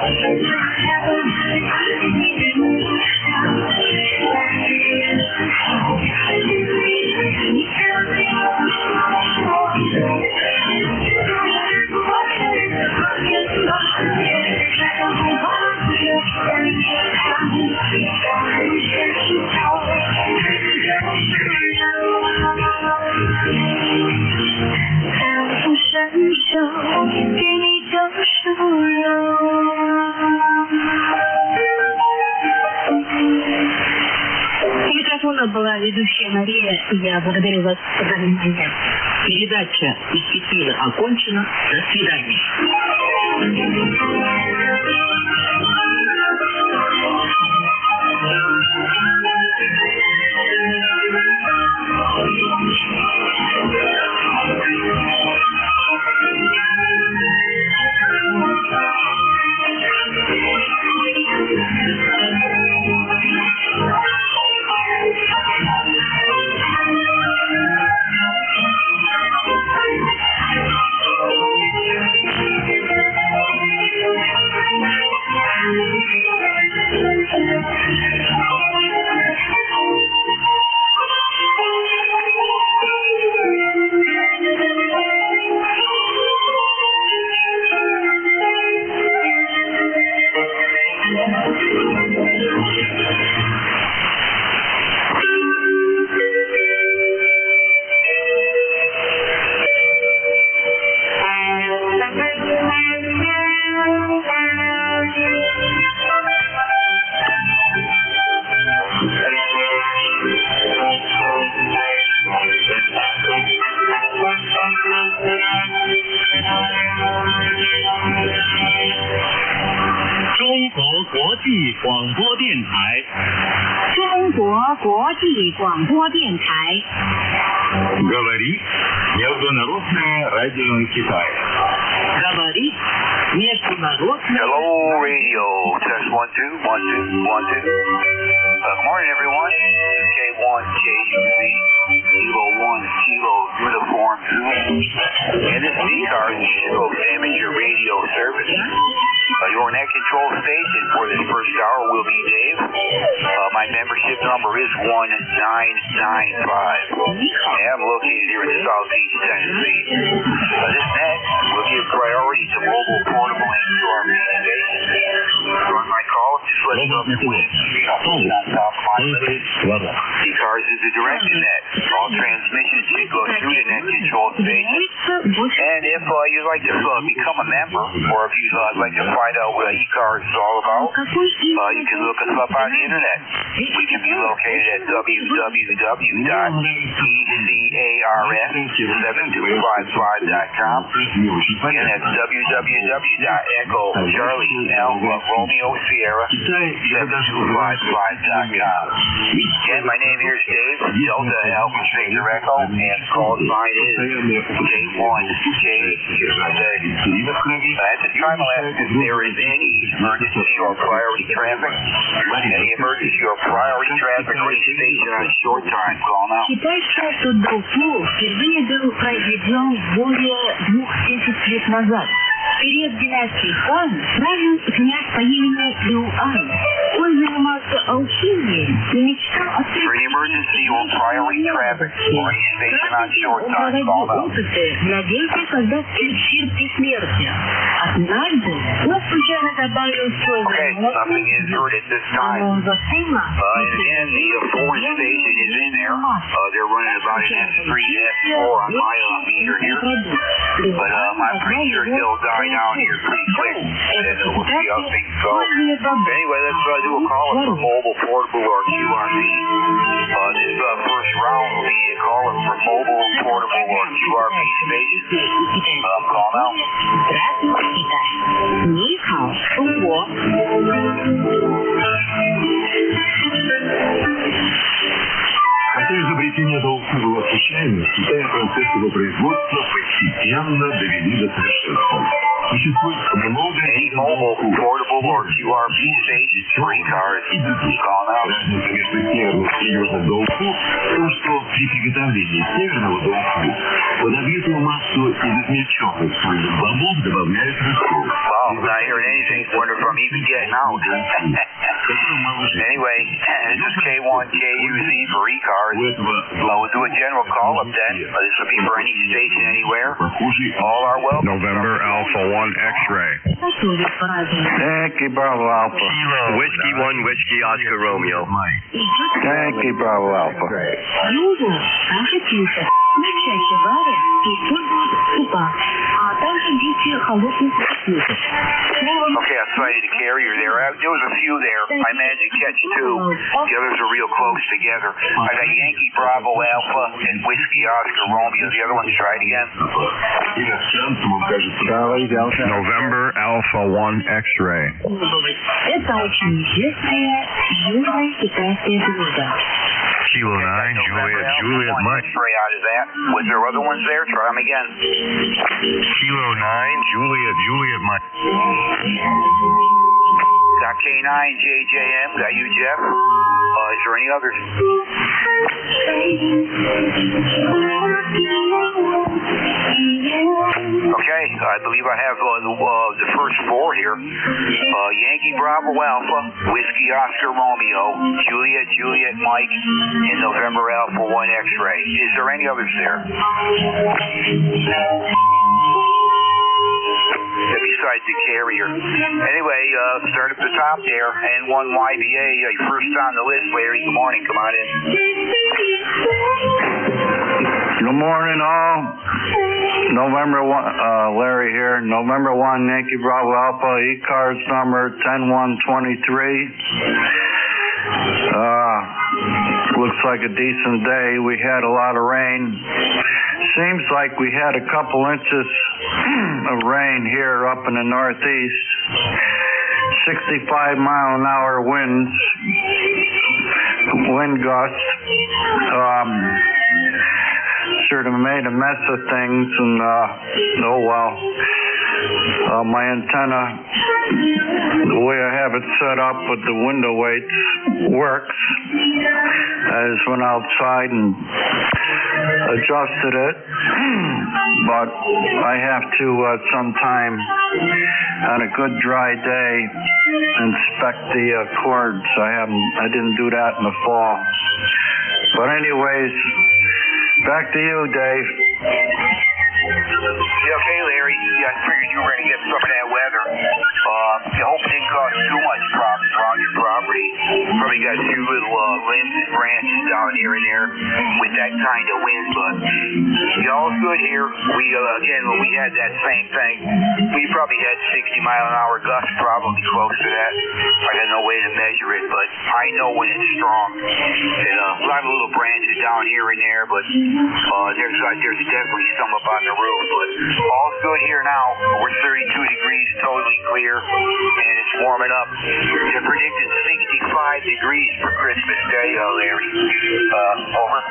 У микрофона была ведущая Мария, и я благодарю вас за внимание. Передача из Пекина окончена. До свидания. Говорит Международное радио Китая. Говорит Международное. Hello, radio. Test 1, 2, 1, 2, 1, 2. Good morning, everyone. This is K1KUZ, Kilo 1, Kilo Uniform Zulu. And this is ECARS, East Coast Amateur Radio Service. Your net control station for this first hour will be Dave. My membership number is 1995. And I'm located here in Southeast Tennessee. This net will give priority to mobile, portable, and QRV stations. On my call, just let me know if you're winning. ECARS is a directed net. All transmissions should go through the net control station. And if you'd like to become a member, or if you'd like to find out what ECARS is all about, you can look us up on the internet. We can be located at www.ECARS7255.com. Again, that's www.ECHO-CHARLIE-ALPHA-ROMEO-SIERRA-7255.com. Again, my name here is Dave, Delta Alpha Victor Echo, and the call sign is K1KUZ. At this time, I'll ask if there is any emergency or priority traffic. Any emergency or priority traffic, reach station on short time. Call now. Считается, что Доуфу впервые был произведен более 2000 лет назад. В период династии Хан правил князь по имени Люан. Он занимался алхимией и мечтал открыть... For emergency or priority traffic, reach station on short time. Call now. Опыты в надежде создать эликсир бессмертия. Однажды он случайно добавил свой Okay, nothing is heard at this time. And again, the foreign station is in there. They're running about an S3 to S4 on my meter here. But I'm pretty sure they'll die down here pretty quick. And we'll see how things go. Anyway, let's do a call for mobile, portable, or QRV. This first round will be a calling for mobile, portable, or QRV stations. Call now. Здравствуйте, Китай. Ни хао, Шуго. Хотя изобретение Доуфу было случайным, в Китае процесс его производства постепенно довели до совершенства. Any mobile, portable, or QRP stations for ECARS. Call now. Между северным и южным доуфу в том, что при приготовлении северного доуфу под объятую массу из измельченных сольных бобов добавляют рассол. Wow, not hearing anything. Wonder if I'm even getting out. Anyway, this is K1KUZ for ECARS. We'll do a general call-up then. This will be for any station anywhere. All are welcome. November Alpha 1 X-ray. Yankee Bravo Alpha. Whiskey 1 Whiskey Oscar Romeo. Yankee Bravo Alpha. Южно также тихо, но чаще варят и используют в супах, а также в виде холодных напитков. Okay, I sighted a carrier there. There was a few there. I managed to catch two. The others are real close together. I got Yankee Bravo Alpha and Whiskey Oscar Romeo. The other ones tried again. November Alpha 1 X-ray. Это очень известное южное китайское блюдо. Kilo 9 Juliet Mike. Stray out of that. Was there other ones there? Try them again. Kilo 9 Juliet Mike. Got K9 JJM. Got you, Jeff. Is there any others? Okay, I believe I have the first four here. Yankee Bravo Alpha, Whiskey Oscar Romeo, Juliet Mike, and November Alpha 1 X-ray. Is there any others there? Besides the carrier. Anyway, start at the top there. N1YBA, first on the list, Larry. Good morning. Come on in. Good morning, all. November 1, Larry here. November 1, Yankee Bravo Alpha, ECARS number 10123. Looks like a decent day. We had a lot of rain. Seems like we had a couple inches of rain here up in the northeast. 65-mile-an-hour winds, wind gusts. Sort of made a mess of things, and oh well. My antenna, the way I have it set up with the window weights, works. I just went outside and adjusted it, but I have to sometime on a good dry day inspect the cords. I didn't do that in the fall. But anyways, back to you, Dave. Yeah, okay, Larry. Yeah, I figured you were going to get some of that weather. I hope it didn't cause too much problems around your property. Probably got a few little limbs and branches down here and there with that kind of wind, but all's good here. We, again, when we had that same thing, we probably had 60-mile-an-hour gusts, probably close to that. I got no way to measure it, but I know when it's strong. And a lot of little branches down here and there, but there's definitely some up on the roof. But all's good here now. We're 32 degrees, totally clear, and it's warming up. They're predicting 65 degrees for Christmas Day, Larry. Over.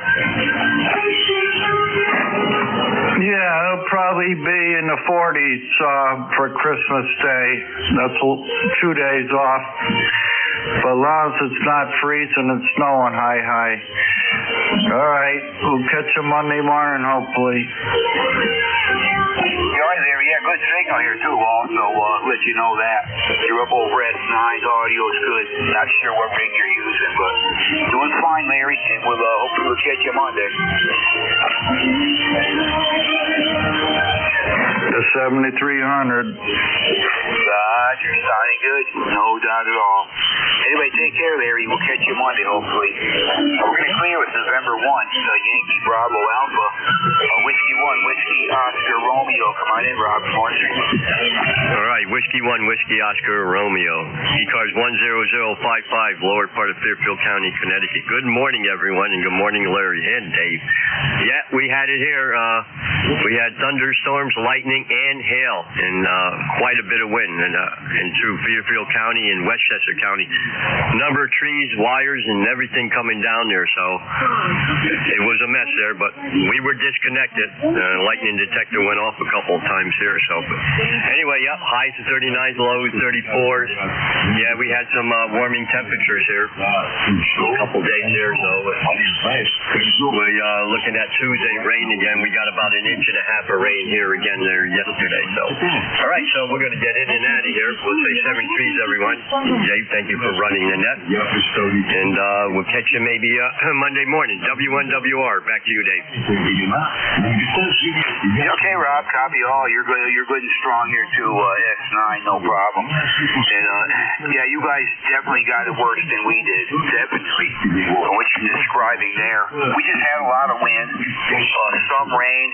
Yeah, it'll probably be in the 40s for Christmas Day. That's 2 days off. But as long as it's not freezing and snowing high. All right, we'll catch you Monday morning, hopefully. All right, Larry. Yeah, good signal here, too. Also, let you know that. You're up over at 9. Audio's good. Not sure what rig you're using, but doing fine, Larry, and we'll hopefully we'll catch you Monday. The 7300. Roger, sounding good. No doubt at all. Anyway, take care, Larry. We'll catch you Monday, hopefully. We're going to clear with November 1, Yankee Bravo Alpha, Whiskey 1, Whiskey Oscar Romeo. Come on in, Rob. Morning. All right, Whiskey 1, Whiskey Oscar Romeo. ECARS 10055, lower part of Fairfield County, Connecticut. Good morning, everyone, and good morning, Larry and Dave. Yeah, we had it here. We had thunderstorms, lightning, and hail, and quite a bit of wind. And through Fairfield County and Westchester County, number of trees, wires, and everything coming down there. So it was a mess there, but we were disconnected. Lightning detector went off a couple of times here. So anyway, yep, highs of 39s, lows 34s. Yeah, we had some warming temperatures here a couple days there. So we're looking at Tuesday rain again. We got about an inch and a half of rain here again there yesterday. So all right, so we're going to get in and out of here. We'll say 7-3s, everyone. Dave, thank you for running the net. And we'll catch you maybe Monday morning. W1WR. Back to you, Dave. Okay, Rob. Copy all. You're good and strong here too. S9, no problem. And yeah, you guys definitely got it worse than we did. Definitely. What you're describing there. We just had a lot of wind, some rain.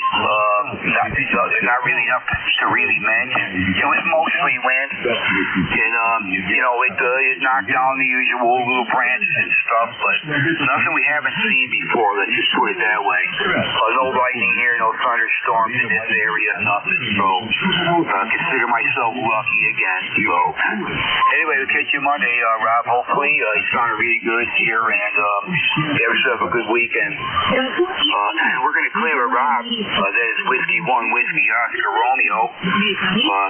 Not really enough to really mention. It was mostly wind, and it knocked down the usual little branches and stuff, but nothing we haven't seen before. Let's just put it that way. No lightning here, no thunderstorms in this area, nothing. So consider myself lucky again. So anyway, we'll catch you Monday, Rob. Hopefully, you sounded really good here, and have yourself a good weekend. We're going to clear a Rob. That is Whiskey 1, Whiskey Oscar Romeo,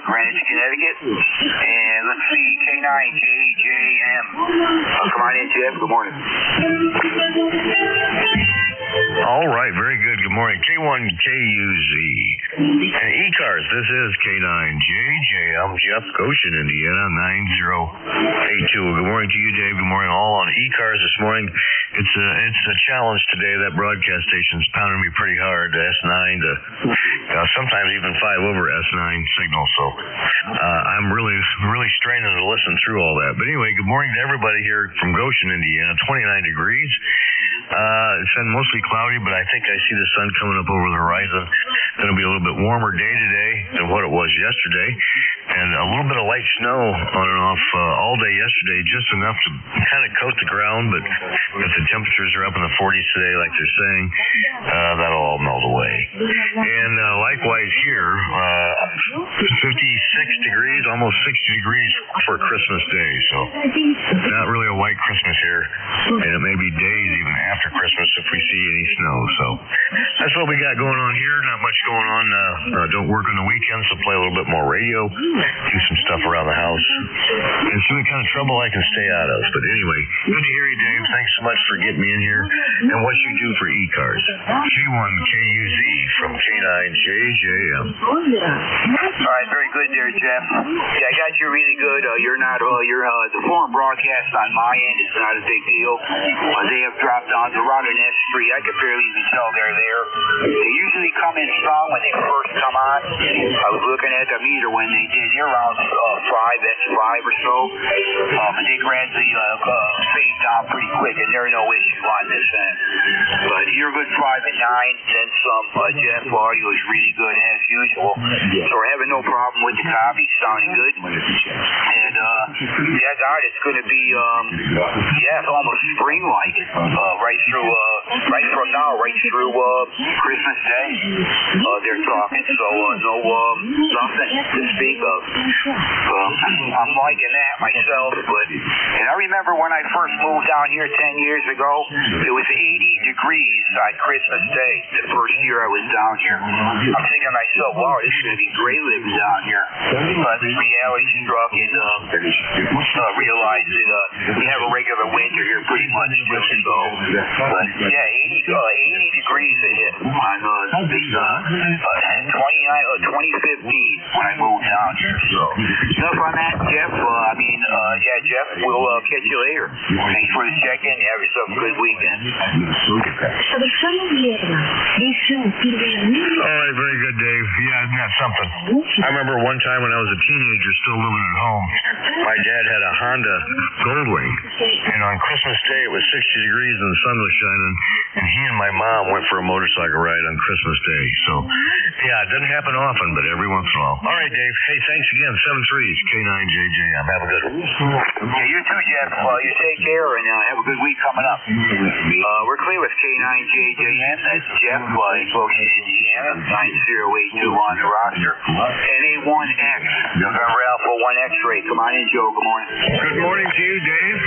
Greenwich, Connecticut. And let's see, K9JJM. Come on in, Jeff. Good morning. All right, very good. Good morning. K1KUZ. And ECARS, this is K9JJ. I'm Jeff, Goshen, Indiana, 9082. Good morning to you, Dave. Good morning all on ECARS this morning. It's a challenge today. That broadcast station's pounding me pretty hard, S9 to sometimes even 5 over S9 signal. So I'm really straining to listen through all that. But anyway, good morning to everybody here from Goshen, Indiana. 29 degrees. It's been mostly cloudy, but I think I see the sun coming up over the horizon. Going to be a little bit warmer day today than what it was yesterday. And a little bit of light snow on and off all day yesterday, just enough to kind of coat the ground. But if the temperatures are up in the 40s today, like they're saying, that'll all melt away. And likewise here, 56 degrees, almost 60 degrees for Christmas Day. So not really a white Christmas here. And it may be days even after Christmas if we see any snow. So that's what we got going on here. Not much going on. Don't work on the weekends, so play a little bit more radio. Do some stuff around the house and see what kind of trouble I can stay out of. But anyway, good to hear you, Dave. Thanks so much for getting me in here and what you do for ECARS. K1KUZ from K9JJM. All right, very good there, Jeff. Yeah, I got you really good. The foreign broadcast on my end is not a big deal. They have dropped down to around an S3. I could barely even tell they're there. They usually come in strong when they first come on. I was looking at the meter when they did. They're around 5, S5 or so. But they gradually fade down pretty quick, and there's no issue on this end. But you're good 5 and 9, then some. Jeff, audio is really good as usual. So we're having no problem with the copy, sounding good. And God, it's going to be it's almost spring-like right from now, right through Christmas Day. They're talking, so nothing to speak of. I'm liking that myself, and I remember when I first moved down here 10 years ago, it was 80 degrees on Christmas Day, the first year I was down here. I'm thinking to myself, wow, this is going to be great living down here. But reality struck and realized that we have a regular winter here pretty much too. So, but yeah, 80 degrees it hit on 2015 when I moved down here. So enough on that, Jeff. Jeff, we'll catch you later. Thanks for the check-in. Have yourself a good weekend. All right, very good, Dave. Yeah, isn't that something? I remember one time when I was a teenager still living at home, my dad had a Honda Goldwing, and on Christmas Day it was 60 degrees and the sun was shining, and he and my mom went for a motorcycle ride on Christmas Day. So, yeah, it doesn't happen often, but every once in a while. All right, Dave. Hey, thanks again. 7-3s, K9JJM. Have a good one. Yeah, you too, Jeff. You take care and have a good week coming up. We're clear with K9JJM. That's Jeff, Goshen, Indiana, 9082 on the roster. NA1X, November Alpha 1 X-ray. Come on in, Joe. Good morning. Good morning to you, Dave.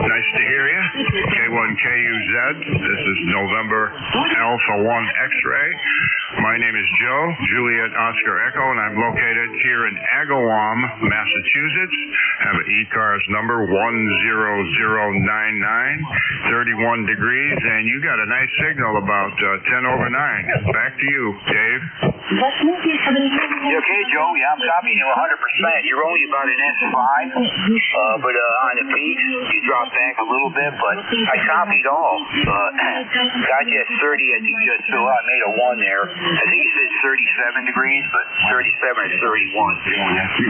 Nice to hear you. K1KUZ. This is November Alpha 1 X-Ray. My name is Joe, Juliet Oscar Echo, and I'm located here in Agawam, Massachusetts. I have an ECARS number 10099, 31 degrees, and you got a nice signal about 10 over 9. Back to you, Dave. Okay, Joe? Yeah, I'm copying you 100%. You're only about an S5, but on the peaks, you dropped back a little bit, but I copied all. Got you at 30, I think you just so I made a 1 there. I think you said 37 degrees, but 37 is 31.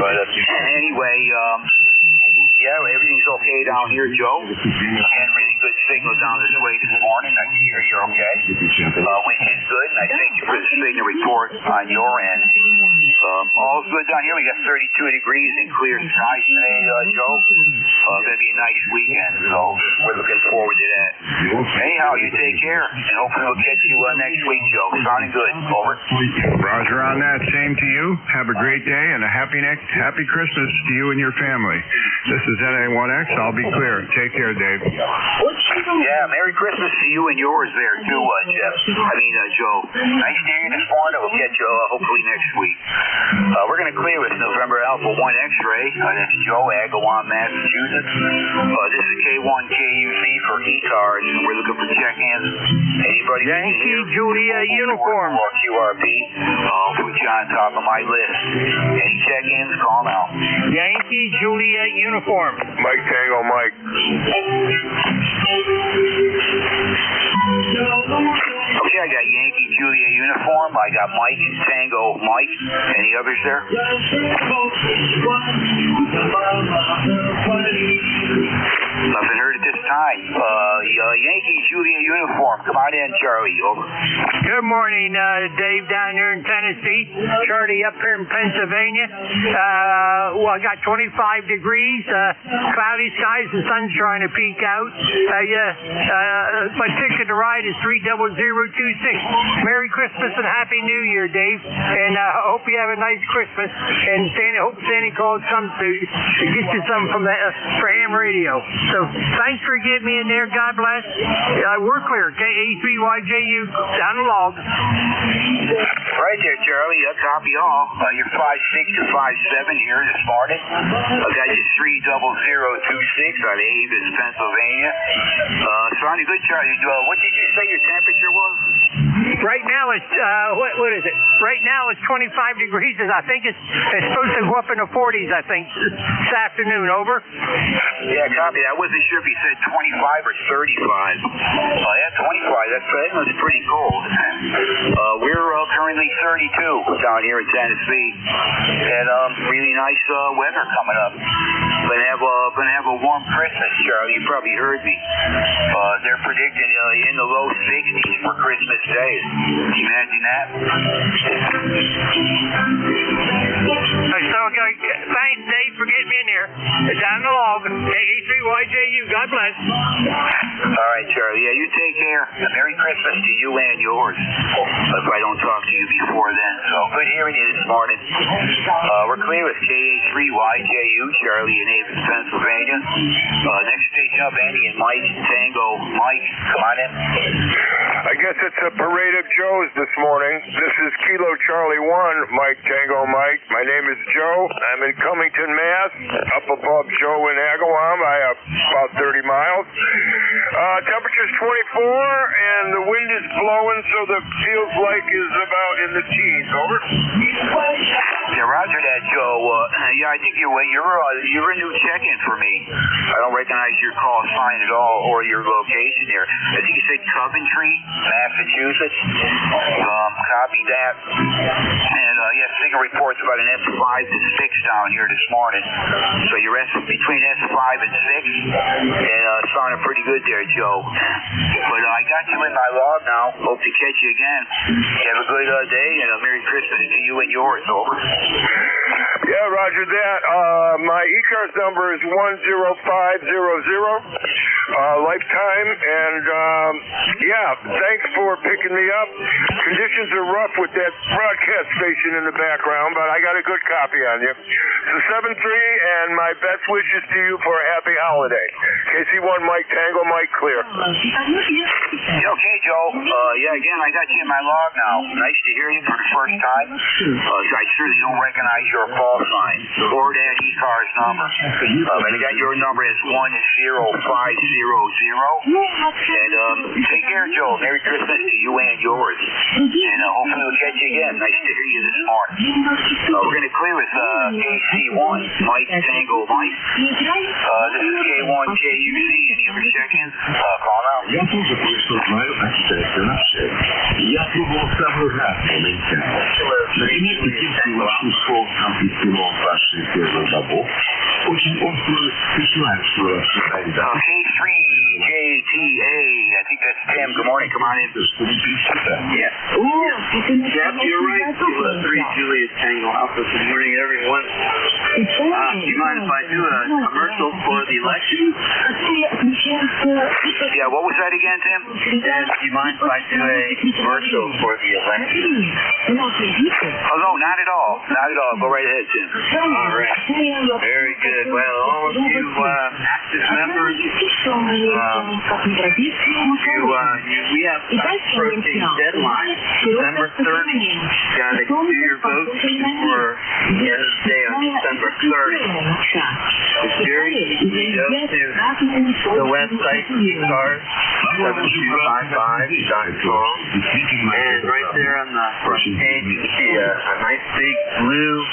But anyway, yeah, everything's okay down here, Joe. And really good signal down this way this morning. I hear you're okay. Wind is good, and I thank you for the signal report on your end. All's good down here. We got 32 degrees and clear skies today, Joe. Going to be a nice weekend, so we're looking forward to that. Anyhow, you take care, and hopefully we'll catch you next week, Joe. Sounding good. Over. Roger on that. Same to you. Have a great day and a happy Christmas to you and your family. This is NA1X. I'll be clear. Take care, Dave. Yeah, Merry Christmas to you and yours there, too, Jeff. Joe. Nice to hear you this morning. We'll catch you hopefully next week. We're going to clear with November Alpha 1 X-Ray. That's Joe, Agawam, Massachusetts. This is K1KUZ for ECARS, and we're looking for check-ins. Anybody? Yankee Julia uniform. Or QRP. Put you on top of my list. Any check-ins? Call now. Yankee Julia uniform. Mike Tango, Mike. Okay, I got Yankee Julia uniform. I got Mike and Tango Mike. Any others there? Nothing heard at this time. Yankee Julia uniform. Come on in, Charlie. Over. Good morning, Dave, down here in Tennessee. Charlie up here in Pennsylvania. I got 25 degrees, cloudy skies, the sun's trying to peek out. My ticket to ride is 30026. Merry Christmas and Happy New Year, Dave. And I hope you have a nice Christmas. And hope Santa Claus comes to get you some from for ham radio. So thanks for getting me in there. God bless. We're clear. KA3YJU down the log. Right there, Charlie. Copy all. You're 5'6" to 5'7" here this morning. I got you 30026 out of Avis, Pennsylvania. Sounding good, Charlie. What did you say your temperature was? Right now it's what is it? Right now it's 25 degrees. I think it's supposed to go up in the 40s. I think this afternoon. Over. Yeah, copy. I wasn't sure if you said 25 or 35. Yeah, 25. That's pretty cold. We're currently 32 down here in Tennessee, and really nice weather coming up. Gonna have a warm Christmas, Charlie. You probably heard me. They're predicting in the low 60s for Christmas Day. Can you imagine that? Thanks, Dave, for getting me in here. Down the log. KA3YJU. God bless. All right, Charlie. Yeah, you take care. Merry Christmas to you and yours. If I don't talk to you before then. So good hearing you this morning. We're clear with KA3YJU, Charlie in Avis, Pennsylvania. Next station up, Andy and Mike. Tango Mike. Come on in. I guess it's a parade of Joes this morning. This is Kilo Charlie 1, Mike Tango Mike. My name is Joe. I'm in Cummington, Mass. Up above Joe in Agawam. I have about 30 miles. Temperature's 24, and the wind is blowing, so the feels like is about in the teens. Over. Yeah, roger that, Joe. I think you're a new check-in for me. I don't recognize your call sign at all or your location there. I think you said Coventry, Massachusetts. Copy that. And signal reports about an S5 to 6 down here this morning. So you're between S5 and 6, and sounding pretty good there, Joe. But I got you in my log now. Hope to catch you again. You have a good day, and a Merry Christmas to you and yours. Over. Yeah, roger that. My ECARS number is 10500. lifetime, and thanks for picking me up. Conditions are rough with that broadcast station in the background, but I got a good copy on you. So 7-3, and my best wishes to you for a happy holiday. KC1 Mike Tango Mike clear. Okay, Joe. Again, I got you in my log now. Nice to hear you for the first time. I surely don't recognize your call sign or that ECARS number. But I got your number as 10500. And take care, Joe. Merry Christmas to you and yours. And hopefully we'll catch you again. Nice to hear you this morning. We're going to clear with KC1 Mike Tango Mike. This is K1KUC. Any other check-ins? Call now. Я тоже присутствую на счастье на все. Я пробовал самый разный ментально. Например, пекинский шел амфитеон ваших первых богов. Очень острую песнянскую создание. K3JTA, I think that's Tim. Good morning. Come on in. Yeah. Yep, you're right. Kilo 3 Julius Tango Alpha. Good morning, everyone. Do you mind if I do a commercial for the election? Yeah, what was that again, Tim? Do you mind if I do a commercial for the election? Oh, no, not at all. Not at all. Go right ahead, Tim. All right. Very good. Well, all of you active members, we have approaching deadline. December 30th. Got to do your votes for the end of the day on December 30th. It's very easy. Go to the website, ECARS7255.com, and right there on the front page, you see a nice big blue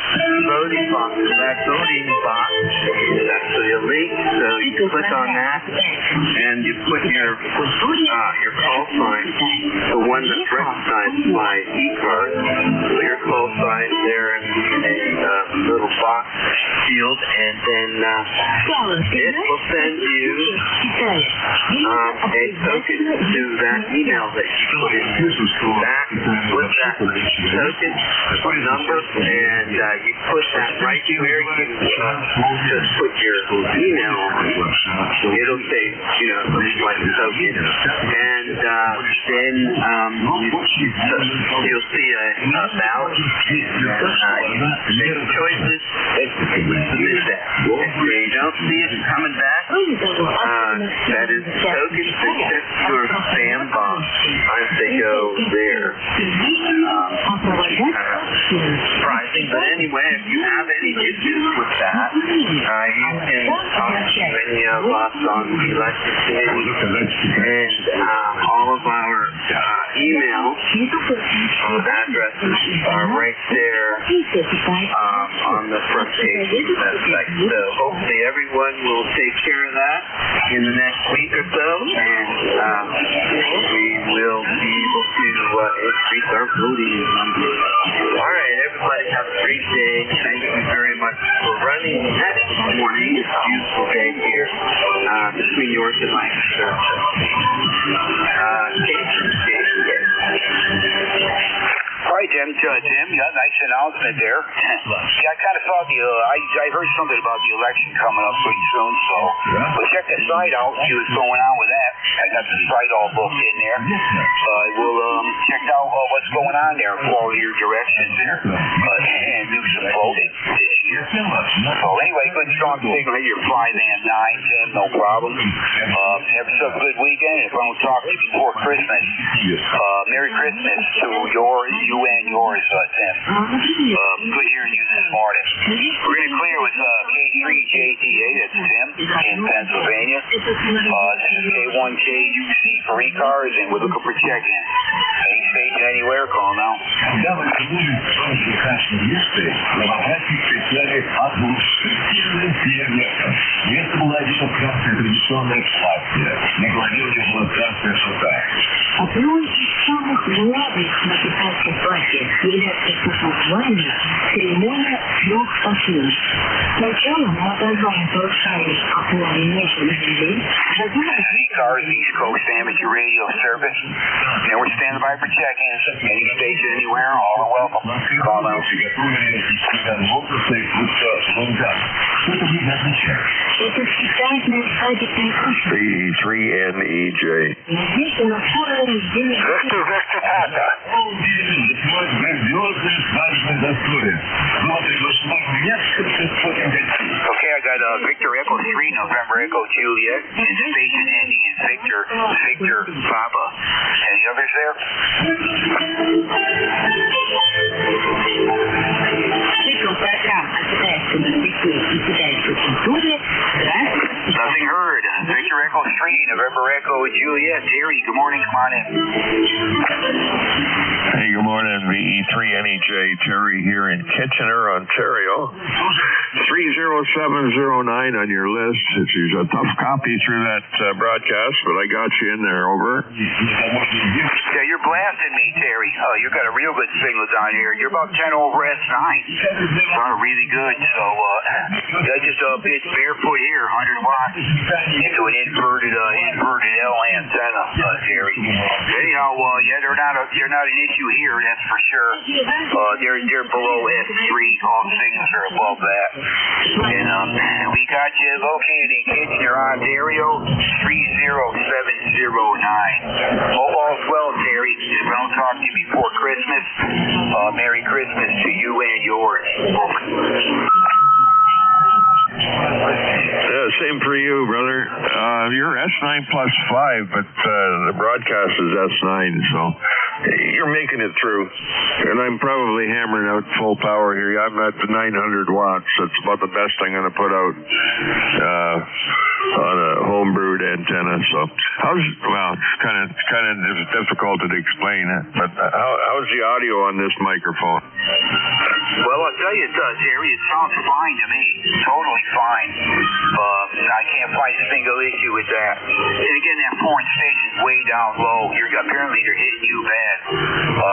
voting box. That voting box is actually a link, so you click on that, and you put your call sign, the one that's recognized by ECARS. Put your call sign there in a little box field, and then it will send you a token to that email that you put in back with that token number, and you put that right where you just put your email on. It'll say, something like a token, and then you'll see a ballot. You make choices and submit that. If you don't see it coming back, that is tokens that sent to a spam box as they go there. Surprising, but anyway, if you have any issues with that, you can talk to any of us on the election committee, and all of our email addresses are right there on the front page of the website. So hopefully everyone will take care of that in the next week or so, and we will be able to increase our voting numbers. All right, everybody have a great day. Thank you very much for running next morning. It's a beautiful day here between yours and my church. All right, Tim. Nice announcement there. I kind of thought I heard something about the election coming up pretty soon, so we'll check the site out, see what's going on with that. I got the site all booked in there. We'll check out what's going on there, follow your directions there, and do some voting this year. So anyway, good strong signal. You're flying in 9, Tim, no problem. Have a good weekend. If I don't talk to you before Christmas, Merry Christmas to you and yours, Tim. Good hearing you this morning. We're going to clear with K3JTA, that's Tim, in Pennsylvania. This is K1KUC for ECARS, and we're looking for check-in. Any station anywhere, call now. Место была еще красная традиционная платье. На голове у него была красная шута. Одно из самых главных на китайском платье является так называемая церемония трех фасонов. ECARS East Coast Amateur Radio Service. And we're standing by for check-ins. Any station, anywhere, all are welcome. Call out. B3NEJ. Victor Papa. Okay, I got Victor Echo 3, November Echo Juliet, and the station ending in Victor Papa. Any others there? Nothing heard. Victor Echo 3, November Echo Juliet. Terry, good morning. Come on in. Hey, good morning. VE3NEJ. Terry here in Kitchener, Ontario. 30709 on your list. It's a tough copy through that broadcast, but I got you in there. Over. Yeah, you're blasting me, Terry. Oh, you got a real good signal down here. You're about 10 over S9. Sounded really good. So, I just bit barefoot here, 100 watts into an inverted L antenna, Terry. Anyhow, yeah, they're not an issue here, that's for sure. They're below S3. All signals are above that. And we got you located in Kitchener, Ontario, 30709. Hope all's well, Terry. If I don't talk to you before Christmas, Merry Christmas to you and yours. Over. Yeah, same for you, brother. You're S9 plus 5, but the broadcast is S9, so you're making it through. And I'm probably hammering out full power here. I'm at the 900 watts. That's about the best I'm going to put out on a homebrewed antenna. So it's kind of difficult to explain it. But how's the audio on this microphone? Well, I'll tell you it does, Harry. It sounds fine to me. Totally fine. I can't find a single issue with that. And again, that foreign station's way down low. Apparently they're hitting you bad.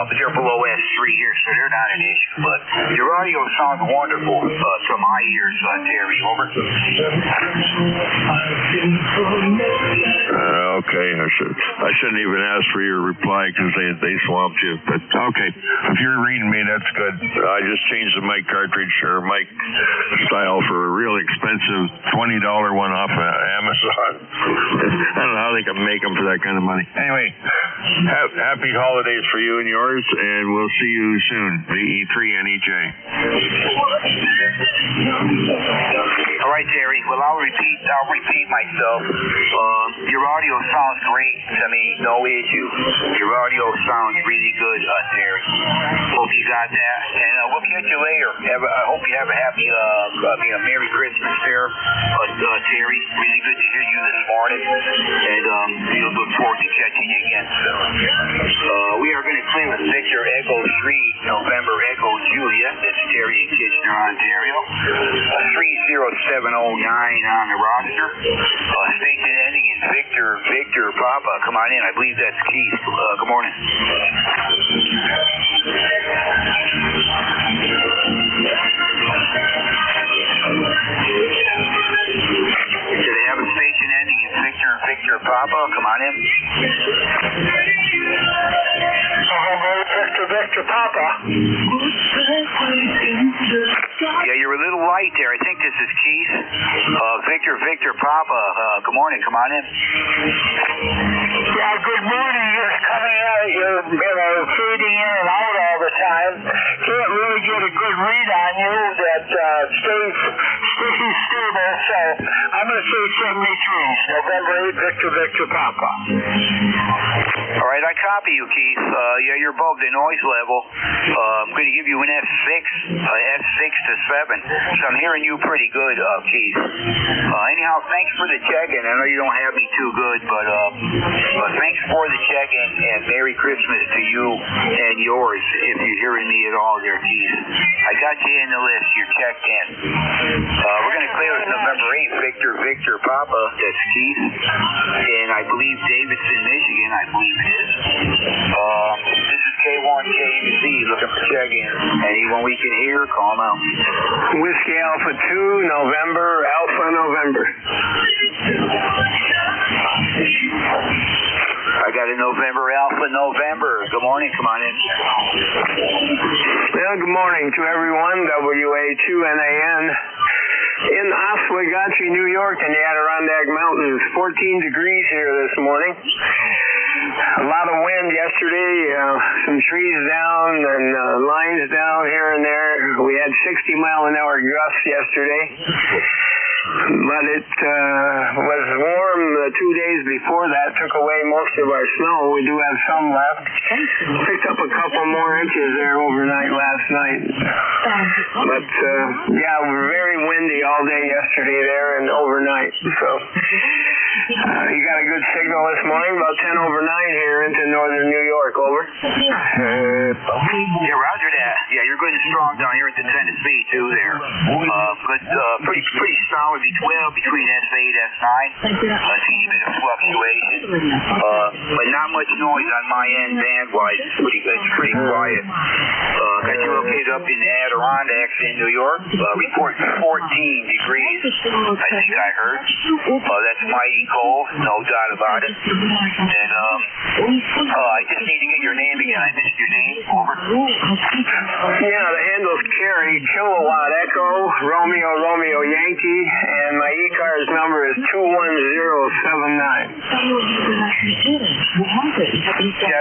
But they're below S3 here, so they're not an issue. But your audio sounds wonderful to my ears, Terry. Over. Okay, I shouldn't even ask for your reply because they swamped you. But okay, if you're reading me, that's good. I just changed the mic cartridge or mic style for a real expensive $20 one off of Amazon. I don't know how they can make them for that kind of money. Anyway, happy holidays for you and yours, and we'll see you soon. VE3NEJ. All right, Terry. Well, I'll repeat myself. Your audio sounds great to me. No issue. Your audio sounds really good, Terry. Hope you got that. And we'll catch you later. I hope you have a happy, Merry Christmas there, Terry. Really good to hear you this morning. And we'll look forward to catching you again soon. We are going to clear with Victor Echo 3, November Echo Juliet. That's Terry in Kitchener, Ontario. 30709 on the roster. Station ending in Victor Papa. Come on in. I believe that's Keith. Good morning. Do they have a station ending in Victor Papa? Come on in. Victor Papa. Yeah, you're a little light there. I think this is Keith. Victor Papa. Good morning. Come on in. Yeah, good morning. You're coming out. You're fading in and out all the time. Can't really get a good read on you that stays stable. So I'm going to say 73. November 8, Victor Papa. All right, I copy you, Keith. Yeah, you're above the noise level. I'm going to give you an S6 to 7. So I'm hearing you pretty good, Keith. Anyhow, thanks for the check-in. I know you don't have me too good, but thanks for the check-in, and Merry Christmas to you and yours, if you're hearing me at all there, Keith. I got you in the list. You're checked in. We're going to clear with November 8, Victor Papa. That's Keith. And I believe Davidson, Michigan. I believe it is. This is K1KUZ looking for check-in. Anyone we can hear, call them out. Whiskey Alpha 2, November, Alpha November. I got a November Alpha November. Good morning. Come on in. Well, good morning to everyone. WA2NAN. In Oswegatchie, New York, in the Adirondack Mountains. 14 degrees here this morning. A lot of wind yesterday, some trees down and lines down here and there. We had 60-mile-an-hour gusts yesterday. But it was warm 2 days before that, took away most of our snow. We do have some left. Picked up a couple more inches there overnight last night. But, yeah, we're very windy all day yesterday there and overnight. So, you got a good signal this morning, about 10 over 9 here into northern New York, over. Yeah, roger that. Yeah, you're good and strong down here at the Tennessee, too, there. Good, pretty solid between S8, S9. Teeny bit of fluctuation. But not much noise on my end band-wise. It's pretty quiet. Got you located up in the Adirondacks in New York. Report 14 degrees, I think I heard. That's mighty cold, no doubt about it. And I just need to get your name again. I missed your name. Over. Yeah, the handle's Carrie, Kilowatt Echo, Romeo, Romeo Yankee, and my ECARS number is 21079. I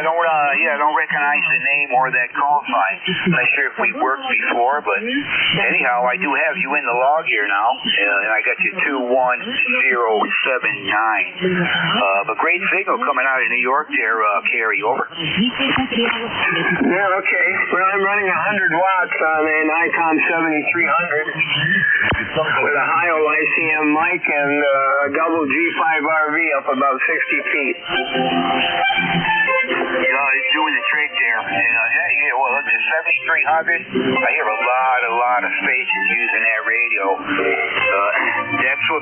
don't recognize the name or that call sign. I'm not sure if we worked before, but anyhow, I do have you in the log here now, and I got you 21079. But great signal coming out of New York there, Carrie, over. Yeah, okay. Well, I'm running 100 watts on an Icon 7300 with a high ICM mic and a double G5RV up about 60 feet. It's doing the trick there. And, well, the 7300, I hear a lot of stations using that radio.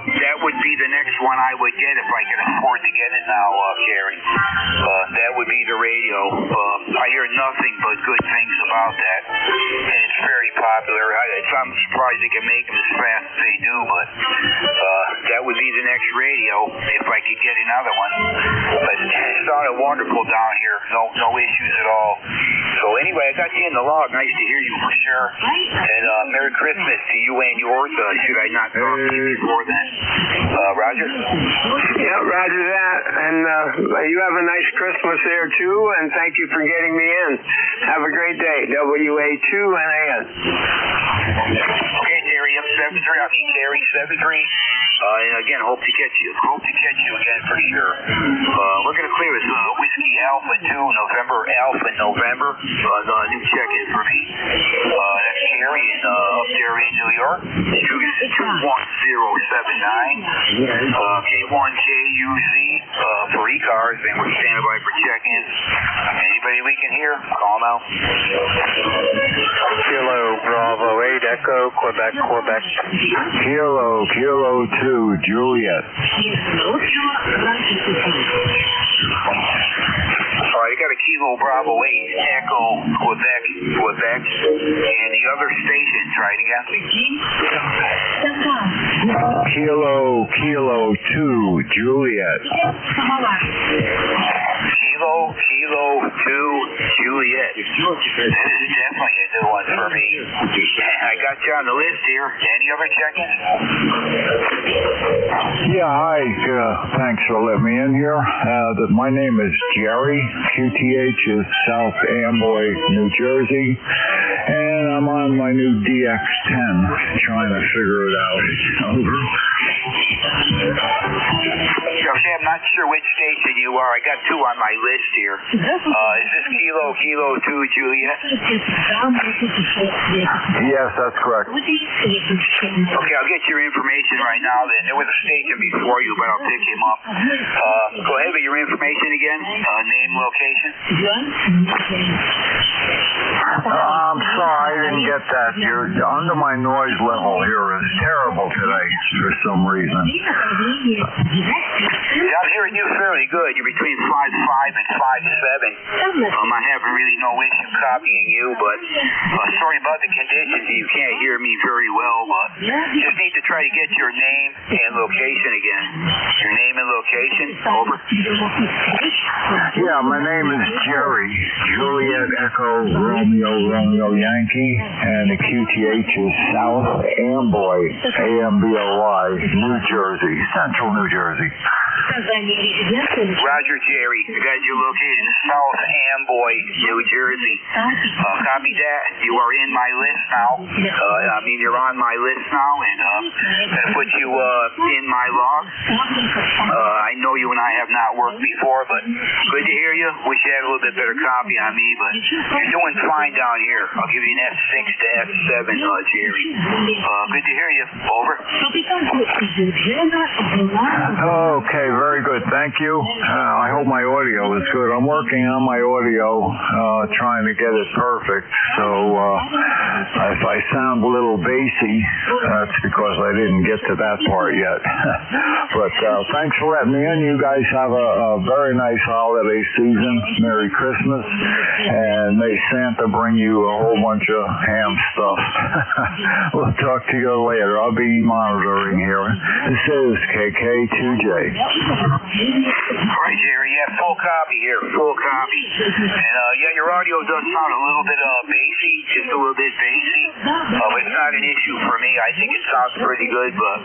That would be the next one I would get if I could afford to get it now, Carrie. That would be the radio. I hear nothing but good things about that. And it's very popular. I'm surprised they can make them as fast as they do, but that would be the next radio if I could get another one. But it sounded wonderful down here. No issues at all. So anyway, I got you in the log. Nice to hear you for sure. And Merry Christmas to you and yours. Should I not talk to you before then? Roger? Yeah, roger that. And you have a nice Christmas there too, and thank you for getting me in. Have a great day. WA2NAN. Okay, Terry, up 73. I'll be Terry 73. And again, hope to catch you again for sure. We're going to clear this Whiskey Alpha 2, November Alpha November. New check-in for me. That's Carrie up there in New York. 21079. K1KUZ for ECARS, and we're standing by for check-ins. Anybody we can hear, call them out. Kilo Bravo 8 Echo, Quebec. Kilo 2 Juliet. All right, I got a Kilo Bravo 8 Echo, Quebec. And the other station, try it again. Kilo 2 Juliet. Kilo 2 Juliet. This is definitely a new one for me. I got you on the list here. Any other check-ins? Yeah, hi. Thanks for letting me in here. My name is Jerry. QTH is South Amboy, New Jersey. And I'm on my new DX10 trying to figure it out. Over. Okay, I'm not sure which station you are. I got two on my list here. Is this Kilo 2 Juliet? Yes, that's correct. Okay, I'll get your information right now then. There was a station before you, but I'll pick him up. Go ahead with your information again. Name, location. I'm sorry, I didn't get that. You're under my noise level here is terrible today for some reason. Yeah, I'm hearing you fairly good. You're between 5'5" and 5'7". I haven't really no issue copying you, but sorry about the conditions. You can't hear me very well, but just need to try to get your name and location again. Your name and location, over. Yeah, my name is Jerry. Juliet Echo Romeo Yankee, and the QTH is South Amboy, AMBOY, New Jersey, Central New Jersey. Roger, Jerry. I got you located in South Amboy, New Jersey. Copy that. You are in my list now. You're on my list now, and I'm going to put you in my log. I know you and I have not worked before, but good to hear you. Wish you had a little bit better copy on me, but you're doing fine down here. I'll give you an F6 to F7, Jerry. Good to hear you. Over. Okay, very good. Thank you. I hope my audio is good. I'm working on my audio, trying to get it perfect. So if I sound a little bassy, that's because I didn't get to that part yet. But thanks for letting me in. You guys have a very nice holiday season. Merry Christmas. And may Santa bring you a whole bunch of ham stuff. We'll talk to you later. I'll be monitoring here. This is KK2J. All right, Jerry. Yeah, full copy here. Full copy. And your audio does sound a little bit bassy, just a little bit bassy. But it's not an issue for me. I think it sounds pretty good, but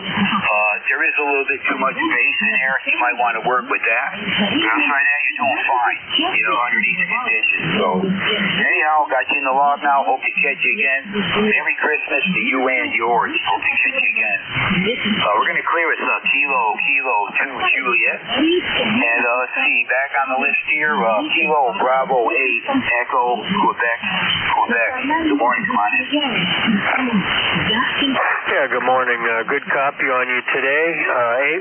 there is a little bit too much bass in there. You might want to work with that. But outside that, you're doing fine, under these conditions. So, anyhow, got you in the log now. Hope to catch you again. Merry Christmas to you and yours. Hope to catch you again. We're going to clear with Kilo 2 Juliet. And let's see, back on the list here, Kilo Bravo 8 Echo Quebec. Good morning, come on in. Yeah, good morning. Good copy on you today.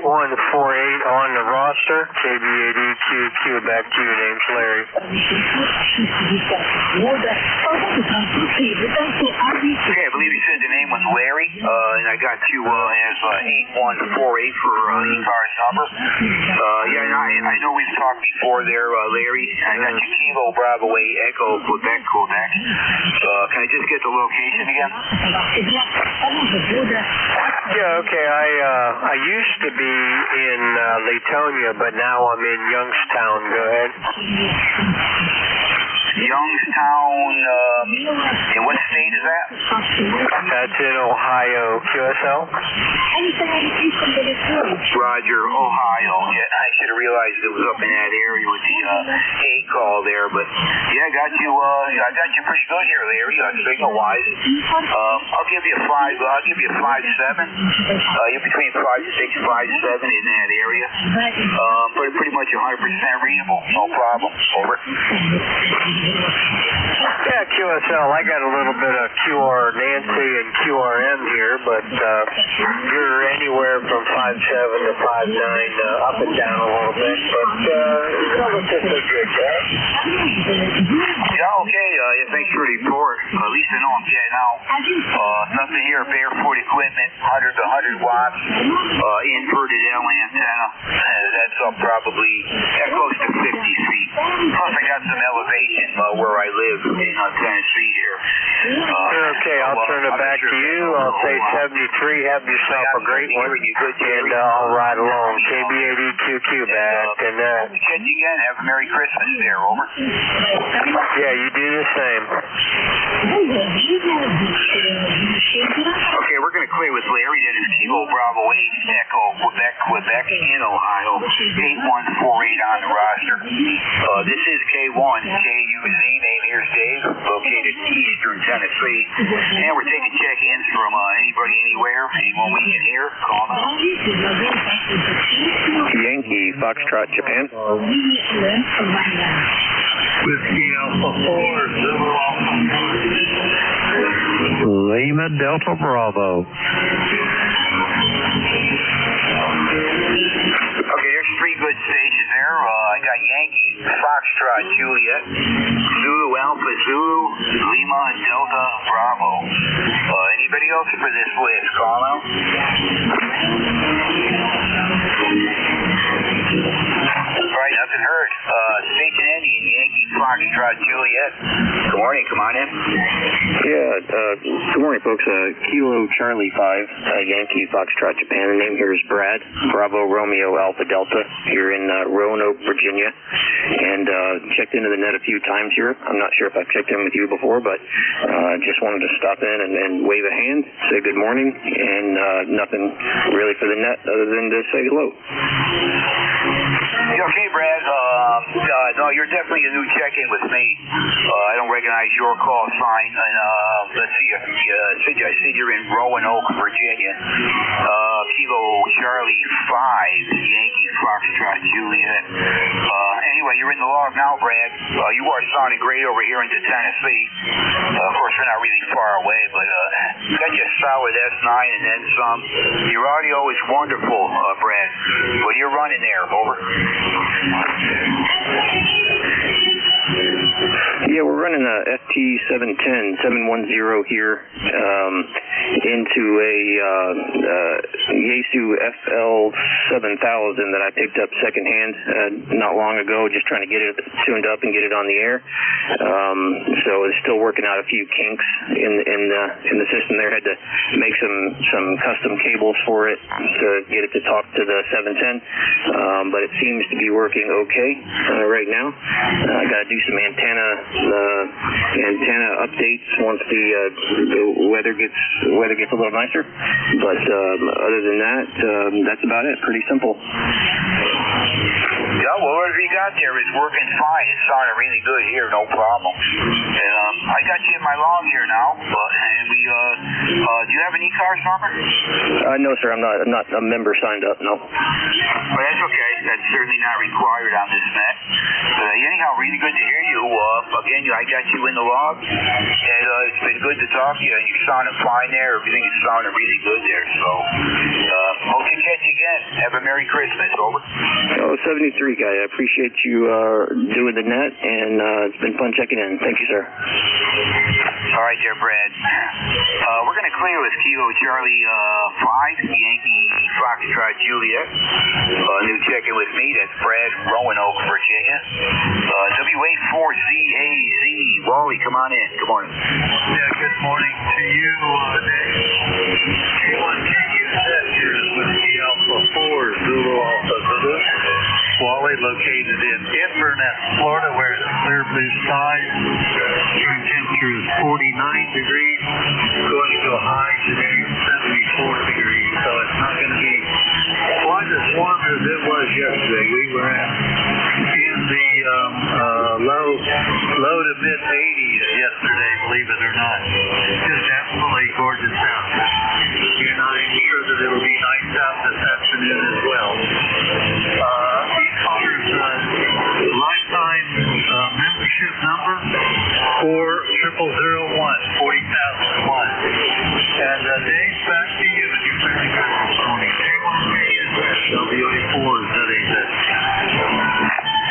8148 on the roster. KB8EQQ, back to you. Name's Larry. Okay, I believe you said the name was Larry, and I got you as 8148 for ECARS number. I know we've talked before there, Larry. I got you Kilo Bravo 8 Echo Quebec. Can I just get the location again? Yeah, okay. I used to be in Latonia, but now I'm in Youngstown. Go ahead. Youngstown, in what state is that? That's in Ohio, QSL. Roger, Ohio. Yeah, I should have realized it was up in that area with the 8 call there, but yeah, I got you pretty good here, Larry, signal wise. I'll give you a 5. I'll give you a 5.7. You're between 5.6, 5.7 in that area. But pretty much 100% readable, no problem. Over. Yeah, QSL, I got a little bit of QR Nancy and QRM here, but you're anywhere from 5.7 to 5.9, up and down a little bit, but relatively good, right? Yeah, okay. Thanks for the report. At least I know I'm getting out. Nothing here, barefoot equipment, 100 to 100 watts, inverted L antenna. That's up probably close to 50 feet. Plus I got some elevation where I live in Tennessee here. Okay, I'll turn it back to you. I'll say 73. Have yourself a great one. And I'll ride along. KB8EQQ back. And catch you again. Have a Merry Christmas there. Over. Yeah, you do the same. Okay, we're going to clear with Larry. That is Kilo Bravo 8 Echo Quebec in Ohio. 8148 on the roster. This is K1 KUZ. Name here's Dave, located in Eastern Tennessee. And we're taking check-ins from anybody, anywhere, anyone we can hear. Call now. Yankee, Foxtrot, Japan. Whiskey Alpha 4, Zulu Alpha 4. Lima Delta Bravo. Okay, there's 3 good stations there. I got Yankee, Foxtrot, Juliet, Zulu Alpha Zulu, Lima Delta Bravo. Anybody else for this list? Call out. Foxtrot Juliet. Good morning, come on in. Yeah, good morning, folks. Kilo Charlie 5, Yankee Foxtrot Japan. The name here is Brad, Bravo Romeo Alpha Delta, here in Roanoke, Virginia. And checked into the net a few times here. I'm not sure if I've checked in with you before, but just wanted to stop in and wave a hand, say good morning, and nothing really for the net other than to say hello. Okay, Brad. No, you're definitely a new check-in with me. I don't recognize your call sign. And let's see, I see you're in Roanoke, Virginia. Kilo Charlie 5, Yankee Foxtrot Juliet. Anyway, you're in the log now, Brad. You are sounding great over here into Tennessee. Of course, we're not really far away, but got you a solid S9 and then some. Your audio is wonderful, Brad. What are you running there? Over. Yeah, we're running a FT710 710 here into a Yaesu FL7000 that I picked up secondhand not long ago, just trying to get it tuned up and get it on the air. So it's still working out a few kinks in the system there. Had to make some custom cables for it to get it to talk to the 710, but it seems to be working okay right now. I got to do some antenna updates once the weather gets a little nicer. But other than that, that's about it. Pretty simple. Yeah, well, whatever you got there is working fine. It's sounding really good here, no problem. And I got you in my log here now. And we, do you have an ECARS number? No, sir. I'm not a member signed up. No. Well, that's okay. That's certainly not required on this net. But anyhow, really good to hear you. Again, I got you in the log, and it's been good to talk to you. You're sounding fine there. Everything is sounding really good there. So, hope to catch you again. Have a Merry Christmas. Over. Oh, 73 guy. I appreciate you doing the net, and it's been fun checking in. Thank you, sir. All right, there, Brad. We're going to clear with Kilo Charlie 5, Yankee Foxtrot Juliet. New check-in with me. That's Brad, Roanoke, Virginia. W84ZAZ. Wally, come on in. Good morning. Yeah, good morning to you, Dave. K1KUZ here is Whiskey Alpha 4, Zulu Alpha Zulu. Wally, located in Inverness, Florida, where it's clear blue skies. Current temperature is 49 degrees. Going to go high today, 74 degrees. So it's not going to be quite as warm as it was yesterday. We were in the low to mid 80s yesterday, believe it or not. Just absolutely gorgeous out. And I'm sure that it'll be nice out this afternoon as well. ECARS lifetime membership number 40001, 40,001. And Dave, back to you. You're very good this morning. K1KUZ, W84ZAZ.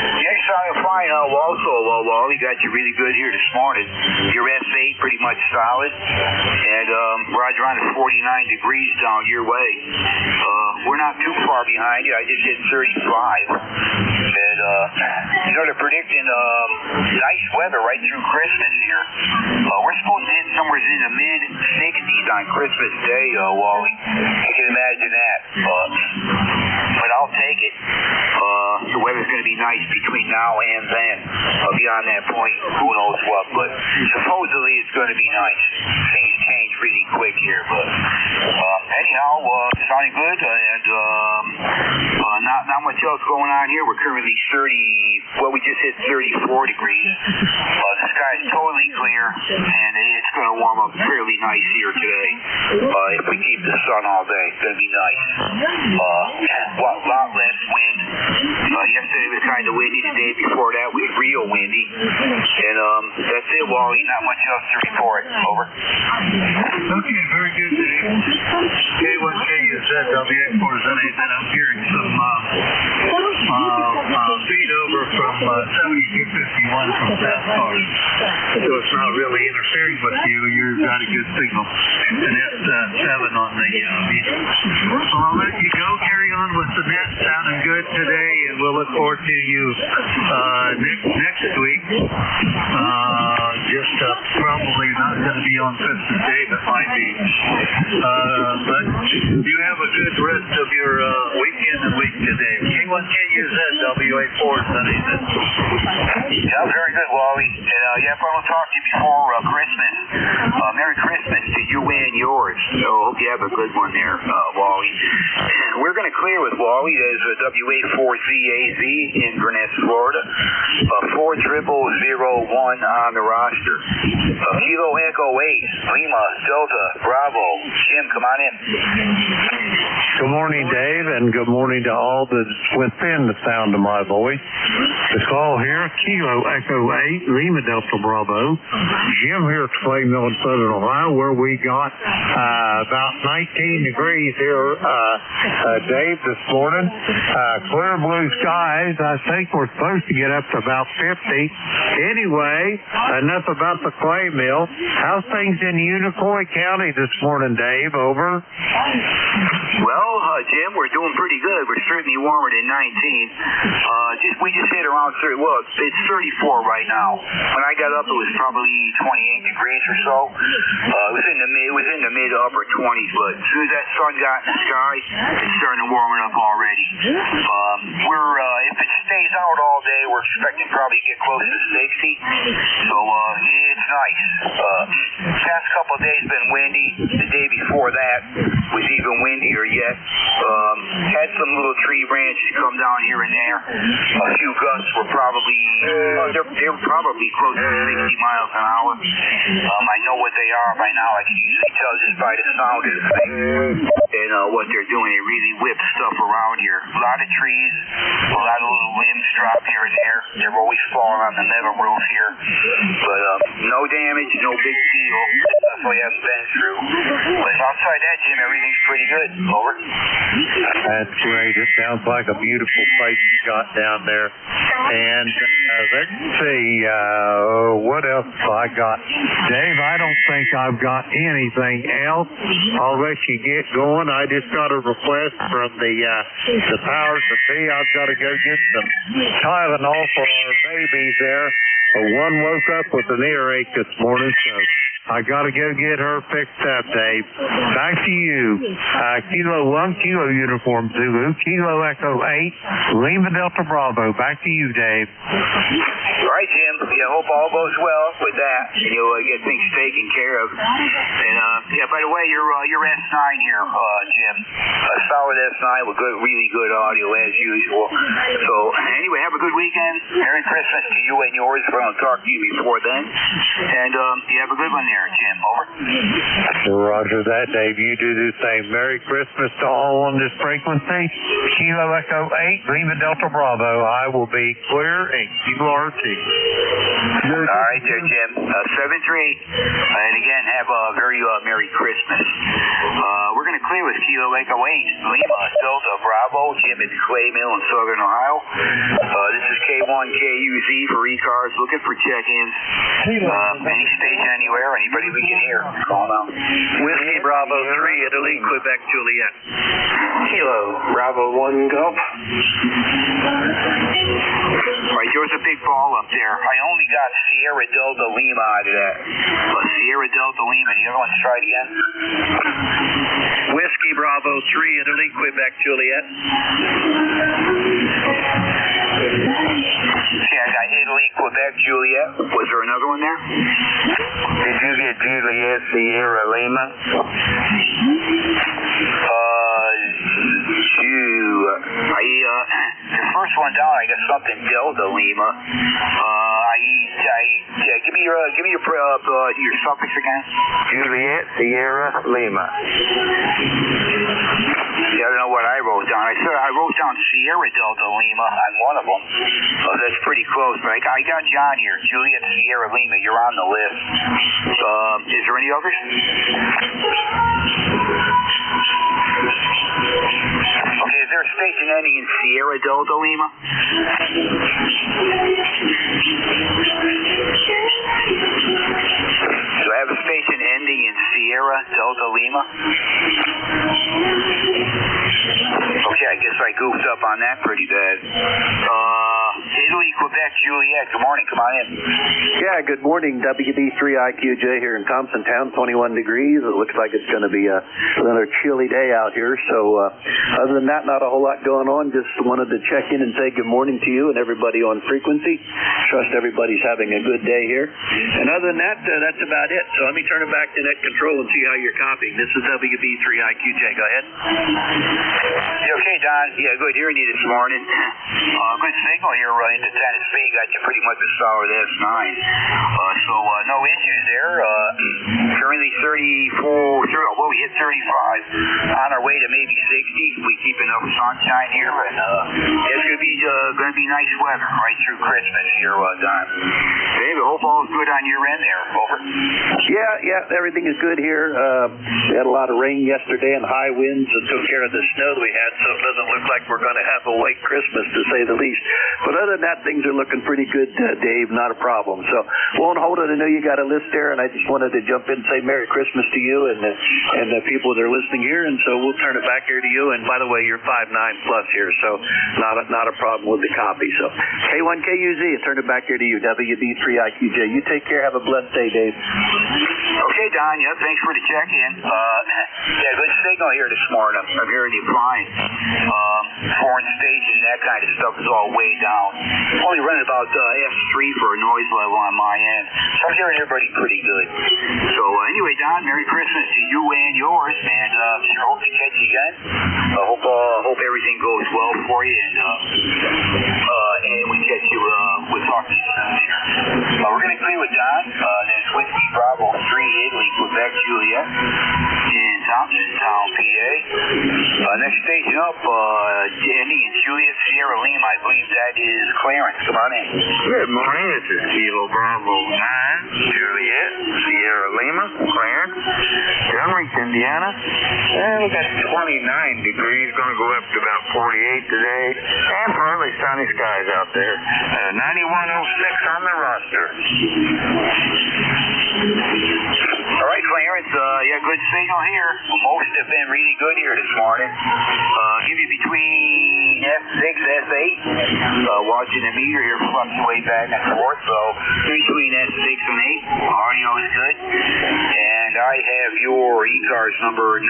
Yeah, sounding fine. Also, Wally, got you really good here this morning. Your S8 pretty much solid. And Roger on at 49 degrees down your way. We're not too far behind you. I just hit 35. And, they're predicting nice weather right through Christmas here. We're supposed to hit somewhere in the mid-60s on Christmas Day, Wally. You can imagine that. But I'll take it. The weather's going to be nice between now and then. Beyond that point, who knows what. But supposedly it's going to be nice. Things change really quick here. But anyhow, sounding good. And not much else going on here. We're currently we just hit 34 degrees. The sky is totally clear, and it's going to warm up fairly nice here today. If we keep the sun all day, it's going to be nice. Lot less wind. Yesterday was kind of windy. The day before that was real windy. And that's it, Wally. Not much else to report. Over. Okay, very good, Dave. K1KUZ, W84ZAZ. I'm hearing some feed over from 7251 from South Cars. So it's not really interfering with you. You've got a good signal. And that's 7 on the meter. So I'll let you go. Carry on with the net. Sounding good today. And we'll look forward to you next week. Just probably not going to be on Christmas Day, but might be. But you have a good rest of your weekend and week today. K1KUZ, WA4, Sunny. Yeah, very good, Wally. And yeah, if I don't talk to you before Christmas, Merry Christmas to you and yours. So hope you have a good one there, Wally. We're going to clear with Wally. There's a WA4ZAZ in Grenada, Florida. 40001 on the roster. Kilo Echo 8, Lima, Delta, Bravo. Jim, come on in. Good morning, Dave, and good morning to all that's within the sound of my voice. The call here, Kilo Echo 8, Lima, Delta, Bravo. Jim here at Clay Mill in Southern Ohio, where we got about 19 degrees here, Dave, this morning. Clear blue skies. I think we're supposed to get up to about 50. Anyway, enough about the Clay Mill. How's things in Unicoi County this morning, Dave? Over. Well, Jim, we're doing pretty good. We're certainly warmer than 19. We just hit around 30. Well, it's 34 right now. When I got up, it was probably 28 degrees or so. It was in the mid to upper 20s, but as soon as that sun got in the sky, it's starting to warm up already. If it stays out all day, we're expecting probably to get close to 60. So it's nice. Past couple of days been windy. The day before that was even windier yet. Had some little tree branches come down here and there. A few gusts were probably they were probably close to 60 miles an hour. I know what they are by now. I can usually tell just by the sound of the thing and what they're doing. They really whip stuff around here. A lot of trees, a lot of little limbs drop here and there. They're always falling on the metal roof here, but no damage, no big deal. That's what we haven't been through. But outside that, Jim, everything's pretty good. Over. That's great. It sounds like a beautiful place you got down there. And let's see, what else I got? Dave, I don't think I've got anything else. I'll let you get going. I just got a request from the powers that be. I've got to go get some Tylenol for our babies there. One woke up with an earache this morning, so I got to go get her fixed up, Dave. Back to you. Kilo 1, Kilo Uniform Zulu, Kilo Echo 8, Lima Delta Bravo. Back to you, Dave. All right, Jim. I hope all goes well with that, and you'll get things taken care of. And yeah, by the way, your S9 here, Jim, a solid S9 with really good audio as usual. So anyway, have a good weekend. Merry Christmas to you and yours. If I don't talk to you before then, and you have a good one there, Jim. Over. Roger that, Dave. You do the same. Merry Christmas to all on this frequency. Kilo Echo 8, Lima Delta Bravo. I will be clear and QRT. All right there, Jim. 7-3. And again, have a very Merry Christmas. We're going to clear with Kilo Echo 8, Lima Delta Bravo. Jim at the Clay Mill in Southern Ohio. This is K1KUZ for ECARS. Looking for check-ins. Any station anywhere, anybody we can hear. Call out. Whiskey Bravo 3, Italy, Quebec, Juliet. Kilo Bravo 1, Gulf. All right, there was a big ball up there. I only got Sierra Delta Lima out of that. Sierra Delta Lima. The other ones, try it again. Whiskey Bravo 3, Italy, Quebec, Juliet. See, I got Italy, Quebec, Juliet. Was there another one there? Did you get Juliet Sierra Lima? The first one down, I got something Delta Lima. Give me your suffix again. Juliet Sierra Lima. Yeah, I don't know what I wrote down. I wrote down Sierra Delta Lima on one of them. That's pretty close, but I got you on here. Juliet Sierra Lima. You're on the list. Is there any others? Okay, is there a station ending in Sierra Delta Lima? Do I have a station ending in Sierra Delta Lima? Okay. I guess I goofed up on that pretty bad. Italy, Quebec, Juliet, good morning. Come on in. Yeah, good morning. WB3IQJ here in Thompson Town, 21 degrees. It looks like it's going to be another chilly day out here. So other than that, not a whole lot going on. Just wanted to check in and say good morning to you and everybody on frequency. Trust everybody's having a good day here. And other than that, that's about it. So let me turn it back to net control and see how you're copying. This is WB3IQJ. Go ahead. Okay, Don. Yeah, good hearing you this morning. Good signal here into Tennessee. Got you pretty much a solid S9. So no issues there. Currently 34, well, we hit 35. On our way to maybe 60. We keep enough sunshine here, and it's going to be nice weather right through Christmas here, Don. Dave, I hope all's good on your end there. Over. Yeah, everything is good here. We had a lot of rain yesterday and high winds that took care of the snow that we had, so it doesn't look like we're going to have a white Christmas, to say the least. But other than that, things are looking pretty good, Dave. Not a problem. So won't hold it. I know you got a list there, and I just wanted to jump in and say Merry Christmas to you and the people that are listening here. And so we'll turn it back here to you. And by the way, you're 5'9" plus here, so not a problem with the copy. So K1KUZ, I turn it back here to you. WB3IQJ. You take care. Have a blessed day, Dave. Okay, Don. Yeah, thanks for the check-in. Yeah, good signal here this morning. I'm hearing you fine. Foreign station, that kind of stuff is all way down. Only running about S3 for a noise level on my end. So I'm hearing everybody pretty good. So anyway, Don, Merry Christmas to you and yours, and sure hope to catch you again. Hope everything goes well for you, and we catch you. We'll talk to you soon here. We're going to clear with Don. There's Whiskey Bravo 3, Italy, Quebec, Juliet, in Thompson Town, PA. Next station up, Andy and Juliet, Sierra Lima. I believe that is Clarence. Come on in. Good morning. This is Kilo Bravo 9, Juliet, Sierra Lima, Clarence, Gunrich, Indiana. And we got 29 degrees, going to go up to about 48 today, and partly sunny skies out there. 9106 on the roster. All right, Clarence. Yeah, good signal here. Most have been really good here this morning. Give you between F6, S8. Watching the meter here fluctuate back and forth. So between S6 and 8, audio is good. And I have your ECARS number 9106,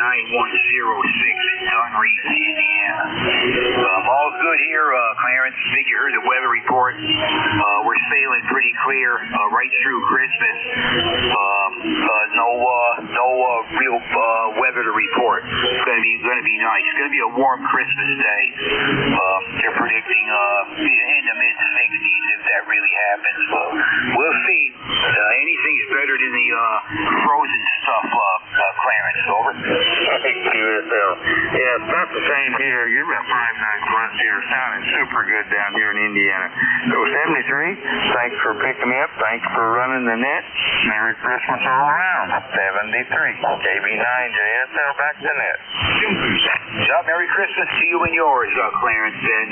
Dunreef, Indiana. All's good here, Clarence. I think you heard the weather report. We're sailing pretty clear right through Christmas. No real weather to report. It's going to be nice. It's going to be a warm Christmas day. They're predicting in the mid-60s if that really happens. But we'll see. Anything's better than the frozen stuff, Clarence. Over. QSL. Yeah, it's not the same here. You're about 5'9" plus here. Sounding super good down here in Indiana. So 73. Thanks for picking me up. Thanks for running the net. Merry Christmas all around. 73. KB9 JSL back to net. Merry Christmas to you and yours, Clarence. And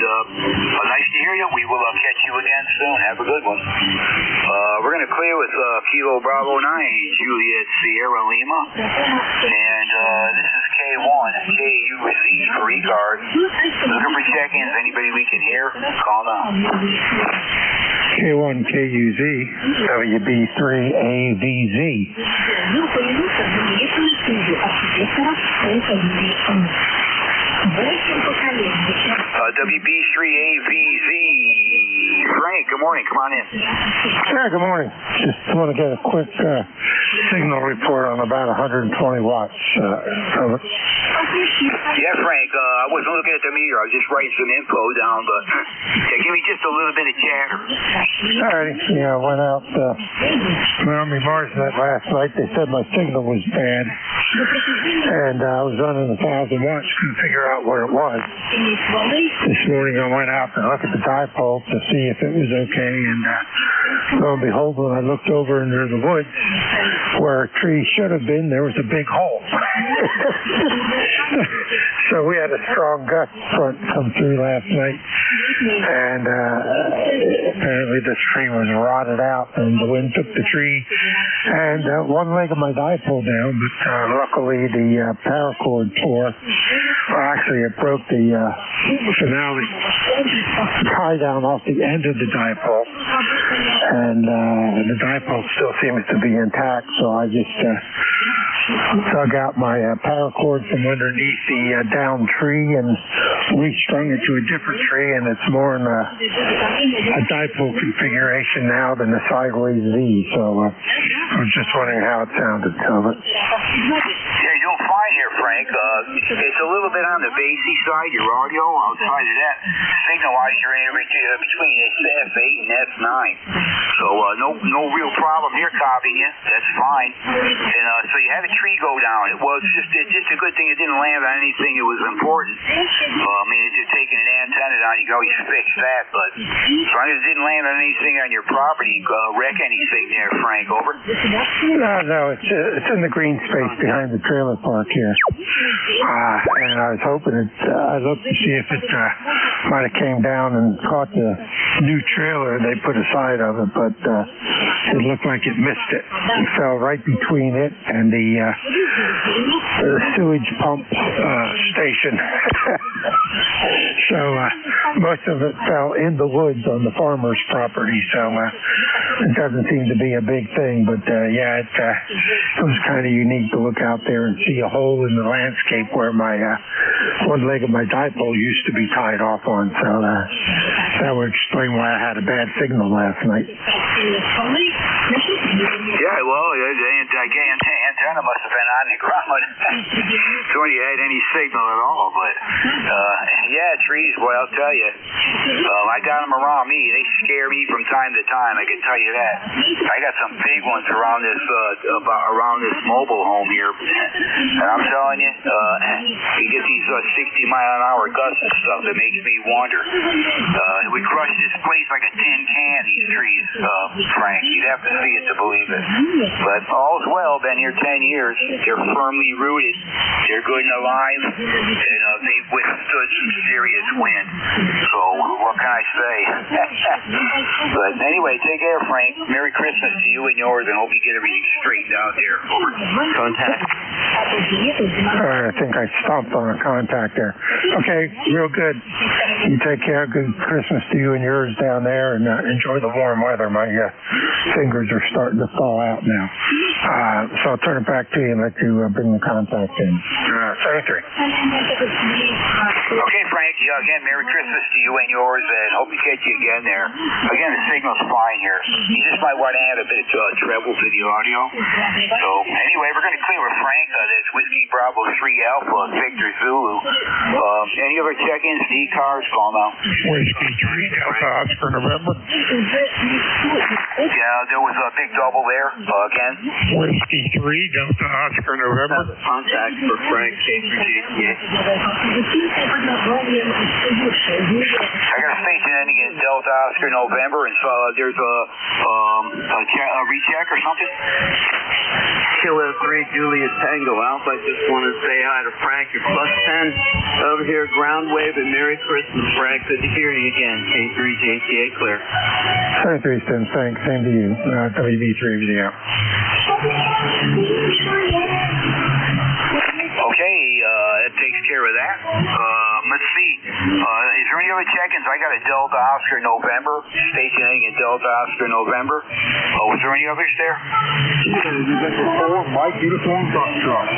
nice to hear you. We will catch you again soon. Have a good one. We're going to clear with Kilo Bravo 9, Juliet, Sierra Lima. And this is K1, KUZ for ECARS. Looking for check-ins. Anybody we can hear? Call now. K1KUZ, WB3AVZ. WB3AVZ. Frank, good morning. Come on in. Yeah, good morning. Just want to get a quick signal report on about 120 watts. Over. Yeah, Frank, I wasn't looking at the meter. I was just writing some info down, but give me just a little bit of chatter. All right. Yeah, I went out on my Marsnet last night. They said my signal was bad, and I was running 1,000 watts. Couldn't figure out where it was. This morning I went out and looked at the dipole to see if it was okay, and lo and behold, when I looked over into the woods where a tree should have been, there was a big hole. So we had a strong gust front come through last night, and apparently this tree was rotted out, and the wind took the tree and one leg of my dipole down, but luckily the power cord tore. I Actually, it broke the finale tie down off the end of the dipole, and the dipole still seems to be intact. So I just dug out my power cord from underneath the downed tree and restrung it to a different tree, and it's more in a dipole configuration now than a sideways Z. So I was just wondering how it sounded. So, yeah, you'll find here, Frank. It's a little bit on the bassy side, your audio. Outside of that, signal-wise, you're in between F8 and F9. So no real problem here copying you. That's fine. And so you had a tree go down. It was just a good thing it didn't land on anything that was important. I mean, if you're taking an antenna down, you can always fix that. But as long as it didn't land on anything on your property, wreck anything there, Frank, over? No, it's in the green space behind the trailer park here. And I was hoping I looked to see if it might have came down and caught the new trailer they put aside of it, but it looked like it missed it. It fell right between it and the sewage pump station. So most of it fell in the woods on the farmer's property, so it doesn't seem to be a big thing, but yeah, it was kind of unique to look out there and see a hole in the landscape where my one leg of my dipole used to be tied off on, so that would explain why I had a bad signal last night. Yeah, well, the antenna must have been on the ground. So when you had any signal at all, but yeah, trees, boy, I'll tell you, I got them around me. They scare me from time to time, I can tell you that. I got some big ones around this mobile home here, and I'm telling you, you get these 60-mile-an-hour gusts and stuff that makes me wonder. It would crush this place like a tin can, these trees, Frank. You'd have to see it to believe it. But all's well, been here 10 years. They're firmly rooted. They're good and alive, and they've withstood some serious wind. So what can I say? But anyway, take care, Frank. Merry Christmas to you and yours, and hope you get everything straightened out there. Over. Contact. I think I stomped on a contact there. Okay, real good. You take care. Good Christmas to you and yours down there, and enjoy the warm weather. My fingers are starting to thaw out now. So I'll turn it back to you and let you bring the contact in. 73. Okay, Frank. Again, Merry Christmas to you and yours, and hope we catch you again there. Again, the signal's fine here. You just might want to add a bit of treble to the audio. So anyway, we're going to clear with Frank. That's Whiskey Bravo 3 Alpha Victor Zulu. Any other check-ins? The ECARS call now. Whiskey 3 Alpha Oscar November. Yeah, there was a big double there again. Whiskey 3 Delta Oscar November. Contact for Frank K3JTA. I got a station ending in Delta Oscar November, and so there's a recheck or something. Kilo 3 Julius Tango Alpha. I just want to say hi to Frank. You're +10 over here, ground wave, and Merry Christmas, Frank. Good to hear you again. K3JTA clear. 73 Stim, thanks. Same to you. WB3 video. Okay, that takes care of that. Let's see. Is there any other check-ins? I got a Delta Oscar November, stationing in Delta Oscar November. Was there any others there? November 4, Mike Uniform Foxtrot.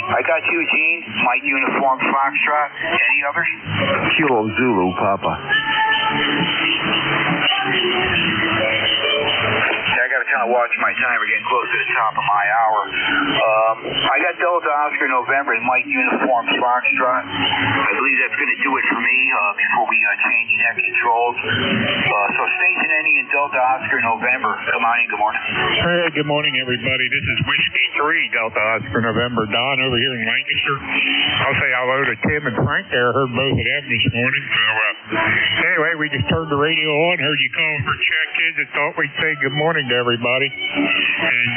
I got Eugene, Mike Uniform Foxtrot. Any others? Kilo Zulu, Papa. I got to kind of watch my time. We're getting close to the top of my hour. I got Delta Oscar November and Mike Uniform Foxtrot. I believe that's going to do it for me before we change net controls. So station ending in Delta Oscar November. Come on in. Good morning. Hey, good morning, everybody. This is Whiskey 3 Delta Oscar November. Don over here in Lancaster. I'll say hello to Tim and Frank there. I heard both of them this morning. So anyway, we just turned the radio on, heard you calling for check-ins, and thought we'd say good morning to everybody. And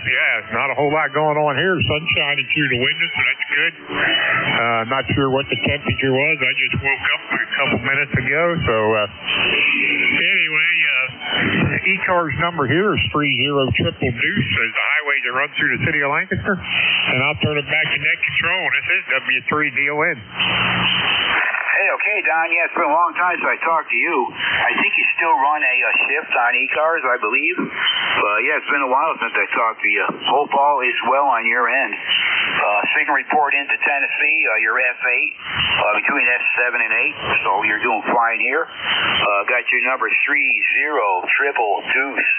yeah, not a whole lot going on here. Sun shining through the windows, so that's good. Not sure what the temperature was. I just woke up a couple minutes ago. So anyway, ECARS number here is 30 triple deuce. As the highway's that run through the city of Lancaster, and I'll turn it back to net control. This is W3DON. Hey, okay, Don. Yeah, it's been a long time since I talked to you. I think you still run a shift on ECARS, I believe. Yeah, it's been a while since I talked to you. Hope all is well on your end. Signal report into Tennessee. You're F8 between S7 and 8, so you're doing fine here. Got your number 30 Deuce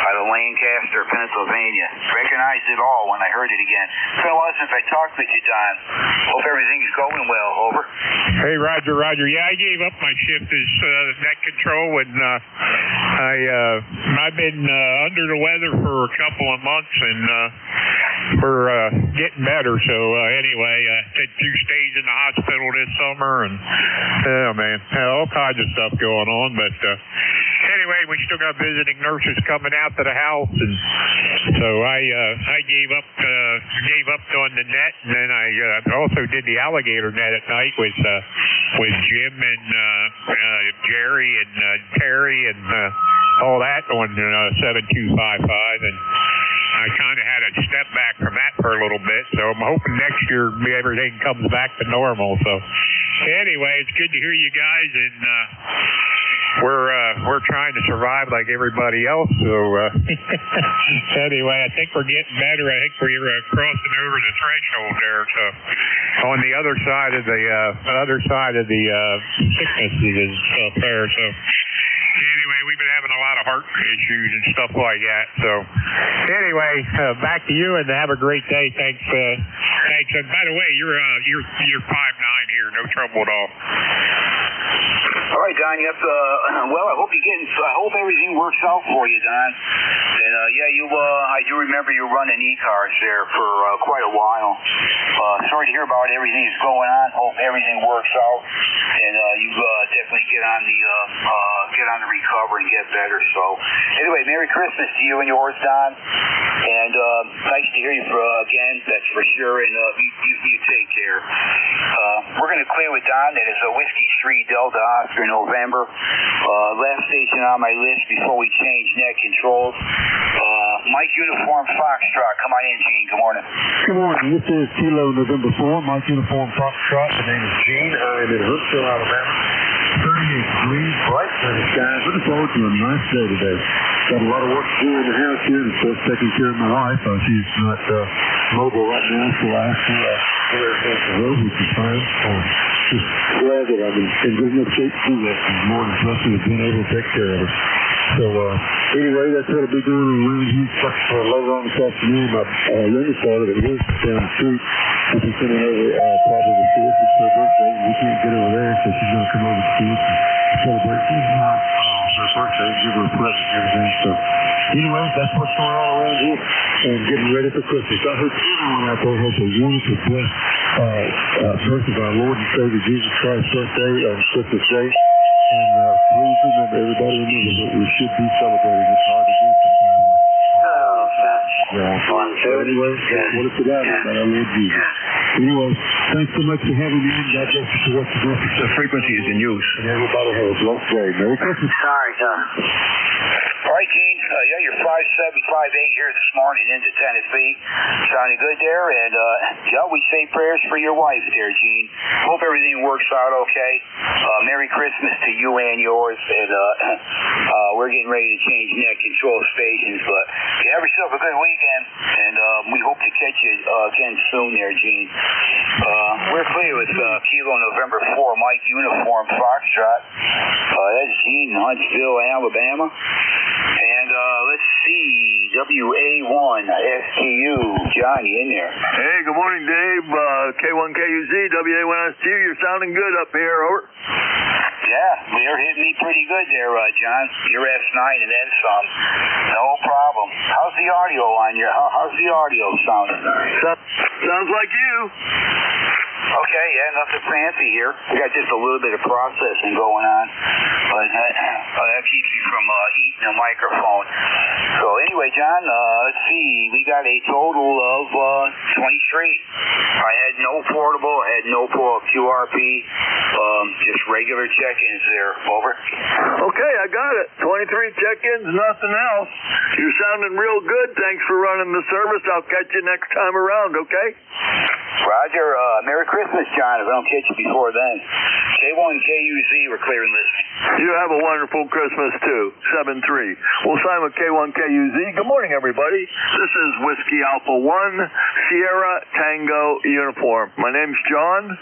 out of Lancaster, Pennsylvania. Recognized it all when I heard it again. It's been a while since I talked with you, Don. Hope everything's going well. Over. Hey, Roger. Yeah, I gave up my shift as net control when I've been under the weather for a couple of months, and we're getting better. So anyway, I took 2 stays in the hospital this summer, and all kinds of stuff going on. But anyway, we still got visiting nurses coming out to the house, and so I gave up doing the net, and then I also did the alligator net at night with Jim and Jerry and Terry and all that on 7255, and I kind of had to step back from that for a little bit, so I'm hoping next year everything comes back to normal. So anyway, it's good to hear you guys, and we're trying to survive like everybody else. So anyway, I think we're getting better. I think we're crossing over the threshold there. So on the other side of the sicknesses and stuff there. So anyway, we've been having a lot of heart issues and stuff like that. So anyway, back to you, and have a great day. Thanks. And by the way, you're 5'9" here, no trouble at all. All right, Don. Yep. Well, I hope everything works out for you, Don. And I do remember you running ECARS there for quite a while. Sorry to hear about everything that's going on. Hope everything works out, and you definitely get on the recovery and get better. So anyway, Merry Christmas to you and yours, Don. And nice to hear you again. That's for sure. And you take care. We're going to clear with Don. That is a Whiskey 3 Delta Oscar November. Last station on my list before we change net controls. Mike Uniform Foxtrot. Come on in, Gene. Good morning. Good morning. This is Kilo November 4, Mike Uniform Foxtrot. The name is Gene. I'm in Huntsville, Alabama. 38 degrees, bright sunny skies. Looking forward to a nice day today. Got a lot of work to do in the house here, and of course taking care of my wife. She's not mobile right now, so I asked her to put her across the road, which is fine. Just glad that I'm in good enough shape to do that. I'm more impressive with being able to take care of her. So anyway, that's what I'll be doing in really huge trucks for later on this afternoon. My youngest daughter that lives down the street, she'll be coming over probably the 4th. It's her birthday, and we can't get over there, so she's going to come over to see us and celebrate her birthday, give her a present and everything. So anyway, that's what's going on around here, and getting ready for Christmas. I hope everyone out there has a wonderful, blessed birth of our Lord and Savior Jesus Christ's birthday on Christmas Day. And please remember, everybody remember that we should be celebrating. It's hard to do sometimes. So anyway, that's what it's about, man. I love Jesus. Anyway, thanks so much for having me on. God bless you for what you're doing. The frequency is in use. And everybody have a blessed day. Merry Christmas. Sorry, Don. All right, Gene. You're 5'7", 5'8" here this morning into Tennessee. Sounding good there, and we say prayers for your wife there, Gene. Hope everything works out okay. Merry Christmas to you and yours, and we're getting ready to change net control stations, but you have yourself a good weekend, and we hope to catch you again soon there, Gene. We're clear with Kilo November 4, Mike Uniform Foxtrot. That's Gene, Huntsville, Alabama. And let's see, WA1 STU, Johnny in there. Hey, good morning, Dave. K1KUZ, WA1 STU. You're sounding good up here, over. Yeah, they're hitting me pretty good there, John. You're S9 and then some. No problem. How's the audio on your? How's the audio sounding? Sounds like you. Okay, yeah, nothing fancy here. We got just a little bit of processing going on. but that keeps me from eating the microphone. So anyway, John, let's see. We got a total of 23. I had no portable, I had no QRP, just regular check-ins there. Over. Okay, I got it. 23 check-ins, nothing else. You're sounding real good. Thanks for running the service. I'll catch you next time around, okay? Roger. Merry Christmas, John, if I don't catch you before then. K1KUZ, we're clear and listening. You have a wonderful Christmas, too. 7-3. We'll sign with K1KUZ. Good morning, everybody. This is Whiskey Alpha 1, Sierra Tango Uniform. My name's John.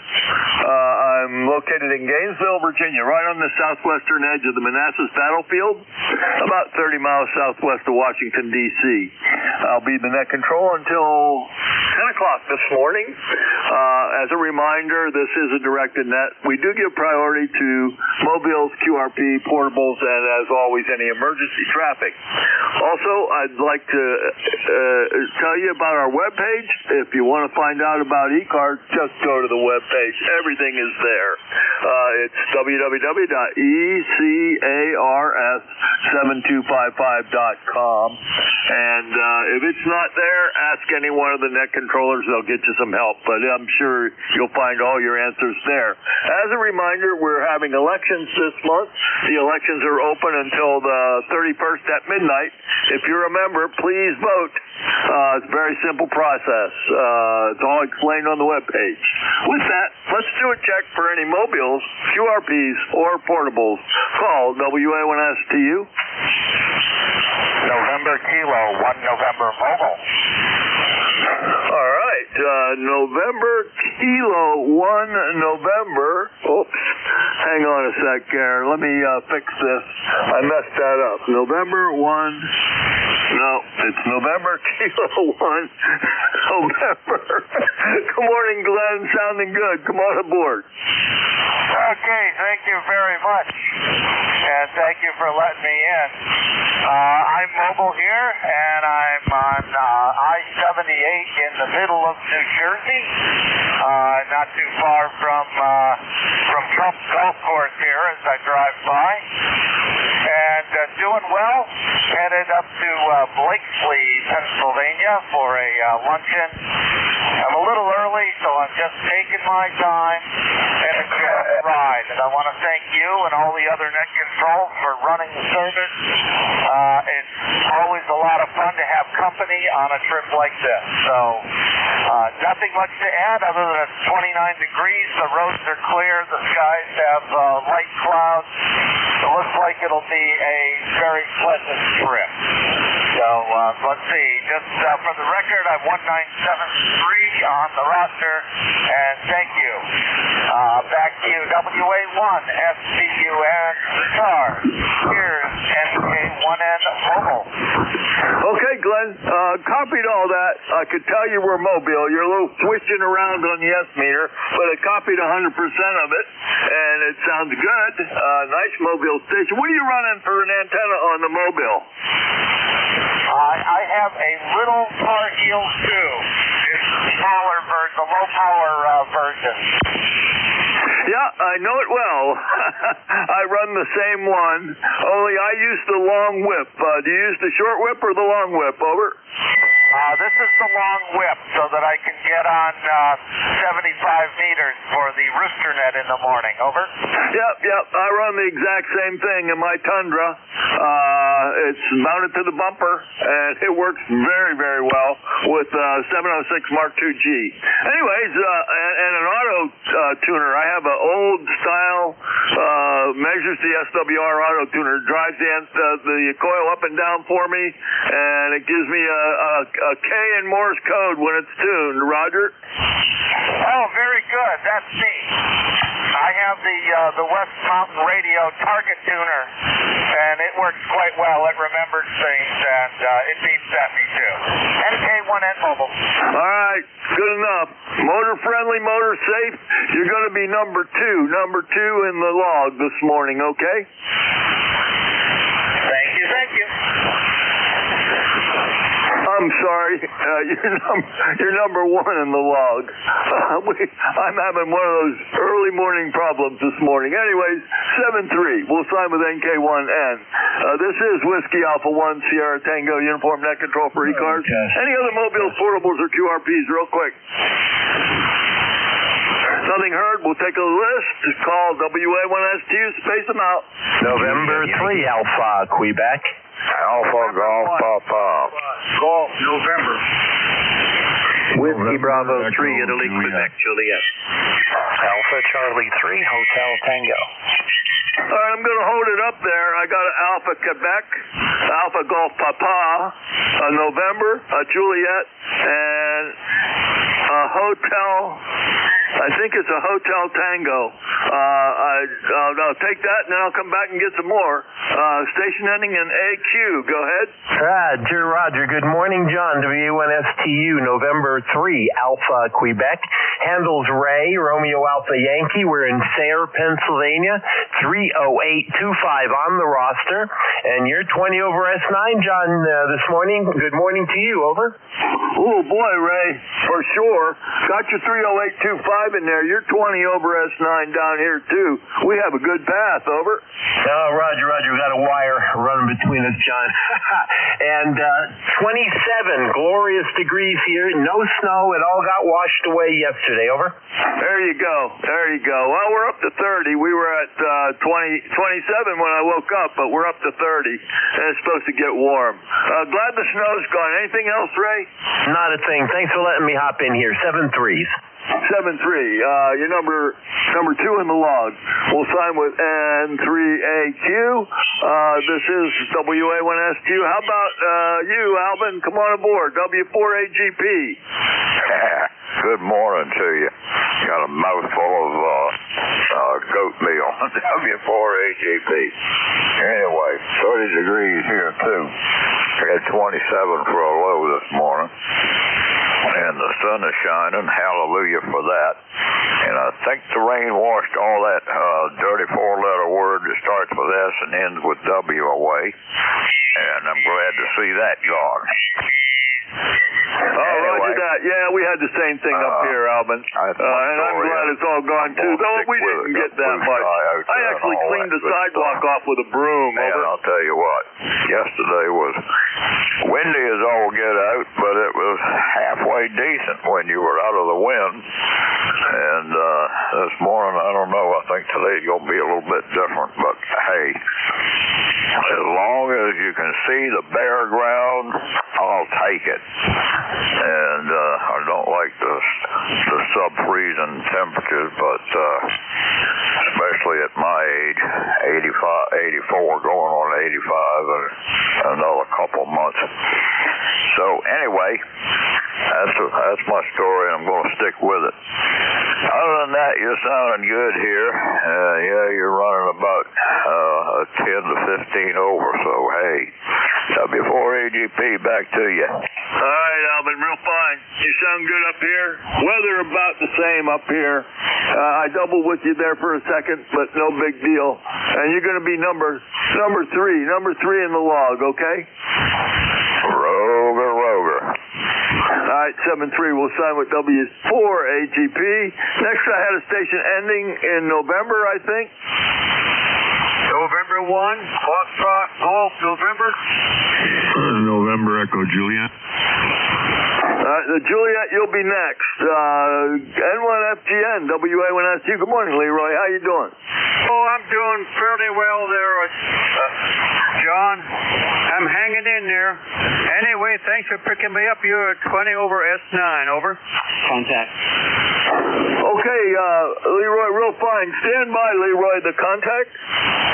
I'm located in Gainesville, Virginia, right on the southwestern edge of the Manassas battlefield, about 30 miles southwest of Washington, D.C. I'll be the net control until 10 o'clock this morning. As a reminder, this is a directed net. We do give priority to mobiles, QRP, portables, and as always, any emergency traffic. Also, I'd like to tell you about our webpage. If you want to find out about ECARS, just go to the webpage. Everything is there. It's www.ECARS7255.com. And if it's not there, ask any one of the net controllers. They'll get you some help. But I'm sure you'll find all your answers there. As a reminder, we're having elections this month. The elections are open until the 31st at midnight. If you're a member, please vote. It's a very simple process. It's all explained on the webpage. With that, let's do a check for any mobiles, QRPs, or portables. Call WA1STU. November Kilo, 1 November Mobile. All right, November Kilo, 1 November. Oops, hang on a sec, Karen. Let me fix this. I messed that up. November 1. No, it's November Kilo 1. November. Good morning, Glenn. Sounding good. Come on aboard. Okay, thank you very much. And thank you for letting me in. I'm mobile here, and I'm on I-78 in the middle of New Jersey, not too far from Trump's Golf Course here as I drive by. And doing well, headed up to Blakesley, Pennsylvania for a luncheon. I'm a little early, so I'm just taking my time and enjoying the ride. And I want to thank you and all the other net control for running the service. It's always a lot of fun to have company on a trip like this. So nothing much to add other than it's 29 degrees. The roads are clear. The skies have light clouds. It looks like it'll be a very pleasant trip. So let's see. Just for the record, I'm 1973 on the roster, and thank you. Back to you, WA1, SCUN, ECARS. Here's NJ1N Mobile. Okay, Glenn, copied all that. I could tell you we're mobile. You're a little swishing around on the S meter, but I copied 100% of it, and it sounds good. Nice mobile station. What are you running for an antenna on the mobile? I have a little Tar Heel 2. It's the smaller version, the low-power version. Yeah, I know it well. I run the same one, only I use the long whip. Do you use the short whip or the long whip? Over. This is the long whip so that I can get on 75 meters for the rooster net in the morning. Over. Yep. I run the exact same thing in my Tundra. It's mounted to the bumper, and it works very, very well with 706 Mark II G. Anyways, and an auto tuner. I have an old style, measures the SWR auto tuner, drives the coil up and down for me, and it gives me a K in Morse code when it's tuned. Roger? Oh, very good. That's neat. I have the West Mountain Radio target tuner, and it works quite well. It remembers things, and it beeps at me, too. NK1N Mobile. All right, good enough. Motor friendly, motor safe. You're going to be number two in the log this morning, okay? Thank you. I'm sorry. You're number one in the log. I'm having one of those early morning problems this morning. Anyways, 7-3. We'll sign with NK1N. This is Whiskey Alpha 1 Sierra Tango Uniform Net Control for ECARS. Any other mobiles, portables, or QRPs real quick? Nothing heard. We'll take a list. Call WA1STU. Space them out. November 3 Alpha Quebec. Alpha Golf Papa. Golf November. Whiskey Bravo 3 Italy Quebec Juliet. Alpha Charlie 3 Hotel Tango. All right, I'm going to hold it up there. I got an Alpha Quebec, Alpha Golf Papa, November, Juliet, and a Hotel. I think it's a Hotel Tango. I'll take that, and then I'll come back and get some more. Station ending in AQ. Go ahead. Roger. Good morning, John. WA1STU, November 3, Alpha, Quebec. Handles Ray, Romeo Alpha Yankee. We're in Sayre, Pennsylvania. 30825 on the roster. And you're 20 over S9, John, this morning. Good morning to you. Over. Oh, boy, Ray. For sure. Got your 30825 in there. You're 20 over S9 down here, too. We have a good path. Over. Roger. We got a wire running between us, John. And 27 glorious degrees here. No snow. It all got washed away yesterday. Over. There you go. Well, we're up to 30. We were at 27 when I woke up, but we're up to 30. And it's supposed to get warm. Glad the snow's gone. Anything else, Ray? Not a thing. Thanks for letting me hop in here. 7-3. 7-3. You're number 2 in the log. We'll sign with N3AQ. This is WA1SQ. How about you, Alvin? Come on aboard. W4AGP. Good morning to you. Got a mouthful of goat meal. W4AGP. Anyway, 30 degrees here, too. I had 27 for a low this morning. And the sun is shining. Hallelujah for that. And I think the rain washed all that dirty four-letter word that starts with S and ends with W away. And I'm glad to see that gone. Roger that. Yeah, we had the same thing up here, Alvin. And I'm glad it's all gone, too. Though we didn't get that much. I actually cleaned the sidewalk off with a broom. And I'll tell you what, yesterday was windy as all get out, but it was halfway decent when you were out of the wind. And this morning, I don't know, I think today's going to be a little bit different, but hey, as long as you can see the bare ground, I'll take it. And I don't like the sub-freezing temperatures, but especially at my age, 84 going on 85 and another couple months. So anyway, that's my story, and I'm going to stick with it. Other than that, you're sounding good here. You're running about 10 to 15 over, so hey, W4AGP, back to you. All right, Alvin, real fine. You sound good up here. Weather about the same up here. I doubled with you there for a second, but no big deal. And you're going to be number 3 in the log, okay? Roger. All right, 7-3. We'll sign with W4AGP. Next, I had a station ending in November, I think. November 1, Foxtrot Golf, November. November Echo Juliet. The Juliet, you'll be next. N1FGN, WA1SU. Good morning, Leroy. How you doing? Oh, I'm doing fairly well there, John. I'm hanging in there. Anyway, thanks for picking me up. You're 20 over S9. Over. Contact. Okay, Leroy, real fine. Stand by, Leroy. The contact?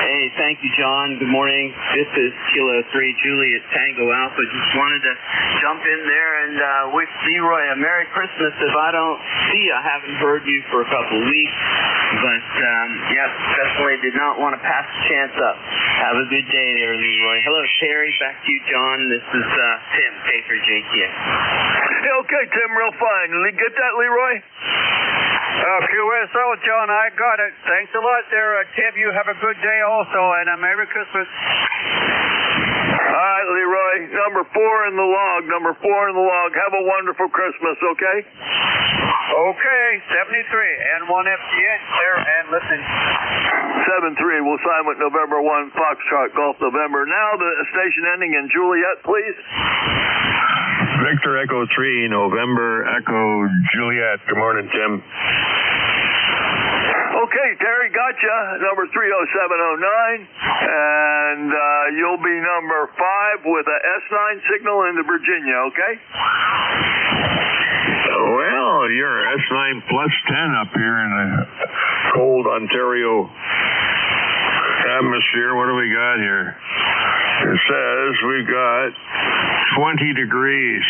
Hey, thank you, John. Good morning. This is Kilo 3 Juliet Tango Alpha. Just wanted to jump in there and wish Leroy a Merry Christmas. If I don't see you, I haven't heard you for a couple of weeks. But, definitely did not want to pass the chance up. Have a good day there, Leroy. Hello, Terry. Back to you, John. This is Tim, Paper JTX. Hey, okay, Tim, real fine. Get that, Leroy? QSO, John, I got it. Thanks a lot there, Tim. You have a good day also, and a Merry Christmas. All right, Leroy. Number 4 in the log. Have a wonderful Christmas, okay? Okay, 73 and 1 FTN, clear and listen. 7-3, we'll sign with November 1, Foxtrot, Golf November. Now the station ending in Juliet, please. Victor Echo 3, November Echo Juliet. Good morning, Tim. Okay, Terry, gotcha. Number 30709, and you'll be number 5 with a S9 signal into Virginia, okay? Well, you're S9 plus 10 up here in the cold Ontario atmosphere. What do we got here? It says we've got 20 degrees.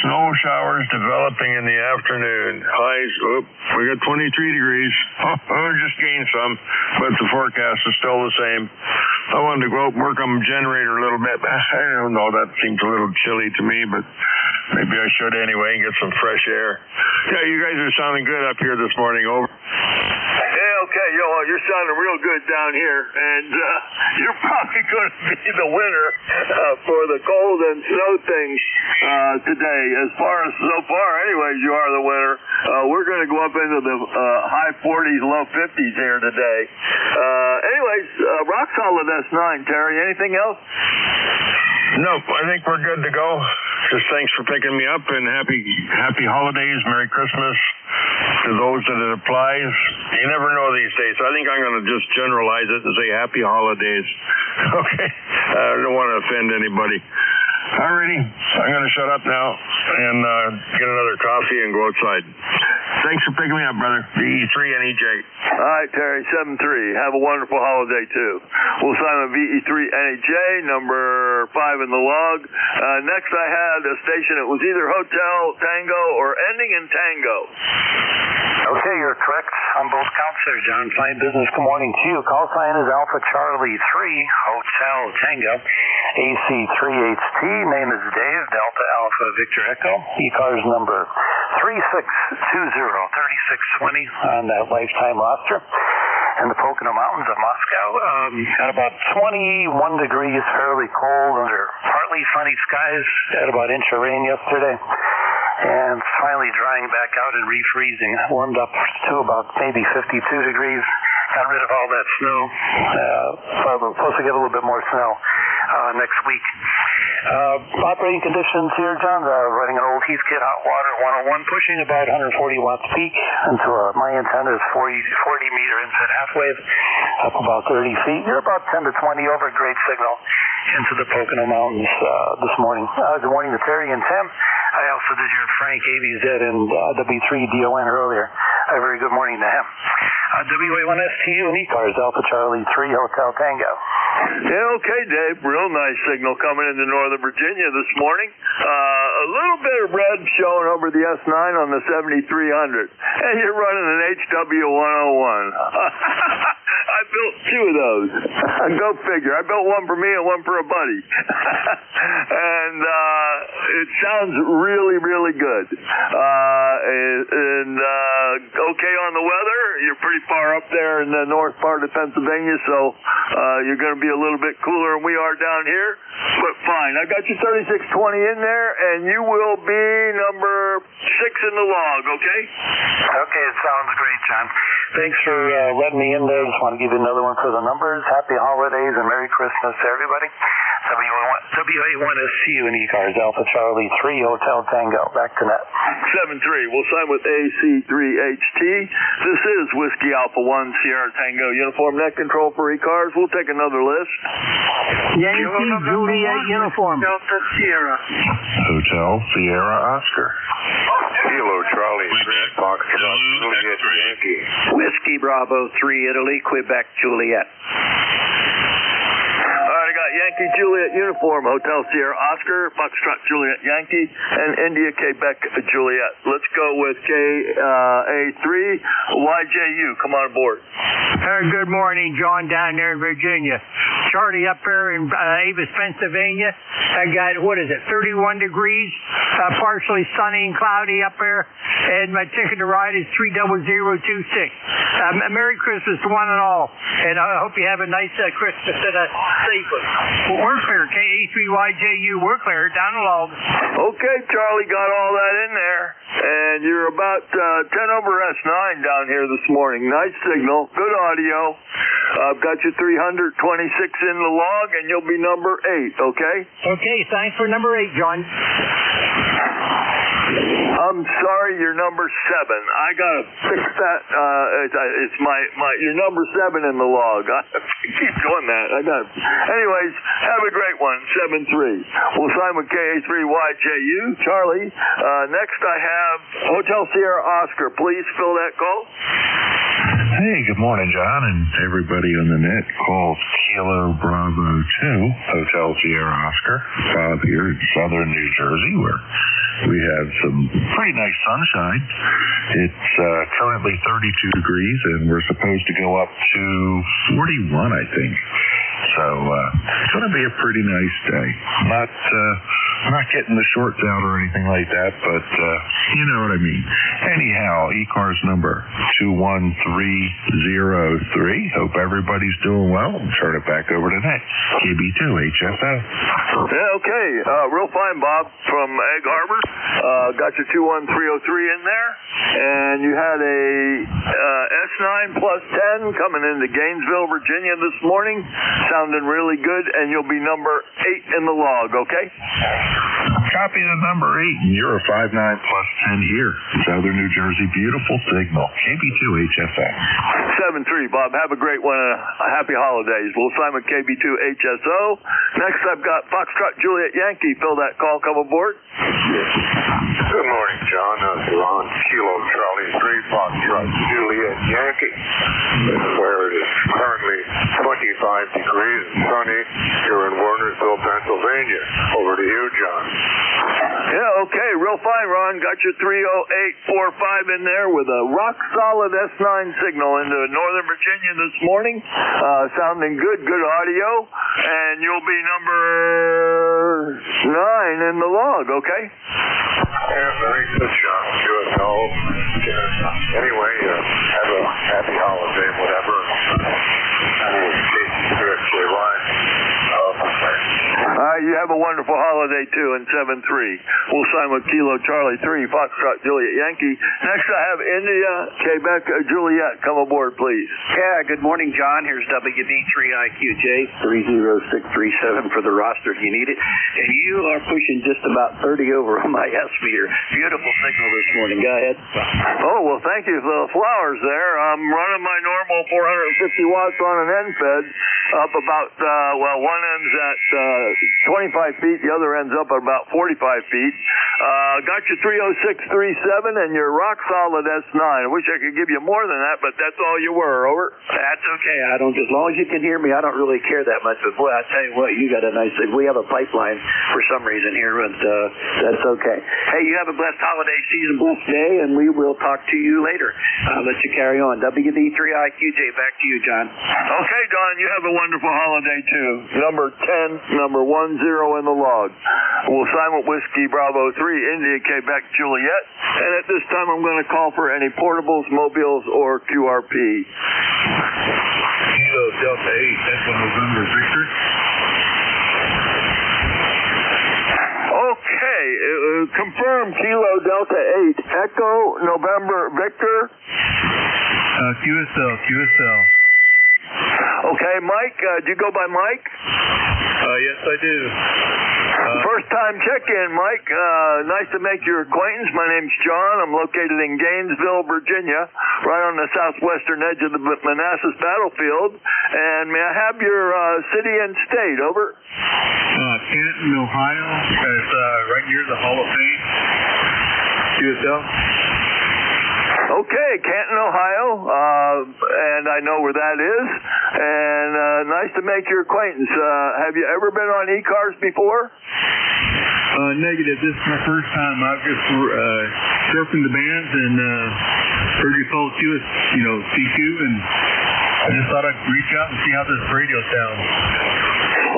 Snow showers developing in the afternoon. Highs, we got 23 degrees. Just gained some, but the forecast is still the same. I wanted to go out and work on the generator a little bit. I don't know, that seems a little chilly to me, but maybe I should anyway and get some fresh air. Yeah, you guys are sounding good up here this morning. Over. Yeah, okay, you're sounding real good down here, and you're probably going to be the winner for the cold and snow thing today. As far as so far, anyways, you are the winner. We're going to go up into the high 40s, low 50s here today. Anyways, rock solid S9, Terry. Anything else? Nope, I think we're good to go. Just thanks for picking me up, and happy holidays, Merry Christmas to those that it applies. You never know these days. I think I'm going to just generalize it and say happy holidays. Okay? I don't want to offend anybody. Alrighty, I'm going to shut up now and get another coffee and go outside. Thanks for picking me up, brother. VE3 NEJ. All right, Terry, 7-3. Have a wonderful holiday, too. We'll sign with VE3 NEJ, number 5 in the log. Next, I had a station that was either Hotel Tango or ending in Tango. Okay, you're correct on both counts there, John. Fine business. Good morning to you. Call sign is Alpha Charlie 3, Hotel Tango, AC3HT. Name is Dave, Delta Alpha Victor Echo. ECARS number 3620-3620 on that lifetime roster. In the Pocono Mountains of Moscow. Got about 21 degrees, fairly cold under partly sunny skies. Had about an inch of rain yesterday. And finally drying back out and refreezing. Warmed up to about maybe 52 degrees. Got rid of all that snow. Supposed to get a little bit more snow next week. Operating conditions here, John. Running an old Heathkit hot water 101, pushing about 140 watts peak into my antenna is 40 meter inset half wave, up about 30 feet. You're about 10 to 20 over, great signal into the Pocono Mountains this morning. Good morning to Terry and Tim. I also did hear Frank ABZ and W3DON earlier. A very good morning to him. WA1STU and ECARS, Alpha Charlie 3, Hotel Tango. Yeah, okay, Dave. Real nice signal coming into Northern Virginia this morning. A little bit of red showing over the S9 on the 7300. And you're running an HW101. I built 2 of those. Go figure. I built one for me and one for a buddy. And it sounds really, really good. Okay on the weather. You're pretty far up there in the north part of Pennsylvania, so you're going to be a little bit cooler than we are down here. But fine. I got you 3620 in there, and you will be number 6 in the log, okay? Okay, it sounds great, John. Thanks for letting me in there. Just want to give you another one for the numbers. Happy holidays and Merry Christmas to everybody. WA1STU and ECARS, Alpha Charlie 3, Hotel Tango. Back to net. 7-3. We'll sign with AC3HT. This is Whiskey Alpha 1, Sierra Tango uniform. Net control for ECARS. We'll take another list. Yankee Juliet uniform. Delta Sierra. Hotel Sierra Oscar. Kilo Charlie 3, Foxtrot Juliet Yankee. Whiskey Bravo 3, Italy, Quebec, Juliet. Yankee Juliet uniform, Hotel Sierra Oscar, Foxtrot Juliet Yankee, and India Quebec Juliet. Let's go with KA3 YJU. Come on board. Good morning, John, down there in Virginia. Charlie up there in Avis, Pennsylvania. I got, 31 degrees, partially sunny and cloudy up there, and my ticket to ride is 30026. Merry Christmas to one and all, and I hope you have a nice Christmas and a safe one. We're clear. KA3YJU, we're clear. Down the log. Okay, Charlie, got all that in there. And you're about 10 over S9 down here this morning. Nice signal, good audio. I've got you 326 in the log, and you'll be number 8, okay? Okay, thanks for number 8, John. I'm sorry, you're number 7. I gotta fix that. It's you're number 7 in the log. I keep doing that. Anyways, have a great one. 7-3. We'll sign with KA3YJU. Charlie. Next, I have Hotel Sierra Oscar. Please fill that call. Hey, good morning, John, and everybody on the net. Call Kilo Bravo 2, Hotel Sierra Oscar. Bob here in southern New Jersey, where we have some pretty nice sunshine. It's currently 32 degrees, and we're supposed to go up to 41, I think. So it's going to be a pretty nice day. Not getting the shorts out or anything like that, but you know what I mean. Anyhow, ECARS number 21303. Hope everybody's doing well. I'll turn it back over to Nick. KB2 HSO. Yeah, okay. Real fine, Bob, from Egg Harbor. Got your 21303 in there. And you had a S9 plus 10 coming into Gainesville, Virginia this morning. Sounding really good, and you'll be number 8 in the log, okay? Copy the number 8, and you're a 59 plus 10 here. Southern New Jersey, beautiful signal. KB2 HSO. 7-3, Bob. Have a great one. Happy holidays. We'll sign with KB2 HSO. Next, I've got Foxtrot Juliet Yankee. Fill that call. Come aboard. Good morning, John. Ron, Kilo Charlie 3, Foxtrot Juliet Yankee, where it is currently 25 degrees and sunny here in Wernersville, Pennsylvania. Over to you, John. Yeah, okay. Real fine, Ron. Got your 30845 in there with a rock-solid S9 signal into Northern Virginia this morning. Sounding good. Good audio. And you'll be number 9 in the log, okay? Yeah, very good, John. USO. Anyway, have a happy holiday, whatever. All right, you have a wonderful holiday, too, in 7-3. We'll sign with Kilo Charlie 3, Foxtrot Juliet Yankee. Next, I have India, Quebec, Juliet. Come aboard, please. Yeah, good morning, John. Here's WB3IQJ 30637 for the roster if you need it. And you are pushing just about 30 over on my S meter. Beautiful signal this morning. Go ahead. Oh, well, thank you for the flowers there. I'm running my normal 450 watts on an end fed up about, one end's at 25 feet, the other end's up at about 45 feet. Got your 30637 and your rock solid S9. I wish I could give you more than that, but that's all you were. Over. That's okay. I don't. As long as you can hear me, I don't really care that much. But boy, I tell you what, you got a nice. We have a pipeline for some reason here, but that's okay. Hey, you have a blessed holiday season, blessed day, and we will talk to you later. I'll let you carry on. WB3IQJ, back to you, John. Okay, Don. You have a wonderful holiday too. Number 10, number 10 in the log. We'll sign with Whiskey Bravo 3, India, Quebec, Juliet. And at this time, I'm going to call for any portables, mobiles, or QRP. Kilo Delta 8, Echo November Victor. Okay, confirm Kilo Delta 8, Echo November Victor. QSL. Okay, Mike, do you go by Mike? Yes, I do. First time check-in, Mike. Nice to make your acquaintance. My name's John. I'm located in Gainesville, Virginia, right on the southwestern edge of the Manassas battlefield. And may I have your city and state? Over. Canton, Ohio. It's right near the Hall of Fame. QSL. Okay, Canton, Ohio, and I know where that is, and nice to make your acquaintance. Have you ever been on ECARS before? Negative. This is my first time. I've just surfing the bands and heard you call QS, CQ, and I just thought I'd reach out and see how this radio sounds.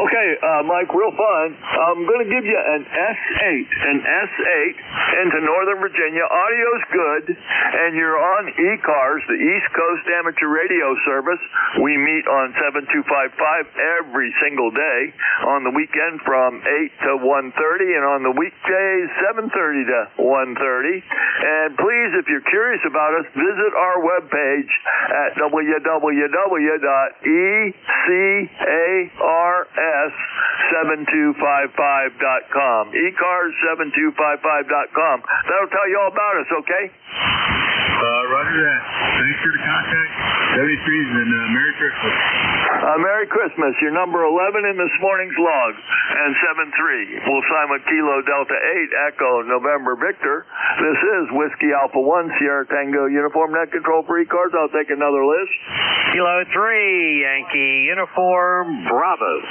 Okay, Mike, real fun. I'm going to give you an S8 into Northern Virginia. Audio's good, and you're on ECARS, the East Coast Amateur Radio Service. We meet on 7255 every single day, on the weekend from 8 to 1:30, and on the weekdays 7:30 to 1:30. And please, if you're curious about us, visit our webpage at www.ECARS7255.com. ECARS7255.com. That'll tell you all about us, okay? Roger that. Thanks for the contact. 73s and Merry Christmas. Merry Christmas. You're number 11 in this morning's log. And 73. We'll sign with Kilo Delta 8 Echo November Victor. This is Whiskey Alpha 1 Sierra Tango Uniform Net Control for ECARS. I'll take another list. Kilo 3 Yankee Uniform Bravo.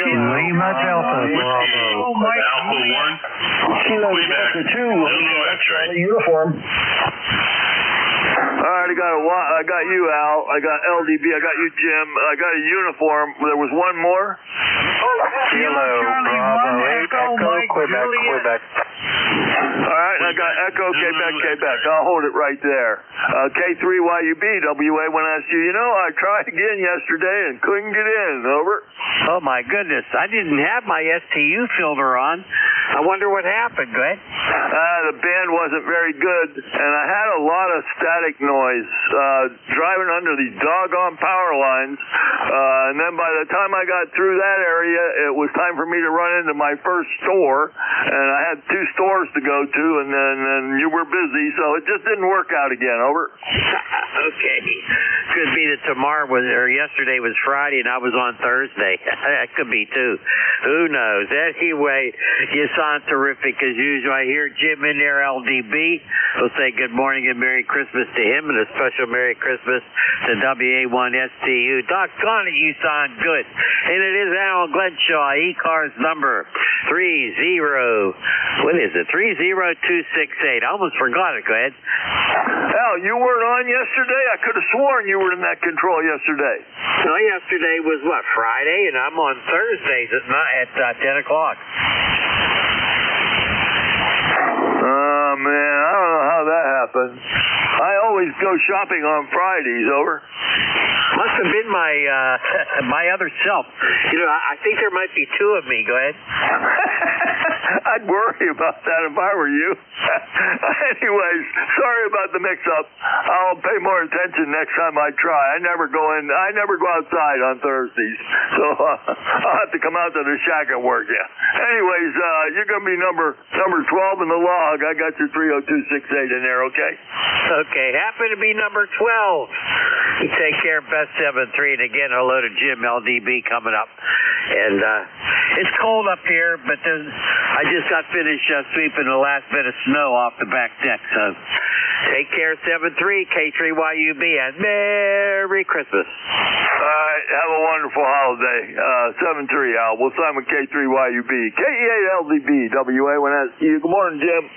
Lima Delta Bravo. Alpha 1. Kilo Delta 2 Uniform. All right, I got you, Al. I got LDB. I got you, Jim. I got a uniform. There was one more. Kilo Bravo 8 Echo Quebec. All right, I got Echo, Quebec. I'll hold it right there. K3YUB, WA, when I asked you, I tried again yesterday and couldn't get in. Over. Oh, my goodness. I didn't have my STU filter on. I wonder what happened. Go ahead. The band wasn't very good, and I had a lot of static noise driving under these doggone power lines. And then by the time I got through that area, it was time for me to run into my first store, and I had 2 stores to go to, and then you were busy, so it just didn't work out again. Over. Okay. Could be that yesterday was Friday and I was on Thursday. That could be too. Who knows? Anyway, you sound terrific as usual. I hear Jim in there, LDB. We'll say good morning and Merry Christmas to him, and a special Merry Christmas to WA1STU. Doggone it, you sound good. And it is Al Glenshaw, ECARS number 30268. I almost forgot it. Go ahead. Al, you weren't on yesterday? I could have sworn you were in that control yesterday. No, yesterday was what, Friday, and I'm on Thursdays at 10 o'clock. Oh, man, I don't know how that happened. I always go shopping on Fridays. Over. Must have been my other self. I think there might be 2 of me. Go ahead. I'd worry about that if I were you. Anyways, sorry about the mix-up. I'll pay more attention next time I try. I never go outside on Thursdays, so I'll have to come out to the shack and work you. Anyways, you're going to be number 12 in the log. I got your 30268 in there, okay? Okay, happy to be number 12. You take care, best 7-3, and again, hello to Jim, LDB, coming up. And it's cold up here, but I just got finished sweeping the last bit of snow off the back deck, so take care, 7-3, K3YUB, and Merry Christmas. All right, have a wonderful holiday. 7-3, Al. We'll sign with K3YUB. KE8LDB, WA1STU. Good morning, Jim.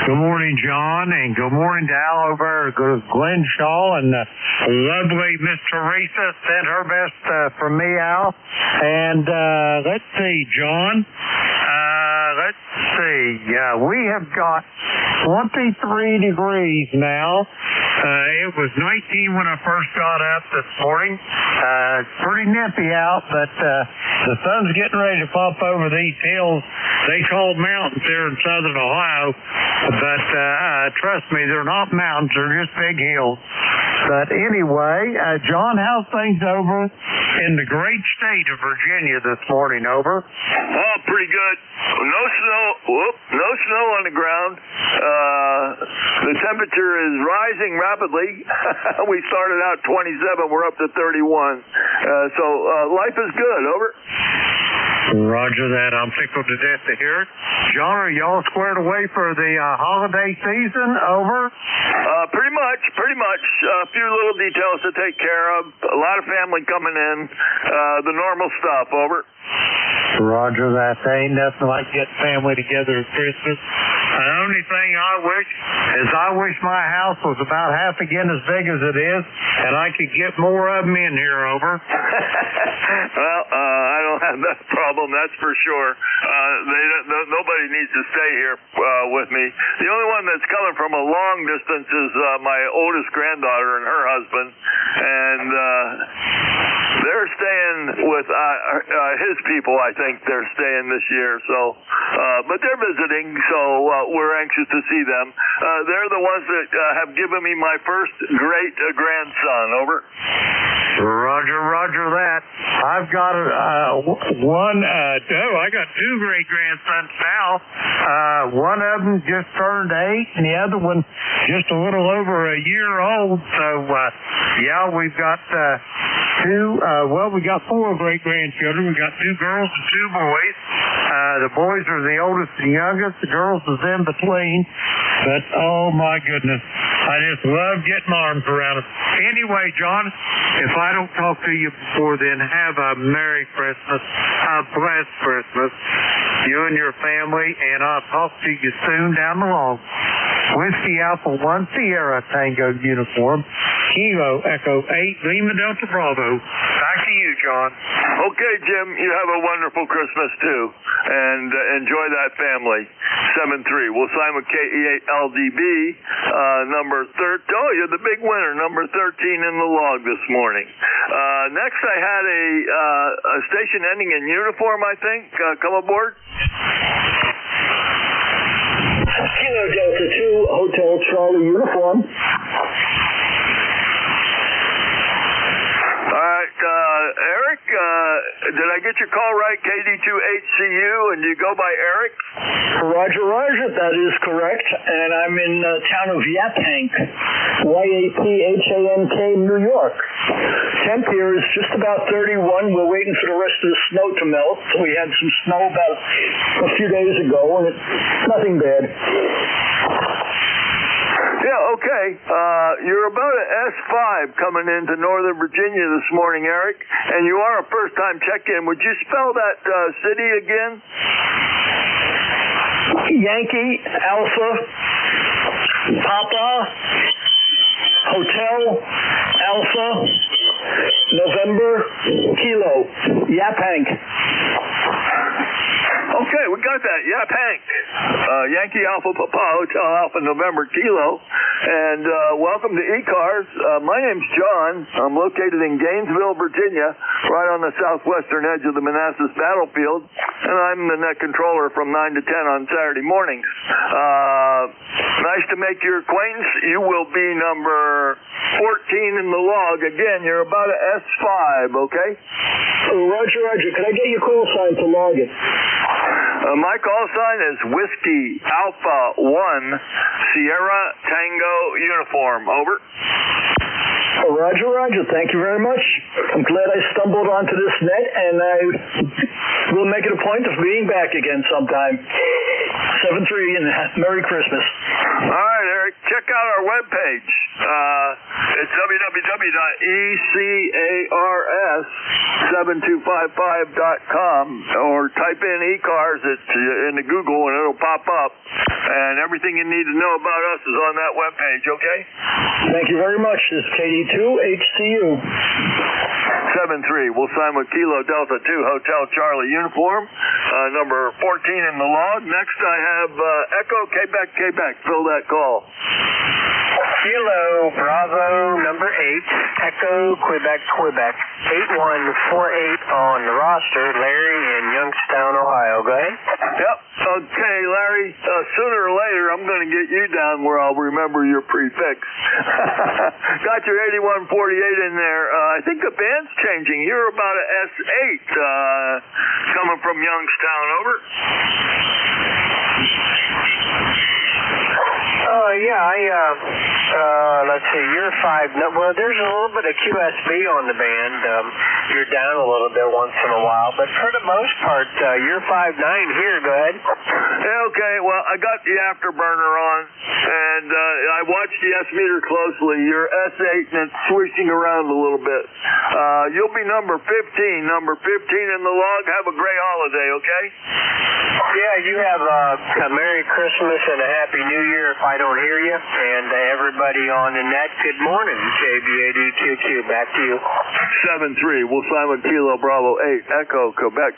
Good morning, John, and good morning to Al over at Glen Shaw, and lovely Miss Teresa sent her best from me, Al. And let's see, John. We have got 23 degrees now. It was 19 when I first got up this morning. It's pretty nippy out, but the sun's getting ready to pop over these hills they call mountains here in southern Ohio. But trust me, they're not mountains, they're just big hills. But anyway, John, how's things over in the great state of Virginia this morning? Over. Oh, pretty good. No snow on the ground. The temperature is rising rapidly. We started out 27, we're up to 31. So life is good. Over. Roger that. I'm tickled to death to hear it. John, are y'all squared away for the holiday season? Over. Pretty much. A few little details to take care of. A lot of family coming in. The normal stuff. Over. Roger that. There ain't nothing like getting family together at Christmas. The only thing thing I wish my house was about half again as big as it is, and I could get more of them in here, over. Well, I don't have that problem, that's for sure. Nobody needs to stay here with me. The only one that's coming from a long distance is my oldest granddaughter and her husband, and they're staying with his people. I think they're staying this year, so but they're visiting, so we're anxious to see them. They're the ones that have given me my first great grandson, over. Roger that. I've got I got two great grandsons now. One of them just turned 8, and the other one just a little over a year old. So, yeah, we've got we got 4 great grandchildren. We got 2 girls and 2 boys. The boys are the oldest and youngest. The girls is in between. But, oh, my goodness. I just love getting my arms around them. Anyway, John, if I don't talk to you before then, have a Merry Christmas, a blessed Christmas, you and your family, and I'll talk to you soon down the line. Whiskey Alpha 1 Sierra Tango uniform, Kilo Echo 8 Lima Delta Bravo. Back to you, John. Okay, Jim, you have a wonderful Christmas too, and enjoy that family. 7-3. We'll sign with KE8LDB, number 13. Oh, you're the big winner, number 13 in the log this morning. Next, I had a station ending in uniform, I think, come aboard. Kilo Delta 2, Hotel Charlie uniform. All right, Eric, did I get your call right? KD2HCU, and you go by Eric? Roger, that is correct. And I'm in the town of Yaphank, YAPHANK, New York. Temp here is just about 31. We're waiting for the rest of the snow to melt. We had some snow about a few days ago, and it's nothing bad. Yeah, okay. You're about an S5 coming into Northern Virginia this morning, Eric, and you are a first-time check-in. Would you spell that city again? Yankee, Alpha, Papa, Hotel, Alpha, November, Kilo, Yaphank. Okay, we got that. Yaphank. Yankee Alpha Papa, Hotel Alpha November Kilo. And welcome to ECARS. My name's John. I'm located in Gainesville, Virginia, right on the southwestern edge of the Manassas battlefield. And I'm the net controller from 9 to 10 on Saturday mornings. Nice to make your acquaintance. You will be number 14 in the log. Again, you're about an S5, okay? Roger. Could I get your call sign to log it? My call sign is Whiskey Alpha 1 Sierra Tango uniform. Over. Roger. Thank you very much. I'm glad I stumbled onto this net, and I will make it a point of being back again sometime. 7-3, and Merry Christmas. All right, Eric. Check out our webpage. It's www.ECARS7255.com, or type in ECARS into Google, and it'll pop up. And everything you need to know about us is on that webpage, okay? Thank you very much. This is KD2HCU. 7-3. We'll sign with Kilo Delta 2 Hotel Charlie uniform, number 14 in the log. Next, I have Echo Quebec. Fill that call. Kilo Bravo number 8, Echo Quebec, 8148 on the roster, Larry in Youngstown, Ohio. Go ahead. Yep. Okay, Larry, sooner or later I'm going to get you down where I'll remember your prefix. Got your 8148 in there. I think the band's changing. You're about an S8 coming from Youngstown. Over. Let's see, you're 5. No, well, there's a little bit of QSB on the band. You're down a little bit once in a while, but for the most part, you're 5.9 here. Go ahead. Okay, well, I got the afterburner on, and I watched the S meter closely. You're S8, and it's swishing around a little bit. You'll be number 15 in the log. Have a great holiday, okay? Yeah, you have a Merry Christmas and a Happy New Year if I don't hear you. And everybody on the net, good morning. JB82Q, back to you. 7-3, Will Simon Kilo Bravo 8, Echo, Quebec.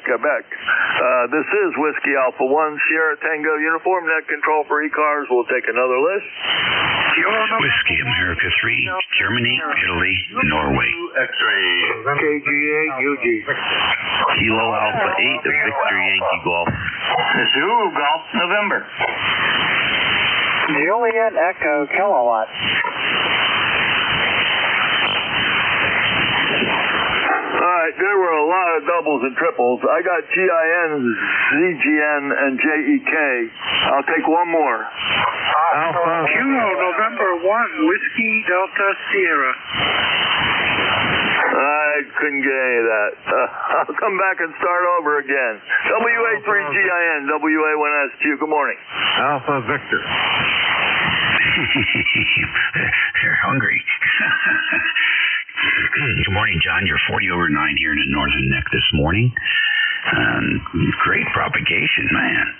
This is Whiskey Alpha 1, Sierra Tango Uniform, net control for ECARS. We'll take another list. Whiskey America 3, Germany, Italy, Norway. X-ray, KGA, UG. Kilo Alpha 8, the Victor Yankee Golf. Zulu Golf, November. Juliet Echo Kilowatt. Alright, there were a lot of doubles and triples. I got GIN, ZGN, and JEK. I'll take one more. Alpha Kilo, November 1, Whiskey Delta Sierra. I couldn't get any of that. I'll come back and start over again. WA3GIN, WA1SQ, good morning. Alpha Victor. They're hungry. Good morning, John. You're 40 over 9 here in the northern neck this morning. Great propagation, man.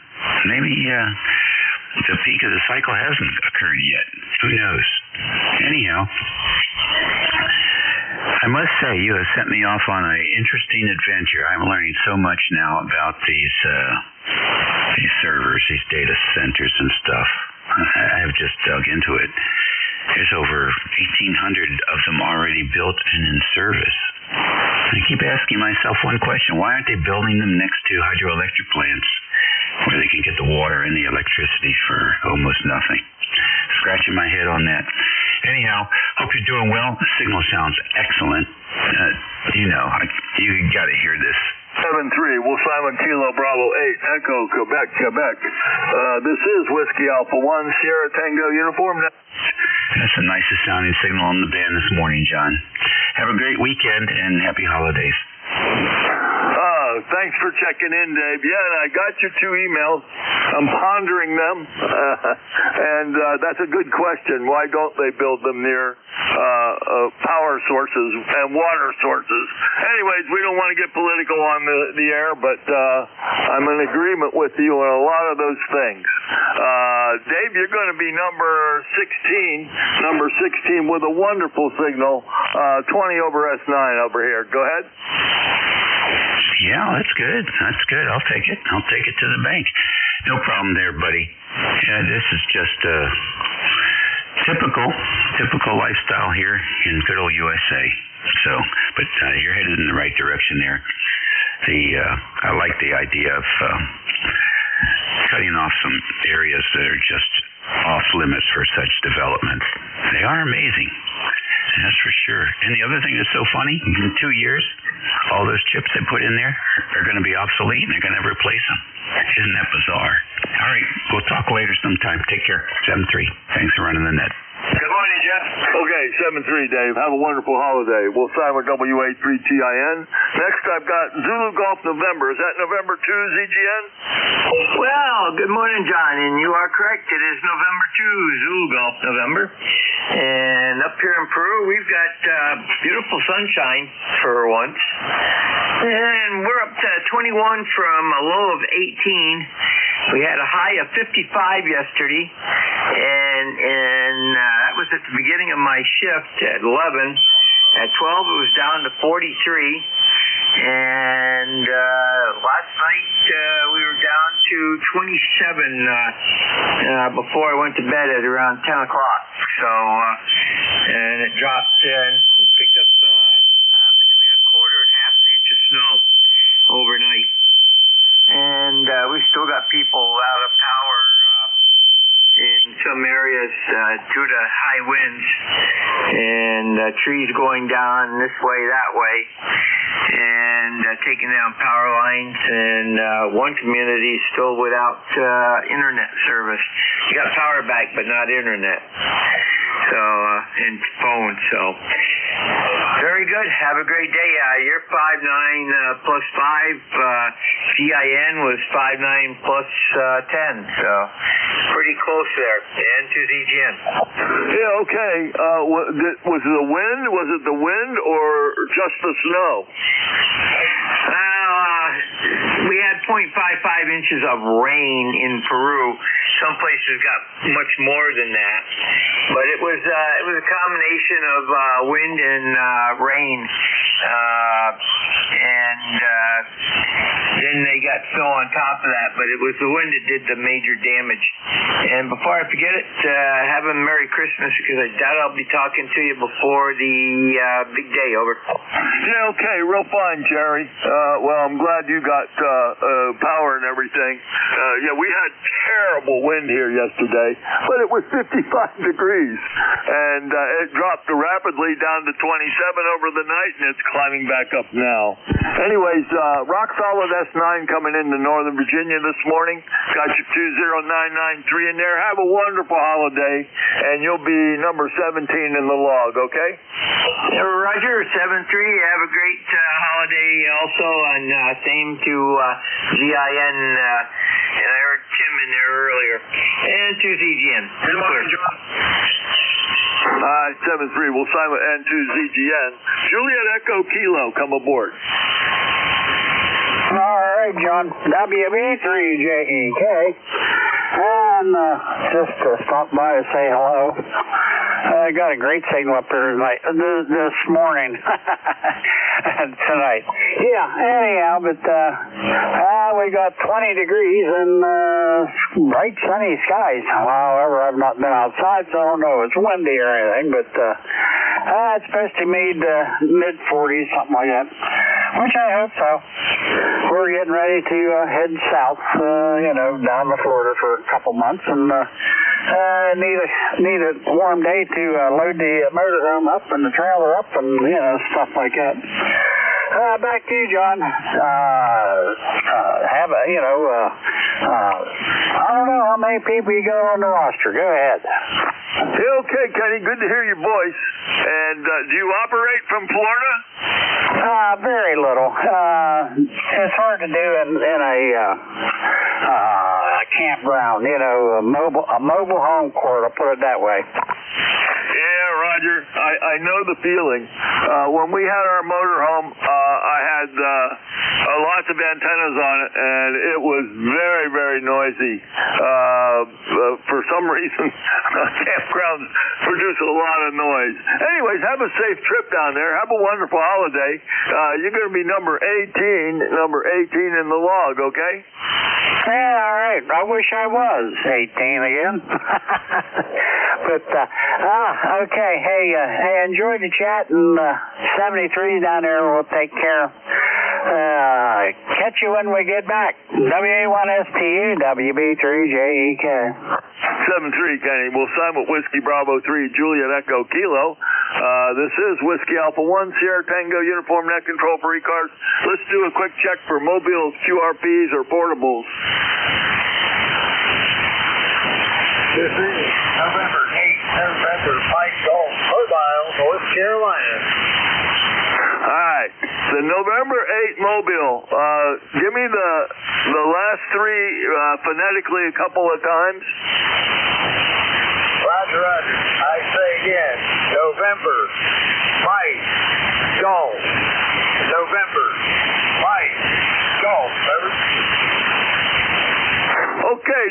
Maybe the peak of the cycle hasn't occurred yet. Who knows? Anyhow, I must say you have sent me off on an interesting adventure. I'm learning so much now about these servers, these data centers and stuff. I have just dug into it. There's over 1,800 of them already built and in service. I keep asking myself one question. Why aren't they building them next to hydroelectric plants where they can get the water and the electricity for almost nothing? Scratching my head on that. Anyhow, hope you're doing well. The signal sounds excellent. You got to hear this. 7-3, Will Simon Kilo Bravo 8, Echo, Quebec. This is Whiskey Alpha 1, Sierra Tango Uniform. That's the nicest sounding signal on the band this morning, John. Have a great weekend and happy holidays. Thanks for checking in, Dave. Yeah, and I got your 2 emails. I'm pondering them. And that's a good question. Why don't they build them near power sources and water sources? Anyways, we don't want to get political on the air, but I'm in agreement with you on a lot of those things. Dave, you're going to be number 16 with a wonderful signal, 20 over S9 over here. Go ahead. Yeah, that's good. I'll take it to the bank. No problem there, buddy. Yeah, this is just typical lifestyle here in good old USA. So, but you're headed in the right direction there. I like the idea of cutting off some areas that are just off limits for such development. They are amazing. That's for sure. And the other thing that's so funny, in 2 years, all those chips they put in there are going to be obsolete and they're going to replace them. Isn't that bizarre? All right, we'll talk later sometime. Take care. 7-3. Thanks for running the net. Good morning, Jeff. Okay, 7-3, Dave. Have a wonderful holiday. We'll sign with WA3TIN. Next, I've got Zulu Golf November. Is that November 2, ZGN? Well, good morning, John. And you are correct. It is November 2, Zulu Golf November. And up here in Peru, we've got beautiful sunshine for once. And we're up to 21 from a low of 18. We had a high of 55 yesterday. And that was at the beginning of my shift at 11. At 12, it was down to 43. And last night, we were down to 27 before I went to bed at around 10 o'clock. So, and it dropped and picked up between a quarter and half an inch of snow overnight. And we still got people out of power in some areas due to high winds and trees going down this way, that way. And taking down power lines, and one community is still without internet service. You got power back, but not internet. So, and phone. So, very good. Have a great day. You're 5.9 plus 5. GIN was 5.9 plus 10. So, pretty close there. And to ZGN. Yeah, okay. Was it the wind? Was it the wind or just the snow? We had 0.55 inches of rain in Peru. Some places got much more than that, but it was a combination of wind and rain, and then they got snow on top of that. But it was the wind that did the major damage. And before I forget it, have a Merry Christmas, because I doubt I'll be talking to you before the big day. Over. Yeah, okay, real fine, Jerry. Well, I'm glad you got power and everything. Yeah, we had terrible wind here yesterday, but it was 55 degrees, and it dropped rapidly down to 27 over the night, and it's climbing back up now. Anyways, rock solid S9 coming into Northern Virginia this morning. Got your 20993 in there. Have a wonderful holiday, and you'll be number 17 in the log, okay? Roger, 7-3. Have a great holiday also, and same to GIN. And I heard Tim in there earlier. And to ZGN. Good morning, John. 7-3. We'll sign with N2ZGN. Juliet Echo Kilo, come aboard. All right, John. WB3JEK. And just to stop by to say hello. I got a great signal up here this morning. Tonight. Yeah, anyhow, but we got 20 degrees and bright sunny skies. However, I've not been outside, so I don't know if it's windy or anything, but it's supposed to be mid-40s, something like that, which I hope so. We're getting ready to head south, down to Florida for a couple months, and need a warm day to load the motorhome up and the trailer up and, stuff like that. Back to you, John. I don't know how many people you got on the roster. Go ahead. Hey, okay, Kenny. Good to hear your voice. And do you operate from Florida? Very little. It's hard to do in a campground, a mobile home court, I'll put it that way. Yeah, Roger. I know the feeling. When we had our motorhome, I had lots of antennas on it, and it was very, very noisy. For some reason, campgrounds produce a lot of noise. Anyways, have a safe trip down there. Have a wonderful holiday. You're going to be number 18 in the log, okay? Yeah, all right. I wish I was 18 again. But, okay. Hey, enjoy the chat, and 73 down there will take care. Catch you when we get back. WA1STU, WB3JEK. 7-3, Kenny. We'll sign with Whiskey Bravo 3, Juliet Echo Kilo. This is Whiskey Alpha 1, Sierra Tango, Uniform Net Control for ECARS. Let's do a quick check for mobiles, QRPs, or portables. This is November 5 Golf, Mobile, North Carolina. All right, the November 8 Mobile. Give me the last three phonetically a couple of times. Roger. I say again, November, Mike, Golf. November, Mike, Golf. Okay,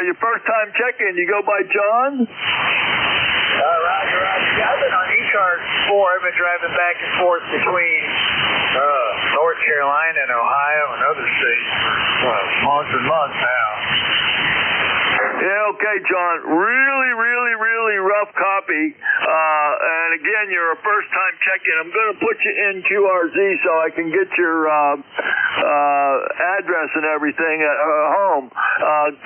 your first time check-in, you go by John? Roger. I've been on ECARS before. I've been driving back and forth between North Carolina and Ohio and other states for months and months now. Yeah, okay, John. Really, really, really rough copy. And again, you're a first-time check-in. I'm going to put you in QRZ so I can get your address and everything at home.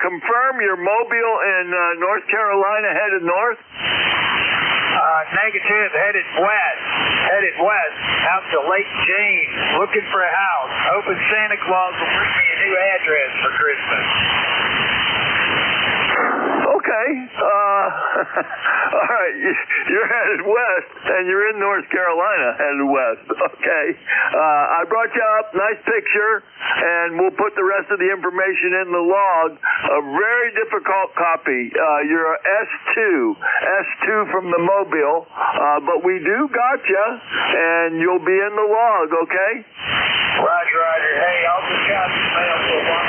Confirm your Mobile in North Carolina headed north? Negative, headed west, out to Lake James, looking for a house, hoping Santa Claus will bring me a new address for Christmas. Okay. All right. You're headed west, and you're in North Carolina headed west. Okay. I brought you up. Nice picture, and we'll put the rest of the information in the log. A very difficult copy. You're a S2 from the Mobile, but we do got you, and you'll be in the log, okay? Roger. Hey, I'll just got the mail for one.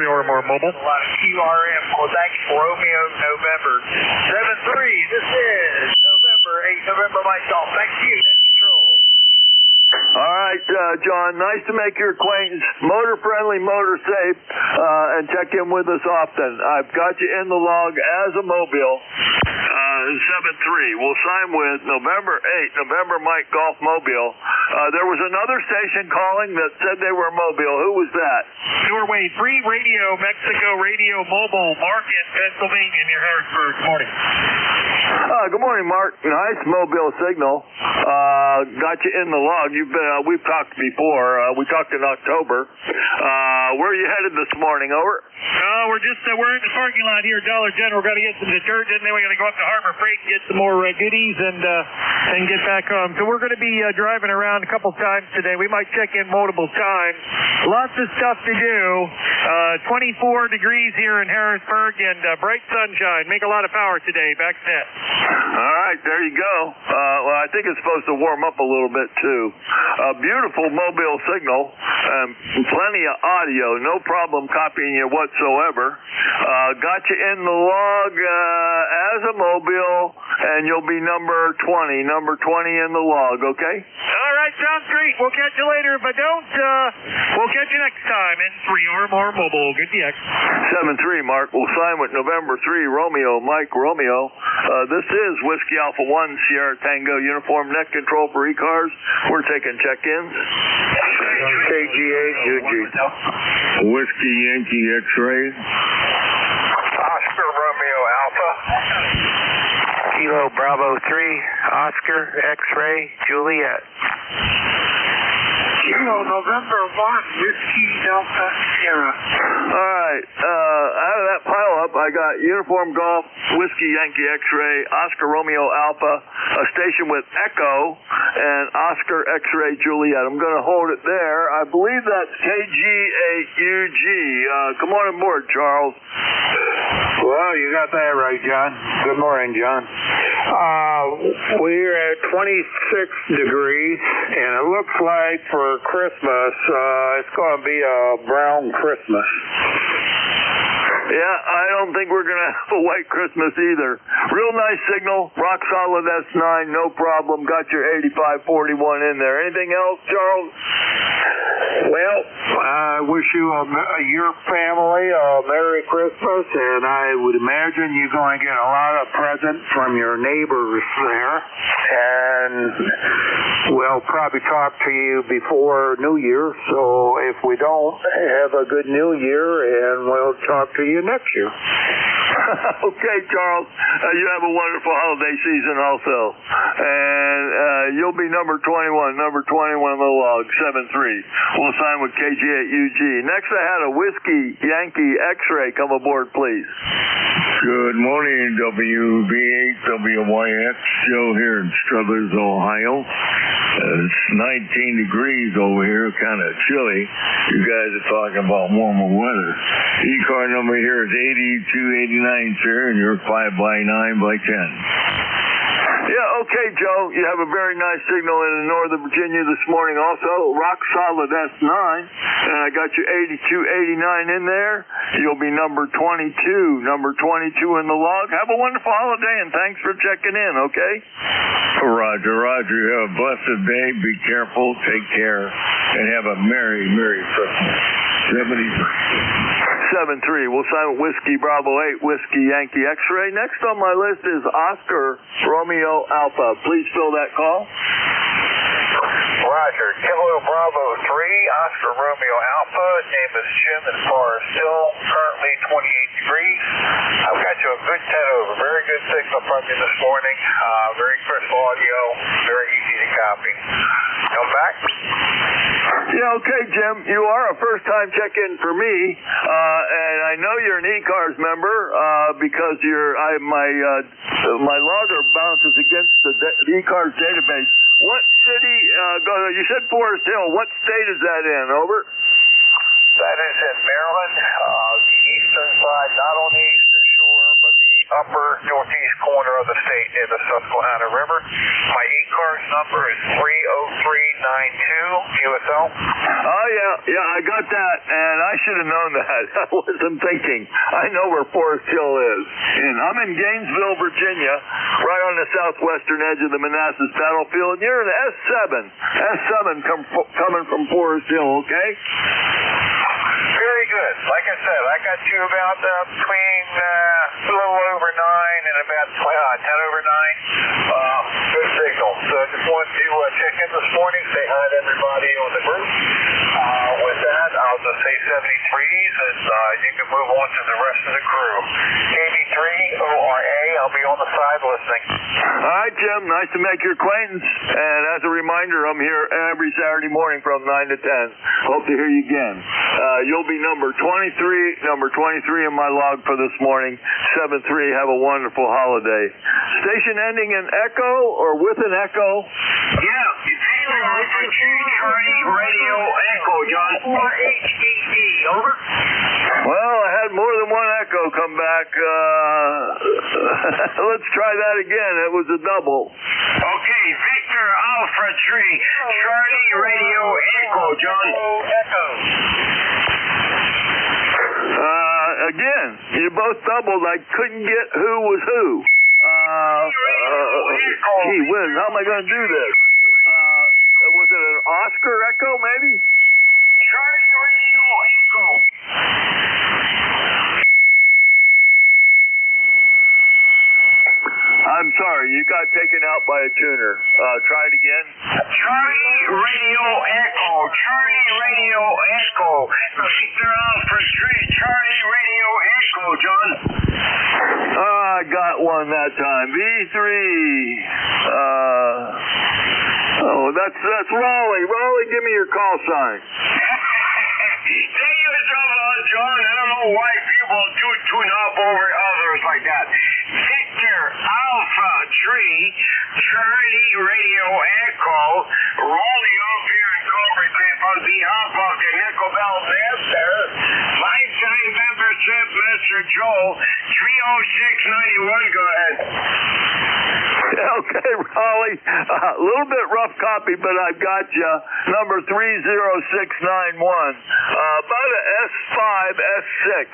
Or more mobile. A lot of QRM, Quebec, Romeo, November 7-3. This is November Mike Golf. Thank you. Control. All right, John, nice to make your acquaintance. Motor friendly, motor safe, and check in with us often. I've got you in the log as a Mobile. 7-3. We'll sign with November 8, November Mike Golf Mobile. There was another station calling that said they were Mobile. Who was that? Norway 3 Radio, Mexico Radio Mobile, Mark in Pennsylvania near Harrisburg. Good morning. Good morning, Mark. Nice Mobile signal. Got you in the log. We've talked before. We talked in October. Where are you headed this morning? Over. We're in the parking lot here at Dollar General. We're going to get some detergent, and then we're going to go up to Harbor Freight and get some more goodies and get back home. So we're going to be driving around a couple times today. We might check in multiple times. Lots of stuff to do. 24 degrees here in Harrisburg and bright sunshine. Make a lot of power today. Back net. All right, there you go. Well, I think it's supposed to warm up a little bit too. Beautiful Mobile signal. Plenty of audio. No problem copying you whatsoever. Got you in the log as a Mobile, and you'll be number 20 in the log, okay? All right, sounds great. We'll catch you later. If I don't, we'll catch you next time in 3 or more mobile. Good DX. 7-3, Mark. We'll sign with November 3, Romeo, Mike, Romeo. This is Whiskey Alpha 1, Sierra Tango uniform, net control for ECARS. We're taking check-ins. KGA, Whiskey Yankee X-Ray. Oscar Romeo Alpha. Kilo Bravo 3, Oscar X-Ray Juliet. Kilo November 1, Whiskey Delta Sierra. All right. Out of that pile-up, I got Uniform Golf, Whiskey Yankee X-Ray, Oscar Romeo Alpha, a station with Echo, and Oscar X-Ray Juliet. I'm going to hold it there. I believe that's KG8UG. Come on aboard, Charles. Well, you got that right, John. Good morning, John. We're at 26 degrees, and it looks like for Christmas, it's going to be a brown Christmas. Yeah, I don't think we're going to have a white Christmas either. Real nice signal, rock solid S9, no problem. Got your 8541 in there. Anything else, Charles? Well, I wish you your family a Merry Christmas, and I would imagine you're going to get a lot of presents from your neighbors there, and we'll probably talk to you before New Year, so if we don't, have a good New Year, and we'll talk to you next year. Okay, Charles. You have a wonderful holiday season also. And you'll be number 21 in the log, 7-3. We'll sign with KG8UG. Next, I had a Whiskey Yankee X-Ray. Come aboard, please. Good morning, WB8WYX. Joe here in Struthers, Ohio. It's 19 degrees over here, kind of chilly. You guys are talking about warmer weather. ECAR number here is 8289, sir, and you're 5x9x10. Yeah, okay, Joe. You have a very nice signal in Northern Virginia this morning also. Rock solid S9. And I got you 8289 in there. You'll be number 22 in the log. Have a wonderful holiday, and thanks for checking in, okay? Roger. You have a blessed day. Be careful. Take care. And have a Merry Christmas. 7-3. We'll sign with Whiskey Bravo 8, Whiskey Yankee X-Ray. Next on my list is Oscar Romeo Alpha. Please fill that call. Roger. Kilo Bravo 3, Oscar Romeo Alpha. Name is Jim in Forest Hill. Currently 28 degrees. I've got you a good 10 over. Very good signal from you this morning. Very crisp audio. Very easy to copy. Come back. Yeah, okay, Jim. You are a first-time check-in for me, and I know you're an ECARS member because my logger bounces against the ECARS database. What city? You said Forest Hill. What state is that in? Over. That is in Maryland, the eastern side, not on the eastern shore, but the upper northeast corner of the state near the Susquehanna River. My ECARS number is 30392 USL. Oh, yeah, I got that, and I should have known that. I wasn't thinking. I know where Forest Hill is. And I'm in Gainesville, Virginia, right on the southwestern edge of the Manassas battlefield, and you're in S7. S7 coming from Forest Hill, okay? Very good. Like I said, I got you about between a little over 9 and about 10 over 9. Good signal. So I just wanted to check in this morning, say hi to everybody on the group. With that, I'll just say 73s, and you can move on to the rest of the crew. KB3, ORA, I'll be on the side listening. All right, Jim. Nice to make your acquaintance. And as a reminder, I'm here every Saturday morning from 9 to 10. Hope to hear you again. You'll be number 23 in my log for this morning. 73. Have a wonderful holiday. Station ending in echo or with an echo? Yeah, Charlie Radio Echo, John. 4HEE, over. Well, I had more than one echo come back. Let's try that again. It was a double. Okay, Victor Alpha 3, Charlie Radio Echo, John. Echo. Again, you both doubled. I couldn't get who was who. Gee whiz, how am I going to do this? Was it an Oscar echo, maybe? Charlie Radio Echo. I'm sorry, you got taken out by a tuner. Try it again. Charlie Radio Echo. Charlie Radio Echo. Victor Alpha 3, Charlie Radio Echo, John. I got one that time. V3. That's Raleigh. Raleigh, give me your call sign. Take your trouble, John. I don't know why people do tune up over others like that. Victor Alpha 3, Charlie Radio Echo, rolling up here in Cobra Cliff on behalf of the Nickel Bell Master. Lifetime membership, Mr. Joe, 30691. Go ahead. Okay, Raleigh. A little bit rough copy, but I've got you. Number 30691. About a S5, S6.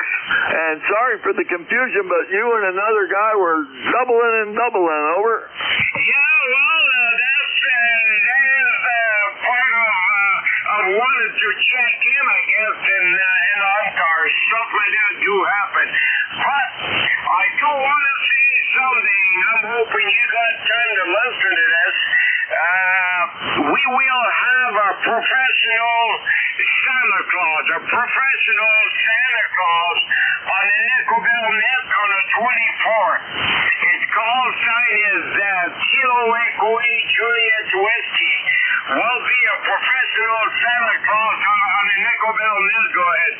And sorry for the confusion, but you and another guy were doubling and doubling. Over. Yeah, well, that is part of wanted to check in, I guess, in ECARS. Stuff like that do happen. But I do want to say something. I'm hoping you got time to listen to this. We will have a professional Santa Claus, on the Nickel Bell Net on the 24th. Its call sign is Kilo Echo 8 Juliet Whiskey. Will be a professional Santa Claus on the Nickel Bell Net. Go ahead.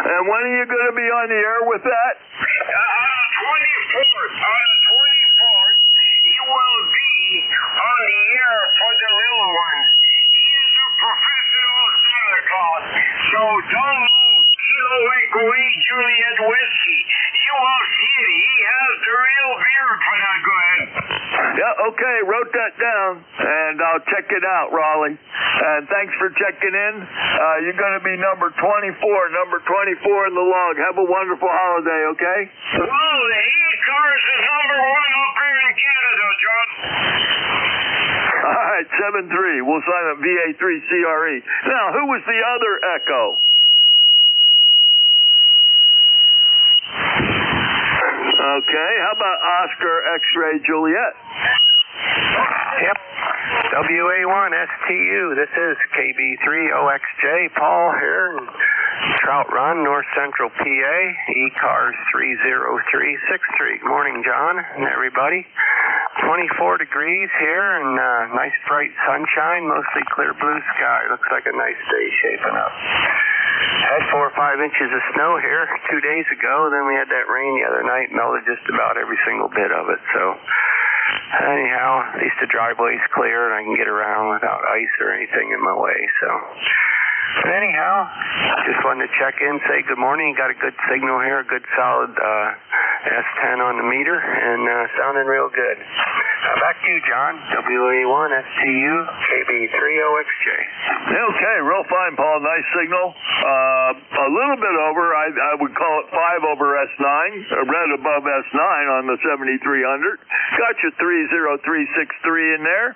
And when are you going to be on the air with that? On the 24th, he will be on the air for the little ones. He is a professional Santa Claus, so download Kilo Echo 8 Juliet Whiskey. You will see it. He has the real beard for that. Go ahead. Yeah, okay, wrote that down, and I'll check it out, Raleigh. And thanks for checking in. You're going to be number 24 in the log. Have a wonderful holiday, okay? Well, the ECARS is number 1 up here in Canada, John. All right, 7-3. We'll sign up VA3CRE. Now, who was the other echo? Okay, how about Oscar X-Ray Juliet? Yep. WA1STU, this is KB3OXJ, Paul here, Trout Run, North Central PA, ECARS 30363. Good morning, John and everybody. 24 degrees here and nice bright sunshine, mostly clear blue sky. Looks like a nice day shaping up. Had 4 or 5 inches of snow here 2 days ago, then we had that rain the other night, melted just about every single bit of it. So anyhow, at least the driveway's clear and I can get around without ice or anything in my way. So, but anyhow, just wanted to check in, say good morning. Got a good signal here, a good solid S10 on the meter, and sounding real good. Back to you, John. WA1STU, KB3OXJ. Okay, real fine, Paul. Nice signal. A little bit over, I would call it 5 over S9, red above S9 on the 7300. Got your 30363 in there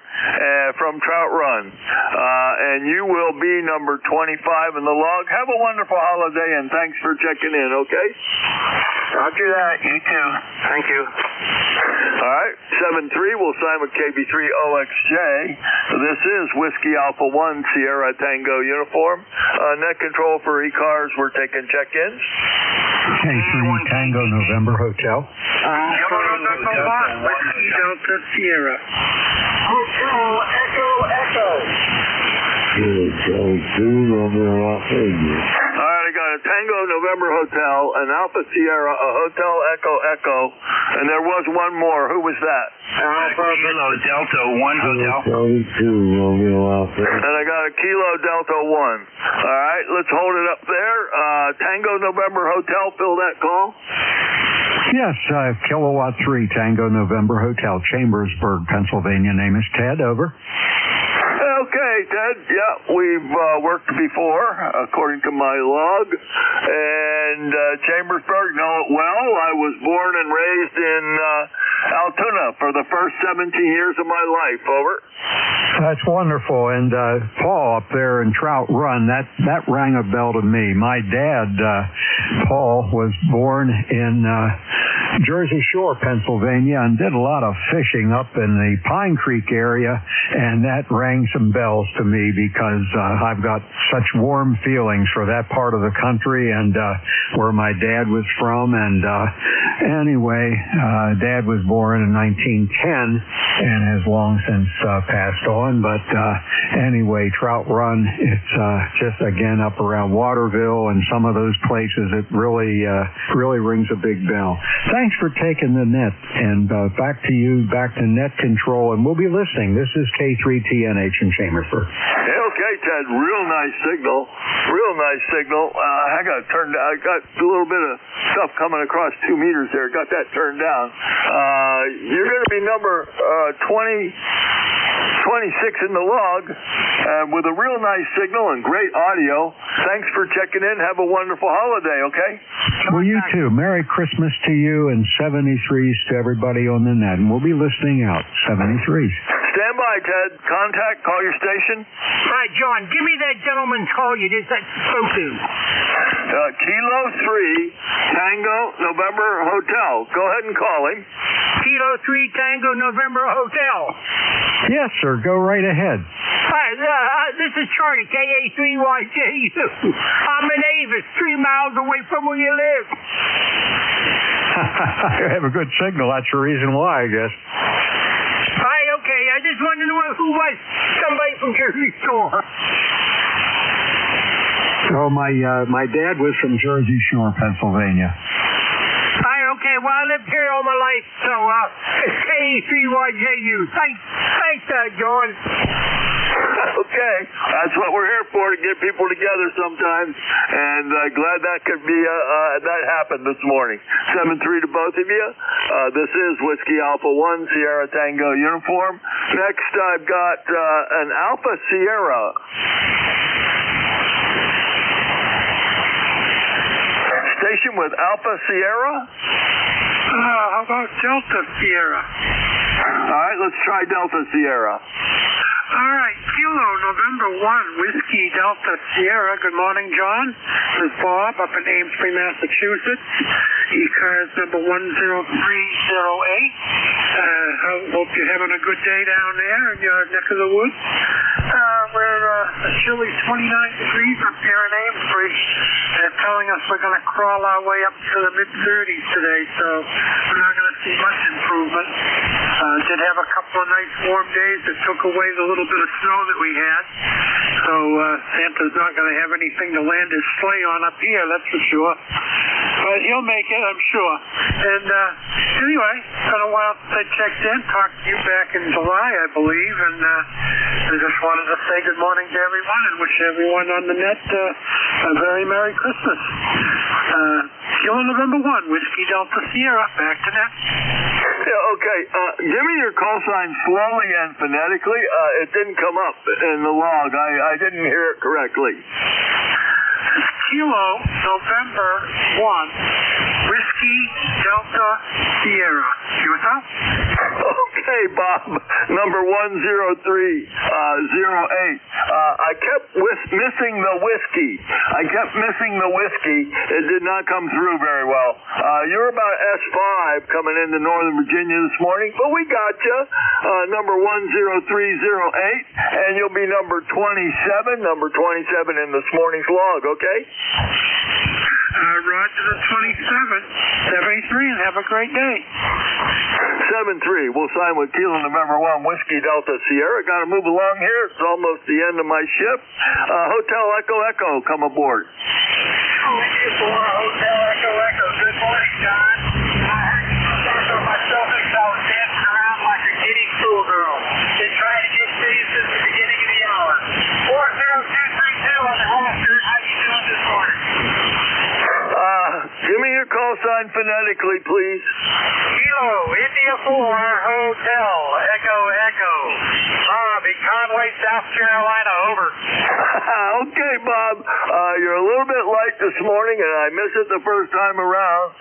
from Trout Run. And you will be number 25 in the log. Have a wonderful holiday, and thanks for checking in, okay? Roger that. You too. Thank you. All right, 7-3, we'll sign with KB3OXJ. This is Whiskey Alpha 1 Sierra Tango uniform. Net control for ECARS, we're taking check-ins. K3 Tango November Hotel. Delta Sierra. Hotel Echo Echo. All right, I got a Tango November Hotel, an Alpha Sierra, a Hotel Echo Echo, and there was one more. Who was that? Kilo Delta 1 Hotel. And I got a Kilo Delta 1. All right, let's hold it up there. Tango November Hotel, fill that call. Yes, Kilowatt 3 Tango November Hotel, Chambersburg, Pennsylvania. Name is Ted, over. Okay, Ted. Yeah, we've worked before, according to my log. And Chambersburg, know it well. I was born and raised in Altoona for the first 17 years of my life. Over. That's wonderful. And Paul up there in Trout Run, that rang a bell to me. My dad, Paul, was born in Jersey Shore, Pennsylvania, and did a lot of fishing up in the Pine Creek area, and that rang some bells to me because I've got such warm feelings for that part of the country and where my dad was from. And anyway, Dad was born in 1910 and has long since passed on. But anyway, Trout Run, it's just again up around Waterville and some of those places. It really rings a big bell. Thanks for taking the net, and back to you, back to net control, and we'll be listening. This is K3TNH in Chambersburg. Okay, Ted, real nice signal. Real nice signal. I got a little bit of stuff coming across 2 meters there. Got that turned down. You're going to be number 26 in the log with a real nice signal and great audio. Thanks for checking in. Have a wonderful holiday, okay? Well, you too. Merry Christmas to you and 73s to everybody on the net. And we'll be listening out. 73s. Stand by, Ted. Contact, call your station. All right, John, give me that gentleman's call you just spoke to. Kilo 3 Tango November Hotel. Go ahead and call him. Kilo 3 Tango November Hotel. Yes, sir. Go right ahead. Hi, this is Charlie, KA3YJU. I'm in Avis, 3 miles away from where you live. I have a good signal. That's the reason why, I guess. Hi, okay. I just wanted to know who was somebody from Jersey Shore. So my dad was from Jersey Shore, Pennsylvania. Hi, okay. Well, I lived here all my life, so it's KA3YJU. Thanks, John. Okay, that's what we're here for, to get people together sometimes, and glad that could be that happened this morning. 7-3 to both of you. This is Whiskey Alpha 1 Sierra Tango uniform. Next, I've got an Alpha Sierra. Station with Alpha Sierra. How about Delta Sierra? All right, let's try Delta Sierra. All right, Kilo November 1, Whiskey Delta Sierra. Good morning, John. This is Bob up in Amesbury, Massachusetts. ECARS number 10308. Hope you're having a good day down there in your neck of the woods. We're a chilly 29 degrees up here in Amesbury. They're telling us we're going to crawl our way up to the mid-30s today, so we're not going to see much improvement. Did have a couple of nice warm days that took away the little bit of snow that we had. So Santa's not going to have anything to land his sleigh on up here, that's for sure. But he'll make it, I'm sure. And anyway, it's been a while since I checked in. Talked to you back in July, I believe. And I just wanted to say good morning to everyone and wish everyone on the net a very Merry Christmas. Kilo November 1, Whiskey Delta Sierra. Back to net. Yeah, okay. Give me your call sign slowly and phonetically. It didn't come up in the log. I didn't hear it correctly. Kilo November 1, Whiskey Delta Sierra. QSL? Okay, Bob. Number 10308. I kept missing the whiskey. It did not come through very well. You're about S5 coming into Northern Virginia this morning, but we got you. Number 10308, and you'll be number 27 in this morning's log, okay? Roger the 27th, 73, and have a great day. 7-3. We'll sign with Kilo November 1, Whiskey Delta Sierra. Got to move along here. It's almost the end of my shift. Hotel Echo Echo, come aboard. Hotel Echo Echo. Good morning, John. I heard you talk about myself as I was dancing around like a giddy schoolgirl. Been trying to get to you since the beginning of the hour. 40232 on the roster. How you doing this morning? Give me your call sign phonetically, please. Kilo, India 4, Hotel, Echo, Echo. Bob in Conway, South Carolina, over. Okay, Bob. You're a little bit light this morning, and I missed it the first time around,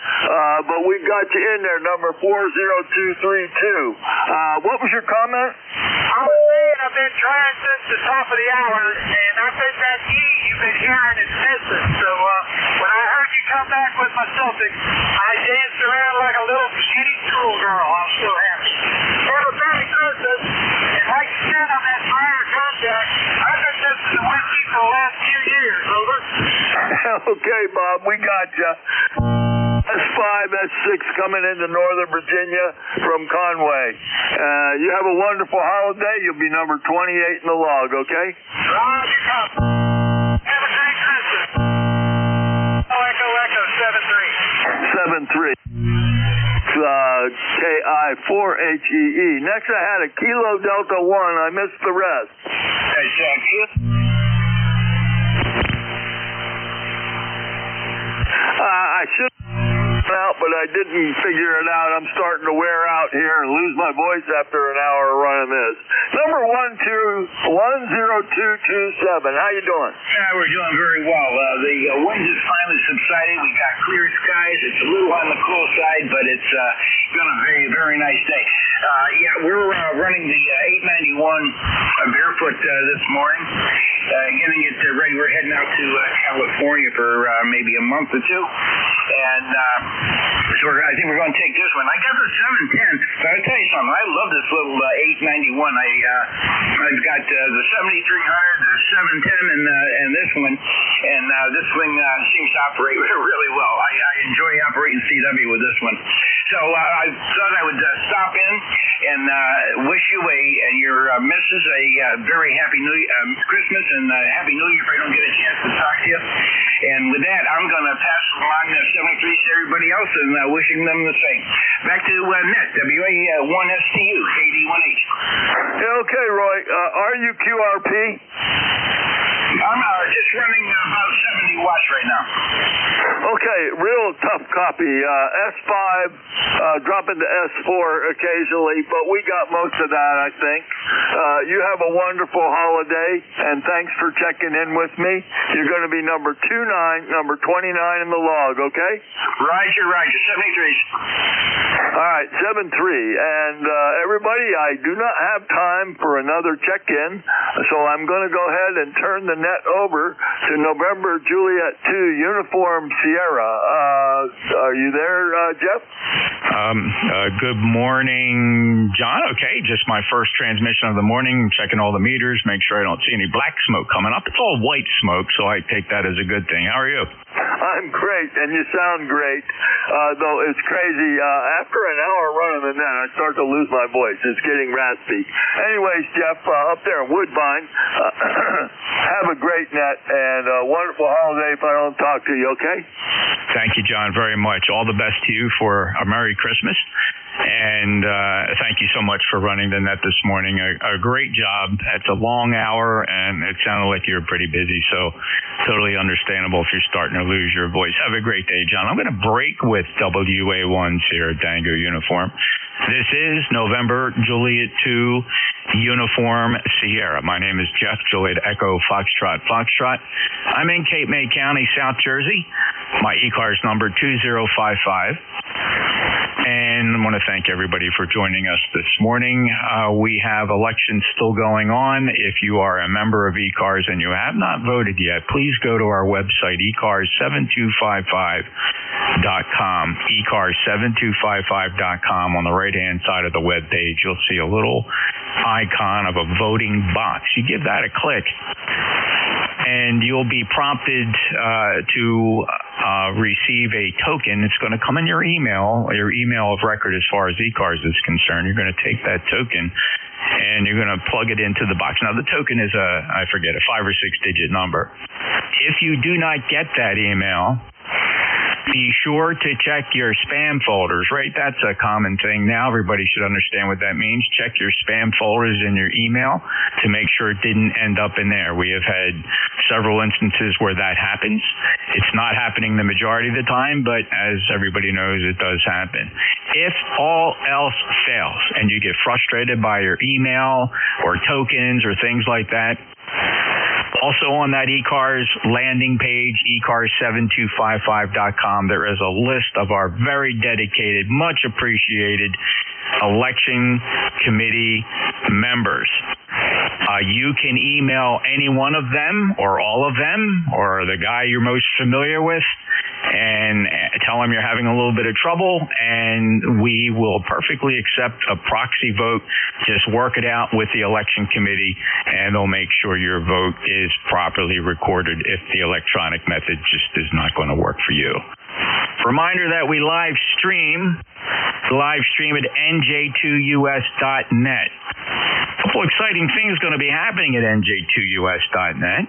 but we got you in there, number 40232. What was your comment? I was saying I've been trying since the top of the hour, and I bet that E you've been hearing is missing. So when I heard you come back with my Celtics, I danced around like a little giddy schoolgirl. I'm so happy. Have a Merry Christmas, and like you said on that prior contact, I've been listening to whiskey for the last few years. Over. Okay, Bob, we got you. S5, S6 coming into Northern Virginia from Conway. You have a wonderful holiday. You'll be number 28 in the log, okay? Roger, come. Have a great Christmas. Echo, Echo, 7-3. 7-3. KI4HEE. Next I had a Kilo Delta 1. I missed the rest. Hey, thank you. I should out, but I didn't figure it out. I'm starting to wear out here and lose my voice after an hour of running this. Number 1010227. How you doing? Yeah, we're doing very well. The wind is finally subsided. We got clear skies. It's a little on the cool side, but it's been a very, very nice day. We're running the 891 barefoot this morning, getting it ready. We're heading out to California for maybe a month or two, and so I think we're going to take this one. I got the 710, but I'll tell you something. I love this little 891. I've got the 7300, the 710, and this one, and this thing seems to operate really well. I enjoy operating CW with this one. So I thought I would stop in and wish you and your missus a very happy Christmas and Happy New Year if I don't get a chance to talk to you. And with that, I'm going to pass along 73 to everybody else and wishing them the same. Back to net, WA1STU, KD1H. Okay, Roy. Are you QRP? I'm just running about 70 watts right now. Okay, real tough copy. S5, dropping to S4 occasionally, but we got most of that, I think. You have a wonderful holiday, and thanks for checking in with me. You're going to be number 29 in the log, okay? Roger, 73. All right, 73. And everybody, I do not have time for another check-in, so I'm going to go ahead and turn the net over to November Juliet 2 Uniform Sierra. Are you there, Jeff? Good morning, John. Okay, just my first transmission of the morning, checking all the meters, make sure I don't see any black smoke coming up. It's all white smoke, so I take that as a good thing. How are you? I'm great, and you sound great, though it's crazy. After an hour running the net, I start to lose my voice. It's getting raspy. Anyways, Jeff, up there in Woodbine, have a great net and a wonderful holiday if I don't talk to you, okay? Thank you, John, very much. All the best to you for a Merry Christmas. And thank you so much for running the net this morning. A great job. It's a long hour, and it sounded like you were pretty busy, so totally understandable if you're starting to lose your voice. Have a great day, John. I'm going to break with WA1 Sierra Tango Uniform. This is November Juliet 2 Uniform Sierra. My name is Jeff, Juliet Echo Foxtrot. I'm in Cape May County, South Jersey. My ECARS number 2055. And I want to thank everybody for joining us this morning. We have elections still going on. If you are a member of ECARS and you have not voted yet, please go to our website, ECARS7255.com. ECARS7255.com. On the right-hand side of the web page, you'll see a little icon of a voting box. You give that a click, and you'll be prompted to receive a token. It's going to come in your email of record as far as ECARS is concerned. You're going to take that token and you're going to plug it into the box. Now, the token is a 5 or 6 digit number. If you do not get that email, be sure to check your spam folders, right? That's a common thing now. Everybody should understand what that means. Check your spam folders in your email to make sure it didn't end up in there. We have had several instances where that happens. It's not happening the majority of the time, but as everybody knows, it does happen. If all else fails and you get frustrated by your email or tokens or things like that, also on that ECARS landing page, ECARS7255.com, there is a list of our very dedicated, much appreciated election committee members. You can email any one of them or all of them or the guy you're most familiar with and tell them you're having a little bit of trouble, and we will perfectly accept a proxy vote. Just work it out with the election committee, and they'll make sure your vote is properly recorded if the electronic method just is not going to work for you. Reminder that we live stream at NJ2US.net. A couple exciting things going to be happening at NJ2US.net.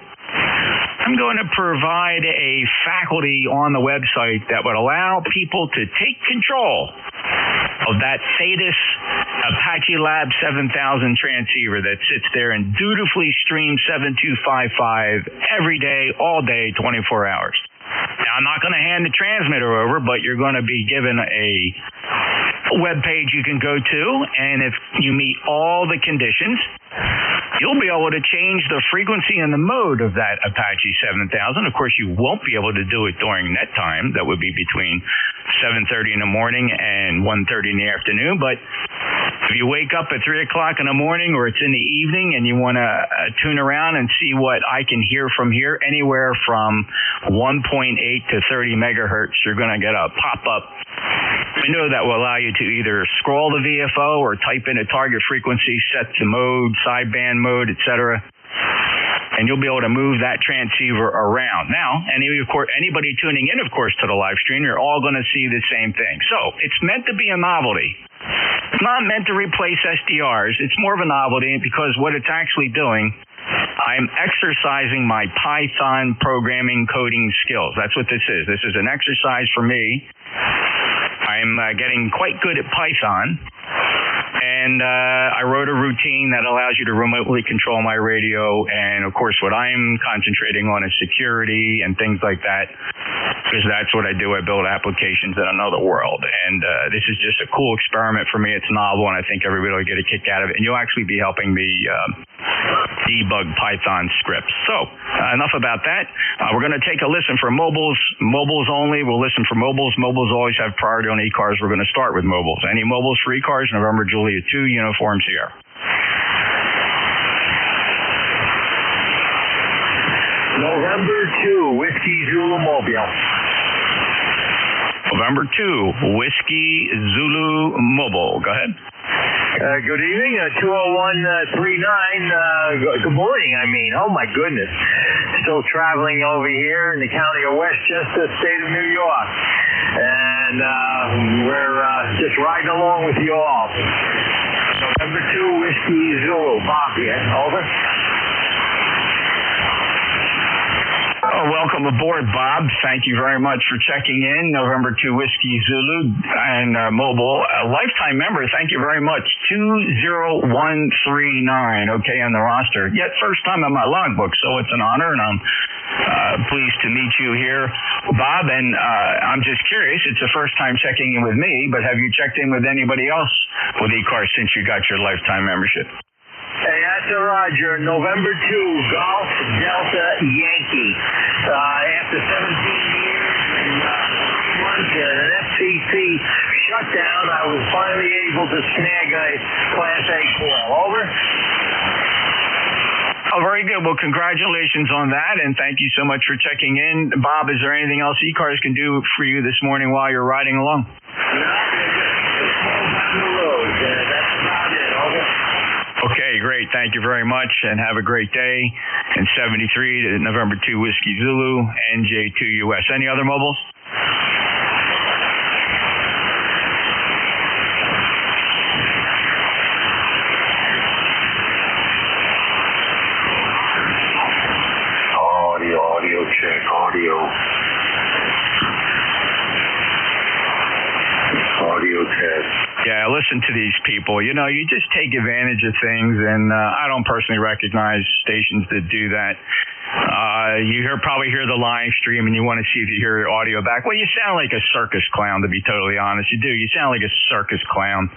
I'm going to provide a faculty on the website that would allow people to take control of that Thetis Apache Lab 7000 transceiver that sits there and dutifully streams 7255 every day, all day, 24 hours. Now, I'm not going to hand the transmitter over, but you're going to be given a web page you can go to, and if you meet all the conditions, you'll be able to change the frequency and the mode of that Apache 7000. Of course, you won't be able to do it during net time. That would be between 7:30 in the morning and 1:30 in the afternoon. But if you wake up at 3 o'clock in the morning or it's in the evening and you want to tune around and see what I can hear from here, anywhere from 1.8 to 30 megahertz, you're going to get a pop-up window that will allow you to either scroll the VFO or type in a target frequency, set to mode, sideband mode, etc. And you'll be able to move that transceiver around. Now, anybody tuning in, of course, to the live stream, you're all going to see the same thing. So it's meant to be a novelty. It's not meant to replace SDRs. It's more of a novelty because what it's actually doing, I'm exercising my Python programming coding skills. That's what this is. This is an exercise for me. I'm getting quite good at Python. And I wrote a routine that allows you to remotely control my radio. And, of course, what I'm concentrating on is security and things like that, because that's what I do. I build applications in another world. And this is just a cool experiment for me. It's novel, and I think everybody will get a kick out of it. And you'll actually be helping me debug Python scripts. So enough about that. We're going to take a listen for mobiles only. We'll listen for mobiles. Mobiles always have priority on ECARS. We're going to start with mobiles. Any mobiles for ECARS? November Juliet 2, uniforms here. November 2, Whiskey Zulu Mobile. November 2, Whiskey Zulu Mobile. Go ahead. Good evening, 20139. Good morning, oh my goodness. Still traveling over here in the county of Westchester, state of New York. And we're just riding along with you all. November 2, Whiskey Zulu. Bob here. Over. Welcome aboard, Bob. Thank you very much for checking in. November 2 Whiskey Zulu and mobile. Lifetime member, thank you very much. 20139, okay, on the roster. Yet first time on my logbook, so it's an honor, and I'm pleased to meet you here, Bob. And I'm just curious, it's the first time checking in with me, but have you checked in with anybody else with ECARS since you got your lifetime membership? Hey, that's a Roger. November 2, Golf Delta Yankee. After 17 years and 3 months in an FCC shutdown, I was finally able to snag a Class A call. Over. Oh, very good. Well, congratulations on that, and thank you so much for checking in. Bob, is there anything else ECARS can do for you this morning while you're riding along? Okay, great. Thank you very much, and have a great day. And 73 to November 2 Whiskey Zulu, NJ2US. Any other mobiles? Audio check, audio test. Yeah, listen to these people. You just take advantage of things, and I don't personally recognize stations that do that. You probably hear the live stream, and you want to see if you hear your audio back. Well, you sound like a circus clown, to be totally honest. You do. You sound like a circus clown.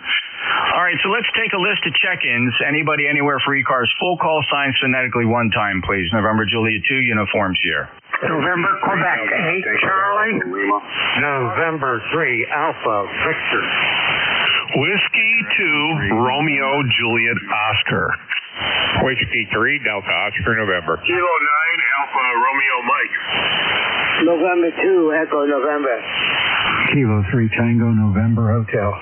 All right, so let's take a list of check-ins. Anybody, anywhere for ECARS. Full call signs phonetically one time, please. November Juliet 2, uniforms here. November Quebec 8, Charlie. November 3, Alpha Victor. Whiskey 2, Romeo Juliet Oscar. Whiskey 3, Delta Oscar, November. Kilo 9, Alpha Romeo Mike. November 2, Echo November. Kilo 3, Tango November Hotel.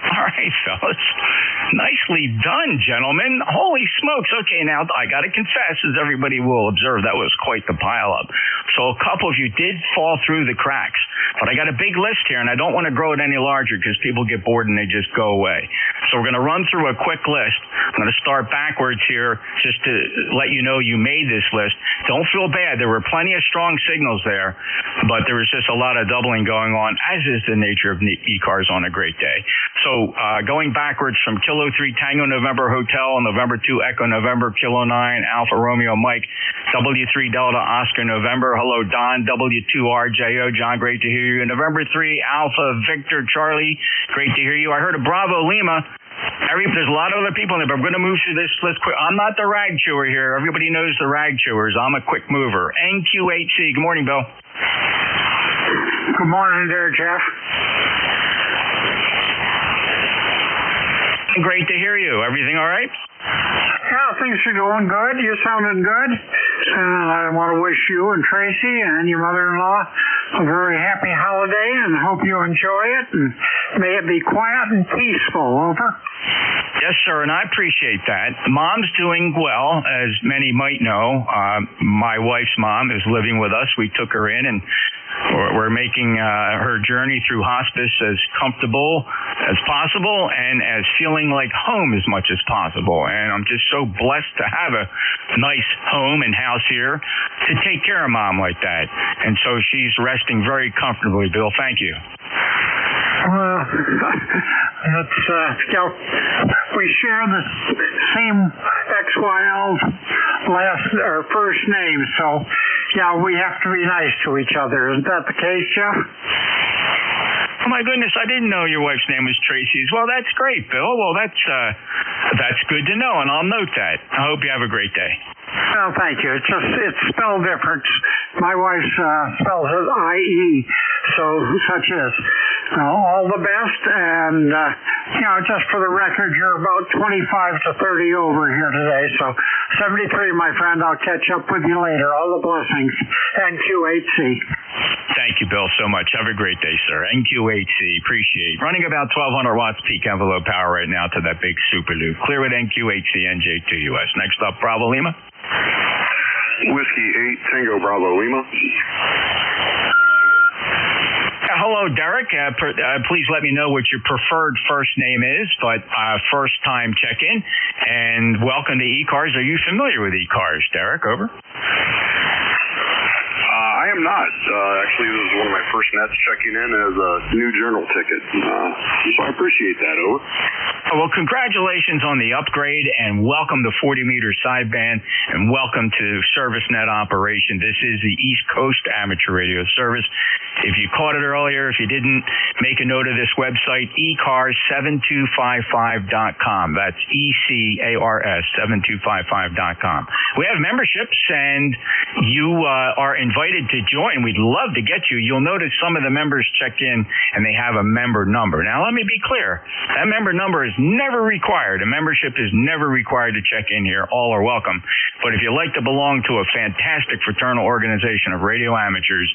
All right, fellas. Nicely done, gentlemen. Holy smokes. Okay, now I got to confess, as everybody will observe, that was quite the pileup. So a couple of you did fall through the cracks. But I got a big list here, and I don't want to grow it any larger because people get bored and they just go away. So we're going to run through a quick list. I'm going to start backwards here just to let you know you made this list. Don't feel bad. There were plenty of strong signals there, but there was just a lot of doubling going on, as is the nature of ECARS on a great day. So going backwards from Kilo 3 Tango November Hotel, November 2 Echo November, Kilo 9 Alpha Romeo Mike, W3 Delta Oscar November. Hello, Don, W2RJO. John, great to hear you. November 3 Alpha Victor Charlie, great to hear you. I heard a Bravo Lima. There's a lot of other people in there, but I'm going to move through this list quick. I'm not the rag chewer here. Everybody knows the rag chewers. I'm a quick mover. NQ8C. Good morning, Bill. Good morning there, Jeff. Great to hear you. Everything all right? Yeah, things are going good. You're sounding good. I want to wish you and Tracy and your mother-in-law a very happy holiday and hope you enjoy it. And may it be quiet and peaceful. Over. Yes, sir, and I appreciate that. Mom's doing well, as many might know. My wife's mom is living with us. We took her in, and we're making her journey through hospice as comfortable as possible and as feeling like home as much as possible. And I'm just so blessed to have a nice home and house here to take care of Mom like that. And so she's resting very comfortably. Bill, thank you. Well, it's, we share the same XYL first name, so, yeah, we have to be nice to each other. Isn't that the case, Jeff? Oh my goodness, I didn't know your wife's name was Tracy. Well, that's great, Bill. Well, that's good to know, and I'll note that. I hope you have a great day. Well, thank you. It's spelled different. My wife spells it I-E, so such is. All the best, and, just for the record, you're about 25 to 30 over here today, so 73, my friend. I'll catch up with you later. All the blessings. NQ8C. Thank you, Bill, so much. Have a great day, sir. NQ8C, appreciate. Running about 1,200 watts peak envelope power right now to that big super loop. Clear with NQ8C, NJ2US. Next up, Bravo Lima. Whiskey 8, Tango Bravo Lima. Hello, Derek. Please let me know what your preferred first name is, but first-time check-in. And welcome to ECARS. Are you familiar with ECARS, Derek? Over. I am not. Actually, this is one of my first nets checking in as a new journal ticket. So I appreciate that, over. Well, congratulations on the upgrade, and welcome to 40-meter sideband, and welcome to ServiceNet operation. This is the East Coast Amateur Radio Service. If you caught it earlier, if you didn't, make a note of this website, ECARS7255.com. That's ECARS 7255.com. We have memberships, and you are invited to join. We'd love to get you. You'll notice some of the members check in, and they have a member number. Now, let me be clear. That member number is never required. A membership is never required to check in here. All are welcome. But if you like to belong to a fantastic fraternal organization of radio amateurs,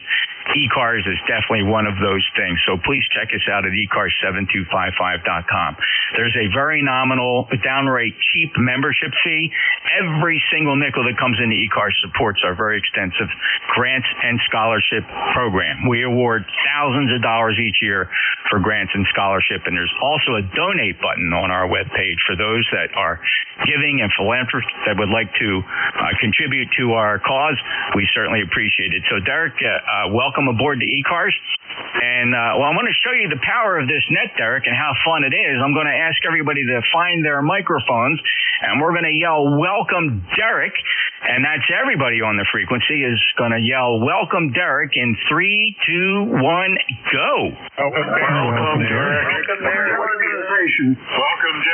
ECARS is definitely one of those things. So please check us out at ECARS7255.com. There's a very nominal, downright cheap membership fee. Every single nickel that comes into ECARS supports our very extensive grants and scholarship program. We award thousands of dollars each year for grants and scholarship, and there's also a donate button on our webpage for those that are giving and philanthropists that would like to contribute to our cause. We certainly appreciate it. So, Derek, welcome aboard to ECARS. And, I want to show you the power of this net, Derek, and how fun it is. I'm going to ask everybody to find their microphones, and we're going to yell, "Welcome, Derek." And that's everybody on the frequency is going to yell, "Welcome, Derek," in 3, 2, 1, go. Welcome, Derek. Welcome, Derek.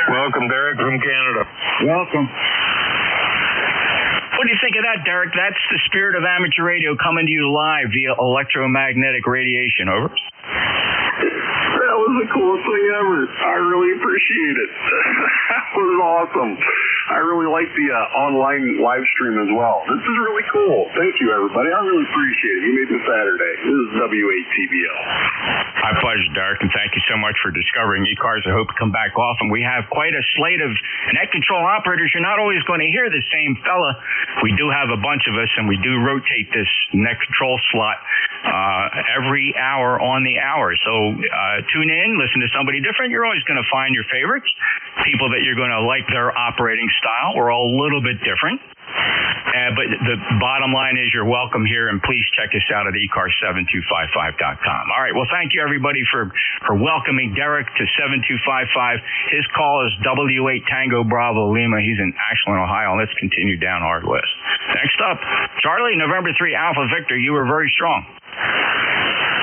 Welcome, Derek from Canada. Welcome. What do you think of that, Derek? That's the spirit of amateur radio coming to you live via electromagnetic radiation. Over. That was the coolest thing ever. I really appreciate it. That was awesome. I really like the online live stream as well. This is really cool. Thank you, everybody. I really appreciate it. You made this Saturday. This is W8TBL. My pleasure, Derek, and thank you so much for discovering ECARS. I hope you come back often. We have quite a slate of net control operators. You're not always going to hear the same fella. We do have a bunch of us, and we do rotate this net control slot every hour on the hour. So tune in, listen to somebody different. You're always going to find your favorites, people that you're going to like their operating style. We're all a little bit different. But the bottom line is you're welcome here, and please check us out at ECARS7255.com. All right, well, thank you, everybody, for welcoming Derek to 7255. His call is W8 Tango Bravo Lima. He's in Ashland, Ohio. Let's continue down our list. Next up, Charlie, November 3 Alpha Victor. You were very strong.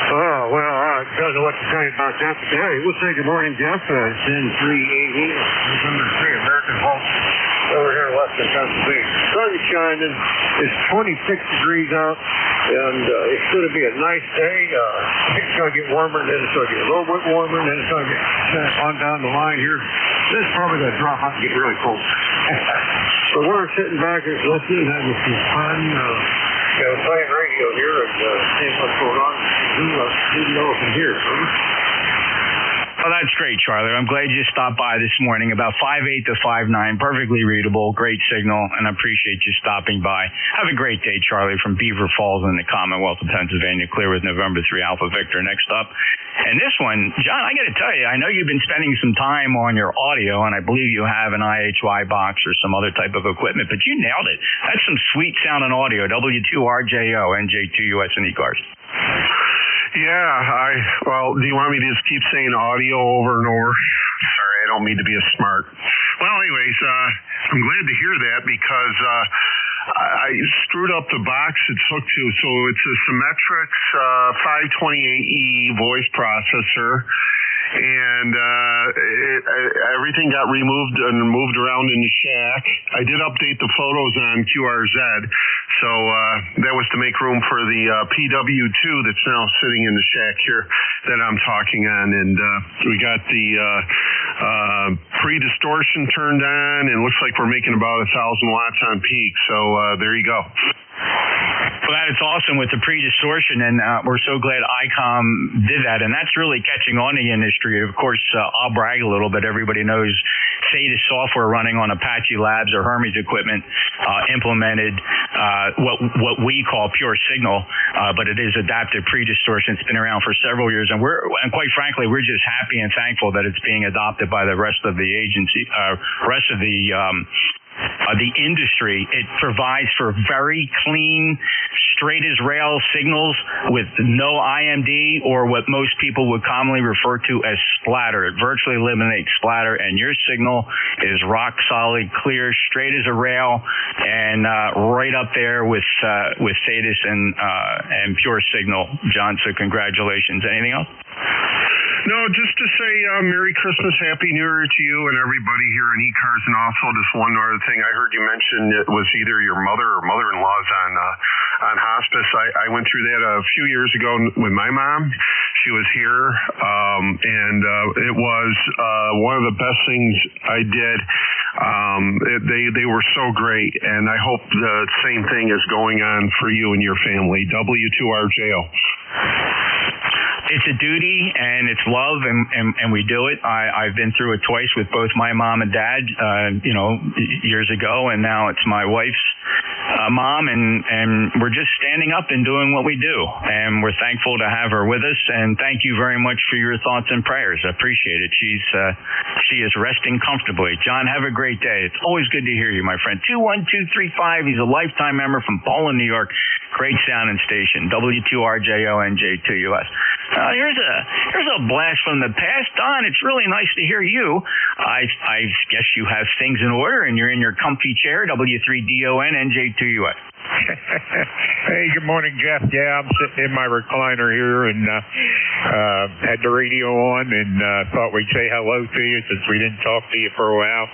Oh, well, I don't know what to tell you about that. But hey, we'll say good morning, Jeff. It's N380, November 3 American Home, over here in western Pennsylvania. Sun's shining. It's 26 degrees out, and it's going to be a nice day. It's going to get warmer, and then it's going to get a little bit warmer, and then it's going to get on down the line here. This is probably going to drop out and get really cold. But we're sitting back and listening, having some fun. Playing radio here and seeing what's going on. Who knows from here? Oh, that's great, Charlie. I'm glad you stopped by this morning. About 5'8" to 5'9", perfectly readable, great signal, and I appreciate you stopping by. Have a great day, Charlie, from Beaver Falls in the Commonwealth of Pennsylvania, clear with November 3 Alpha Victor. Next up. And this one, John, I got to tell you, I know you've been spending some time on your audio, and I believe you have an IHY box or some other type of equipment, but you nailed it. That's some sweet sounding audio, W2RJO, NJ2US, and ECARS. Well, do you want me to just keep saying audio over and over? Sorry, I don't mean to be a smart. Well, anyways, I'm glad to hear that because I screwed up the box it's hooked to. So it's a Symmetrix 528E voice processor. And everything got removed and moved around in the shack. I did update the photos on QRZ, so that was to make room for the PW2 that's now sitting in the shack here that I'm talking on. And we got the pre-distortion turned on, and looks like we're making about 1,000 watts on peak. So there you go. Well, that is awesome with the pre-distortion, and we're so glad ICOM did that, and that's really catching on in the industry. Of course, I'll brag a little bit. Everybody knows SATA software running on Apache Labs or Hermes equipment implemented what we call pure signal, but it is adaptive pre-distortion. It's been around for several years, and quite frankly, we're just happy and thankful that it's being adopted by the rest of the agency, rest of the industry. It provides for very clean, straight as rail signals with no IMD or what most people would commonly refer to as splatter. It virtually eliminates splatter, and your signal is rock solid, clear, straight as a rail, and right up there with Satis and pure signal, John. So congratulations. Anything else? No, just to say Merry Christmas, Happy New Year to you and everybody here in ECARS, and also just one other thing. I heard you mention it was either your mother or mother-in-law's on hospice. I went through that a few years ago with my mom. She was here, and it was one of the best things I did. They were so great, and I hope the same thing is going on for you and your family. W2RJO. It's a duty and it's love, and we do it. I've been through it twice with both my mom and dad, years ago, and now it's my wife's mom, and we're just standing up and doing what we do, and we're thankful to have her with us, and thank you very much for your thoughts and prayers. I appreciate it. She is resting comfortably. John, have a great day. It's always good to hear you, my friend. 21235, he's a lifetime member from Poland, New York. Great sound and station. W2RJO NJ2US. Here's a blast from the past. Don, it's really nice to hear you. I guess you have things in order and you're in your comfy chair. W3DON NJ2US. Hey, good morning, Jeff. Yeah, I'm sitting in my recliner here and had the radio on and thought we'd say hello to you since we didn't talk to you for a while.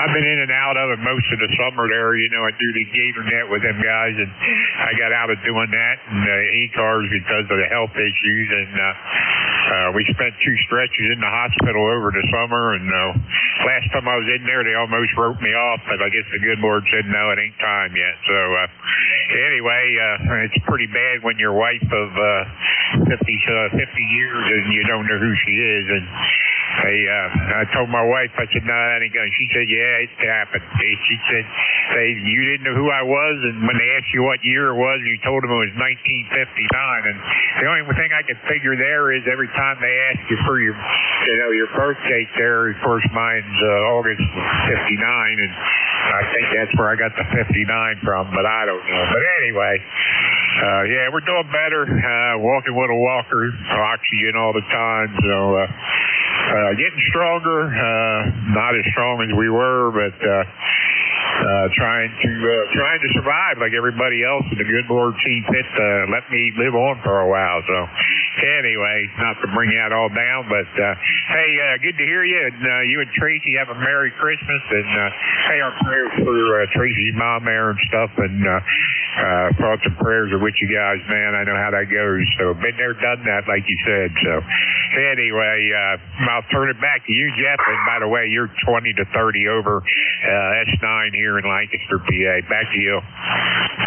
I've been in and out of it most of the summer there. I do the Gator Net with them guys, and I got out of doing that and ECARS because of the health issues, and we spent 2 stretches in the hospital over the summer, and last time I was in there, they almost wrote me off, but I guess the good Lord said, no, it ain't time yet. So anyway, it's pretty bad when your wife of 50 years and you don't know who she is. And I told my wife, I said, no, that ain't going. She said, yeah, it's happened. She said, you didn't know who I was, and when they asked you what year it was, you told them it was 1959. And the only thing I could figure there is every time they ask you for your birth date there, of course, mine's August 59, and I think that's where I got the 59 from, but I don't know. But anyway, yeah, we're doing better. Walking with a walker, oxygen all the time, so getting stronger. Not as strong as we were, but trying to survive like everybody else, and the good Lord seemed fit to let me live on for a while. So anyway, not to bring that all down, but hey, good to hear you, and you and Tracy have a Merry Christmas, and hey, our prayers for Tracy's mom there and stuff, and thoughts and prayers are with you guys, man. I know how that goes, so been there, done that, like you said. So anyway, I'll turn it back to you, Jeff, and by the way, you're 20 to 30 over S9 here in Lancaster, PA. Back to you.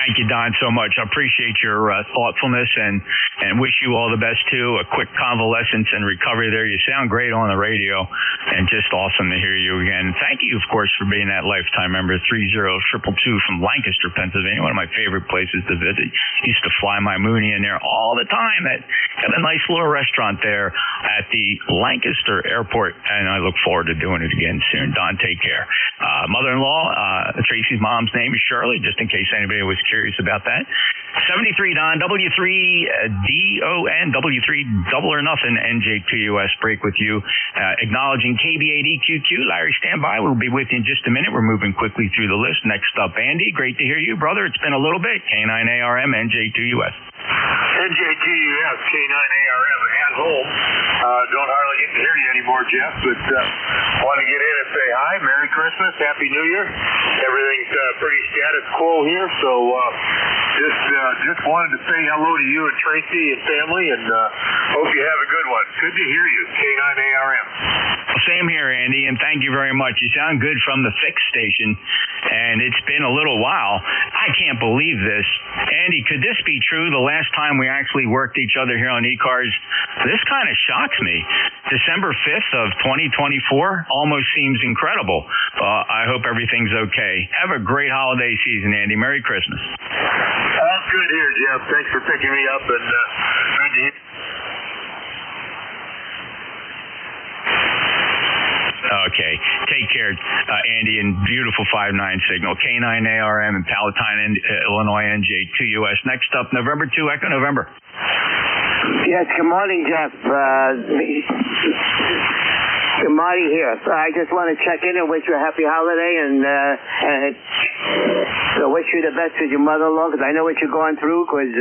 Thank you, Don, so much. I appreciate your thoughtfulness and wish you all the best, too. A quick convalescence and recovery there. You sound great on the radio, and just awesome to hear you again. Thank you, of course, for being that lifetime member, 30222 from Lancaster, Pennsylvania, one of my favorite places to visit. Used to fly my Mooney in there all the time. Got a nice little restaurant there at the Lancaster Airport, and I look forward to doing it again soon. Don, take care. Mother-in-law, Tracy's mom's name is Shirley, just in case anybody was curious about that. 73 Don, W3DON, W3 Double or Nothing, NJ2US break with you. Acknowledging KB8EQQ. Larry, stand by. We'll be with you in just a minute. We're moving quickly through the list. Next up, Andy. Great to hear you, brother. It's been a little bit. K9ARM, NJ2US. NJ2US, K9ARM at home. Don't hardly get to hear you anymore, Jeff, but want to get in and say hi. Merry Christmas, Happy New Year. Everything's pretty status quo here, so just wanted to say hello to you and Tracy and family, and hope you have a good one. Good to hear you, K9ARM. Same here, Andy, and thank you very much. You sound good from the fixed station, and it's been a little while. I can't believe this. Andy, could this be true? The last time we actually worked each other here on ECARS, this kind of shocks me. December 5th of 2024 almost seems incredible. I hope everything's okay. Have a great holiday season, Andy. Merry Christmas. Sounds good here, Jeff. Thanks for picking me up, and good to hear. Okay. Take care, Andy, and beautiful 5-9 signal. K9ARM in Palatine, Illinois, NJ2US. Next up, November 2, Echo November. Yes, good morning, Jeff. Good morning here. I just want to check in and wish you a happy holiday and wish you the best with your mother-in-law, because I know what you're going through, because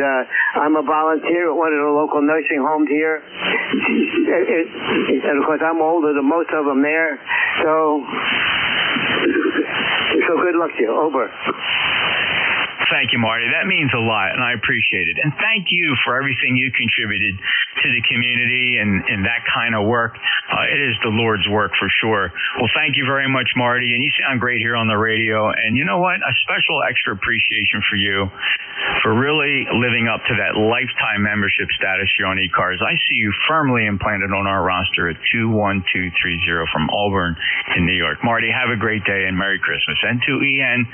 I'm a volunteer at one of the local nursing homes here. And, of course, I'm older than most of them there. So good luck to you. Over. Thank you, Marty. That means a lot, and I appreciate it. And thank you for everything you contributed to the community and that kind of work. It is the Lord's work for sure. Well, thank you very much, Marty, and you sound great here on the radio. And you know what? A special extra appreciation for you for really living up to that lifetime membership status here on ECARS. I see you firmly implanted on our roster at 21230 from Auburn in New York. Marty, have a great day and Merry Christmas. N2EN,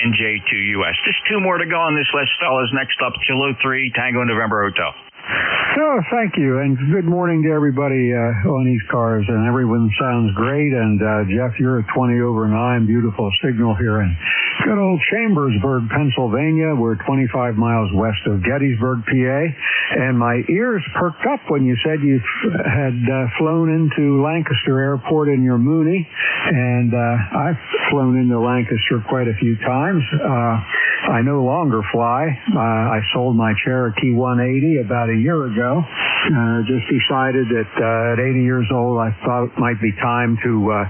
NJ2US. Just two more to go on this list, fellas. Next up, Kilo 3, Tango November Hotel. Oh, thank you, and good morning to everybody on ECARS, and everyone sounds great, and Jeff, you're at 20 over 9, beautiful signal here in good old Chambersburg, Pennsylvania. We're 25 miles west of Gettysburg, PA, and my ears perked up when you said you had flown into Lancaster Airport in your Mooney, and I've flown into Lancaster quite a few times. I no longer fly. I sold my Cherokee 180 about a year ago. Just decided that at 80 years old, I thought it might be time to,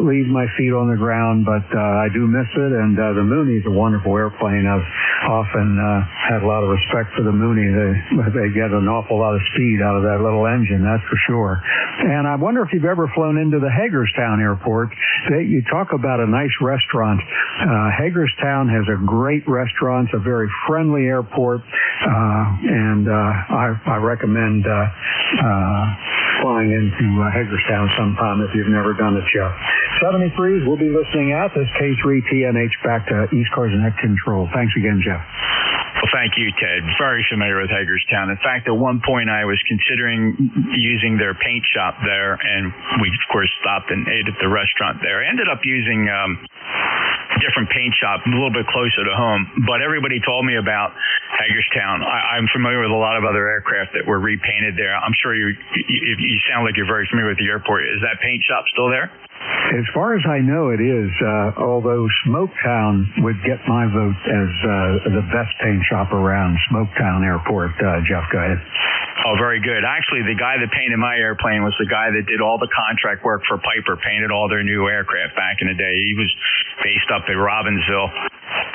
leave my feet on the ground. But I do miss it, and the Mooney is a wonderful airplane. I've often had a lot of respect for the Mooney. They get an awful lot of speed out of that little engine, that's for sure. And I wonder if you've ever flown into the Hagerstown Airport. You talk about a nice restaurant. Hagerstown has a great restaurant. It's a very friendly airport, and I recommend flying into Hagerstown sometime if you've never done it, Jeff. 73s, we'll be listening out. This K3TNH back to ECARS Net Control. Thanks again, Jeff. Well, thank you, Ted. Very familiar with Hagerstown. In fact, at one point I was considering using their paint shop there, and we, of course, stopped and ate at the restaurant there. I ended up using a different paint shop a little bit closer to home, but everybody told me about Hagerstown. I'm familiar with a lot of other aircraft that were repainted there. I'm sure you sound like you're very familiar with the airport. Is that paint shop still there? As far as I know, it is, although Smoketown would get my vote as the best paint shop around. Smoketown Airport. Jeff, go ahead. Oh, very good. Actually, the guy that painted my airplane was the guy that did all the contract work for Piper, painted all their new aircraft back in the day. He was based up in Robbinsville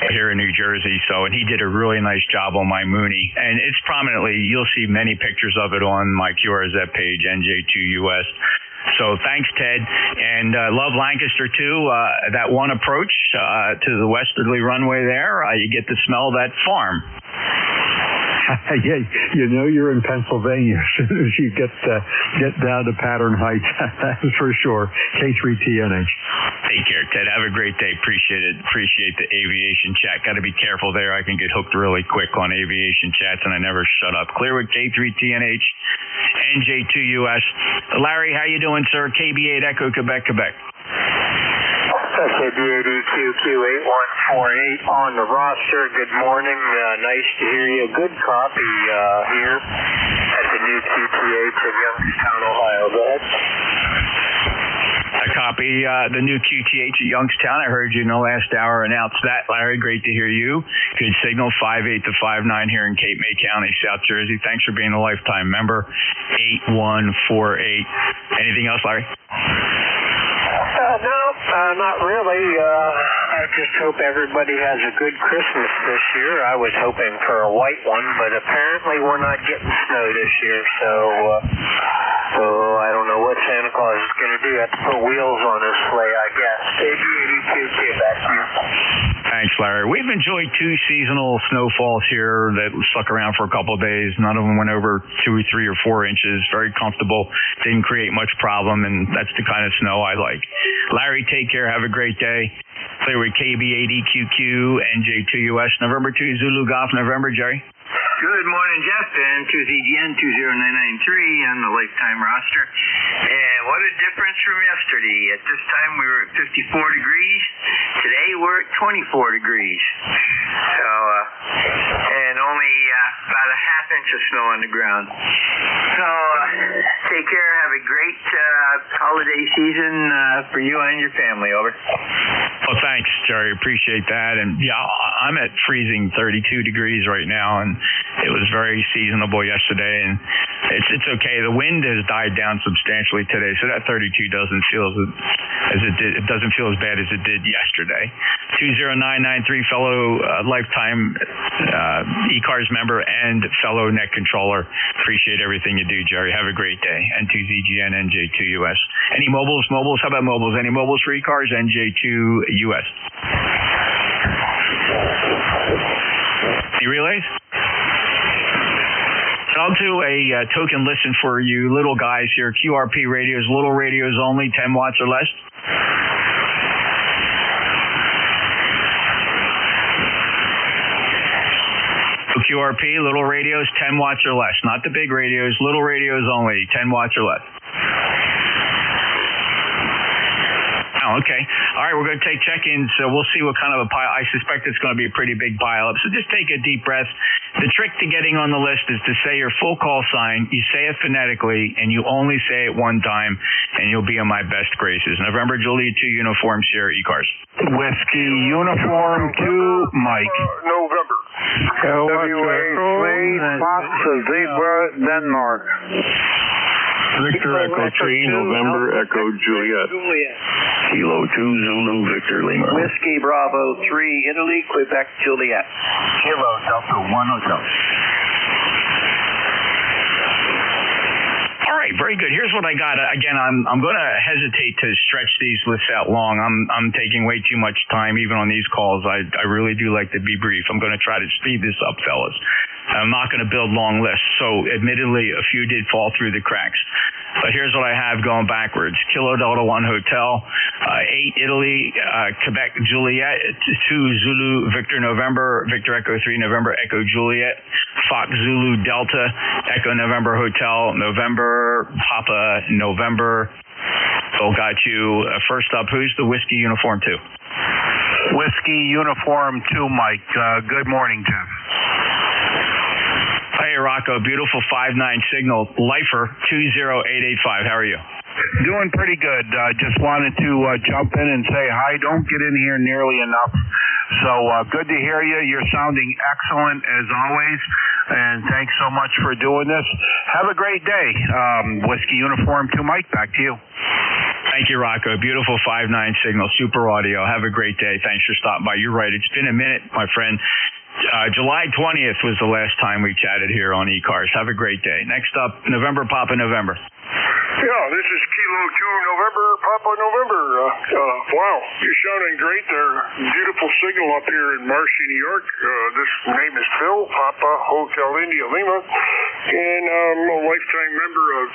here in New Jersey, and he did a really nice job on my Mooney. And it's prominently, you'll see many pictures of it on my QRZ page, NJ2US. So thanks, Ted, and love Lancaster too. That one approach to the westerly runway there, you get to smell that farm. Yeah, you're in Pennsylvania as soon as you get down to Pattern Heights. That's for sure. K3TNH. Take care, Ted. Have a great day. Appreciate it. Appreciate the aviation chat. Got to be careful there. I can get hooked really quick on aviation chats, and I never shut up. Clear with K3TNH, NJ2US. Larry, how you doing, sir? KB8 Echo, Quebec, Quebec. KB80QQ8148 on the roster. Good morning. Nice to hear you. Good copy here at the new QTH of Youngstown, Ohio. Go ahead. I copy the new QTH at Youngstown. I heard you in the last hour announce that. Larry, great to hear you. Good signal, 58 to 59 here in Cape May County, South Jersey. Thanks for being a lifetime member. 8148. Anything else, Larry? No, not really. I just hope everybody has a good Christmas this year. I was hoping for a white one, but apparently we're not getting snow this year, so I don't know what Santa Claus is going to do. Have to put wheels on his sleigh, I guess. KB82K, back to you. Thanks, Larry. We've enjoyed 2 seasonal snowfalls here that stuck around for a couple of days. None of them went over 2 or 3 or 4 inches. Very comfortable. Didn't create much problem, and that's the kind of snow I like. Larry, take care. Have a great day. Clear with KB80QQ, NJ2US, November 2, Zulu Golf, November, Jerry. Good morning, Jeff, and 2ZGN 20993 on the lifetime roster. And what a difference from yesterday. At this time, we were at 54 degrees. Today, we're at 24 degrees. So, and only about a half inch of snow on the ground. So, take care. Have a great holiday season for you and your family. Over. Well, thanks, Jerry. Appreciate that. And yeah, I'm at freezing 32 degrees right now, and it was very seasonable yesterday, and it's okay. The wind has died down substantially today, so that 32 doesn't feel as it did. It doesn't feel as bad as it did yesterday. 20993, fellow lifetime ECARS member and fellow net controller. Appreciate everything you do, Jerry. Have a great day. N2ZGN, NJ2US. Any mobiles? Mobiles? How about mobiles? Any mobiles for ECARS? NJ2US. Any relays? So I'll do a token listen for you little guys here. QRP radios, little radios only, 10 watts or less. QRP, little radios, 10 watts or less. Not the big radios, little radios only, 10 watts or less. Oh, okay. All right, we're going to take check-ins. So we'll see what kind of a pile. I suspect it's going to be a pretty big pile-up. So just take a deep breath. The trick to getting on the list is to say your full call sign. You say it phonetically, and you only say it one time, and you'll be in my best graces. November, Juliet 2, Uniform Sierra ECARS. Whiskey Uniform 2, Mike. November. WA3, Fox, Zebra, Denmark. Victor Echo 3, November Echo Juliet. Kilo 2 Zulu Victor Lima. Whiskey Bravo 3 Italy, Quebec Juliet. Kilo Delta 1 Hotel. All right, very good. Here's what I got. Again, I'm going to hesitate to stretch these lists out long. I'm taking way too much time, even on these calls. I really do like to be brief. I'm going to try to speed this up, fellas. I'm not going to build long lists. So, admittedly, a few did fall through the cracks. But here's what I have going backwards. Kilo Delta 1 Hotel, 8 Italy, Quebec Juliet, 2 Zulu Victor November, Victor Echo 3 November Echo Juliet, Fox Zulu Delta, Echo November Hotel, November Papa November. Bill got you. First up, who's the Whiskey Uniform 2? Whiskey Uniform 2, Mike. Good morning, Jeff. Hey, Rocco. Beautiful 5-9 signal. Lifer 20885. How are you? Doing pretty good. Just wanted to jump in and say hi. Don't get in here nearly enough. So good to hear you. You're sounding excellent as always. And thanks so much for doing this. Have a great day. Whiskey Uniform 2, Mike. Back to you. Thank you, Rocco. Beautiful 5-9 signal. Super audio. Have a great day. Thanks for stopping by. You're right. It's been a minute, my friend. July 20th was the last time we chatted here on ECARS. Have a great day. Next up, November Papa November. Yeah, this is Kilo 2 November Papa November. Wow, you're sounding great there. Beautiful signal up here in Marcy, New York. This name is Phil, Papa Hotel India Lima, and I'm a lifetime member of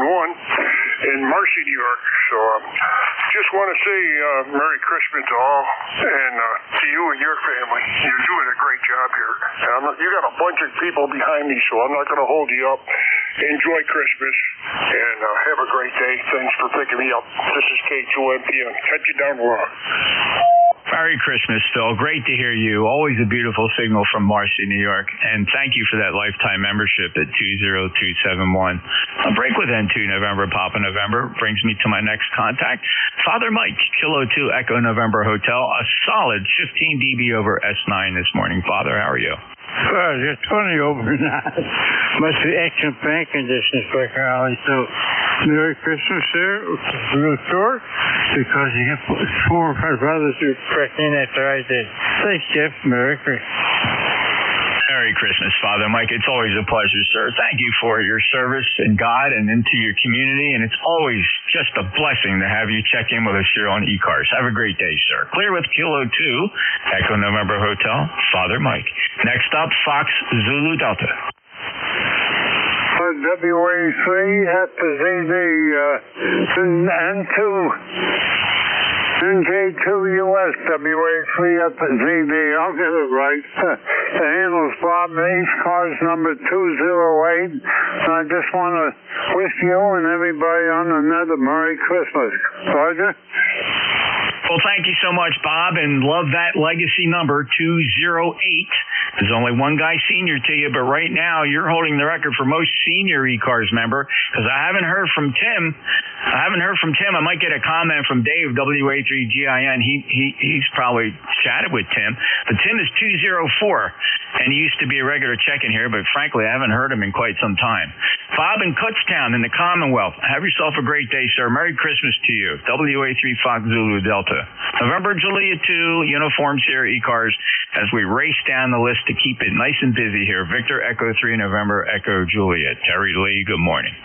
20271. in Marcy, New York. So just want to say Merry Christmas to all, and to you and your family. You're doing a great job here. And you got a bunch of people behind me, so I'm not going to hold you up. Enjoy Christmas, and have a great day. Thanks for picking me up. This is K2MPN. Catch you down the road. Merry Christmas, Phil. Great to hear you. Always a beautiful signal from Marcy, New York. And thank you for that lifetime membership at 20271. A break with N2 November, Papa November brings me to my next contact. Father Mike, Kilo 2 Echo November Hotel. A solid 15 dB over S9 this morning. Father, how are you? Well, it's funny over now. Must be excellent bank conditions for Carly. So, Merry Christmas there. Real short, because you have 4 or 5 brothers who cracked in after I did. Thanks, Jeff. Merry Christmas. Merry Christmas, Father Mike. It's always a pleasure, sir. Thank you for your service in God and into your community, and it's always just a blessing to have you check in with us here on ECARS. Have a great day, sir. Clear with Kilo 2, Echo November Hotel, Father Mike. Next up, Fox Zulu Delta. WA3 at the ZD N2. NJ2US, WA3 at the ZD. I'll get it right. The handle's Bob, the ECARS number 208. And I just want to wish you and everybody on the net a Merry Christmas. Roger? Well, thank you so much, Bob, and love that legacy number, 208. There's only one guy senior to you, but right now you're holding the record for most senior ECARS member, because I haven't heard from Tim. I might get a comment from Dave, WA3GIN. He's probably chatted with Tim, but Tim is 204, and he used to be a regular check-in here, but frankly, I haven't heard him in quite some time. Bob in Kutztown in the Commonwealth, have yourself a great day, sir. Merry Christmas to you. WA3 Fox Zulu Delta. November, Julia 2, uniforms here, ECARS, as we race down the list to keep it nice and busy here. Victor, Echo 3, November, Echo Julia. Terry Lee, good morning.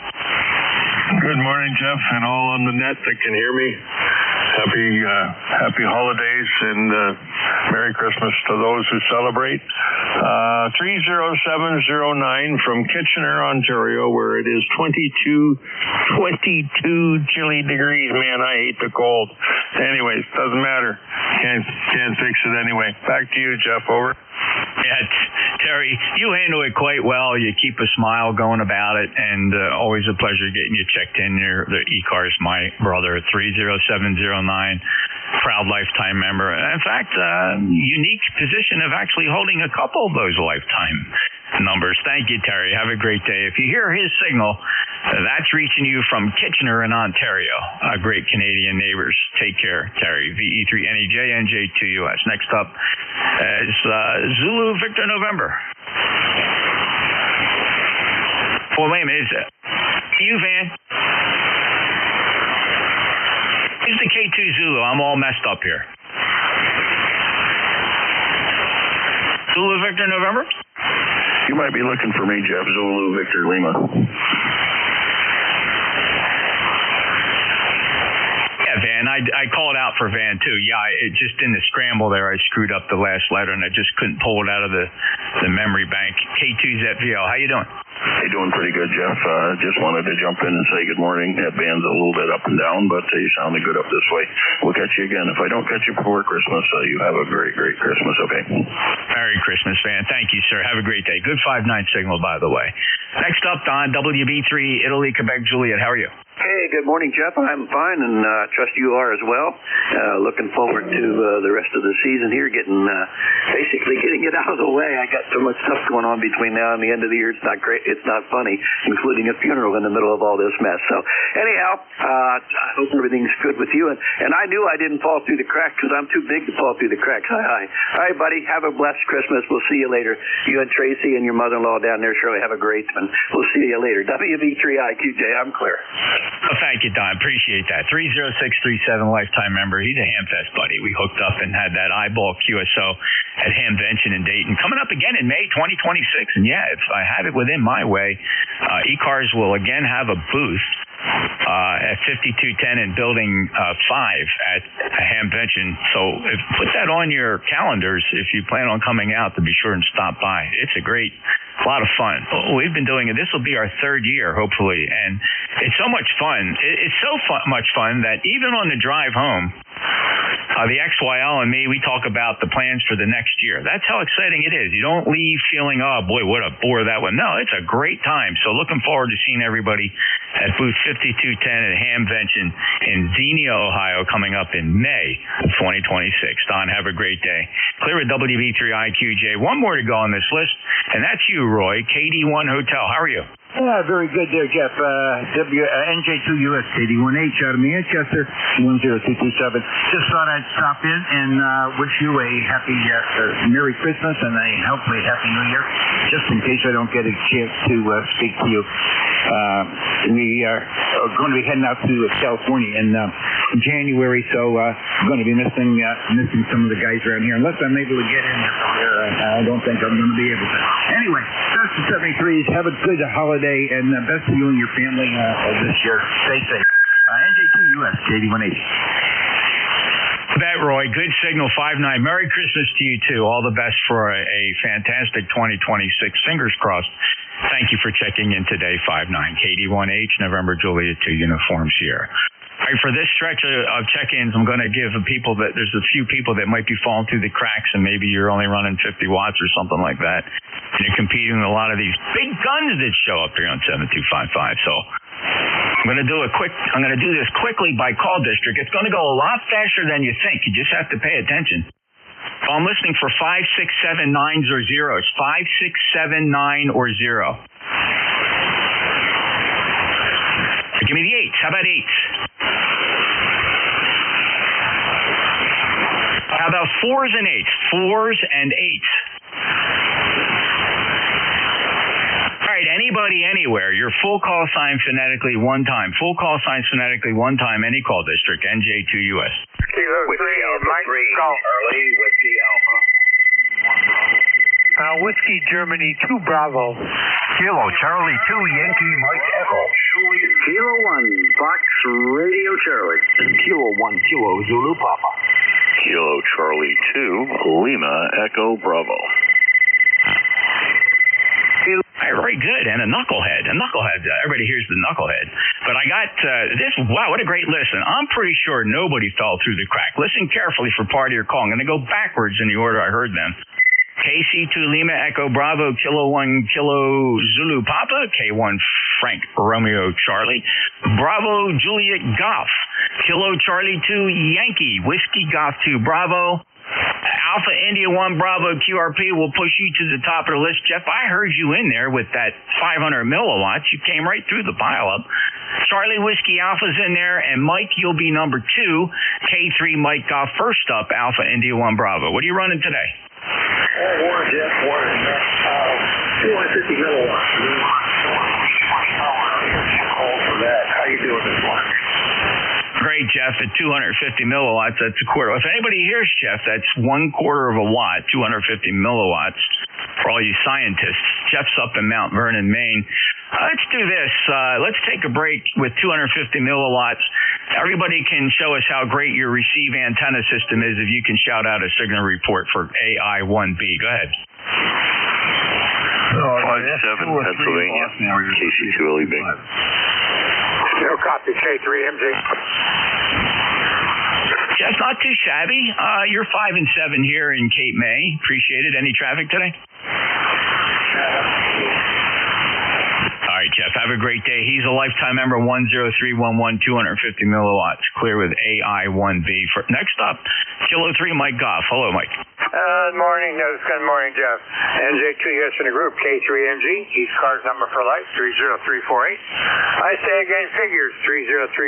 Good morning, Jeff, and all on the net that can hear me. Happy holidays and Merry Christmas to those who celebrate. 30709 from Kitchener, Ontario, where it is 22 chilly degrees. Man, I hate the cold. Anyways, doesn't matter. Can't fix it anyway. Back to you, Jeff. Over. Yeah, Terry, you handle it quite well. You keep a smile going about it, and always a pleasure getting you checked in. You're the ECARS, my brother, 30709, proud lifetime member. In fact, unique position of actually holding a couple of those lifetime numbers. Thank you, Terry. Have a great day. If you hear his signal, that's reaching you from Kitchener in Ontario. Great Canadian neighbors. Take care, Terry. VE3NEJ, NJ2US. Next up is Zulu Victor November. Well, wait a minute. Is it you, Van? Is the K2 Zulu? I'm all messed up here. Zulu Victor November? You might be looking for me, Jeff. Zulu Victor Lima. Yeah, Van. I called out for Van, too. Yeah, it just in the scramble there, I screwed up the last letter, and I just couldn't pull it out of the memory bank. K2ZVL. How you doing? Hey, doing pretty good, Jeff. Just wanted to jump in and say good morning. That band's a little bit up and down, but you sounded good up this way. We'll catch you again. If I don't catch you before Christmas, you have a great, great Christmas, okay? Merry Christmas, Van. Thank you, sir. Have a great day. Good 5-9 signal, by the way. Next up, Don, WB3, Italy, Quebec, Juliet. How are you? Hey, good morning, Jeff. I'm fine, and trust you are as well. Looking forward to the rest of the season here, basically getting it out of the way. I got so much stuff going on between now and the end of the year. It's not great. It's not funny, including a funeral in the middle of all this mess. So, anyhow, I hope everything's good with you. And I knew I didn't fall through the cracks because I'm too big to fall through the cracks. Hi. All right, buddy. Have a blessed Christmas. We'll see you later. You and Tracy and your mother-in-law down there, Shirley, have a great one. We'll see you later. WB3IQJ, I'm clear. Oh, thank you, Don. Appreciate that. 30637 lifetime member. He's a Hamfest buddy. We hooked up and had that eyeball QSO at Hamvention in Dayton. Coming up again in May 2026. And yeah, if I have it within my way, ECARS will again have a booth at 5210 and Building 5 at Hamvention. So put that on your calendars if you plan on coming out, to be sure and stop by. It's a lot of fun. We've been doing it. This will be our third year, hopefully, and it's so much fun. It's so much fun that even on the drive home, the XYL and me, we talk about the plans for the next year. That's how exciting it is. You don't leave feeling, oh boy, what a bore that one. No, it's a great time. So looking forward to seeing everybody at booth 5210 at Hamvention in Xenia, Ohio, coming up in May of 2026. Don, have a great day. Clear with WB3IQJ. One more to go on this list, and that's you, Roy, KD1 Hotel. How are you? Yeah, very good there, Jeff. NJ2US, KD1H out of Manchester, 10227. Just thought I'd stop in and wish you a happy Merry Christmas and a hopefully Happy New Year, just in case I don't get a chance to speak to you. We are going to be heading out to California in January, so I'm going to be missing some of the guys around here, unless I'm able to get in there. I don't think I'm going to be able to. Anyway, that's the 73s. Have a good holiday. And best to you and your family this year. Stay safe. NJ2US, KD1H. That, Roy. Good signal, 5-9. Merry Christmas to you, too. All the best for a fantastic 2026. Fingers crossed. Thank you for checking in today, 5-9. KD1H, November Juliet 2 uniforms here. All right, for this stretch of check-ins, I'm going to give people there's a few people that might be falling through the cracks, and maybe you're only running 50 watts or something like that. And you're competing with a lot of these big guns that show up here on 7255. So I'm going to do this quickly by call district. It's going to go a lot faster than you think. You just have to pay attention. So I'm listening for 5, 6, 7, 9s or zeros. 5, 6, 7, 9 or 0. Give me the 8s. How about 8s? How about 4s and 8s? 4s and 8s. All right, anybody, anywhere. Your full call sign phonetically one time. Full call signs phonetically one time. Any call district. NJ2US. Kilo 3, Mike, call. Early, Whiskey Alpha. Whiskey Germany 2 Bravo. Kilo Charlie 2 Yankee Mike Echo. Kilo 1 Fox Radio Charlie. Kilo 1 Kilo Zulu Papa. Kilo Charlie 2 Lima Echo Bravo. Very good. And a knucklehead. Everybody hears the knucklehead. But I got this. Wow, what a great listen. I'm pretty sure nobody fell through the crack. Listen carefully for part of your call. I'm going to go backwards in the order I heard them. KC2 Lima Echo Bravo, Kilo 1 Kilo Zulu Papa, K1 Frank Romeo Charlie, Bravo Juliet Golf, Kilo Charlie 2 Yankee, Whiskey Golf 2 Bravo, Alpha India 1 Bravo QRP will push you to the top of the list. Jeff, I heard you in there with that 500 milliwatts. You came right through the pileup. Charlie Whiskey Alpha's in there, and Mike, you'll be number 2. K3 Mike Golf first up, Alpha India 1 Bravo. What are you running today? Warren, Jeff, Warren, 250 milliwatts. Call for that. How you doing this morning? Great, Jeff, at 250 milliwatts, that's a quarter. If anybody hears Jeff, that's 1/4 of a watt, 250 milliwatts. For all you scientists, Jeff's up in Mount Vernon, Maine. Let's do this. Let's take a break with 250 milliwatts. Everybody can show us how great your receive antenna system is if you can shout out a signal report for AI1B. Go ahead. 5-7 Pennsylvania, KC2 LEB. No copy, K3MJ. Jeff, not too shabby. You're 5 and 7 here in Cape May. Appreciate it. Any traffic today? All right, Jeff, have a great day. He's a lifetime member, 10311, 250 milliwatts. Clear with AI1B. Next up, Kilo 3 Mike Goff. Hello, Mike. Good morning, Jeff. NJ2US in the group, K3MG, ECARS number for life, 30348. I say again, figures, 30348.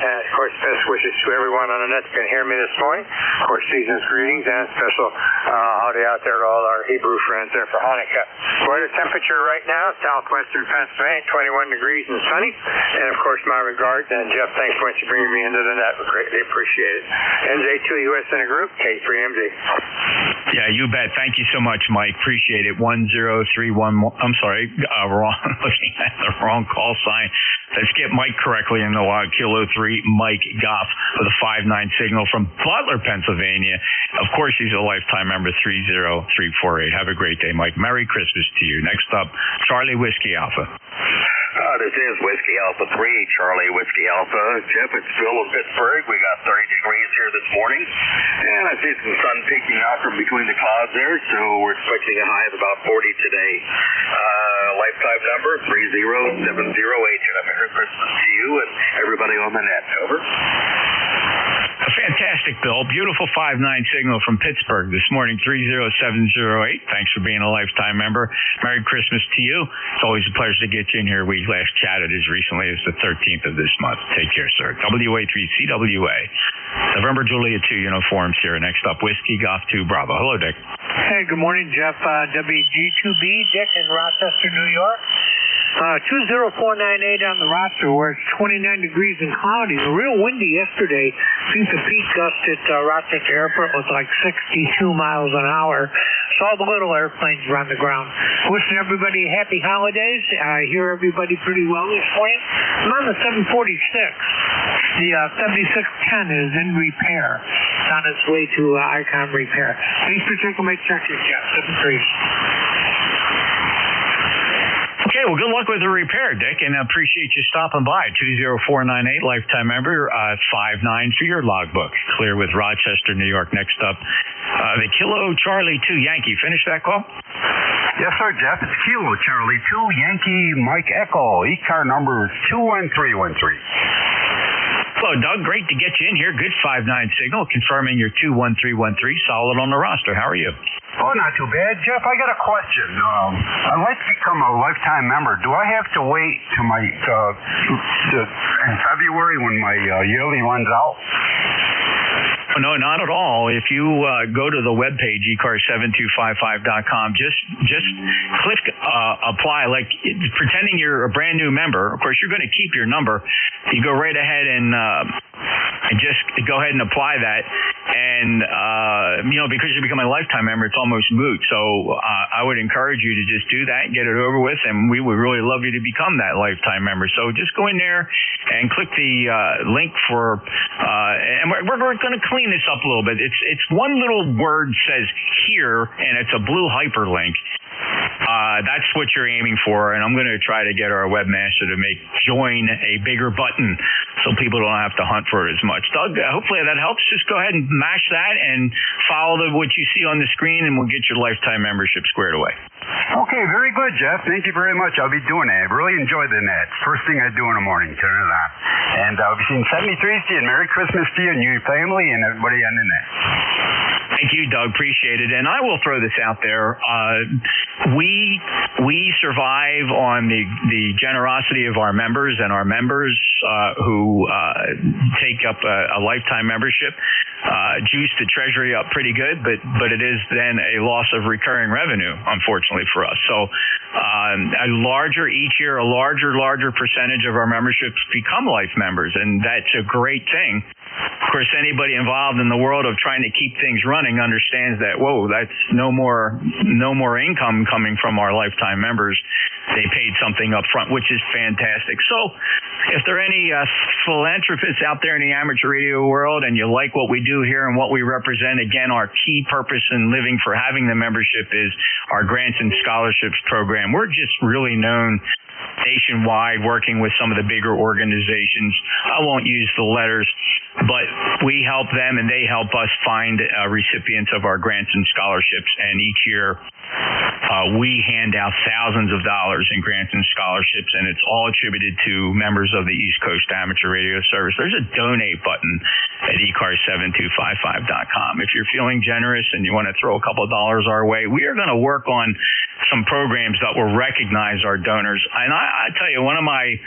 And of course, best wishes to everyone on the net that can hear me this morning. Of course, season's greetings and special howdy out there to all our Hebrew friends there for Hanukkah. Weather temperature right now, southwestern Pennsylvania, 21 degrees and sunny. And of course, my regards. And Jeff, thanks so much for bringing me into the net. We greatly appreciate it. NJ2US in the group, K3MG. Yeah, you bet. Thank you so much, Mike. Appreciate it. 10311. I'm sorry, wrong. Looking at the wrong call sign. Let's get Mike correctly in the log. Kilo 3, Mike Goff with a 5-9 signal from Butler, Pennsylvania. Of course, he's a lifetime member, 30348. Have a great day, Mike. Merry Christmas to you. Next up, Charlie Whiskey Alpha. This is Whiskey Alpha 3, Charlie Whiskey Alpha. Jeff, it's Phil in Pittsburgh. We got 30 degrees here this morning, and I see some sun peeking out from between the clouds there, so we're expecting a high of about 40 today. Lifetime number 30708, and a Merry Christmas to you and everybody on the net. Over. Fantastic, Bill. Beautiful 5-9 signal from Pittsburgh this morning, 30708. Thanks for being a lifetime member. Merry Christmas to you. It's always a pleasure to get you in here. We last chatted as recently as the 13th of this month. Take care, sir. WA3CWA. November Juliet 2 uniforms here. Next up, Whiskey Golf 2 Bravo. Hello, Dick. Hey, good morning, Jeff. WG2B, Dick in Rochester, New York. 20498 on the roster where it's 29 degrees and cloudy. It was real windy yesterday. I think the peak gust at Rochester Airport was like 62 miles an hour. So all the little airplanes were on the ground. Wishing everybody happy holidays. I hear everybody pretty well this morning. I'm on the 746. The 7610 is in repair. It's on its way to Icon repair. Thanks for taking my check here, Jeff. 73. Okay, well, good luck with the repair, Dick, and I appreciate you stopping by. 20498, lifetime member, 5-9 for your logbook. Clear with Rochester, New York. Next up, the Kilo Charlie 2 Yankee. Finish that call? Yes, sir, Jeff. It's Kilo Charlie 2 Yankee Mike Echo. ECAR number 21313. Hello, Doug. Great to get you in here. Good 5-9 signal, confirming your 21313. Solid on the roster. How are you? Oh, not too bad. Jeff, I got a question. I'd like to become a lifetime member. Do I have to wait till my in February when my yearly runs out? No, not at all. If you go to the webpage, ECARS7255.com, just click apply, like pretending you're a brand new member. Of course, you're going to keep your number. You go right ahead and just go ahead and apply that. And, because you become a lifetime member, it's almost moot. So I would encourage you to just do that, get it over with, and we would really love you to become that lifetime member. So just go in there and click the link for, and we're going to clean this up a little bit. It's one little word says here, and it's a blue hyperlink. That's what you're aiming for, and I'm going to try to get our webmaster to make join a bigger button so people don't have to hunt for it as much. Doug, hopefully that helps. Just go ahead and mash that and follow what you see on the screen, and we'll get your lifetime membership squared away. Okay, very good, Jeff. Thank you very much. I'll be doing that. I really enjoy the net. First thing I do in the morning, turn it on. And I'll be seeing 73 to you, and Merry Christmas to you and your family and everybody on the net. Thank you, Doug. Appreciate it. And I will throw this out there. We survive on the generosity of our members, and our members who take up a lifetime membership juice the treasury up pretty good, but it is then a loss of recurring revenue, unfortunately for us. So a larger percentage of our memberships become life members, and that's a great thing. Of course, anybody involved in the world of trying to keep things running understands that, whoa, that's no more income coming from our lifetime members. They paid something up front, which is fantastic. So if there are any philanthropists out there in the amateur radio world and you like what we do here and what we represent, again, our key purpose in living for having the membership is our grants and scholarships program. We're just really known nationwide, working with some of the bigger organizations. I won't use the letters, but we help them and they help us find recipients of our grants and scholarships. And each year we hand out thousands of dollars in grants and scholarships, and it's all attributed to members of the East Coast Amateur Radio Service. There's a donate button at ECARS7255.com. If you're feeling generous and you want to throw a couple of dollars our way, we are going to work on some programs that will recognize our donors. And I tell you, one of my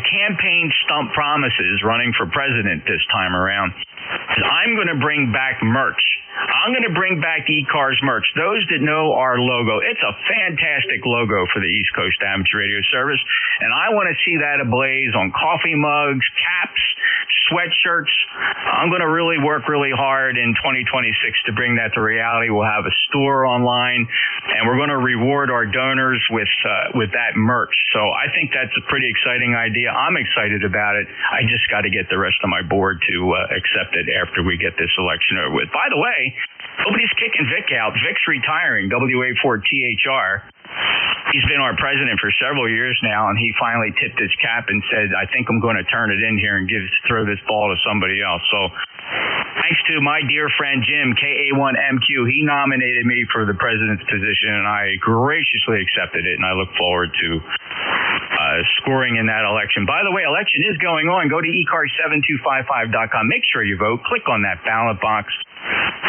campaign stump promises running for president this time around is I'm going to bring back merch. I'm going to bring back ECARS merch. Those that know our logo, it's a fantastic logo for the East Coast Amateur Radio Service, and I want to see that ablaze on coffee mugs, caps, sweatshirts. I'm going to really work really hard in 2026 to bring that to reality. We'll have a store online, and we're going to reward our donors with that merch. So I think that's a pretty exciting idea. I'm excited about it. I just got to get the rest of my board to accept it after we get this election over with. By the way, nobody's kicking Vic out. Vic's retiring, WA4THR. He's been our president for several years now, and he finally tipped his cap and said, I think I'm going to turn it in here and throw this ball to somebody else. So thanks to my dear friend Jim, KA1MQ, he nominated me for the president's position, and I graciously accepted it, and I look forward to scoring in that election. By the way, election is going on. Go to ECARS7255.com. Make sure you vote. Click on that ballot box.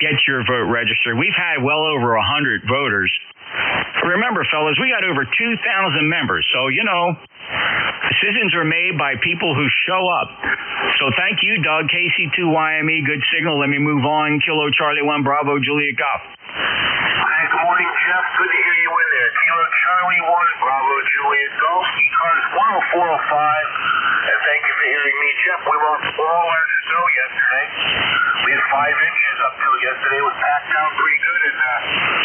Get your vote registered. We've had well over 100 voters. Remember, fellas, we got over 2,000 members. So, decisions are made by people who show up. So thank you, Doug. KC2YME, good signal. Let me move on. Kilo Charlie 1, Bravo, Juliet Golf. Hey, good morning, Jeff. Good to hear you in there. Kilo Charlie 1, Bravo, Juliet Golf, ECARS 10405. And thank you for hearing me, Jeff. We lost all our snow yesterday. We had 5 inches up till yesterday. It was packed down pretty good, and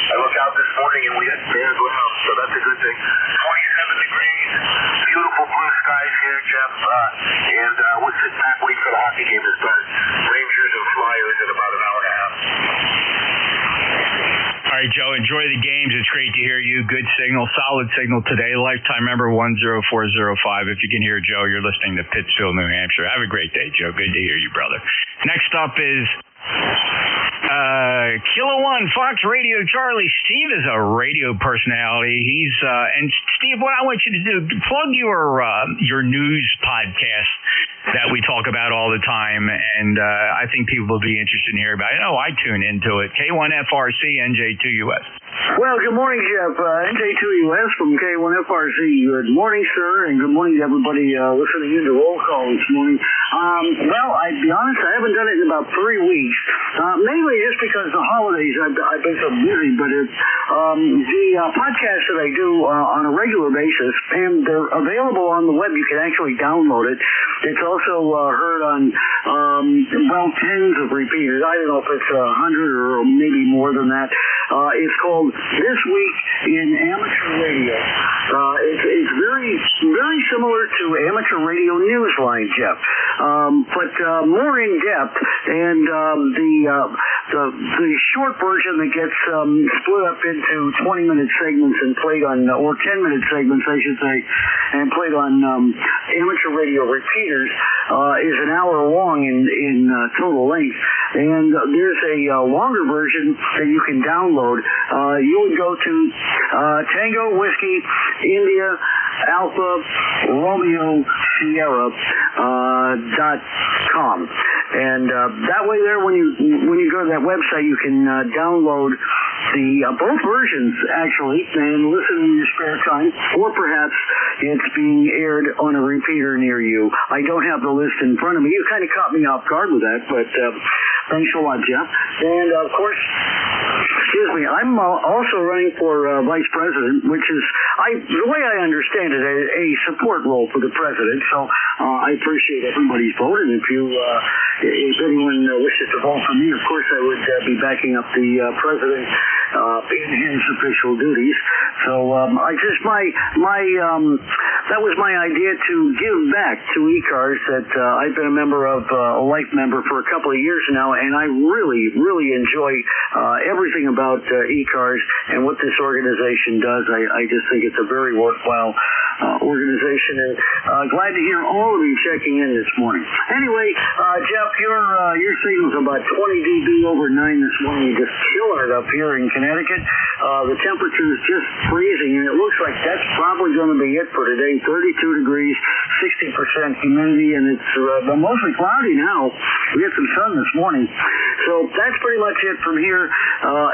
I look out this morning and we had bare ground, so that's a good thing. 27 degrees, beautiful blue skies here, Jeff, and we'll sit back, wait for the hockey game to start. Rangers and Flyers in about an hour and a half. All right, Joe, enjoy the games. It's great to hear you. Good signal, solid signal today. Lifetime member 10405. If you can hear Joe, you're listening to Pittsfield, New Hampshire. Have a great day, Joe. Good to hear you, brother. Next up is Kilo 1, Fox Radio Charlie. Steve is a radio personality. He's and Steve, what I want you to do, plug your news podcast that we talk about all the time, and I think people will be interested in hearing about it. I tune into it. K1FRC, NJ2US. Well, good morning, Jeff. NJ2US from K1FRC. Good morning, sir, and good morning to everybody listening in to roll call this morning. Well, I'd be honest, I haven't done it in about 3 weeks, mainly just because the holidays, I've been so busy, but the podcasts that I do on a regular basis, and they're available on the web. You can actually download it. It's also heard on, tens of repeaters. I don't know if it's 100 or maybe more than that. It's called This Week in Amateur Radio. It's very, very similar to Amateur Radio Newsline, Jeff, but more in depth, and the short version that gets split up into 20-minute segments and played on, or 10-minute segments, I should say, and played on amateur radio repeaters, is an hour long in total length. And there's a longer version that you can download. You would go to Tango Whiskey India Alpha Romeo Sierra .com, and that way there, when you go to that website, you can download the both versions actually and listen in your spare time, or perhaps it's being aired on a repeater near you. I don't have the list in front of me. You kind of caught me off guard with that, but thanks a lot, Jeff. And of course, excuse me, I'm also running for vice president, which is, the way I understand it, a support role for the president. So I appreciate everybody's vote, and if anyone wishes to vote for me, of course I would be backing up the president in his official duties. So that was my idea to give back to ECARS that I've been a member of, a life member for a couple of years now, and I really, really enjoy everything about ECARS and what this organization does. I just think it's a very worthwhile organization, and glad to hear all of you checking in this morning. Anyway, Jeff, your signal's about 20 dB over 9 this morning. You're just killing it up here in Connecticut. The temperature is just freezing, and it looks like that's probably going to be it for today. 32 degrees, 60% humidity, and it's mostly cloudy now. We had some sun this morning. So that's pretty much it from here.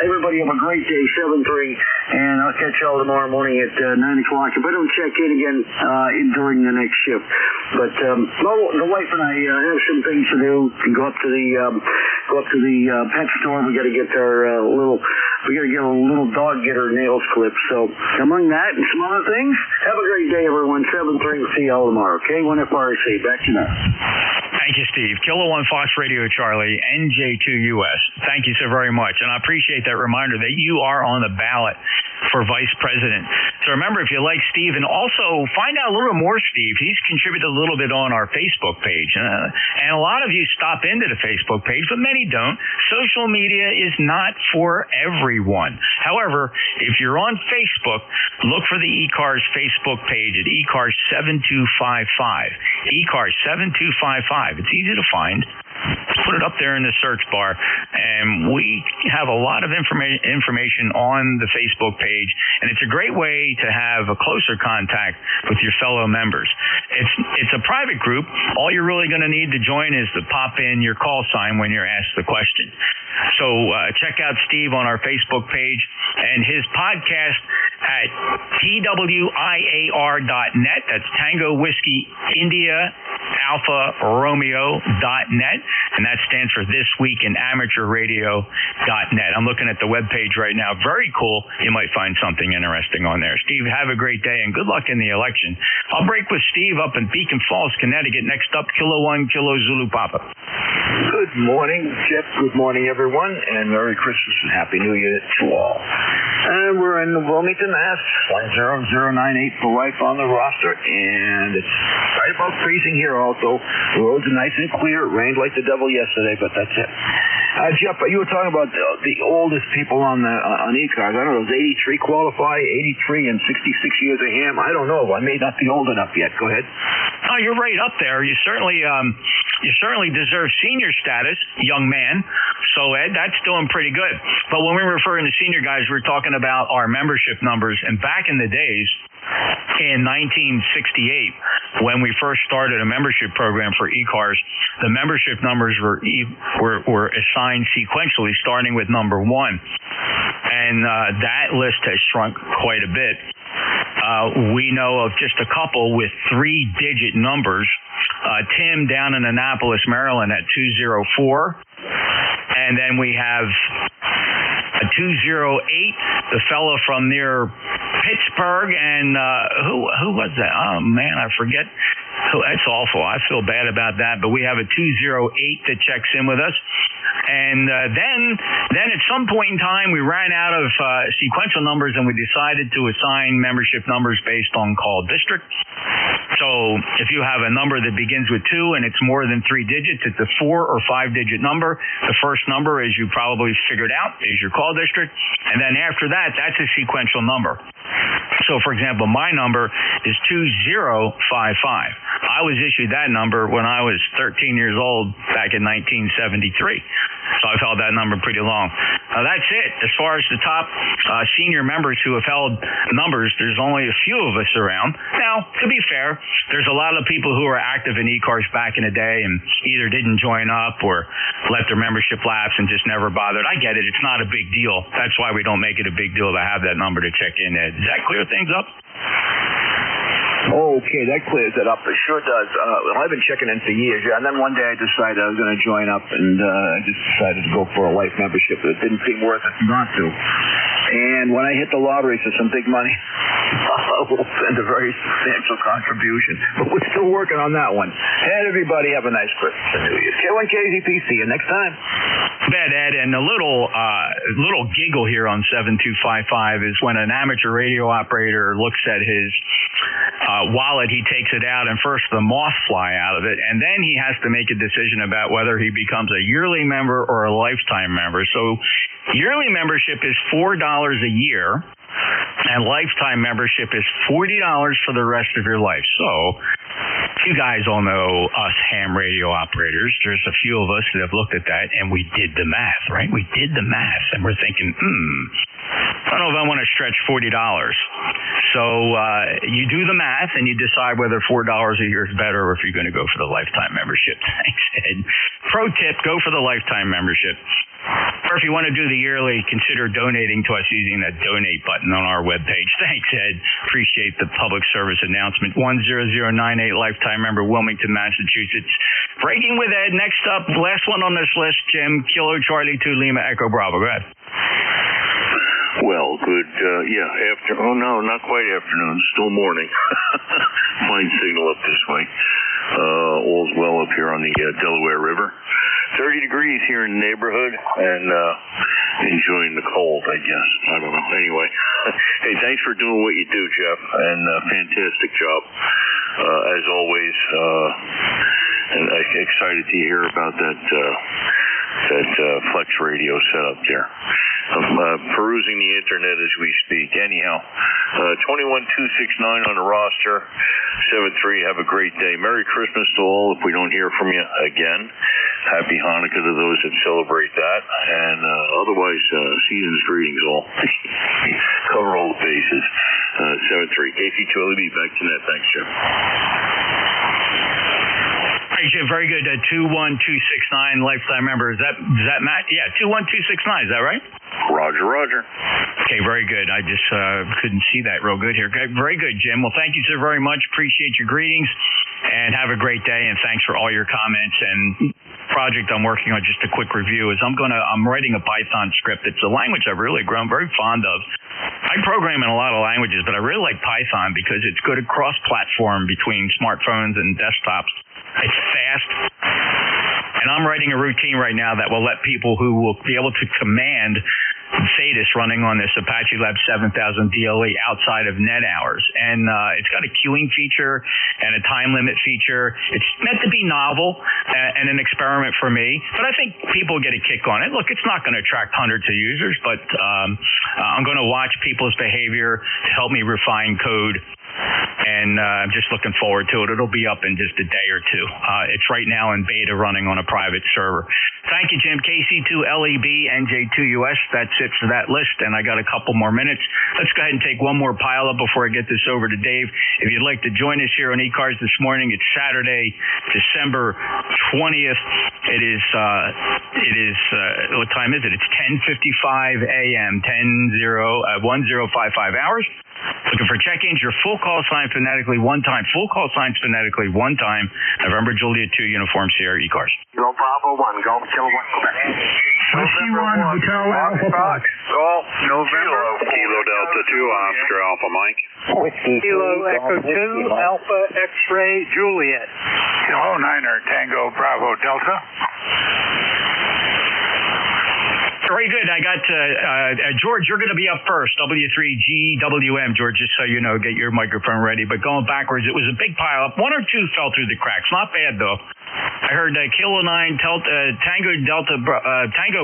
Everybody have a great day, 7-3, and I'll catch y'all tomorrow morning at 9 o'clock. If I don't check in again during the next shift. But the wife and I have some things to do. Go up to the pet store. We got to get our we got to get a little dog, get her nails clipped. So among that and some other things, have a great day, everyone. 7-3. We'll see y'all tomorrow. K1FRC. Back to you now. Thank you, Steve. Kilo 1 Fox Radio Charlie, NJ2US. Thank you so very much. And I appreciate that reminder that you are on the ballot for vice president. So remember, if you like Steve, and also find out a little more, Steve, he's contributed a little bit on our Facebook page. And a lot of you stop into the Facebook page, but many don't. Social media is not for everyone. However, if you're on Facebook, look for the ECARS Facebook page at ECARS 7255. ECARS 7255. It's easy to find. Put it up there in the search bar, and we have a lot of information on the Facebook page, and it's a great way to have a closer contact with your fellow members. It's a private group. All you're really going to need to join is to pop in your call sign when you're asked the question. So check out Steve on our Facebook page and his podcast at TWIAR.net. That's Tango Whiskey India Alpha Romeo.net, and that stands for This Week in Amateur Radio.net. I'm looking at the webpage right now. Very cool. You might find something interesting on there. Steve, have a great day, and good luck in the election. I'll break with Steve up in Beacon Falls, Connecticut. Next up, Kilo 1 Kilo Zulu Papa. Good morning, Jeff. Good morning, everyone, and Merry Christmas and Happy New Year to all. And we're in Wilmington, Mass. 10098 for life on the roster, and it's right about freezing here also. The roads are nice and clear. It rained like the devil yesterday, but that's it. Jeff, you were talking about the oldest people on ECARS. I don't know, does 83 qualify? 83 and 66 years of ham? I don't know. I may not be old enough yet. Go ahead. Oh, you're right up there. You certainly deserve senior status, young man. So, Ed, that's doing pretty good. But when we were referring to senior guys, we're talking about our membership numbers. And back in the days, in 1968, when we first started a membership program for ECARS, the membership numbers were assigned sequentially, starting with number 1. And that list has shrunk quite a bit. We know of just a couple with 3-digit numbers. Tim down in Annapolis, Maryland at 204. And then we have a 208, the fellow from near Pittsburgh, and who was that? Oh, man, I forget. That's awful. I feel bad about that. But we have a 208 that checks in with us. And then at some point in time, we ran out of sequential numbers, and we decided to assign membership numbers based on call district. So if you have a number that begins with 2 and it's more than 3 digits, it's a 4 or 5-digit number. The first number, as you probably figured out, is your call district. And then after that, that's a sequential number. So, for example, my number is 2055. I was issued that number when I was 13 years old back in 1973. So I've held that number pretty long. That's it. As far as the top senior members who have held numbers, there's only a few of us around. Now, to be fair, there's a lot of people who were active in ECARS back in the day and either didn't join up or let their membership lapse and just never bothered. I get it. It's not a big deal. That's why we don't make it a big deal to have that number to check in. Ed, does that clear things up? Okay, that clears it up. It sure does. I've been checking in for years, and then one day I decided I was going to join up, and I just decided to go for a life membership. It didn't seem worth it not to. And when I hit the lottery for some big money, I will send a very substantial contribution. But we're still working on that one. And everybody have a nice Christmas and New Year. K1KZP, see you next time. Bet, Ed, and a little giggle here on 7255 is when an amateur radio operator looks at his wallet, he takes it out, and first the moths fly out of it, and then he has to make a decision about whether he becomes a yearly member or a lifetime member. So yearly membership is $4 a year, and lifetime membership is $40 for the rest of your life. So you guys all know us ham radio operators. There's a few of us that have looked at that, and we did the math, right? We did the math, and we're thinking, I don't know if I want to stretch $40. So you do the math, and you decide whether $4 a year is better or if you're going to go for the lifetime membership. Thanks, Ed. Pro tip, go for the lifetime membership. Or if you want to do the yearly, consider donating to us using that donate button on our webpage. Thanks, Ed. Appreciate the public service announcement. 10098 lifetime member, Wilmington, Massachusetts. Breaking with Ed. Next up, last one on this list, Jim. Kilo Charlie 2 Lima Echo Bravo. Go ahead. Well, good, not quite afternoon, still morning. Fine signal up this way. All's well up here on the Delaware River. 30 degrees here in the neighborhood, and enjoying the cold, I guess. I don't know. Anyway, hey, thanks for doing what you do, Jeff, and fantastic job, as always. And I'm excited to hear about that Flex radio setup there. I'm perusing the internet as we speak. Anyhow, 21269 on the roster. 73. Have a great day. Merry Christmas to all. If we don't hear from you again, Happy Hanukkah to those that celebrate that. And otherwise, season's greetings all. Cover all the bases. 73. KC2LEB back to net. Thanks, Jim. All right, Jim, very good. 21269 lifetime member. Is that Matt? Yeah, 21269. Is that right? Roger, Roger. Okay, very good. I just couldn't see that real good here. Okay, very good, Jim. Well, thank you so very much. Appreciate your greetings, and have a great day. And thanks for all your comments. And project I'm working on, just a quick review, is I'm writing a Python script. It's a language I've really grown very fond of. I program in a lot of languages, but I really like Python because it's good across platform between smartphones and desktops. It's fast. And I'm writing a routine right now that will let people who will be able to command Thetis running on this Apache Lab 7000 DLE outside of net hours. And it's got a queuing feature and a time limit feature. It's meant to be novel and an experiment for me, but I think people get a kick on it. Look, it's not going to attract hundreds of users, but I'm going to watch people's behavior to help me refine code. And I'm just looking forward to it. It'll be up in just a day or two. It's right now in beta running on a private server. Thank you, Jim. KC2LEB, NJ2US. That's it for that list, and I got a couple more minutes. Let's go ahead and take one more pile up before I get this over to Dave. If you'd like to join us here on ECARS this morning, it's Saturday, December 20th. It is what time is it? It's 10:55 a.m., 10:55 hours. Looking for check-ins, your full call sign phonetically one time. Full call signs phonetically one time. November Juliet 2 uniform Sierra ECARS. Go Bravo 1, Golf Kilo 1, Quebec. Whiskey 1, Hotel Alpha Fox. Golf, November. Kilo Delta 2, Oscar Alpha Mike. Whiskey Kilo Echo 2, Alpha X-Ray Juliet. Kilo Niner Tango Bravo Delta. Very good. I got George, you're going to be up first. W3GWM, George, just so you know, get your microphone ready. But going backwards, it was a big pile up. One or two fell through the cracks. Not bad, though. I heard Kilo 9 Tango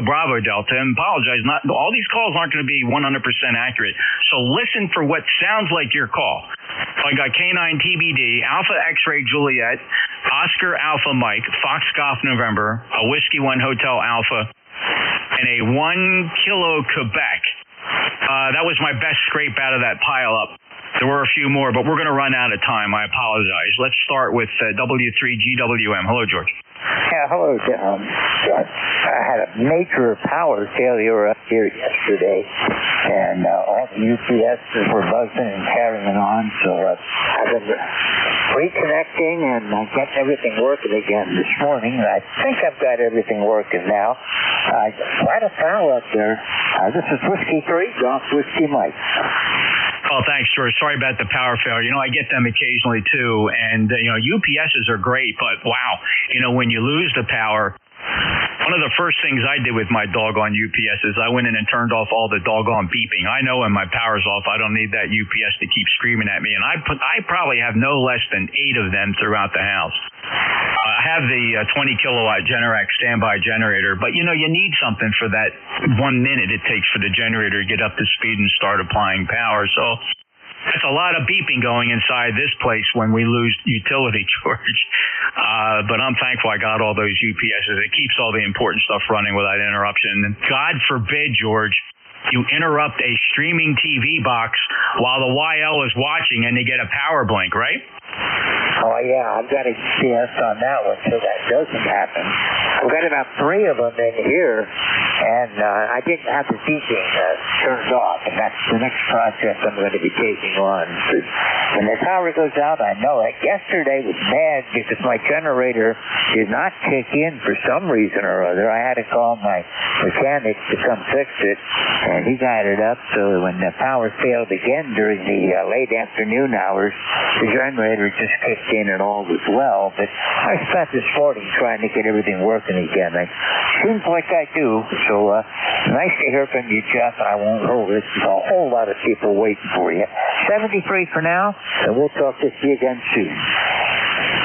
Bravo Delta, and apologize, not all these calls aren't going to be 100% accurate. So listen for what sounds like your call. I got K9 TBD, Alpha X-Ray Juliet, Oscar Alpha Mike, Fox Golf November, a Whiskey 1 Hotel Alpha, and a 1 Kilo Quebec. That was my best scrape out of that pile up. There were a few more, but we're going to run out of time. I apologize. Let's start with W3GWM. Hello, George. Yeah, hello, John. I had a major power failure up here yesterday, and all the UPSs were buzzing and carrying on, so I've been reconnecting and getting everything working again this morning. I think I've got everything working now. Quite a foul up there. This is Whiskey 3, Golf Whiskey Mike. Oh, thanks, George. Sorry about the power failure. You know, I get them occasionally, too. And, UPSs are great, but, wow, when you lose the power, one of the first things I did with my doggone UPS is I went in and turned off all the doggone beeping. I know when my power's off, I don't need that UPS to keep screaming at me. And I probably have no less than 8 of them throughout the house. I have the 20 kilowatt Generac standby generator, but you need something for that 1 minute it takes for the generator to get up to speed and start applying power. So that's a lot of beeping going inside this place when we lose utility, George. But I'm thankful I got all those UPSs. It keeps all the important stuff running without interruption. And God forbid, George, you interrupt a streaming TV box while the YL is watching and they get a power blink, right? Oh, yeah, I've got a GPS on that one, so that doesn't happen. I've got about 3 of them in here, and I didn't have the heating turned off, and that's the next project I'm going to be taking on. When the power goes out, I know it. Yesterday was bad because my generator did not kick in for some reason or other. I had to call my mechanic to come fix it, and he got it up, so when the power failed again during the late afternoon hours, the generator just kicked in and all was well. But I spent this morning trying to get everything working again. It seems like I do, so nice to hear from you, Jeff. I won't hold it. There's a whole lot of people waiting for you. 73 for now, and we'll talk to you again soon.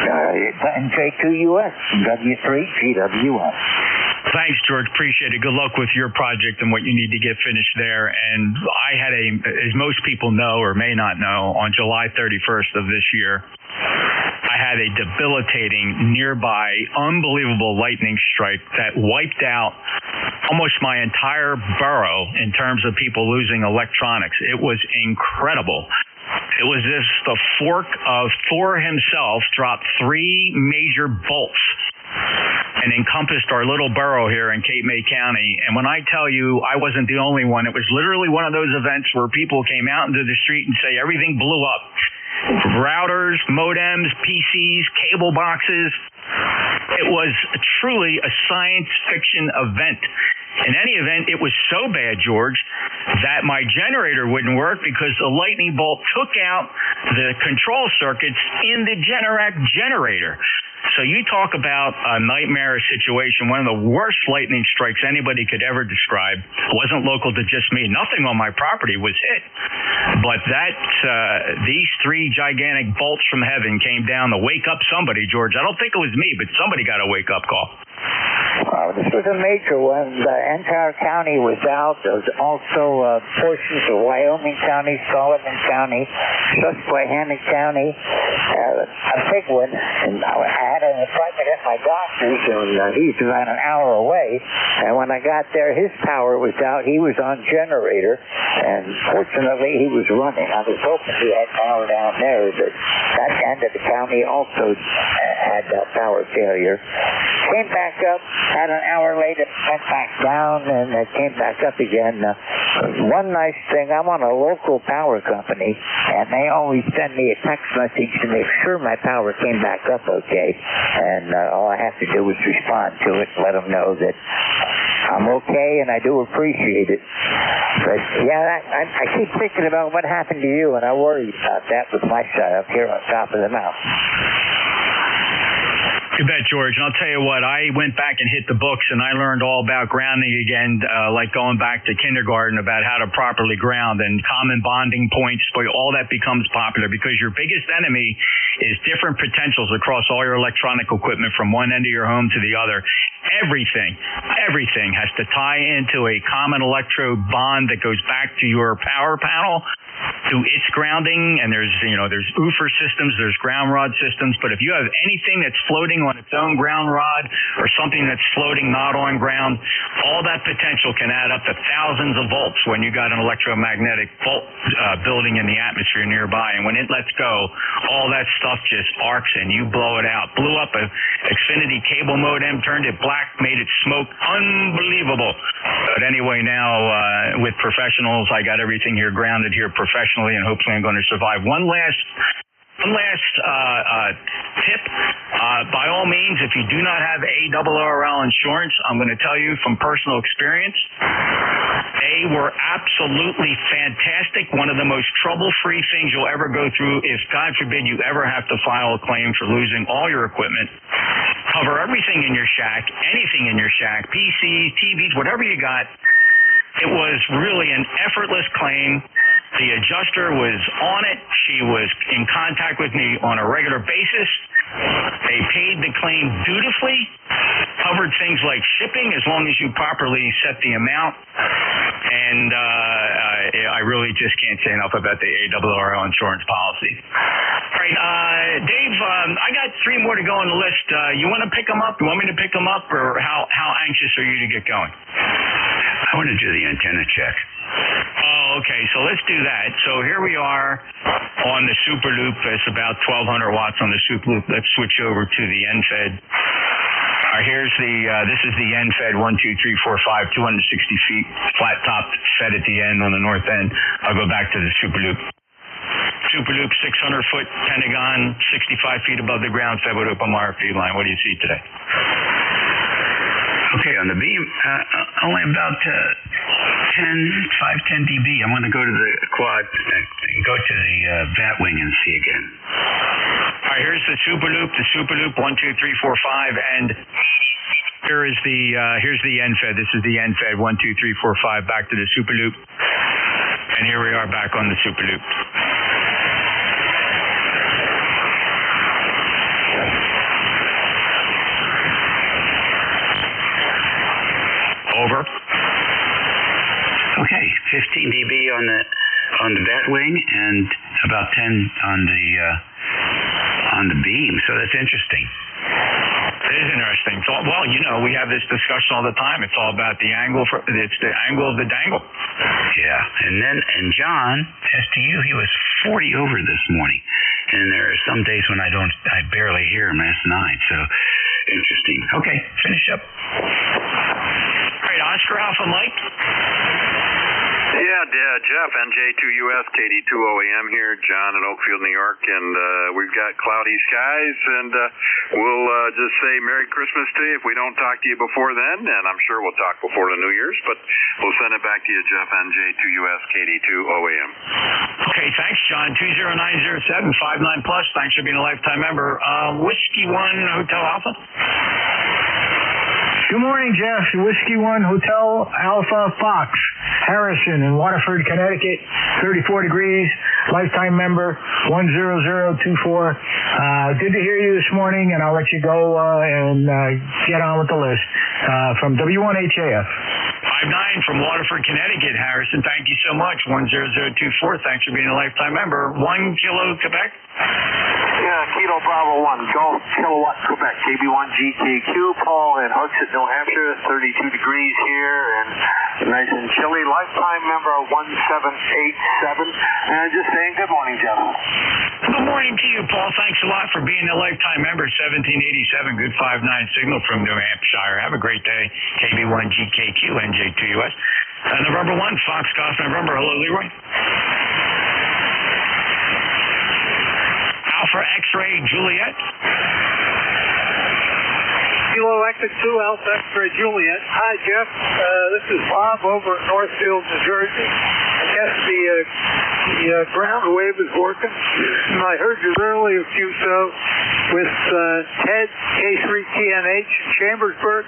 NJ2US, W3GWS. Thanks, George. Appreciate it. Good luck with your project and what you need to get finished there. And I had as most people know or may not know, on July 31st of this year, I had a debilitating, nearby, unbelievable lightning strike that wiped out almost my entire borough in terms of people losing electronics. It was incredible. It was as the fork of Thor himself dropped 3 major bolts and encompassed our little borough here in Cape May County. And when I tell you I wasn't the only one, it was literally one of those events where people came out into the street and say everything blew up. Routers, modems, PCs, cable boxes. It was truly a science fiction event. In any event, it was so bad, George, that my generator wouldn't work because the lightning bolt took out the control circuits in the Generac generator. So you talk about a nightmare situation, one of the worst lightning strikes anybody could ever describe. It wasn't local to just me. Nothing on my property was hit. But these 3 gigantic bolts from heaven came down to wake up somebody, George. I don't think it was me, but somebody got a wake-up call. This was a major one. The entire county was out. There was also portions of Wyoming County, Sullivan County, Susquehanna County, a big one. And I had an appointment at my doctor's, and he's about an hour away. And when I got there, his power was out. He was on generator, and fortunately, he was running. I was hoping he had power down there, but that end of the county also had power failure. Came back up, had an hour later, went back down, and came back up again. One nice thing, I'm on a local power company, and they always send me a text message to make sure my power came back up okay. And all I have to do is respond to it, let them know that I'm okay, and I do appreciate it. But, yeah, I keep thinking about what happened to you, and I worry about that with my side up here on top of the mountain. You bet, George. And I'll tell you what, I went back and hit the books, and I learned all about grounding again, like going back to kindergarten about how to properly ground and common bonding points. But all that becomes popular because your biggest enemy is different potentials across all your electronic equipment from one end of your home to the other. Everything has to tie into a common electrode bond that goes back to your power panel, to its grounding, and there's OOFR systems, there's ground rod systems, but if you have anything that's floating on its own ground rod or something that's floating not on ground, all that potential can add up to thousands of volts when you got an electromagnetic fault building in the atmosphere nearby, and when it lets go, all that stuff just arcs and you blow it out. Blew up a Xfinity cable modem, turned it black, made it smoke. Unbelievable. But anyway, now with professionals, I got everything here grounded here professionally, and hopefully I'm going to survive. One last tip. By all means, if you do not have ARRL insurance, I'm going to tell you from personal experience, they were absolutely fantastic. One of the most trouble-free things you'll ever go through if, God forbid, you ever have to file a claim for losing all your equipment. Cover everything in your shack, anything in your shack, PCs, TVs, whatever you got. It was really an effortless claim. The adjuster was on it. She was in contact with me on a regular basis. They paid the claim dutifully, covered things like shipping as long as you properly set the amount. And I really just can't say enough about the ARRL insurance policy. All right, Dave, I got 3 more to go on the list. You want to pick them up? You want me to pick them up, or how anxious are you to get going? I want to do the antenna check. Oh, okay. So let's do that. So here we are on the Super Loop. It's about 1,200 watts on the Super Loop. Let's switch over to the NFED. All right, here's this is the NFED 1, 2, 3, 4, 5, 260 feet, flat top fed at the end on the north end. I'll go back to the Super Loop. Super Loop, 600-foot Pentagon, 65 feet above the ground, fed with open wire feed line. What do you see today? Okay, on the beam, only about 5-10 dB. I'm going to go to the quad, go to the bat wing and see again. All right, here's the Super Loop, 1, 2, 3, 4, 5, and here's the NFED. This is the NFED 1, 2, 3, 4, 5. Back to the Super Loop, and here we are back on the Super Loop. Over. Okay, 15 dB on the bat wing and about 10 on the beam. So that's interesting. It is interesting. So, well, we have this discussion all the time. It's all about the angle. It's the angle of the dangle. Yeah, and John, as to you, he was 40 over this morning, and there are some days when I barely hear him. That's 9. So interesting. Okay, finish up. All right, Oscar Alpha Mike. Yeah, Jeff, NJ2US, KD2OAM here, John in Oakfield, New York, and we've got cloudy skies, and we'll just say Merry Christmas to you if we don't talk to you before then, and I'm sure we'll talk before the New Year's, but we'll send it back to you, Jeff, NJ2US, KD2OAM. Okay, thanks, John. 20907, 59 plus. Thanks for being a lifetime member. Whiskey 1 Hotel Alpha. Good morning, Jeff. Whiskey 1 Hotel Alpha Fox, Harrison in Waterford, Connecticut, 34 degrees, lifetime member 10024. Good to hear you this morning, and I'll let you go and get on with the list. From W1HAF. 59 from Waterford, Connecticut, Harrison. Thank you so much. 10024. Thanks for being a lifetime member. 1 Kilo Quebec. Yeah, Kilo Bravo 1, Golf Kilowatt Quebec, KB1GKQ, Paul in Hooksett, New Hampshire, 32 degrees here, and nice and chilly. Lifetime member 1787, and just saying good morning, Jeff. Good morning to you, Paul. Thanks a lot for being a lifetime member. 1787, good 5-9 signal from New Hampshire. Have a great day. KB1GKQ, NJ2US. November 1, Fox Golf November. Hello, Leroy. Alpha X-Ray Juliet. Kilo Echo 2 Alpha X-Ray Juliet. Hi, Jeff. This is Bob over at Northfield, New Jersey. I guess the ground wave is working. And I heard you earlier, with Ted, K3TNH in Chambersburg.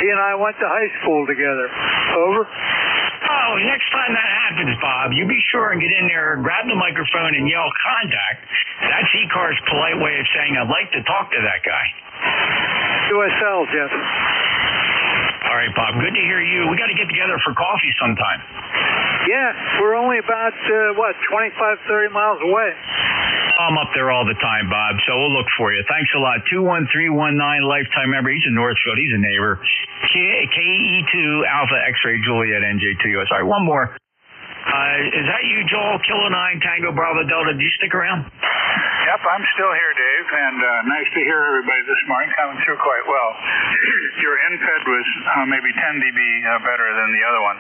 He and I went to high school together. Over. Oh, next time that happens, Bob, you be sure and get in there, grab the microphone, and yell contact. That's ECARS' polite way of saying I'd like to talk to that guy. USL, Jeff. All right, Bob. Good to hear you. We got to get together for coffee sometime. Yeah, we're only about, 25, 30 miles away. I'm up there all the time, Bob, so we'll look for you. Thanks a lot. 21319, lifetime member. He's in Northfield. He's a neighbor. KE2 Alpha X-Ray Juliet NJ2US. All right, one more. Is that you, Joel? Kilo 9 Tango Bravo Delta. Do you stick around? Yep, I'm still here, Dave, and nice to hear everybody this morning, coming through quite well. Your NFED was maybe 10 dB better than the other one,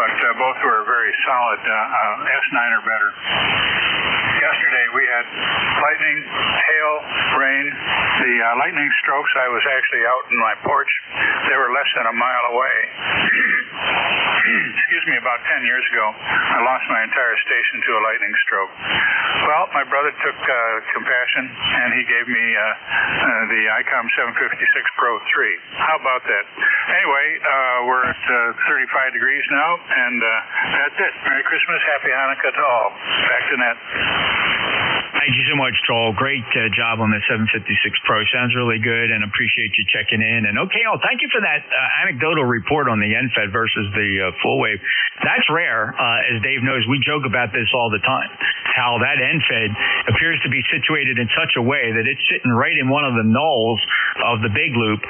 but both were very solid, S9 or better. Yesterday we had lightning, hail, rain. The lightning strokes, I was actually out in my porch. They were less than a mile away. Excuse me, about 10 years ago, I lost my entire station to a lightning stroke. Well, my brother took compassion, and he gave me the ICOM 756 Pro 3. How about that? Anyway, we're at 35 degrees now, and that's it. Merry Christmas, Happy Hanukkah to all. Back to net. Thank you so much, Joel. Great job on the 756 Pro. Sounds really good, and appreciate you checking in. And okay, thank you for that anecdotal report on the NFED versus the full wave. That's rare. As Dave knows, we joke about this all the time, how that NFED appears to be situated in such a way that it's sitting right in one of the nulls of the big loop.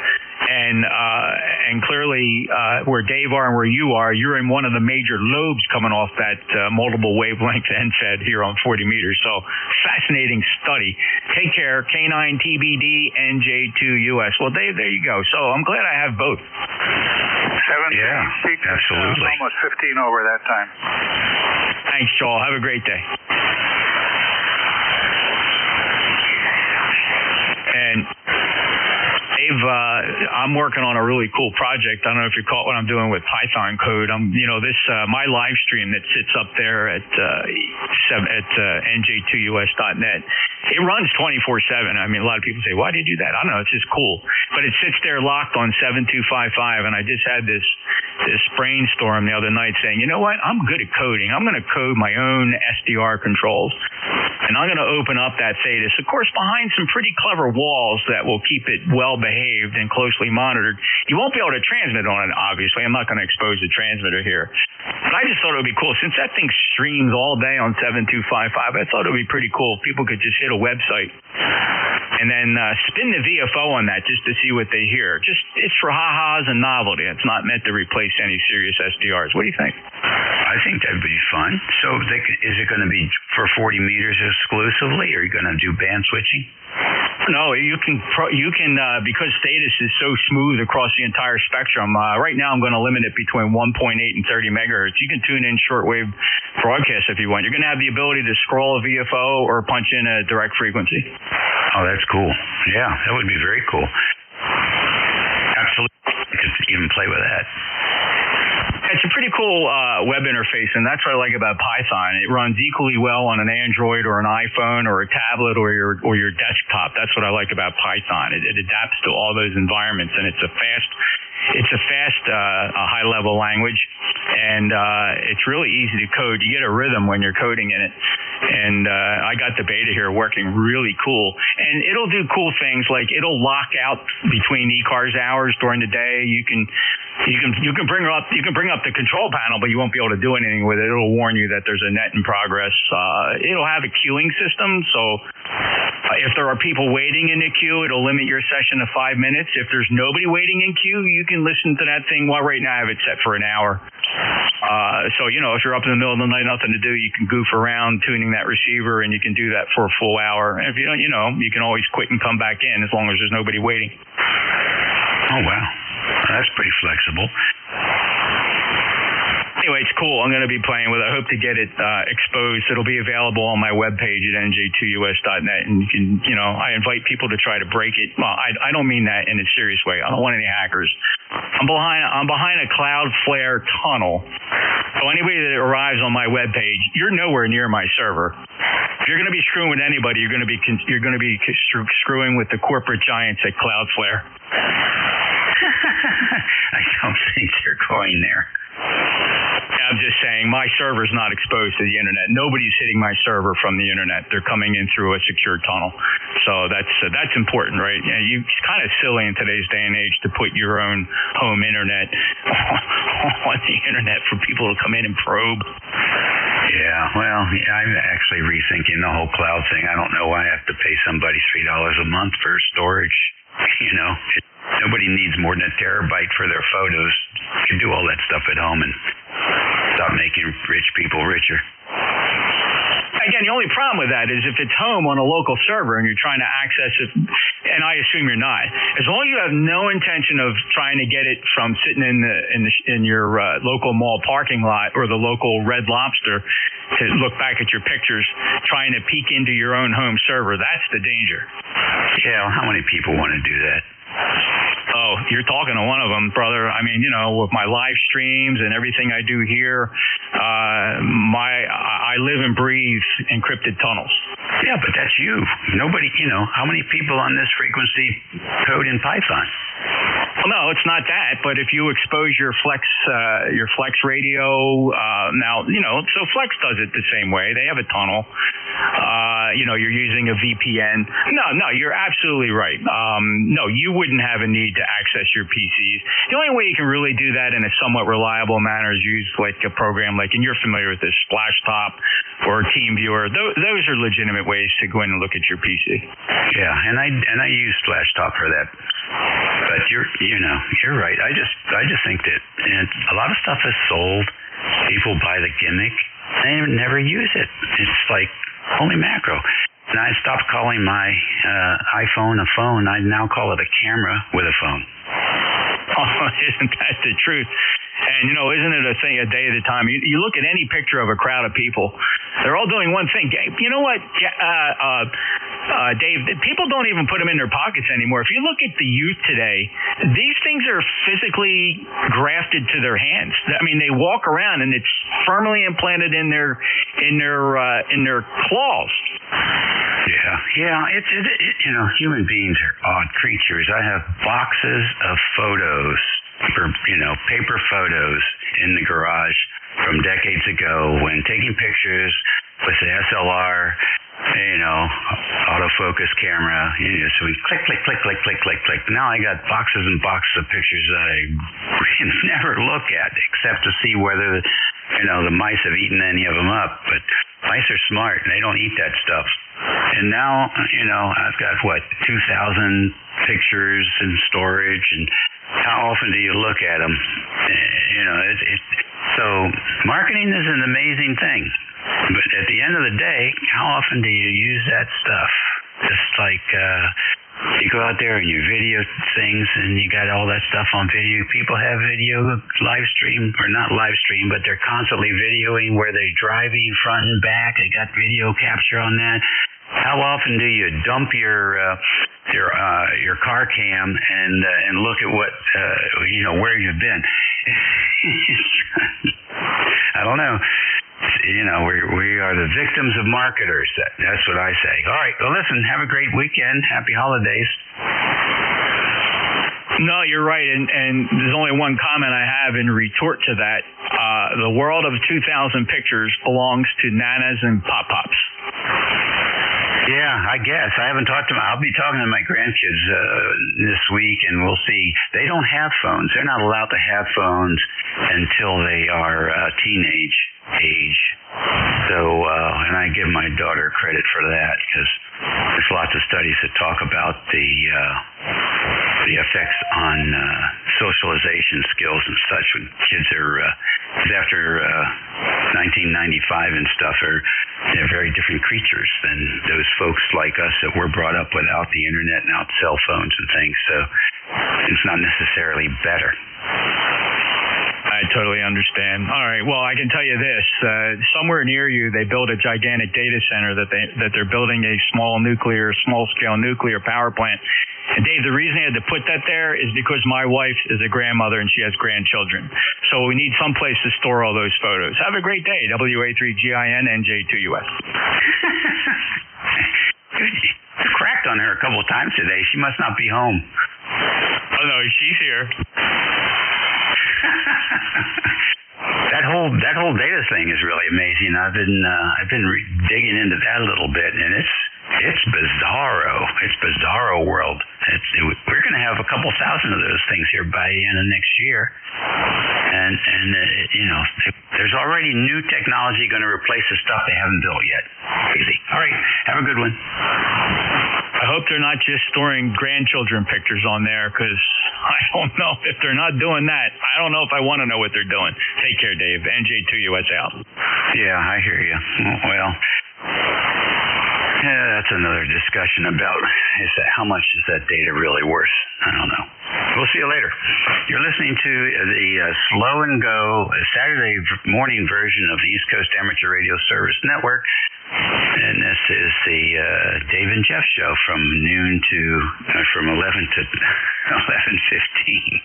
And clearly, where Dave are and where you are, you're in one of the major lobes coming off that multiple wavelength NFED here on 40 meters. So fascinating study. Take care. K9TBD, NJ2US. Well, Dave, there you go. So I'm glad I have both. 17 peak. Absolutely. Almost 15 over that time. Thanks, Joel. Have a great day. And Dave, I'm working on a really cool project. I don't know if you caught what I'm doing with Python code. My live stream that sits up there at NJ2US.net. It runs 24/7. I mean, a lot of people say, "Why do you do that?" I don't know. It's just cool. But it sits there locked on 7255, and I just had this brainstorm the other night saying, you know what? I'm good at coding. I'm going to code my own SDR controls, and I'm going to open up that Thetis, of course, behind some pretty clever walls that will keep it well behaved and closely monitored. You won't be able to transmit on it, obviously. I'm not going to expose the transmitter here. But I just thought it would be cool. Since that thing streams all day on 7255, I thought it would be pretty cool if people could just hit a website and then spin the VFO on that just to see what they hear. It's for ha-has and novelty. It's not meant to replace any serious SDRs. What do you think? I think that'd be fun. So is it going to be for 40 meters exclusively, or are you going to do band switching? No, you can because Thetis is so smooth across the entire spectrum. Right now, I'm going to limit it between 1.8 and 30 megahertz. You can tune in shortwave broadcasts if you want. You're going to have the ability to scroll a VFO or punch in a direct frequency. Oh, that's cool. Yeah, that would be very cool. Absolutely, you could even play with that. It's a pretty cool web interface, and that's what I like about Python. It runs equally well on an Android or an iPhone or a tablet or your desktop. That's what I like about Python. It adapts to all those environments, and it's a fast high-level language, and it's really easy to code. You get a rhythm when you're coding in it. And I got the beta here working really cool. And it'll do cool things like it'll lock out between ECARS hours during the day. You can bring up the control panel, but you won't be able to do anything with it. It'll warn you that there's a net in progress. It'll have a queuing system, so if there are people waiting in the queue, it'll limit your session to 5 minutes. If there's nobody waiting in queue, you can listen to that thing. Well, right now I have it set for an hour. So if you're up in the middle of the night, nothing to do, you can goof around tuning that receiver, and you can do that for a full hour. And if you don't, you can always quit and come back in as long as there's nobody waiting. Oh, wow. That's pretty flexible. Anyway, it's cool. I'm going to be playing with it. I hope to get it exposed. It'll be available on my webpage at NJ2US.net. And you can, I invite people to try to break it. Well, I don't mean that in a serious way. I don't want any hackers. I'm behind a Cloudflare tunnel. So anybody that arrives on my webpage, you're nowhere near my server. If you're going to be screwing with anybody, you're going to be screwing with the corporate giants at Cloudflare. I don't think they're going there. I'm just saying my server's not exposed to the internet. Nobody's hitting my server from the internet. They're coming in through a secure tunnel. So that's important, right? It's kind of silly in today's day and age to put your own home internet on the internet for people to come in and probe. Yeah, well, I'm actually rethinking the whole cloud thing. I don't know why I have to pay somebody $3 a month for storage. Nobody needs more than a terabyte for their photos. You can do all that stuff at home and stop making rich people richer. Again, the only problem with that is if it's home on a local server and you're trying to access it, and I assume you're not, as long as you have no intention of trying to get it from sitting in your local mall parking lot or the local Red Lobster to look back at your pictures, trying to peek into your own home server, that's the danger. Yeah, well, how many people want to do that? Oh, you're talking to one of them, brother. I mean, with my live streams and everything I do here, I live and breathe encrypted tunnels. Yeah, but that's you. Nobody, how many people on this frequency code in Python? Well, no, it's not that. But if you expose your Flex radio, so Flex does it the same way. They have a tunnel. You're using a VPN. No, you're absolutely right. No, you wouldn't have a need to access your PCs. The only way you can really do that in a somewhat reliable manner is use like a program and you're familiar with this, Splashtop or TeamViewer. Those are legitimate ways to go in and look at your PC. Yeah, and I use Splashtop for that. But you're right. I just think that a lot of stuff is sold. People buy the gimmick. They never use it. It's like holy macro. And I stopped calling my iPhone a phone. I now call it a camera with a phone. Oh, isn't that the truth? And, isn't it a day at a time? You look at any picture of a crowd of people, they're all doing one thing. You know what, Dave, people don't even put them in their pockets anymore. If you look at the youth today, these things are physically grafted to their hands. I mean, they walk around and it's firmly implanted in their claws. Yeah. It's human beings are odd creatures. I have boxes of photos, or paper photos in the garage from decades ago when taking pictures with the SLR, autofocus camera. So we click. Now I got boxes and boxes of pictures that I never look at except to see whether the mice have eaten any of them up. But mice are smart and they don't eat that stuff. And now, I've got 2,000 pictures in storage, and how often do you look at them? So marketing is an amazing thing, but at the end of the day, how often do you use that stuff? Just like you go out there and you video things, and you got all that stuff on video. People have video live stream, or not live stream, but they're constantly videoing where they're driving front and back. They got video capture on that. How often do you dump your car cam and look at what where you've been? I don't know. We are the victims of marketers. That's what I say. All right. Well, listen. Have a great weekend. Happy holidays. No, you're right, and there's only one comment I have in retort to that. The world of 2,000 pictures belongs to nanas and pop-pops. Yeah, I guess. I haven't talked to them. I'll be talking to my grandkids this week, and we'll see. They don't have phones. They're not allowed to have phones until they are teenage age. So, and I give my daughter credit for that, because there's lots of studies that talk about the effects on socialization skills and such when kids are after 1995 and stuff they're very different creatures than those folks like us that were brought up without the internet and out cell phones and things. So it's not necessarily better. I totally understand. All right. Well, I can tell you this: somewhere near you, they built a gigantic data center that they're building a small-scale nuclear power plant. And Dave, the reason I had to put that there is because my wife is a grandmother and she has grandchildren. So we need some place to store all those photos. Have a great day. WA3GIN NJ2US. You cracked on her a couple of times today. She must not be home. Oh no, she's here. That whole data thing is really amazing. I've been digging into that a little bit, and it's bizarro. It's bizarro world. We're going to have a couple thousand of those things here by the end of next year, and there's already new technology going to replace the stuff they haven't built yet. Crazy. All right, have a good one. I hope they're not just storing grandchildren pictures on there, because I don't know if they're not doing that. I don't know if I want to know what they're doing. Take care, Dave. NJ2US out. Yeah, I hear you. Well, that's another discussion about how much is that data really worth? I don't know. We'll see you later. You're listening to the Slow and Go Saturday morning version of the East Coast Amateur Radio Service Network. And this is the Dave and Jeff show from 11 to 11:15.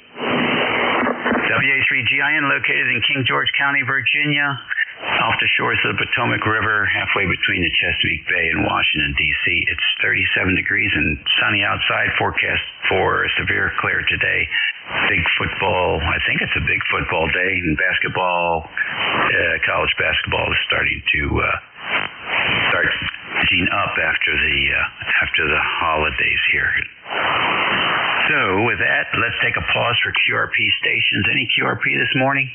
WA3GIN located in King George County, Virginia, off the shores of the Potomac River, halfway between the Chesapeake Bay and Washington, D.C. It's 37 degrees and sunny outside. Forecast for severe clear today. Big football. I think it's a big football day. And basketball, college basketball is starting to start edging up after the holidays here. So with that, let's take a pause for QRP stations. Any QRP this morning?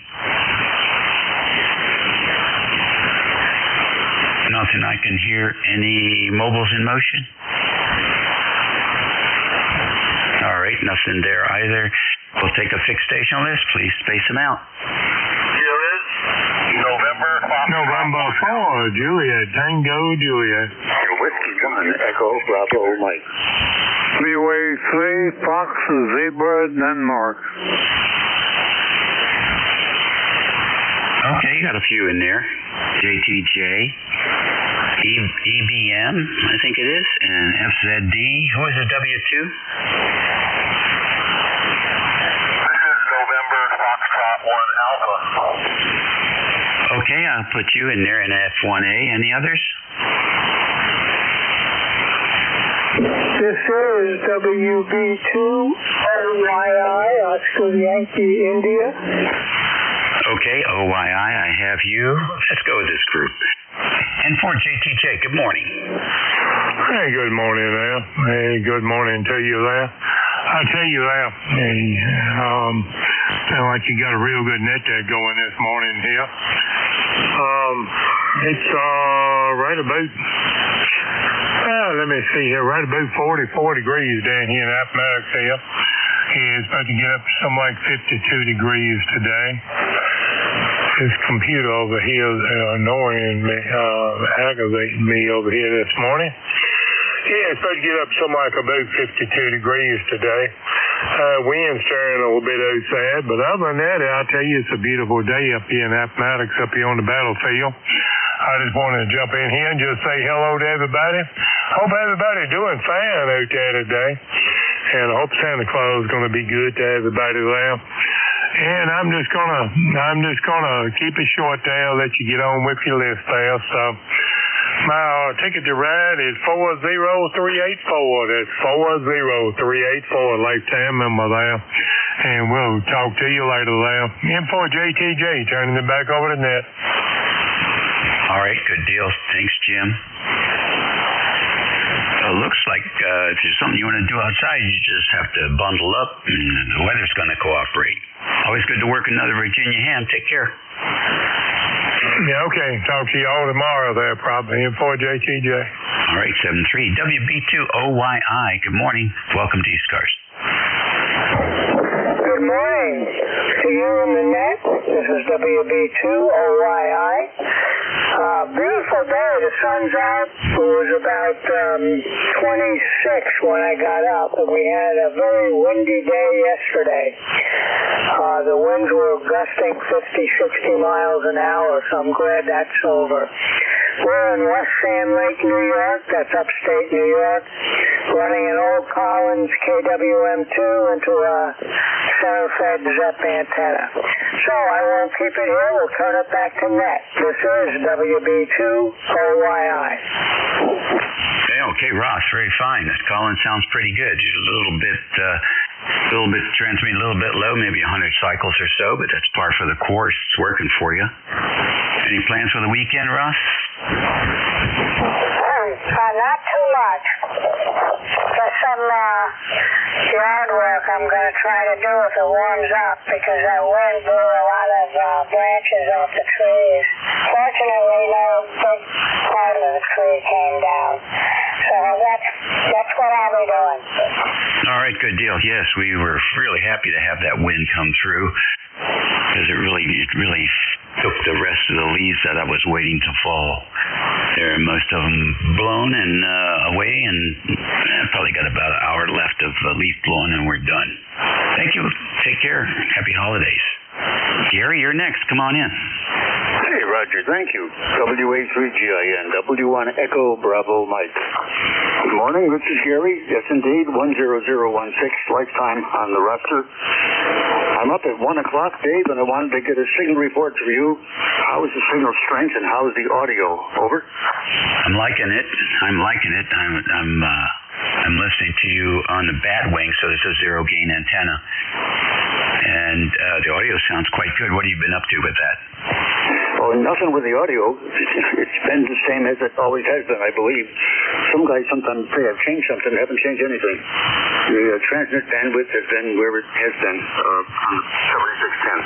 Nothing I can hear. Any mobiles in motion? All right, nothing there either. We'll take a fixed station list. Please space them out. Here is November 4, Juliet, Tango, Juliet. Whiskey 1, Echo, Bravo, Mike. Freeway 3, Fox, Zebra, Denmark. Okay, you got a few in there. JTJ, EBM, I think it is, and FZD. Who is it, W2? This is November, Foxtrot 1, Alpha. Okay, I'll put you in there in F1A. Any others? This is WB2 OYI, Oscar Yankee, India. Okay, OYI, I have you. Let's go with this group. And for JTJ, good morning. Hey, good morning there. Hey, good morning to you there. I tell you there, sound like you got a real good net there going this morning here. It's right about, let me see here, right about 44 degrees down here in Appomattox here. It's about to get up to something like 52 degrees today. This computer over here annoying me, aggravating me over here this morning. Yeah, it's supposed to get up something like about 52 degrees today. Wind's turning a little bit outside, but other than that, I'll tell you, it's a beautiful day up here in Appomattox, up here on the battlefield. I just wanted to jump in here and just say hello to everybody. Hope everybody's doing fine out there today. And I hope Santa Claus is going to be good to everybody there. And I'm just gonna keep it short there. I'll let you get on with your list there. So my ticket to ride is 40384. That's 40384. Lifetime member there. And we'll talk to you later there. And for JTJ, turning it back over to Net. All right, good deal. Thanks, Jim. Looks like if there's something you want to do outside, you just have to bundle up, and the weather's going to cooperate. Always good to work another Virginia ham. Take care. Yeah, okay. Talk to you all tomorrow there, probably. And for JTJ. All right, 73 WB2OYI. Good morning. Welcome to ECARS. Good morning to you in the net. This is WB2OYI. Beautiful day. The sun's out. It was about 26 when I got up, and we had a very windy day yesterday. The winds were gusting 50, 60 miles an hour, so I'm glad that's over. We're in West Sand Lake, New York. That's upstate New York. Running an old Collins KWM2 into a center-fed ZEP antenna. So I won't keep it here. We'll turn it back to net. This is WB2OYI. Okay, Ross, very fine. That Collins sounds pretty good. You're a little bit transmitting a little bit low, maybe 100 cycles or so, but that's par for the course. It's working for you. Any plans for the weekend, Ross? Not too much. Just some yard work I'm going to try to do if it warms up, because that wind blew a lot of branches off the trees. Fortunately, no big part of the tree came down. So that's what I'll be doing. All right, good deal. Yes, we were really happy to have that wind come through, because it really took the rest of the leaves that I was waiting to fall. There are most of them blown and away, and probably got about an hour left of leaf blowing, and we're done. Thank you. Take care. Happy holidays. Gary, you're next. Come on in. Hey, Roger. Thank you. WA3GIN, W1 Echo Bravo Mike. Good morning. This is Gary. Yes, indeed. 10016 lifetime on the roster. I'm up at 1 o'clock, Dave, and I wanted to get a signal report from you. How is the signal strength and how is the audio? Over. I'm liking it. I'm listening to you on the bad wing, so it's a zero gain antenna. And the audio sounds quite good. What have you been up to with that? Well, nothing with the audio. It's been the same as it always has been, I believe. Some guys sometimes say I've changed something. I haven't changed anything. The transmit bandwidth has been where it has been on 7610.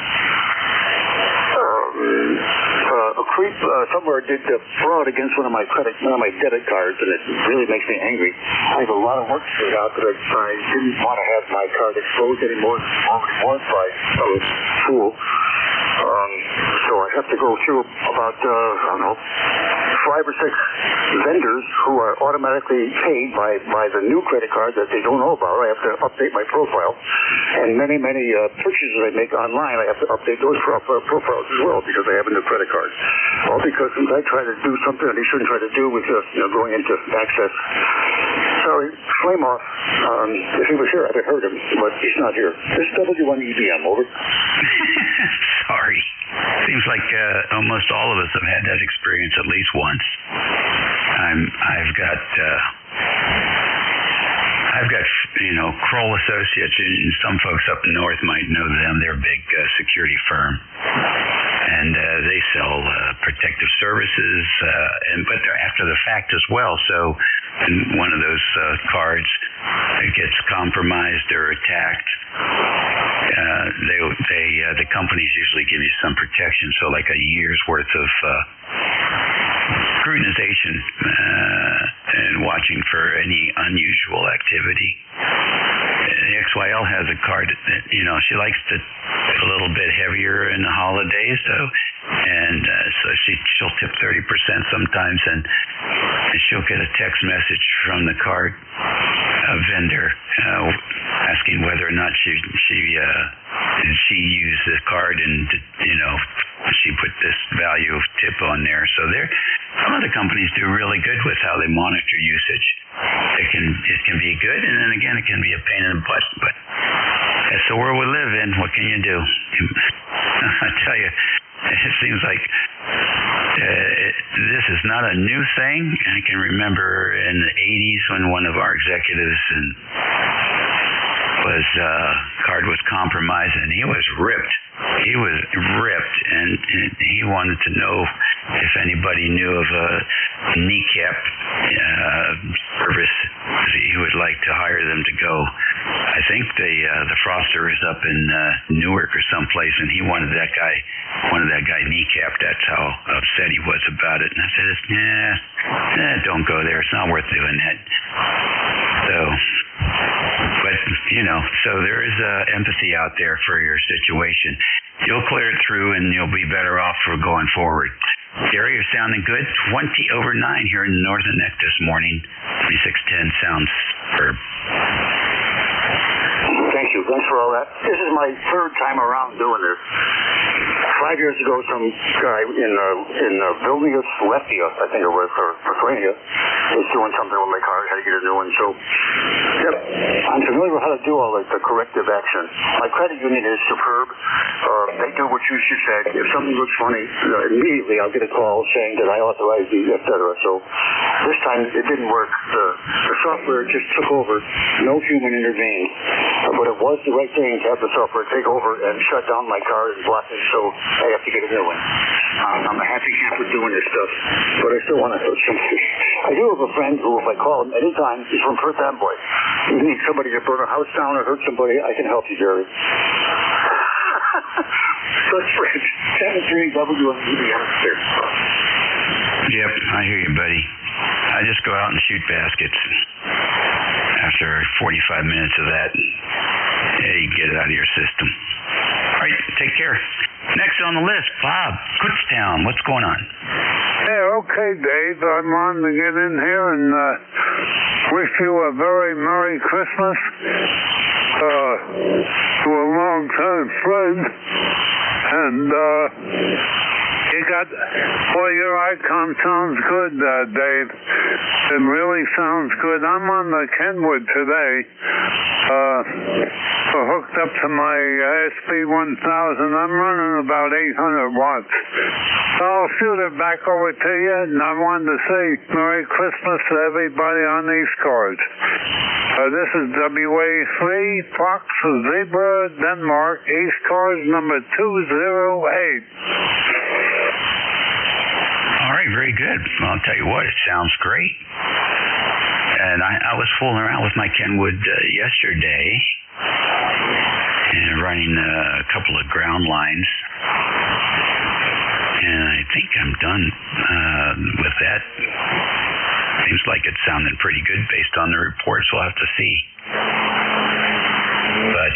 creep somewhere did fraud against one of my debit cards, and it really makes me angry. I have a lot of work to figure out that I didn't want to have my card exposed anymore than it already was by some fool. So I have to go through about, 5 or 6 vendors who are automatically paid by the new credit card that they don't know about. I have to update my profile. And many purchases I make online, I have to update those profiles as well because I have a new credit card. All because since I try to do something that he shouldn't try to do with going into access. Sorry, flame off. If he was here, I'd have heard him, but he's not here. This is W1EBM, over. Sorry. Seems like almost all of us have had that experience at least once. I've got Kroll Associates, and some folks up north might know them. They're a big security firm, and they sell protective services, but they're after the fact as well. So when one of those cards gets compromised or attacked, the companies usually give you some protection, so like a year's worth of scrutinization and watching for any unusual activity. The XYL has a card that, she likes to a little bit heavier in the holidays, so she'll tip 30% sometimes, and she'll get a text message from the card vendor asking whether or not she used the card and she put this value of tip on there. So some of the companies do really good with how they monitor usage. It can be good, and then again it can be a pain in the butt, but that's the world we live in. What can you do? I tell you, it seems like this is not a new thing. I can remember in the 80s when one of our executives card was compromised, and he was ripped. And he wanted to know if anybody knew of a kneecap service he would like to hire them to go. I think the Froster is up in Newark or someplace, and he wanted that guy kneecapped. That's how upset he was about it. And I said, don't go there. It's not worth doing that. So there is empathy out there for your situation. You'll clear it through, and you'll be better off for going forward. Gary, you're sounding good. 20 over 9 here in the Northern Neck this morning. 3610 sounds superb. Thank you. Thanks for all that. This is my 3rd time around doing this. 5 years ago, some guy in Vilnius, Latvia, I think it was, or Lithuania, was doing something with my car. I had to get a new one. So, I'm familiar with how to do all the corrective action. My credit union is superb. They do what you said. If something looks funny, immediately I'll get a call saying that I authorize these, etc. So, this time it didn't work. The software just took over. No human intervened. But it was the right thing to have the software take over and shut down my car and block it, so I have to get a new one. I'm a happy camper doing this stuff, but I still want to hurt somebody. I do have a friend who, if I call him anytime, he's from Perth Amboy. If you need somebody to burn a house down or hurt somebody, I can help you, Jerry. Good friend. 73WNEBM. Yep, I hear you, buddy. I just go out and shoot baskets. After 45 minutes of that, you get it out of your system. All right, take care. Next on the list, Bob, Kutztown. What's going on? Hey, okay, Dave. I'm on to get in here and wish you a very Merry Christmas to a long-time friend. And your icon sounds good, Dave. It really sounds good. I'm on the Kenwood today. Hooked up to my SP1000. I'm running about 800 watts. I'll shoot it back over to you, and I wanted to say Merry Christmas to everybody on ECARS. This is WA3, Fox Zebra, Denmark, ECARS number 208. All right, very good. Well, I'll tell you what, it sounds great. And I was fooling around with my Kenwood yesterday and running a couple of ground lines. And I think I'm done on with that. Seems like it's sounding pretty good based on the reports. We'll have to see. But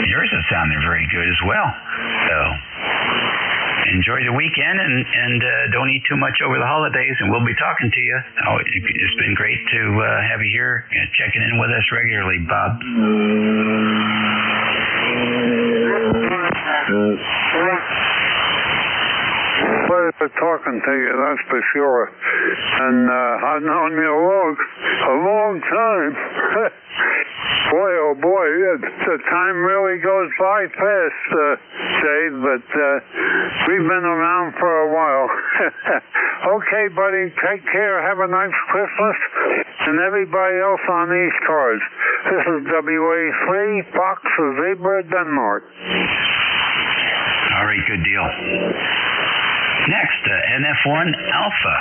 yours is sounding very good as well. So enjoy the weekend and don't eat too much over the holidays, and we'll be talking to you. It's been great to have you here checking in with us regularly, Bob. Pleasure talking to you, that's for sure. And I've known you a long time. Boy, oh boy, the time really goes by fast, Dave, but we've been around for a while. Okay, buddy, take care. Have a nice Christmas. And everybody else on ECARS. This is WA3, Fox Zebra, Denmark. All right, good deal. Next, NF1 Alpha.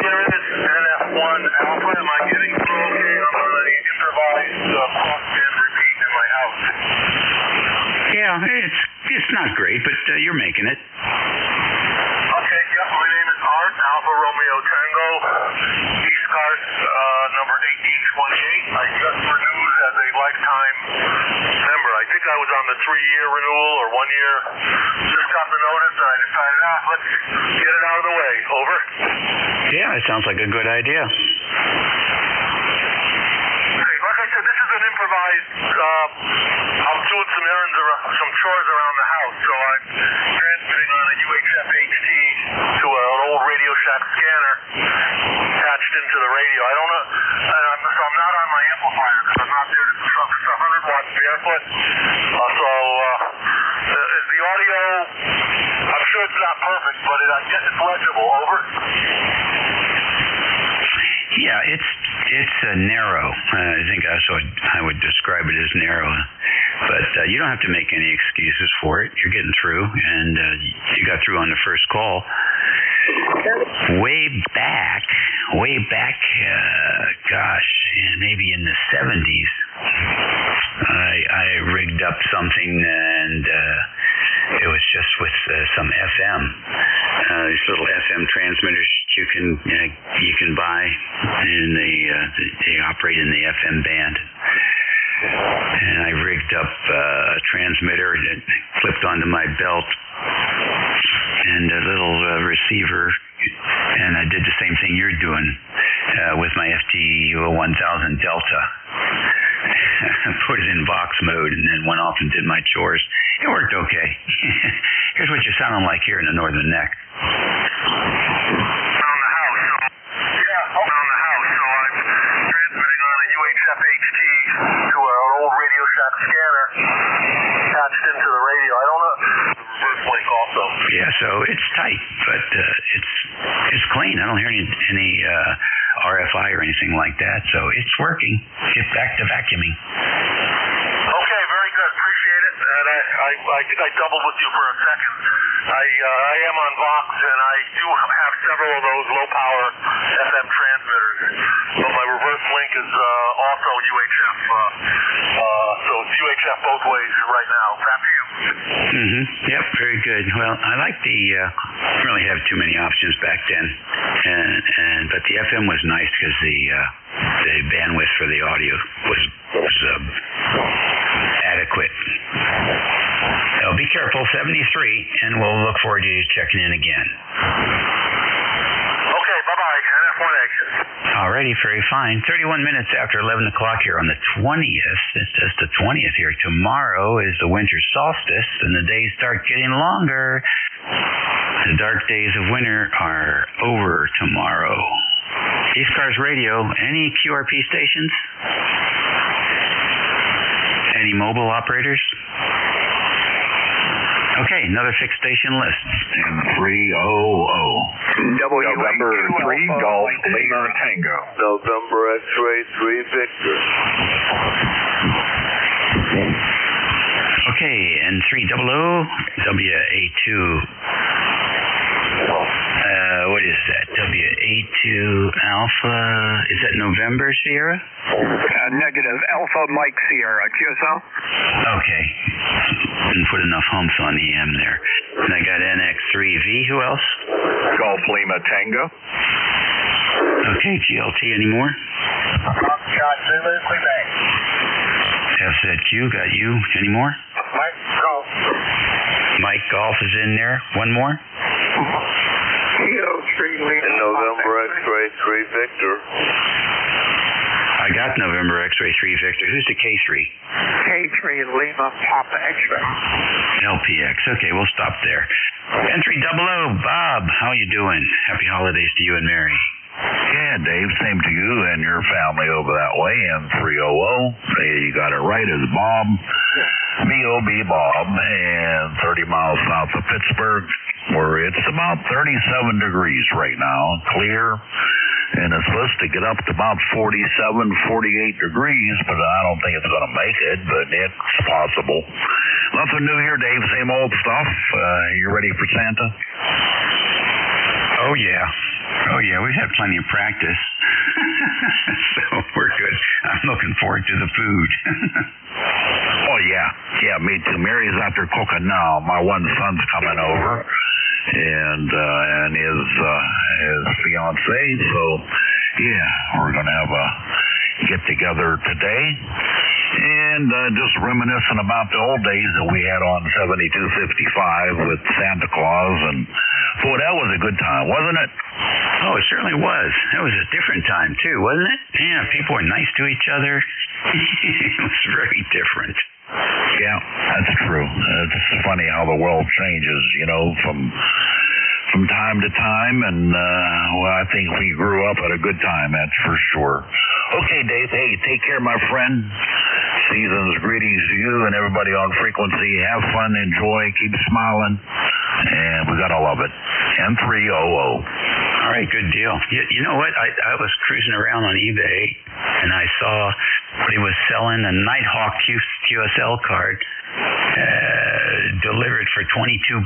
Here it is, NF1 Alpha. Am I getting through okay on the improvised crossband repeat in my house? Yeah, it's not great, but you're making it. Okay, yeah, my name is Art, Alpha Romeo Tango, ECARS number 1828. I just renewed as a lifetime member. I think I was on the 3-year renewal or 1 year. Just got the notice and I decided, let's get it out of the way. Over. Yeah, it sounds like a good idea. Hey, like I said, this is an improvised, I'm doing some errands, some chores around the house, so I'm transmitting on a UHF HT to an old Radio Shack scanner attached into the radio. I don't know, so I'm not on my amplifier because I'm not there. It's 100 watts barefoot. The audio, I'm sure it's not perfect, but I guess it's legible. Over. Yeah, it's narrow. I think that's what I would describe it as narrow. But you don't have to make any excuses for it. You're getting through, and you got through on the first call. Way back, maybe in the 70s, I rigged up something, and it was just with some FM. These little FM transmitters you can buy, and they operate in the FM band. And I rigged up a transmitter that clipped onto my belt and a little receiver, and I did the same thing you're doing with my FT1000 Delta. Put it in Vox mode and then went off and did my chores. It worked okay. Here's what you're sounding like here in the Northern Neck. Around the house, so I'm transmitting on a UHF HT to an old Radio Shack scanner attached into the radio. I don't know. Reverse link also. Yeah, so it's tight, but it's clean. I don't hear any RFI or anything like that, so it's working. Get back to vacuuming. Okay, very good. Appreciate it. And I think I doubled with you for a second. I am on Vox, and I do have several of those low-power FM transmitters, but my reverse link is also UHF. So it's UHF both ways right now. Back to you. Yep, very good. Well, I like didn't really have too many options back then, but the FM was nice because the bandwidth for the audio was adequate. So be careful, 73, and we'll look forward to you checking in again. Okay, bye-bye. NF1 exit. Alrighty, very fine. 31 minutes after 11 o'clock here on the 20th. It's just the 20th here. Tomorrow is the winter solstice, and the days start getting longer. The dark days of winter are over tomorrow. ECARS Radio, any QRP stations? Any mobile operators? Okay, another fixed station list. And 300. November 3, Golf Lima Tango. November X-Ray 3 Victor. Okay, and 300, WA2. What is that? WA2 Alpha. Is that November Sierra? Negative. Alpha Mike Sierra. QSL? Okay. And put enough humps on the M there. And I got NX3V. Who else? Golf Lima Tango. Okay, GLT anymore? Shot Zulu, Quebec. FZQ, got you. Any more? Mike Golf. Mike Golf is in there. One more? Kilo 3 Lima. And November X-Ray 3 Victor. I got November X-Ray 3 Victor. Who's the K3? K3 Lima Papa X-Ray. LPX. Okay, we'll stop there. N300, Bob, how you doing? Happy holidays to you and Mary. Yeah, Dave, same to you and your family over that way, N300. You got it right, it's Bob, B-O-B Bob, and 30 miles south of Pittsburgh, where it's about 37 degrees right now, clear, and it's supposed to get up to about 47, 48 degrees, but I don't think it's going to make it, but it's possible. Nothing new here, Dave, same old stuff. You ready for Santa? Oh, yeah. Oh, yeah, we've had plenty of practice. So we're good. I'm looking forward to the food. Oh, yeah. Yeah, me too. Mary's out there cooking now. My one son's coming over, and his fiance. So, yeah, we're going to have a get-together today. And just reminiscing about the old days that we had on 7255 with Santa Claus. And, boy, that was a good time, wasn't it? Oh, it certainly was. That was a different time, too, wasn't it? Yeah, people were nice to each other. It was very different. Yeah, that's true. It's funny how the world changes, from time to time, and I think we grew up at a good time, that's for sure. Okay, Dave, hey, take care, my friend. Season's greetings to you and everybody on frequency. Have fun, enjoy, keep smiling, and we gotta love it. N300. All right, good deal. You know what? I was cruising around on eBay, and I saw he was selling a Nighthawk QSL card delivered for $22.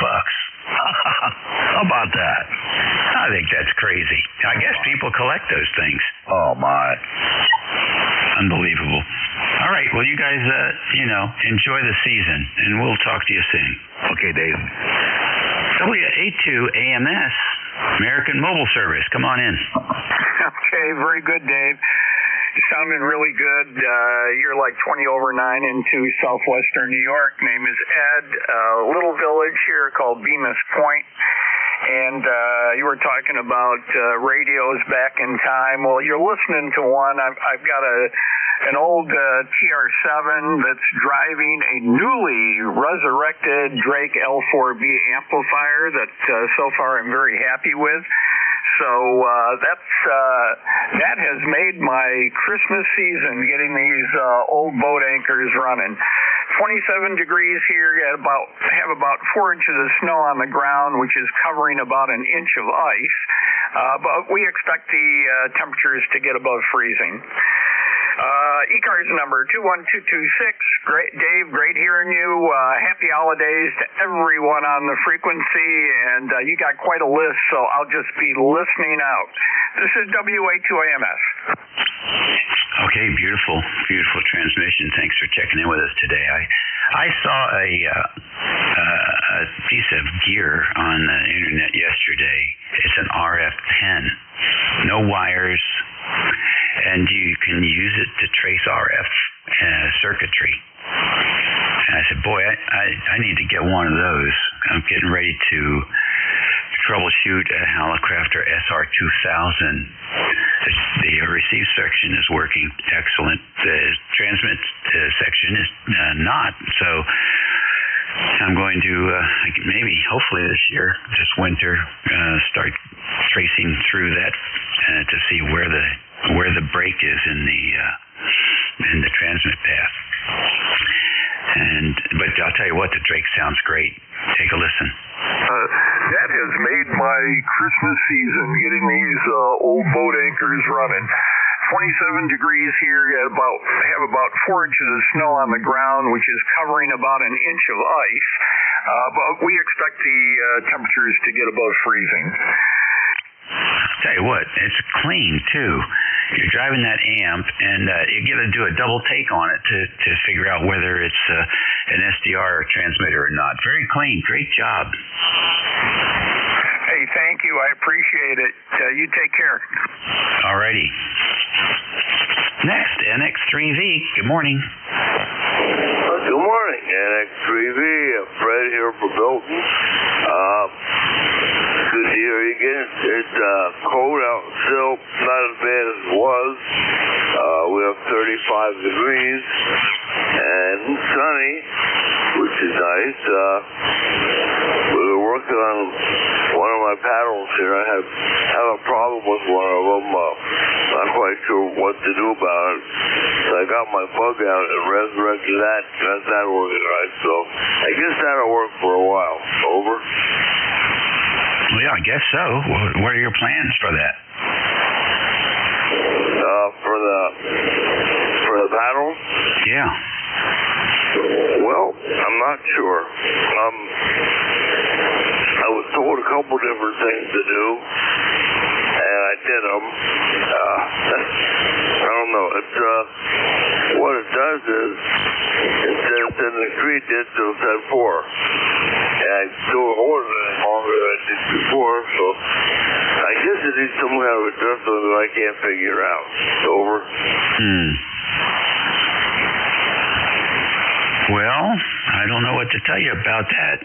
How about that? I think that's crazy. I guess people collect those things. Oh, my. Unbelievable. All right, well, you guys, enjoy the season, and we'll talk to you soon. Okay, Dave. WA2 AMS, American Mobile Service. Come on in. Okay, very good, Dave. You're sounding really good. You're like 20 over 9 into southwestern New York. Name is Ed. Little village here called Bemis Point. And you were talking about radios back in time. Well, you're listening to one. I've got an old TR7 that's driving a newly resurrected Drake L4B amplifier that so far I'm very happy with. So that has made my Christmas season getting these old boat anchors running. 27 degrees here, have about 4 inches of snow on the ground, which is covering about an inch of ice. But we expect the temperatures to get above freezing. ECARS number 21226. Great, Dave, great hearing you. Happy holidays to everyone on the frequency, and you got quite a list, so I'll just be listening out. This is WA2AMS. Okay, beautiful transmission. Thanks for checking in with us today. I saw a piece of gear on the internet yesterday. It's an RF pen, no wires, and you can use it to trace RF circuitry. And I said, boy, I need to get one of those. I'm getting ready to troubleshoot a Hallicrafter SR2000. The receive section is working excellent. The transmit section is not. So I'm going to hopefully this year, this winter, start tracing through that to see where the break is in the transmit path. But I'll tell you what, the Drake sounds great. Take a listen. That has made my Christmas season getting these old boat anchors running. 27 degrees here, have about 4 inches of snow on the ground, which is covering about an inch of ice. But we expect the temperatures to get above freezing. Tell you what, it's clean too. You're driving that amp, and you got to do a double take on it to figure out whether it's an SDR transmitter or not. Very clean. Great job. Hey, thank you. I appreciate it. You take care. All righty. Next, NX3V. Good morning. Good morning, NX3V. Fred here from Milton. Good to hear you again. It's cold out still, not as bad as it was. We have 35 degrees and sunny, which is nice. We were working on one of my paddles here. I have a problem with one of them. Not quite sure what to do about it. So I got my bug out and resurrected that. Got that working right. So I guess that'll work for a while. Over. Well, yeah, I guess so. What are your plans for that? For the paddle? Yeah. Well, I'm not sure. I was told a couple different things to do, and I did them. I don't know. What it does is, instead of sending 3 digits, it'll send 4. And I don't hold it any longer than I did before, so I guess it needs some kind of adjustment that I can't figure out. Over. Well, I don't know what to tell you about that.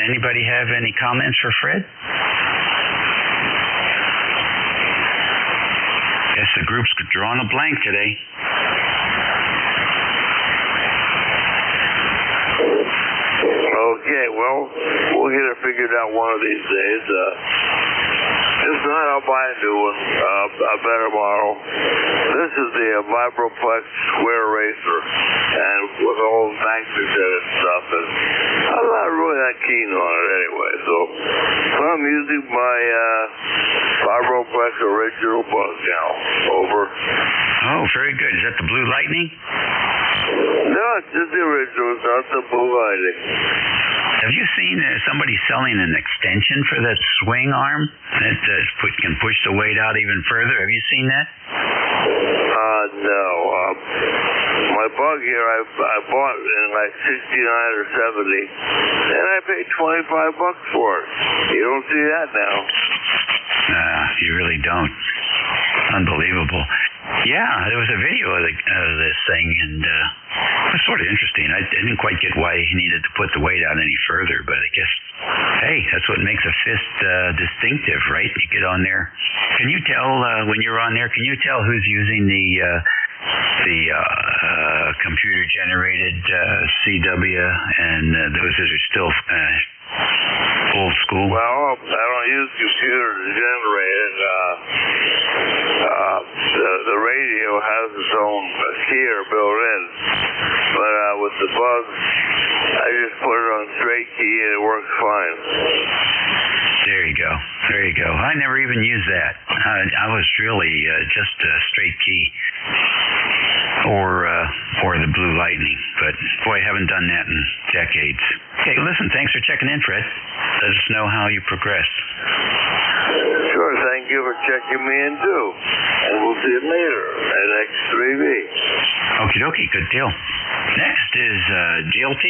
Anybody have any comments for Fred? Guess the group's drawing a blank today. Okay, well, we'll get it figured out one of these days. If not, I'll buy a new one, a better model. This is the Vibroplex Square Racer, and with all the magnets in it and stuff, and I'm not really that keen on it anyway, so I'm using my Vibroplex original bug now. Over. Oh, very good. Is that the Blue Lightning? No, it's just the original. It's not the Blue Lightning. Have you seen somebody selling an extension for that swing arm that can push the weight out even further? Have you seen that? No. My bug here, I bought in like 69 or 70, and I paid $25 for it. You don't see that now. You really don't. Unbelievable. Yeah, there was a video of this thing, and it was sort of interesting. I didn't quite get why he needed to put the weight out any further, but I guess, hey, that's what makes a fist distinctive, right? You get on there. Can you tell when you're on there? Can you tell who's using the computer-generated CW and those that are still old school? Well, I don't use computer-generated. The radio has its own keyer built in, but with the bug, I just put it on straight key and it works fine. There you go. There you go. I never even used that. I was really just straight key or the Blue Lightning, but boy, I haven't done that in decades. Okay, listen, thanks for checking in, Fred. Let us know how you progress. Sure, thank you for checking me in too. And we'll see you later at X3V. Okie dokie, good deal. Next is GLT.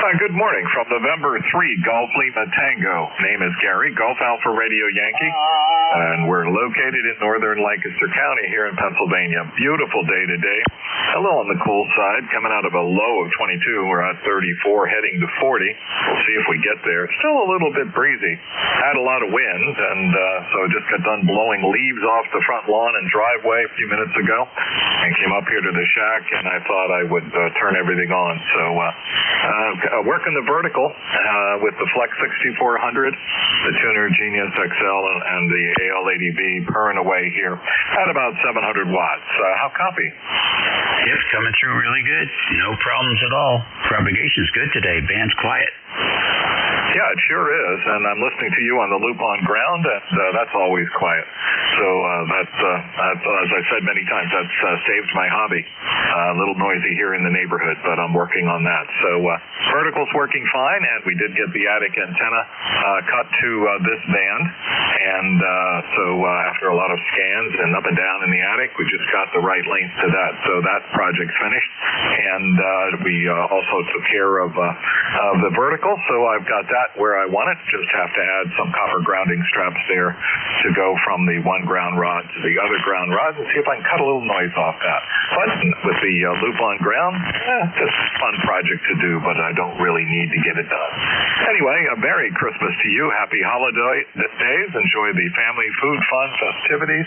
Good morning from November 3, Golf Lima Tango. Name is Gary, Golf Alpha Radio Yankee, and we're located in northern Lancaster County here in Pennsylvania. Beautiful day today. A little on the cool side, coming out of a low of 22. We're at 34, heading to 40. We'll see if we get there. Still a little bit breezy. Had a lot of wind, and so just got done blowing leaves off the front lawn and driveway a few minutes ago, and came up here to the shack, and I thought I would turn everything on. So working the vertical with the Flex 6400, the Tuner Genius XL, and the AL80B purring away here at about 700 watts. How copy? Yep, coming through really good. No problems at all. Propagation's good today. Band's quiet. Yeah, Yeah, it sure is, and I'm listening to you on the loop on ground, and that's always quiet. So that's as I said many times, that's saved my hobby. A little noisy here in the neighborhood, but I'm working on that. So vertical's working fine, and we did get the attic antenna cut to this band, and so after a lot of scans and up and down in the attic, we just got the right length to that. So that project's finished, and we also took care of the vertical, so I've got that where I want it. Just have to add some copper grounding straps there to go from the one ground rod to the other ground rod and see if I can cut a little noise off that. But with the loop on ground, just a fun project to do, but I don't really need to get it done. Anyway, a Merry Christmas to you. Happy holiday days. Enjoy the family food, fun, festivities,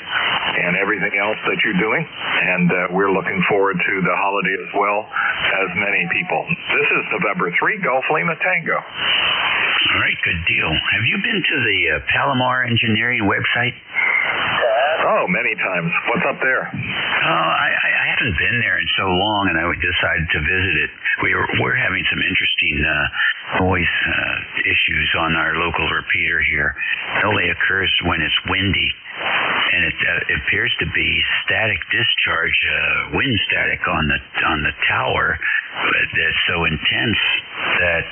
and everything else that you're doing. And we're looking forward to the holiday as well as many people. This is November 3, Gulf Lima Tango. All right, good deal. Have you been to the Palomar Engineering website? Oh, many times. What's up there? I haven't been there in so long, and I decided to visit it. We're having some interesting noise issues on our local repeater here. It only occurs when it's windy, and it appears to be static discharge, wind static on the tower. That's so intense that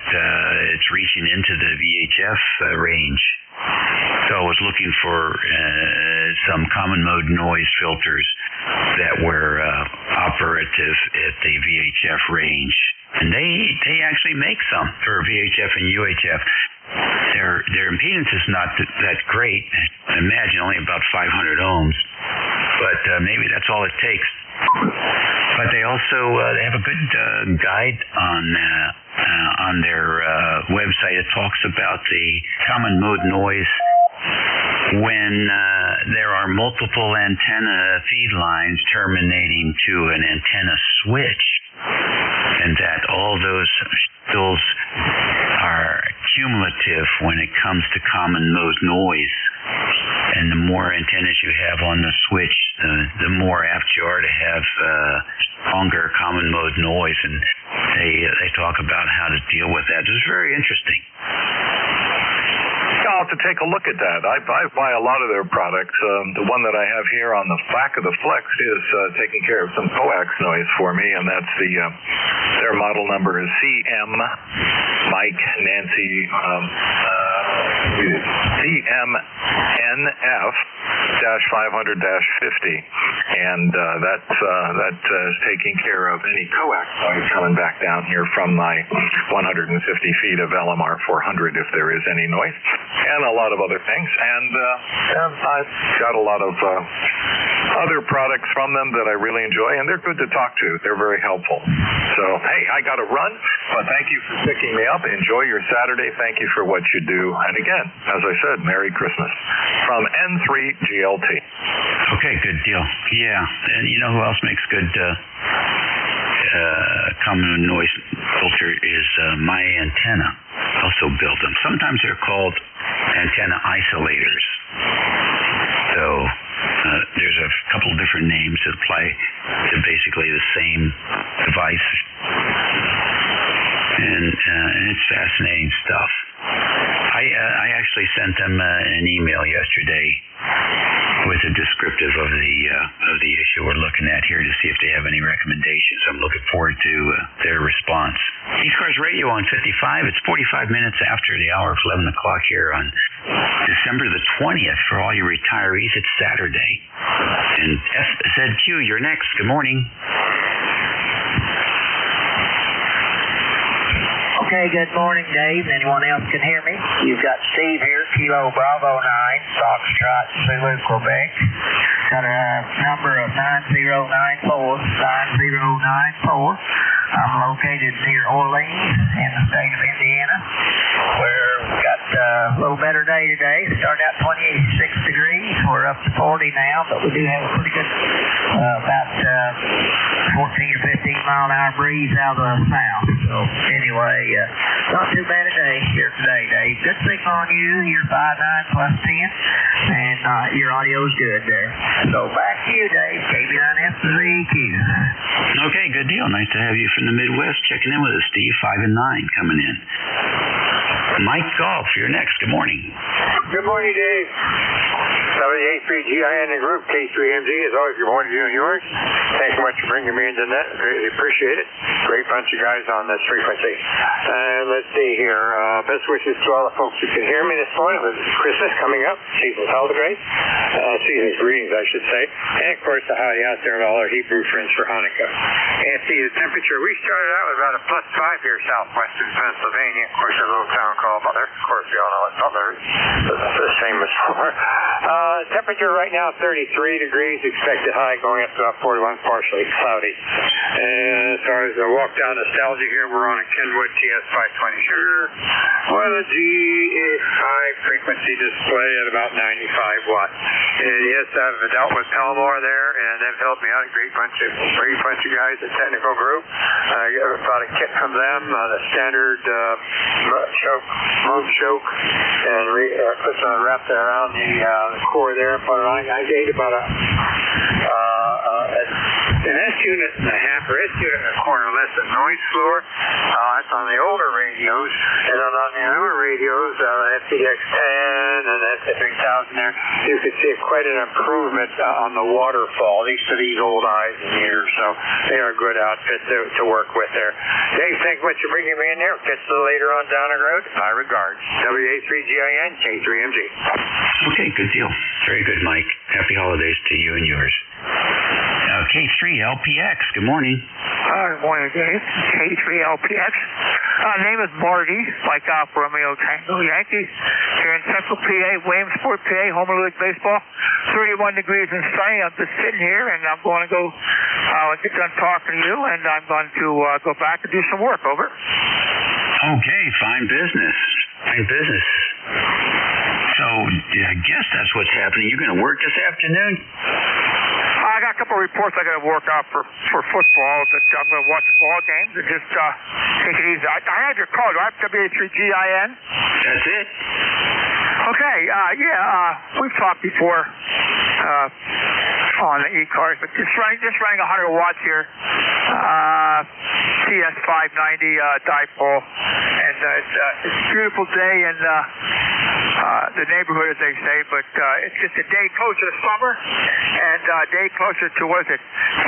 it's reaching into the VHF range. So I was looking for some common mode noise filters that were operative at the VHF range, and they actually make some for VHF and UHF. Their impedance is not that great. I imagine only about 500 ohms, but maybe that's all it takes. But they also they have a good guide on their website. It talks about the common mode noise when there are multiple antenna feed lines terminating to an antenna switch, and that all those are cumulative when it comes to common mode noise. And the more antennas you have on the switch, the more apt you are to have longer common mode noise. And they talk about how to deal with that. It was very interesting. I'll have to take a look at that. I buy a lot of their products. The one that I have here on the back of the Flex is taking care of some coax noise for me, and that's their model number is CM Mike Nancy CMNF -500-50, and that is taking care of any coax noise coming back down here from my 150 feet of LMR 400 if there is any noise, and a lot of other things. And I've got a lot of other products from them that I really enjoy, and they're good to talk to. They're very helpful. So, hey, I got to run, but thank you for picking me up. Enjoy your Saturday. Thank you for what you do. And again, as I said, Merry Christmas from N3GLT. Okay, good deal. Yeah, and you know who else makes good common noise filter is My Antenna. Also build them. Sometimes they're called antenna isolators. So there's a couple of different names that apply to basically the same device. And it's fascinating stuff. I actually sent them an email yesterday with a descriptive of the issue we're looking at here to see if they have any recommendations. I'm looking forward to their response. ECARS Radio on 55. It's 45 minutes after the hour of 11 o'clock here on December the 20th. For all your retirees, it's Saturday. And FZQ, you're next. Good morning. Okay, good morning, Dave. Anyone else can hear me? You've got Steve here, Kilo Bravo 9, Foxtrot, Zulu, Quebec. Got a number of 9094. I'm located near Orleans in the state of Indiana, where we've got a little better day today. Started out 26 degrees. We're up to 40 now, but we do have a pretty good, about 14 or 15 mile an hour breeze out of the south. So anyway, not too bad a day here today, Dave. Good signal on you. You're 5.9 plus 10, and your audio's good there. So back to you, Dave. KB9F3EQ. Okay, good deal. Nice to have you from the Midwest checking in with us, Steve. 5 and 9 coming in. Mike Golf, you're next. Good morning. Good morning, Dave. 783GIN and Group, K3MG, as always, good morning to you and yours. Thanks so much for bringing me into that. Greatly appreciate it. Great bunch of guys on this frequency. And let's see here. Best wishes to all the folks who can hear me this morning with Christmas coming up. Season's holidays. Season's greetings, I should say. And, of course, the howdy out there to all our Hebrew friends for Hanukkah. And see, the temperature, we started out with about a +5 here southwestern Pennsylvania. Of course, a little town called Butler. Of course, we all know what Butler is. The same as before. Temperature right now 33 degrees. Expected high going up to about 41, partially cloudy. And as far as the walk down nostalgia here, we're on a Kenwood TS520 sugar with a G5 frequency display at about 95 watts. And yes, I've dealt with Pelmore there, and they've helped me out. A great bunch of guys, the technical group. I bought a kit from them, the standard move choke, and put some wrap that around the core there. Put it on. I ate about an S unit and a half, or S unit and a quarter less than noise floor. That's on the older radios, and then on the newer radios, FPX10 and FP3000 there, you can see quite an improvement on the waterfall, at least to these old eyes and ears. So they are a good outfit to work with there. Dave, thanks much for bringing me in there. Catch you later on down the road. My regards. WA3GIN, K3MG. Okay, good deal. Very good, Mike. Happy holidays to you and yours. K3LPX, good morning. Good morning, Dave. K3LPX. Name is Marty, like Alpha Romeo Tango Yankee. Here in Central PA, Williamsport, PA, Homer League Baseball. 31 degrees and sunny. I'm just sitting here, and I'm going to go get done talking to you, and I'm going to go back and do some work. Over. Okay, fine business. Fine business. So I guess that's what's happening. You're going to work this afternoon? I got a couple of reports I got to work out for football. That I'm going to watch the ball games and just take it easy. I have your call. Do I have WA3GIN? That's it. Okay. We've talked before on the ECARS, but just running 100 watts here. CS590 dipole, and it's a beautiful day in the neighborhood, as they say, but it's just a day closer to summer and a day closer to, 10:03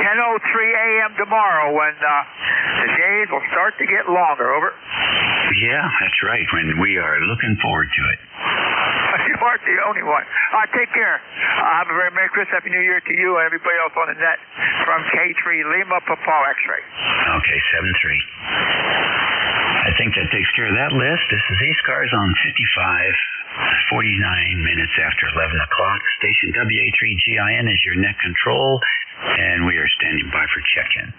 a.m. tomorrow when the days will start to get longer. Over. Yeah, that's right, when we are looking forward to it. You aren't the only one. Take care. Have a very Merry Christmas, Happy New Year to you and everybody else on the net from K3 Lima Papa X-Ray. Okay, 7-3. I think that takes care of that list. This is ECARS on 55, 49 minutes after 11 o'clock. Station WA3GIN is your net control, and we are standing by for check-in.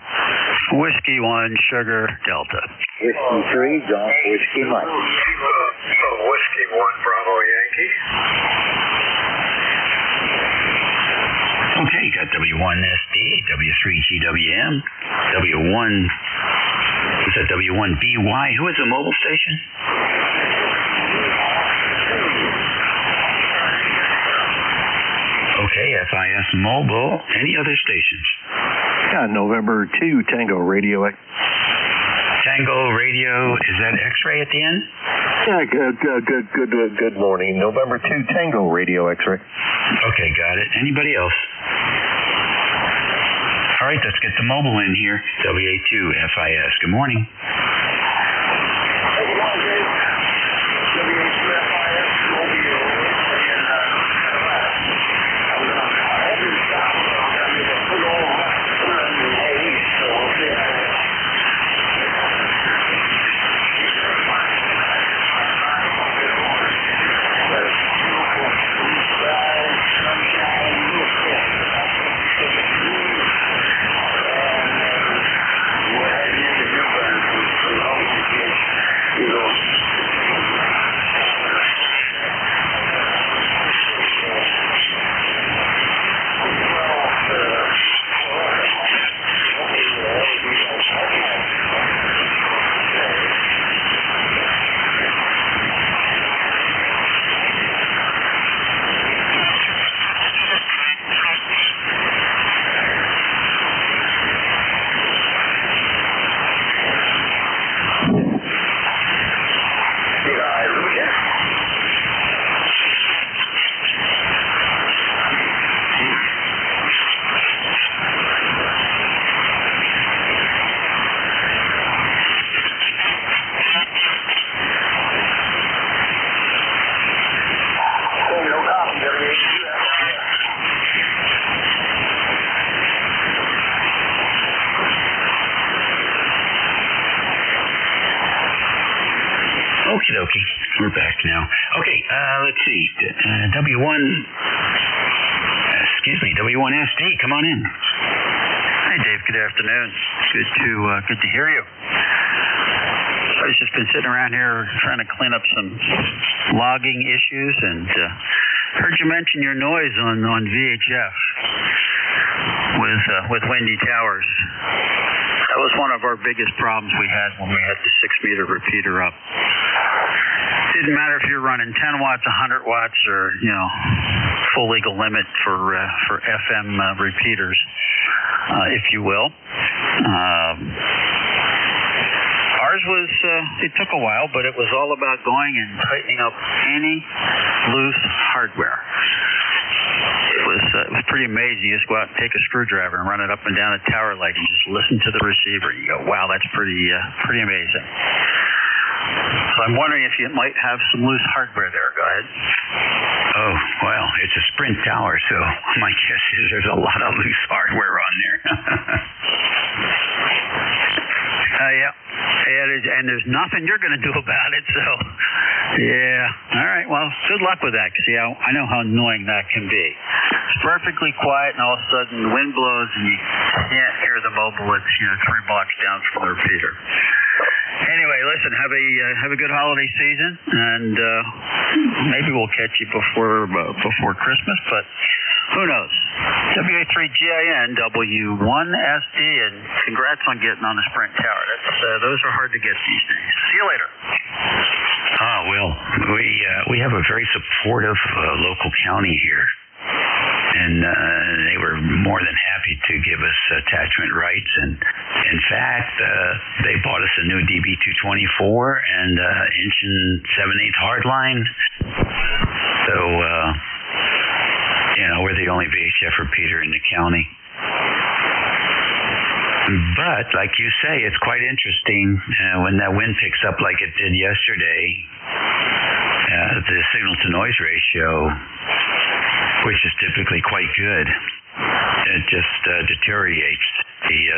Whiskey 1, Sugar, Delta. Whiskey 3, Golf, Whiskey Mike. Whiskey 1, Bravo Yankee. Okay, you got W1SD, W3GWM, W1, is that W1BY? Who is the mobile station? Okay, FIS Mobile. Any other stations? Yeah, November 2, Tango Radio. Tango Radio, is that X-ray at the end? Yeah, good morning. November 2, Tango Radio X-ray. Okay, got it. Anybody else? All right, let's get the mobile in here. WA2 FIS. Good morning. Okie dokie. We're back now. Okay, let's see. W1SD, come on in. Hi, Dave. Good afternoon. Good to hear you. I've just been sitting around here trying to clean up some logging issues, and heard you mention your noise on VHF with Windy Towers. That was one of our biggest problems we had when we had the 6-meter repeater up. Didn't matter if you're running 10 watts, 100 watts, or full legal limit for FM repeaters, if you will. Ours was, it took a while, but it was all about going and tightening up any loose hardware. It was pretty amazing. You just go out and take a screwdriver and run it up and down a tower leg and just listen to the receiver. You go, wow, that's pretty amazing. So I'm wondering if you might have some loose hardware there. Go ahead. Oh, well, it's a Sprint tower, so my guess is there's a lot of loose hardware on there. Yeah, and there's nothing you're going to do about it, so, yeah. All right, well, good luck with that, because I know how annoying that can be. It's perfectly quiet, and all of a sudden the wind blows, and you can't hear the mobile. It's, 3 blocks down from the repeater. Anyway, listen, have a good holiday season, and maybe we'll catch you before Christmas, but who knows? WA3GIN, W1SD, and congrats on getting on the Sprint tower. Those are hard to get these days. See you later. Well, we have a very supportive local county here. And they were more than happy to give us attachment rights. And in fact, they bought us a new DB224 and inch and 7/8 hardline. So, we're the only VHF repeater in the county. But, like you say, it's quite interesting when that wind picks up like it did yesterday. The signal-to-noise ratio, which is typically quite good, it just deteriorates.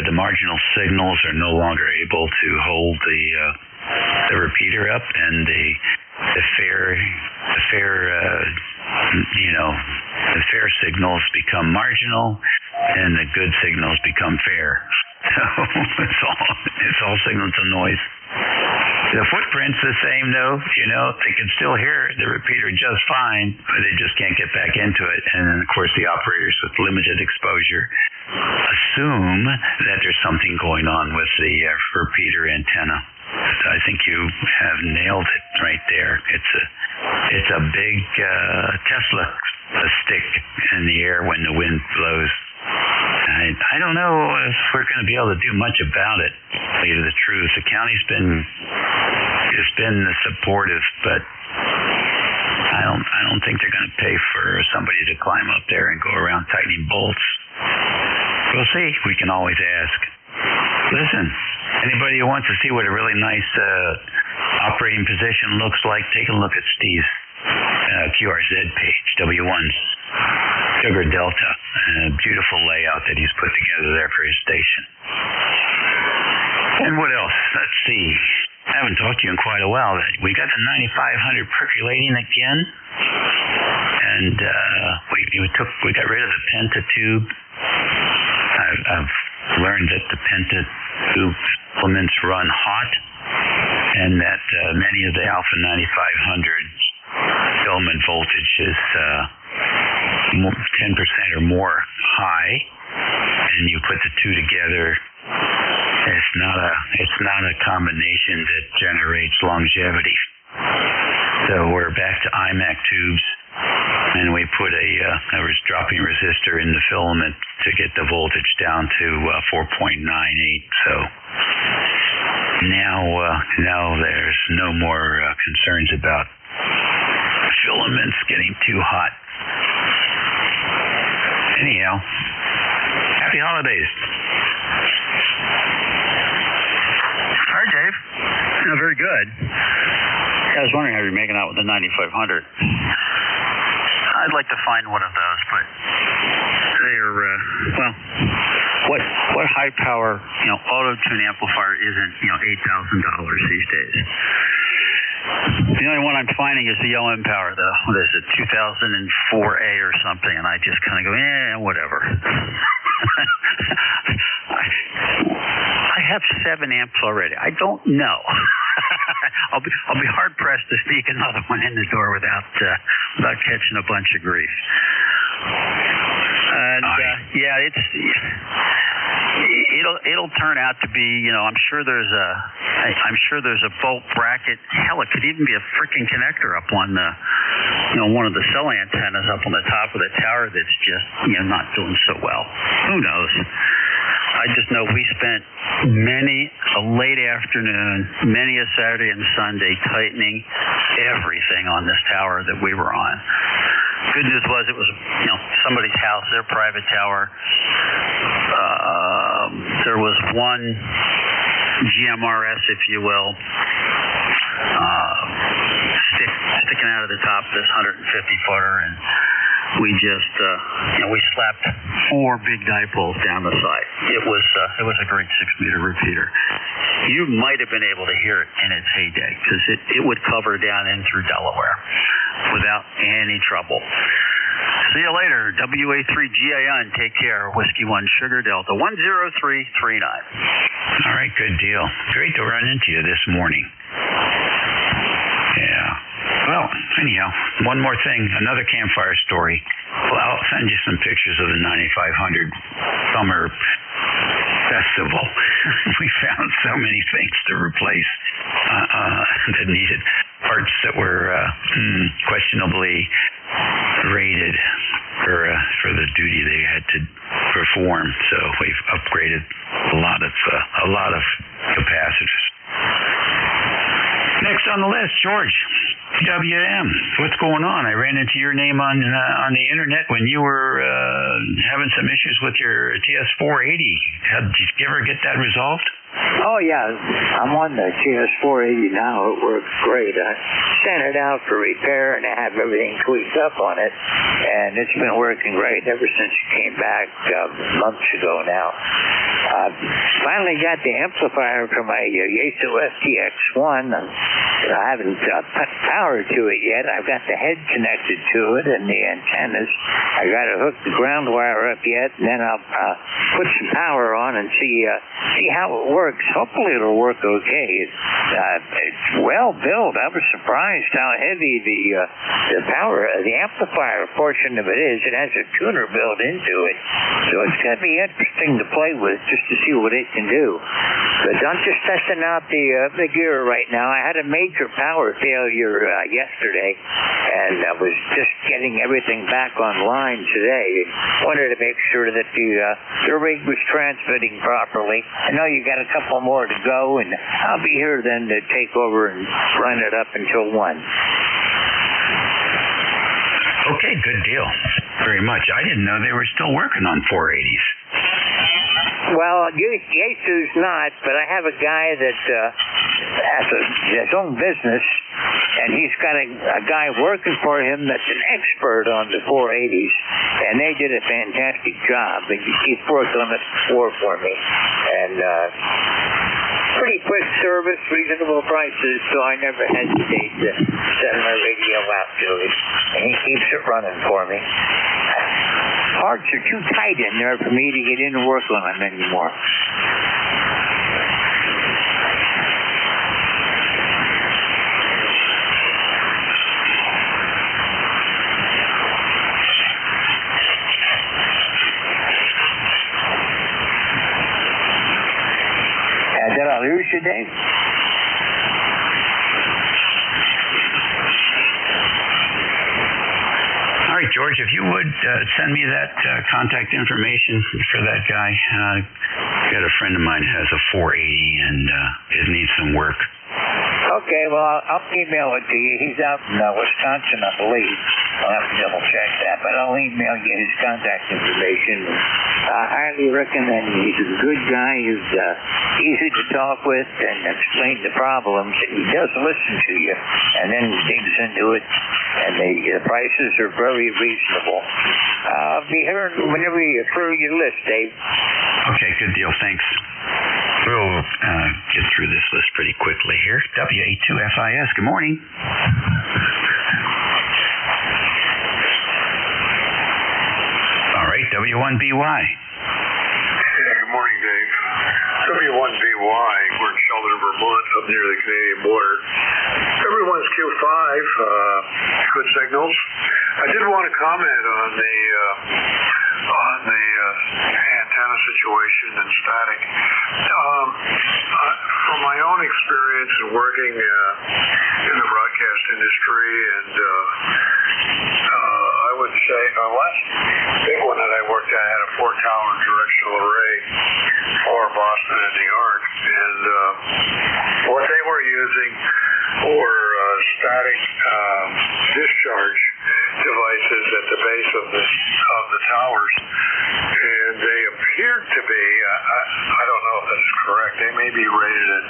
The marginal signals are no longer able to hold the repeater up, and the fair signals become marginal, and the good signals become fair. So it's all signal to noise. The footprint's the same, though. They can still hear the repeater just fine, but they just can't get back into it. And then, of course, the operators with limited exposure assume that there's something going on with the repeater antenna. I think you have nailed it right there. It's a big Tesla stick in the air when the wind blows. I don't know if we're going to be able to do much about it. To tell you the truth, the county's been supportive, but I don't think they're going to pay for somebody to climb up there and go around tightening bolts. We'll see. We can always ask. Listen, anybody who wants to see what a really nice operating position looks like, take a look at Steve's QRZ page, W1's Sugar Delta. A beautiful layout that he's put together there for his station. And what else? Let's see. I haven't talked to you in quite a while. We got the 9500 percolating again, and we got rid of the penta tube. I've learned that the penta tube filaments run hot, and that many of the Alpha 9500s filament voltage is 10% or more high, and you put the two together. It's not a combination that generates longevity. So we're back to IMAC tubes, and we put a dropping resistor in the filament to get the voltage down to 4.98. So now there's no more concerns about filaments getting too hot. Anyhow, happy holidays. Hi, Dave. Very good. I was wondering how you're making out with the 9500. I'd like to find one of those, but they're, what high power, auto-tune amplifier isn't, $8,000 these days? The only one I'm finding is the OM power, though. What is it, 2004A or something? And I just kind of go, whatever. I have 7 amps already. I don't know. I'll be hard pressed to sneak another one in the door without catching a bunch of grief. And it'll turn out to be, I'm sure there's a bolt bracket. Hell, it could even be a freaking connector up on the, one of the cell antennas up on the top of the tower that's just, not doing so well. Who knows? I just know we spent many a late afternoon, many a Saturday and Sunday tightening everything on this tower that we were on. Good news was it was, somebody's house, their private tower. There was one GMRS, if you will, sticking out of the top of this 150-footer, and we just, we slapped 4 big dipoles down the side. It was a great 6-meter repeater. You might have been able to hear it in its heyday because it would cover down in through Delaware without any trouble. See you later, WA3GAN. Take care. Whiskey 1 Sugar Delta 10339. All right, good deal. Great to run into you this morning. Yeah. Well, anyhow, one more thing, another campfire story. Well, I'll send you some pictures of the 9500 summer festival. We found so many things to replace that needed parts that were questionably rated for the duty they had to perform. So we've upgraded a lot of capacitors. Next on the list, George, WM. What's going on? I ran into your name on the internet when you were having some issues with your TS480. Did you ever get that resolved? Oh, yeah. I'm on the TS480 now. It works great. I sent it out for repair, and I have everything tweaked up on it, and it's been working great ever since it came back months ago now. Finally got the amplifier for my Yaesu FTX1. I haven't put power to it yet. I've got the head connected to it and the antennas. I got to hook the ground wire up yet, and then I'll put some power on and see how it works. Hopefully it'll work okay. It's well built. I was surprised how heavy the power, the amplifier portion of it is. It has a tuner built into it, so it's going to be interesting to play with just to see what it can do. But I'm just testing out the gear right now. I had a major power failure yesterday, and I was just getting everything back online today. Wanted to make sure that the rig was transmitting properly. I know you got a couple more to go, and I'll be here then to take over and run it up until 1. Okay, good deal. Very much. I didn't know they were still working on 480s. Well, Yaesu's not, but I have a guy that has his own business, and he's got a guy working for him that's an expert on the 480s, and they did a fantastic job. He's worked on it before for me, and pretty quick service, reasonable prices, so I never hesitate to send my radio out to him, and he keeps it running for me. Parts are too tight in there for me to get in and work on them anymore. Did I lose you, Dave? All right, George, if you would send me that contact information for that guy. Got a friend of mine who has a 480 and it needs some work. Okay, well, I'll email it to you. He's out in Wisconsin, I believe. I'll have to double check that, but I'll email you his contact information. I highly recommend him. He's a good guy who's easy to talk with and explain the problems. And he does listen to you and then digs into it, and the prices are very reasonable. I'll be here whenever you approve your list, Dave. Okay, good deal. Thanks. We'll get through this list pretty quickly here. WA2FIS, good morning. All right, W1BY. Yeah, good morning, Dave. W1BY, we're in Sheldon, Vermont, up near the Canadian border. Everyone's Q5, good signals. I did want to comment on the antenna situation and static. From my own experience in working in the broadcast industry, and I would say the last big one that I worked at had a 4-tower directional array for Boston and New York, and what they were using were static discharge devices at the base of the towers, and they appeared to be, I don't know if this is correct, they may be rated at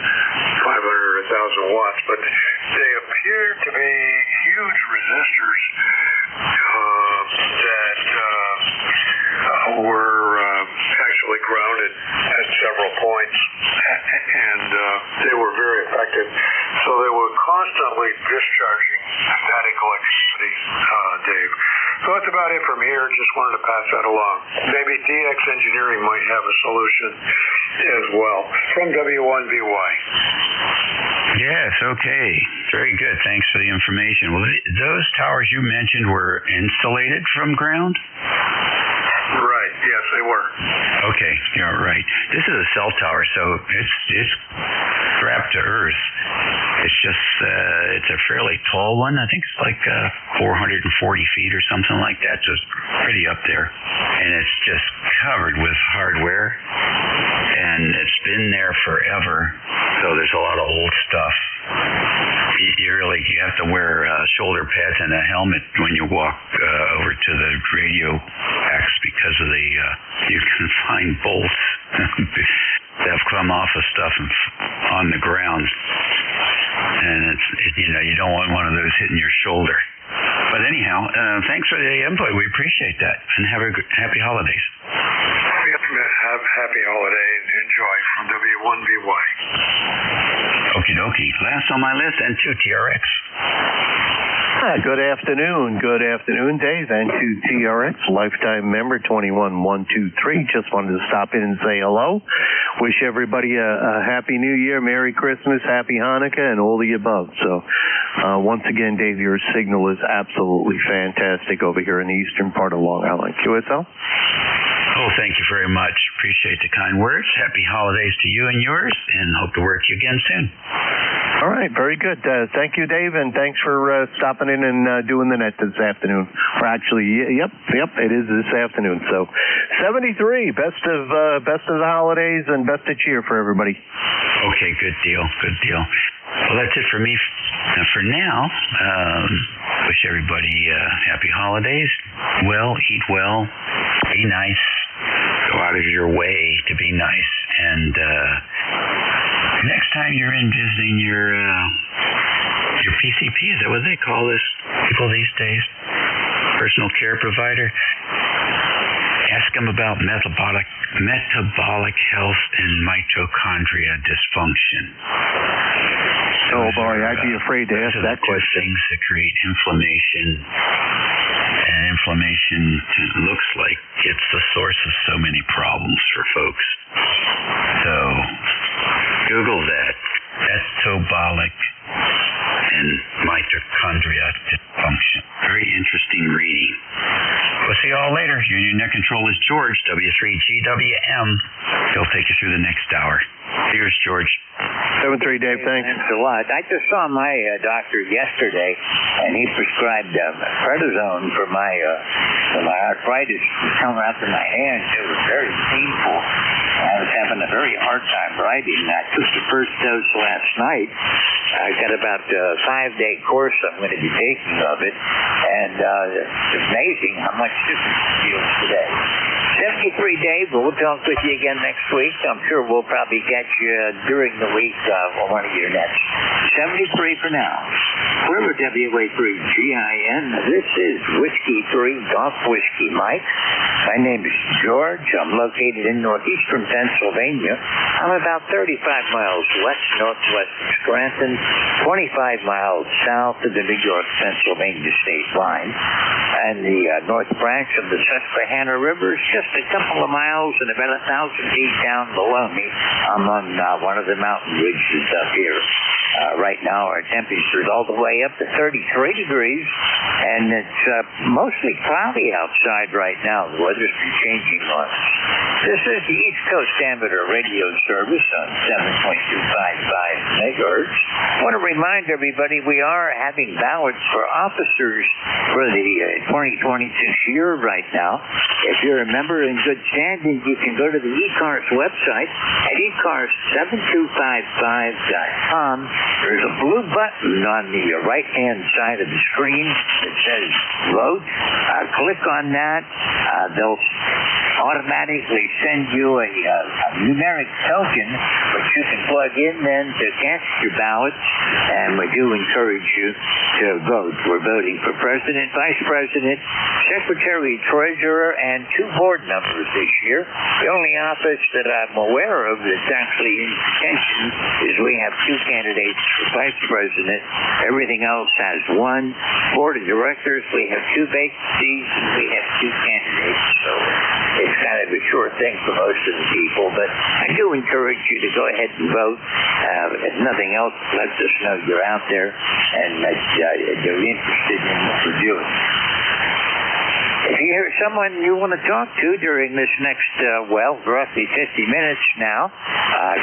500 or 1,000 watts, but they appeared to be huge resistors that were actually grounded at several points, and they were very effective. So they were constantly discharging static electricity, Dave. So that's about it from here. Just wanted to pass that along. Maybe DX Engineering might have a solution as well. From W1BY. Yes, okay. Very good. Thanks for the information. Well, those towers you mentioned were insulated from ground? Right. Yes, they were. Okay. Yeah, right. This is a cell tower, so it's strapped to Earth. It's just it's a fairly tall one. I think it's like 440 feet or something like that. Just pretty up there, and it's just covered with hardware, and it's been there forever. So there's a lot of old stuff. You have to wear shoulder pads and a helmet when you walk over to the radio packs because of the you can find bolts that have come off of stuff on the ground, and you don't want one of those hitting your shoulder. But anyhow, thanks for the input. We appreciate that, and have a happy holidays. Have happy holiday and enjoy from W1BY. Okie dokie. Last on my list, N2TRX. Good afternoon. Good afternoon, Dave. N2TRX, lifetime member 21123. Just wanted to stop in and say hello. Wish everybody a happy New Year, Merry Christmas, Happy Hanukkah, and all the above. So, once again, Dave, your signal is absolutely fantastic over here in the eastern part of Long Island. QSL? Oh, thank you very much. Appreciate the kind words. Happy holidays to you and yours, and hope to work you again soon. All right, very good. Thank you, Dave, and thanks for stopping in and doing the net this afternoon. Or actually, yep, it is this afternoon. So, 73. Best of the holidays and best of cheer for everybody. Okay, good deal. Well, that's it for me for now. Wish everybody happy holidays. Well, eat well, be nice, go out of your way to be nice, and next time you're in visiting your PCP, is that what they call this people these days? Personal care provider. Ask them about metabolic health and mitochondria dysfunction. Oh boy, I'd be afraid to ask that question. Things that create inflammation, and inflammation looks like it's the source of so many problems for folks. So, Google that. Metabolic and mitochondria dysfunction. Very interesting reading. We'll see you all later. Union Net Control is George, W3GWM. He'll take you through the next hour. Here's George. 7-3, Dave, thanks. Thanks a lot. I just saw my doctor yesterday, and he prescribed prednisone for my arthritis coming up in my hands. It was very painful. I was having a very hard time writing. I took the first dose last night. I got about a 5-day course I'm going to be taking of it, and it's amazing how much difference it feels today. Dave, but we'll talk with you again next week. I'm sure we'll probably catch you during the week on one of your nets. 73 for now. We're WA3GIN. This is Whiskey 3 Golf Whiskey Mike. My name is George. I'm located in northeastern Pennsylvania. I'm about 35 miles west-northwest of Scranton, 25 miles south of the New York-Pennsylvania state line. And the north branch of the Susquehanna River is just a couple of miles and about 1,000 feet down below me. I'm on one of the mountain ridges up here. Right now our temperature is all the way up to 33 degrees, and it's mostly cloudy outside right now. The weather's been changing on us. This is the East Coast Amateur Radio Service on 7.255 megahertz. I want to remind everybody we are having ballots for officers for the 2022 year right now. If you're a member in good standing, you can go to the ECARS website at ECARS7255.com. There's a blue button on the right-hand side of the screen that says vote. Click on that. They'll automatically send you a numeric token, which you can plug in then to cast your ballots, and we do encourage you to vote. We're voting for President, Vice President, Secretary, Treasurer, and 2 board members this year. The only office that I'm aware of that's actually in contention is we have 2 candidates for Vice President. Everything else has 1. Board of Directors, we have 2 vacancies, and we have 2 candidates. So it's kind of a sure thing for most of the people, but I do encourage you to go ahead and vote. If nothing else, let us know you're out there and that you're interested in what we're doing. If you hear someone you want to talk to during this next, roughly 50 minutes now,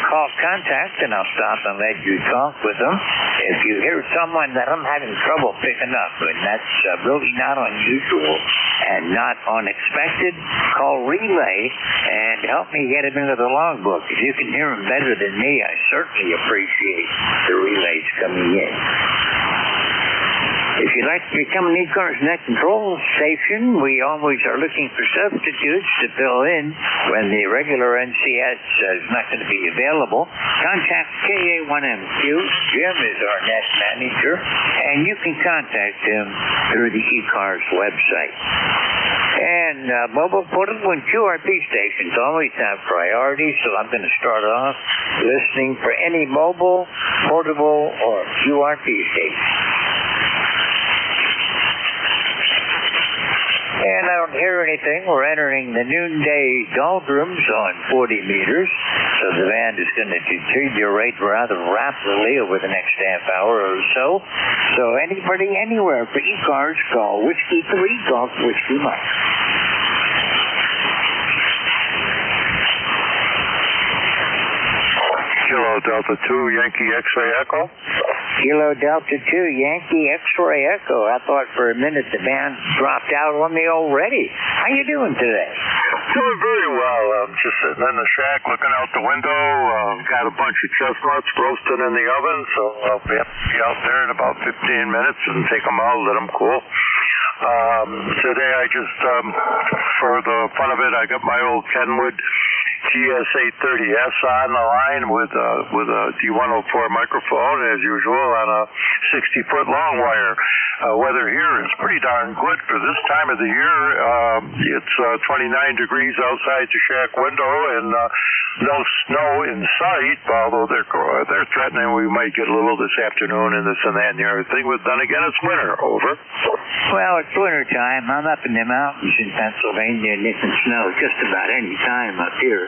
call contact and I'll stop and let you talk with them. If you hear someone that I'm having trouble picking up, and that's really not unusual and not unexpected, call Relay and help me get them into the logbook. If you can hear them better than me, I certainly appreciate the relays coming in. If you'd like to become an ECARS Net Control Station, we always are looking for substitutes to fill in when the regular NCS is not going to be available. Contact KA1MQ. Jim is our net manager, and you can contact him through the ECARS website. And mobile, portable, and QRP stations always have priority, so I'm going to start off listening for any mobile, portable, or QRP station. And I don't hear anything. We're entering the noonday doldrums on 40 meters, so the band is going to deteriorate rather rapidly over the next half hour or so. So anybody, anywhere for ECARS, call Whiskey 3 Golf Whiskey Mike. Kilo Delta 2 Yankee X-Ray Echo. Kilo Delta 2 Yankee X-Ray Echo. I thought for a minute the band dropped out on me already. How you doing today? Doing very well. I'm just sitting in the shack looking out the window. Got a bunch of chestnuts roasting in the oven, so I'll be out there in about 15 minutes and take them out, let them cool. Today I just, for the fun of it, I got my old Kenwood GS830S on the line with a D104 microphone as usual on a 60-foot long wire. Weather here is pretty darn good for this time of the year. It's 29 degrees outside the shack window and no snow in sight, although they're threatening we might get a little this afternoon and this and that and the other thing, but then again it's winter. Over. Well, it's winter time. I'm up in the mountains in Pennsylvania and it can snow just about any time up here.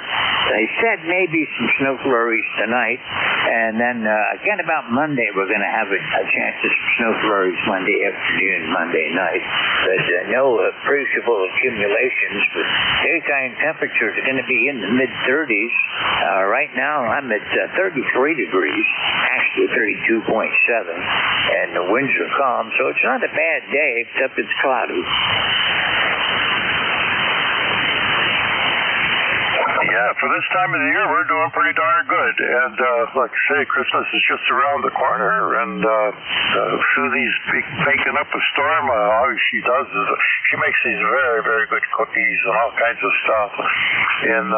They said maybe some snow flurries tonight, and then again about Monday we're going to have a chance of some snow flurries Monday afternoon, Monday night. But no appreciable accumulations, but daytime temperatures are going to be in the mid-30s. Right now I'm at 33 degrees, actually 32.7, and the winds are calm, so it's not a bad day, except it's cloudy. Yeah, for this time of the year, we're doing pretty darn good. And like I say, Christmas is just around the corner. And Susie's baking up a storm. All she does is she makes these very, very good cookies and all kinds of stuff. And,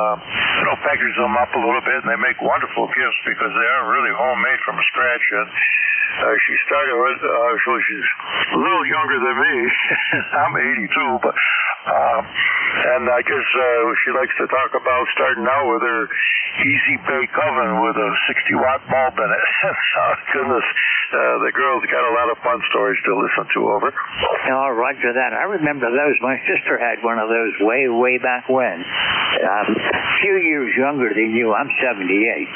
packages them up a little bit, and they make wonderful gifts because they are really homemade from scratch. And she started with, so she's a little younger than me. I'm 82, but and I guess she likes to talk about starting out with her easy bake oven with a 60-watt bulb in it. So, goodness, the girls got a lot of fun stories to listen to over. Oh, roger that. I remember those. My sister had one of those way, way back when. A few years younger than you. I'm 78.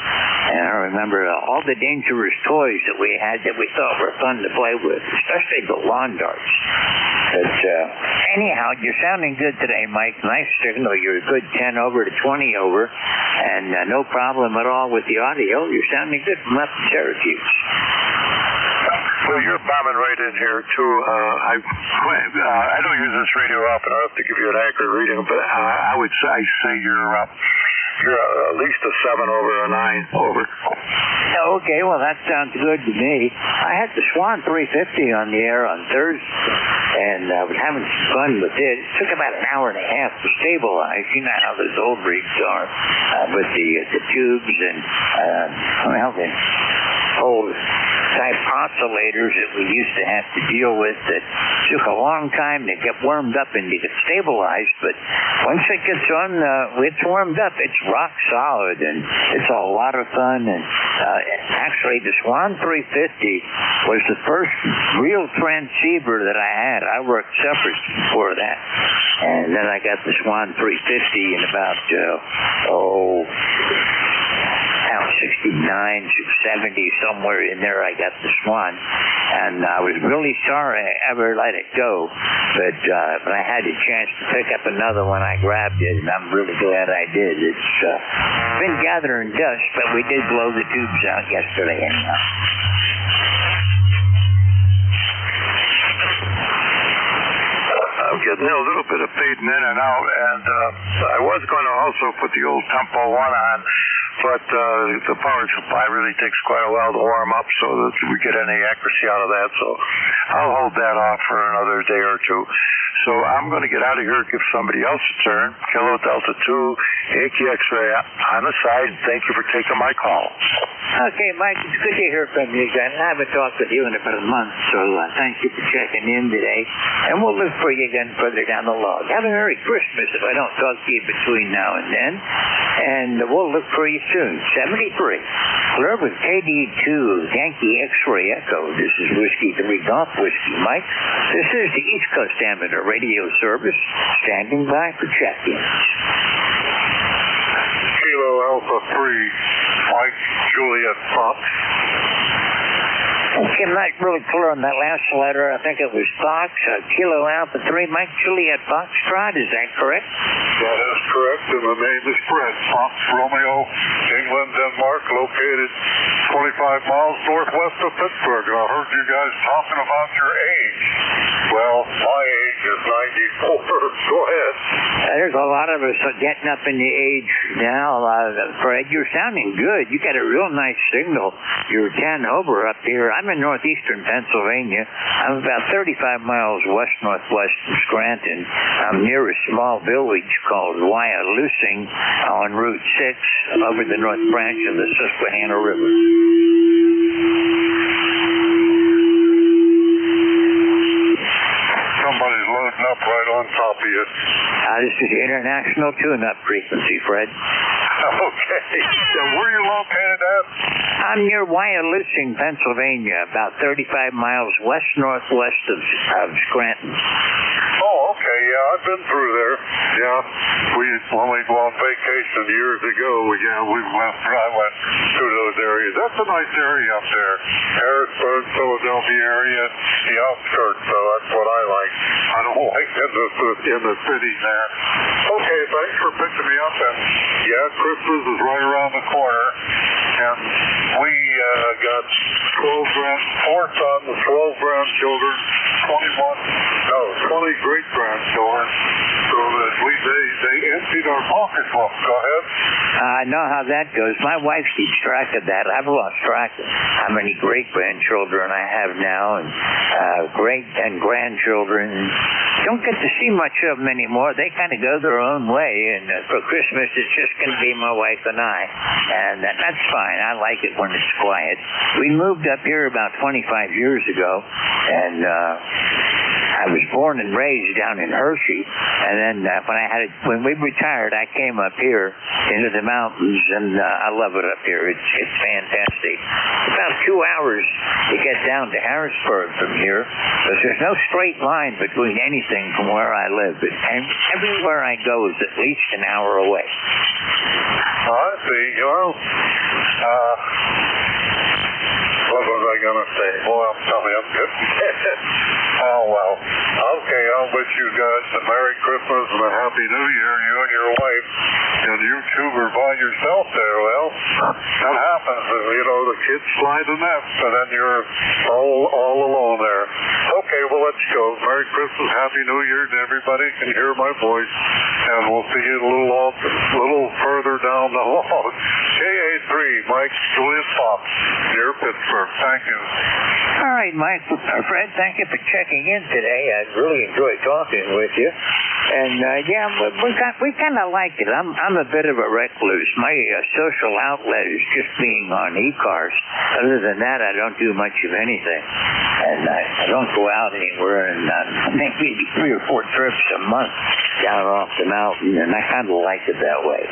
And I remember all the dangerous toys that we had that we thought were fun to play with, especially the lawn darts. But anyhow, you're sounding good today, Mike. Nice signal. You're a good 10 over to 20 over, and no problem at all with the audio. You're sounding good from up in Syracuse. Well, you're bombing right in here, too. I don't use this radio often enough to give you an accurate reading, but I would say you're at least a 7 over, a 9 over. Okay, well, that sounds good to me. I had the Swan 350 on the air on Thursday, and I was having some fun with it. It took about an hour and a half to stabilize. You know how those old rigs are with the tubes and, the old type oscillators that we used to have to deal with that took a long time to get warmed up and to get stabilized, but once it gets on, it's warmed up, it's rock solid, and it's a lot of fun. And actually, the Swan 350 was the first real transceiver that I had. I worked separate before that, and then I got the Swan 350 in about 69, 70, somewhere in there I got the Swan, and I was really sorry I ever let it go, but when I had a chance to pick up another one, I grabbed it, and I'm really glad I did. It's been gathering dust, but we did blow the tubes out yesterday anyhow. I'm getting a little bit of fading in and out, and I was going to also put the old Tempo 1 on, but the power supply really takes quite a while to warm up so that we get any accuracy out of that, so I'll hold that off for another day or two. So I'm going to get out of here and give somebody else a turn. Kilo Delta 2, Yankee X-ray on the side. Thank you for taking my call. Okay, Mike, it's good to hear from you again. I haven't talked with you in about a month, so thank you for checking in today. And we'll look for you again further down the log. Have a Merry Christmas if I don't talk to you between now and then. And we'll look for you soon. 73. Clear with KD2, Yankee X-ray Echo. This is Whiskey 3 Golf Whiskey Mike. This is the East Coast Amateur Radio Service, standing by for check-ins. Kilo Alpha 3, Mike Juliet Pop. Okay, I'm not really clear on that last letter. I think it was Fox, Kilo Alpha 3, Mike Juliet Foxtrot. Is that correct? That is correct, and the name is Fred. Fox Romeo, England, Denmark, located 25 miles northwest of Pittsburgh. And I heard you guys talking about your age. Well, my age is 94. Go ahead. There's a lot of us getting up in the age now. Fred, you're sounding good. You got a real nice signal. You're 10 over up here. I'm in northeastern Pennsylvania. I'm about 35 miles west-northwest of Scranton. I'm near a small village called Wyalusing on Route 6 over the north branch of the Susquehanna River. Somebody's loading up right on top of you. This is the international tune-up frequency, Fred. Okay. So where are you located at? I'm near Wyalusing, Pennsylvania, about 35 miles west-northwest of Scranton. Oh, okay. Yeah, I've been through there. Yeah. When we go on vacation years ago, I went through those areas. That's a nice area up there. Harrisburg, Philadelphia area, the outskirts, so that's what I like. I don't like in the city there. Okay, thanks for picking me up. And yeah, Christmas is right around the corner. And we got 4 sons, 12 grandchildren, 20 great-grandchildren. So that leaves they emptied our pocketbook. Go ahead. I know how that goes. My wife keeps track of that. I've lost track of how many great-grandchildren I have now, and great and grandchildren. Don't get to see much of them anymore. They kind of go their own way, and for Christmas it's just going to be my wife and I, and that's fine. I like it when it's quiet. We moved up here about 25 years ago, and I was born and raised down in Hershey, and then when we retired, I came up here into the mountains, and I love it up here. It's fantastic. It's about 2 hours to get down to Harrisburg from here, because there's no straight line between anything from where I live. And everywhere I go is at least an hour away. I see. Well, what was I going to say? Well, tell me I'm good. Oh, well. Okay, I'll wish you guys a Merry Christmas and a Happy New Year, you and your wife. And you two were by yourself there. Well, that happens. The kids slide the nest, and then you're all alone there. Okay, well, let's go. Merry Christmas, Happy New Year to everybody. You can hear my voice. And we'll see you a little further down the hall. KA3, Mike, Julius Fox, near Pittsburgh. Thank you. All right, Mike. Fred, thank you for checking in today. I really enjoyed talking with you. And, we kind of like it. I'm a bit of a recluse. My social outlet is just being on ECARS. Other than that, I don't do much of anything. And I don't go out anywhere, and maybe 3 or 4 trips a month down off the mountain, and I kind of like it that way.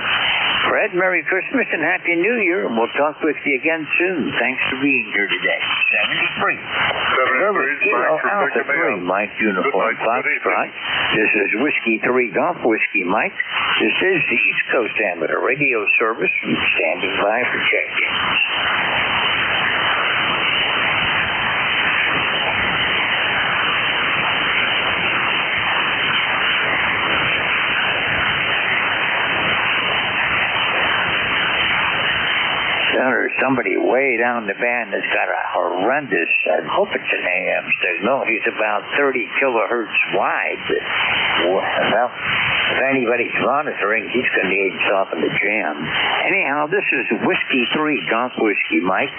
Fred, Merry Christmas and Happy New Year, and we'll talk with you again soon. Thanks for being here today. 73. 73, Alpha 3, Mike, Uniform Foxtrot. This is Whiskey 3 Golf Whiskey Mike. This is the East Coast Amateur Radio Service, standing by for check-ins. There's somebody way down the band that's got a horrendous, I hope it's an AM signal. He's about 30 kilohertz wide. But, well, if anybody's monitoring, he's going to need something to jam. Anyhow, this is Whiskey 3 Golf Whiskey Mike.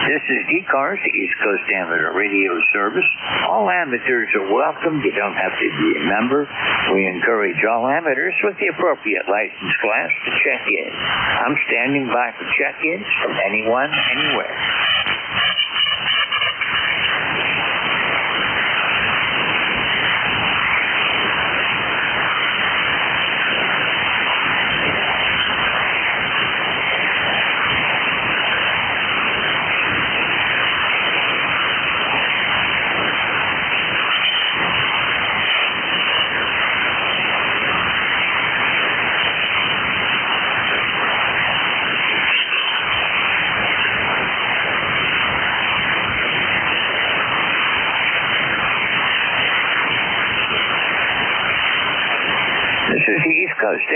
This is ECARS, the East Coast Amateur Radio Service. All amateurs are welcome. You don't have to be a member. We encourage all amateurs with the appropriate license class to check in. I'm standing by for check-ins from anyone, anywhere.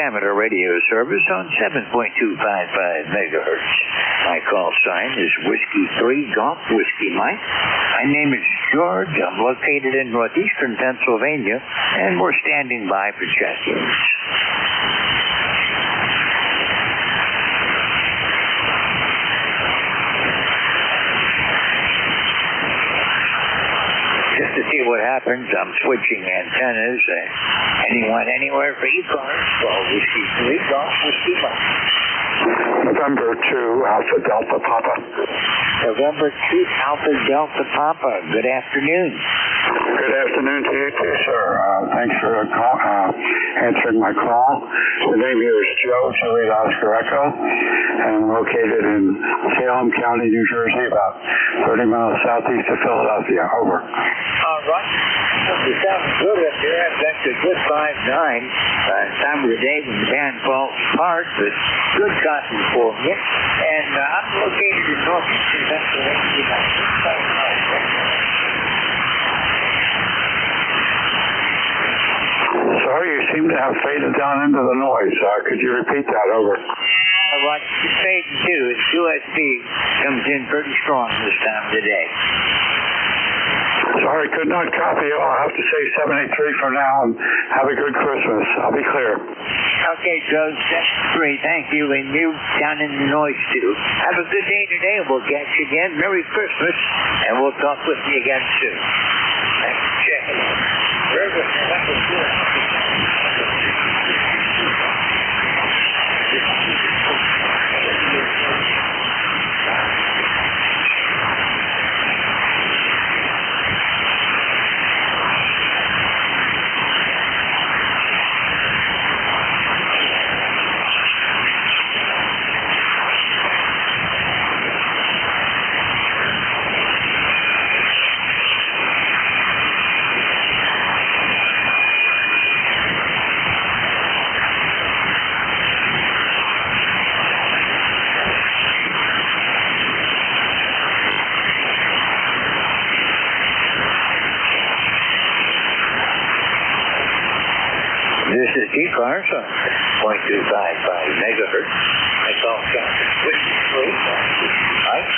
Amateur Radio Service on 7.255 megahertz. My call sign is Whiskey 3 Golf Whiskey Mike. My name is George. I'm located in northeastern Pennsylvania, and we're standing by for check-ins. Just to see what happens, I'm switching antennas. Anyone, anywhere for ECARS? Well, Whiskey 3 Golf Whiskey Mike. November 2, Alpha Delta Papa. November 2, Alpha Delta Papa. Good afternoon. Good afternoon to you too, sir. Thanks for answering my call. The name here is Joe, Juliet Oscar Echo, and I'm located in Salem County, New Jersey, about 30 miles southeast of Philadelphia. Over. All right. You sound good up there. That's a good 5-9. Time of the day when the band falls apart, but good cotton for you. And I'm located in northeastern Pennsylvania. Sorry, you seem to have faded down into the noise. Could you repeat that? Over. What you fading to is USB comes in pretty strong this time of the day. Sorry. All right, good night. Copy. I'll have to say 783 for now, and have a good Christmas. I'll be clear. Okay, Joe, 7-3. Thank you, and you down in the noise, too. Have a good day today, and we'll catch you again. Merry Christmas, and we'll talk with you again soon. Thanks for checking in. Very good. That was good. This is ECARS on 0.255 megahertz. I call Captain Whiskey 3. Mike,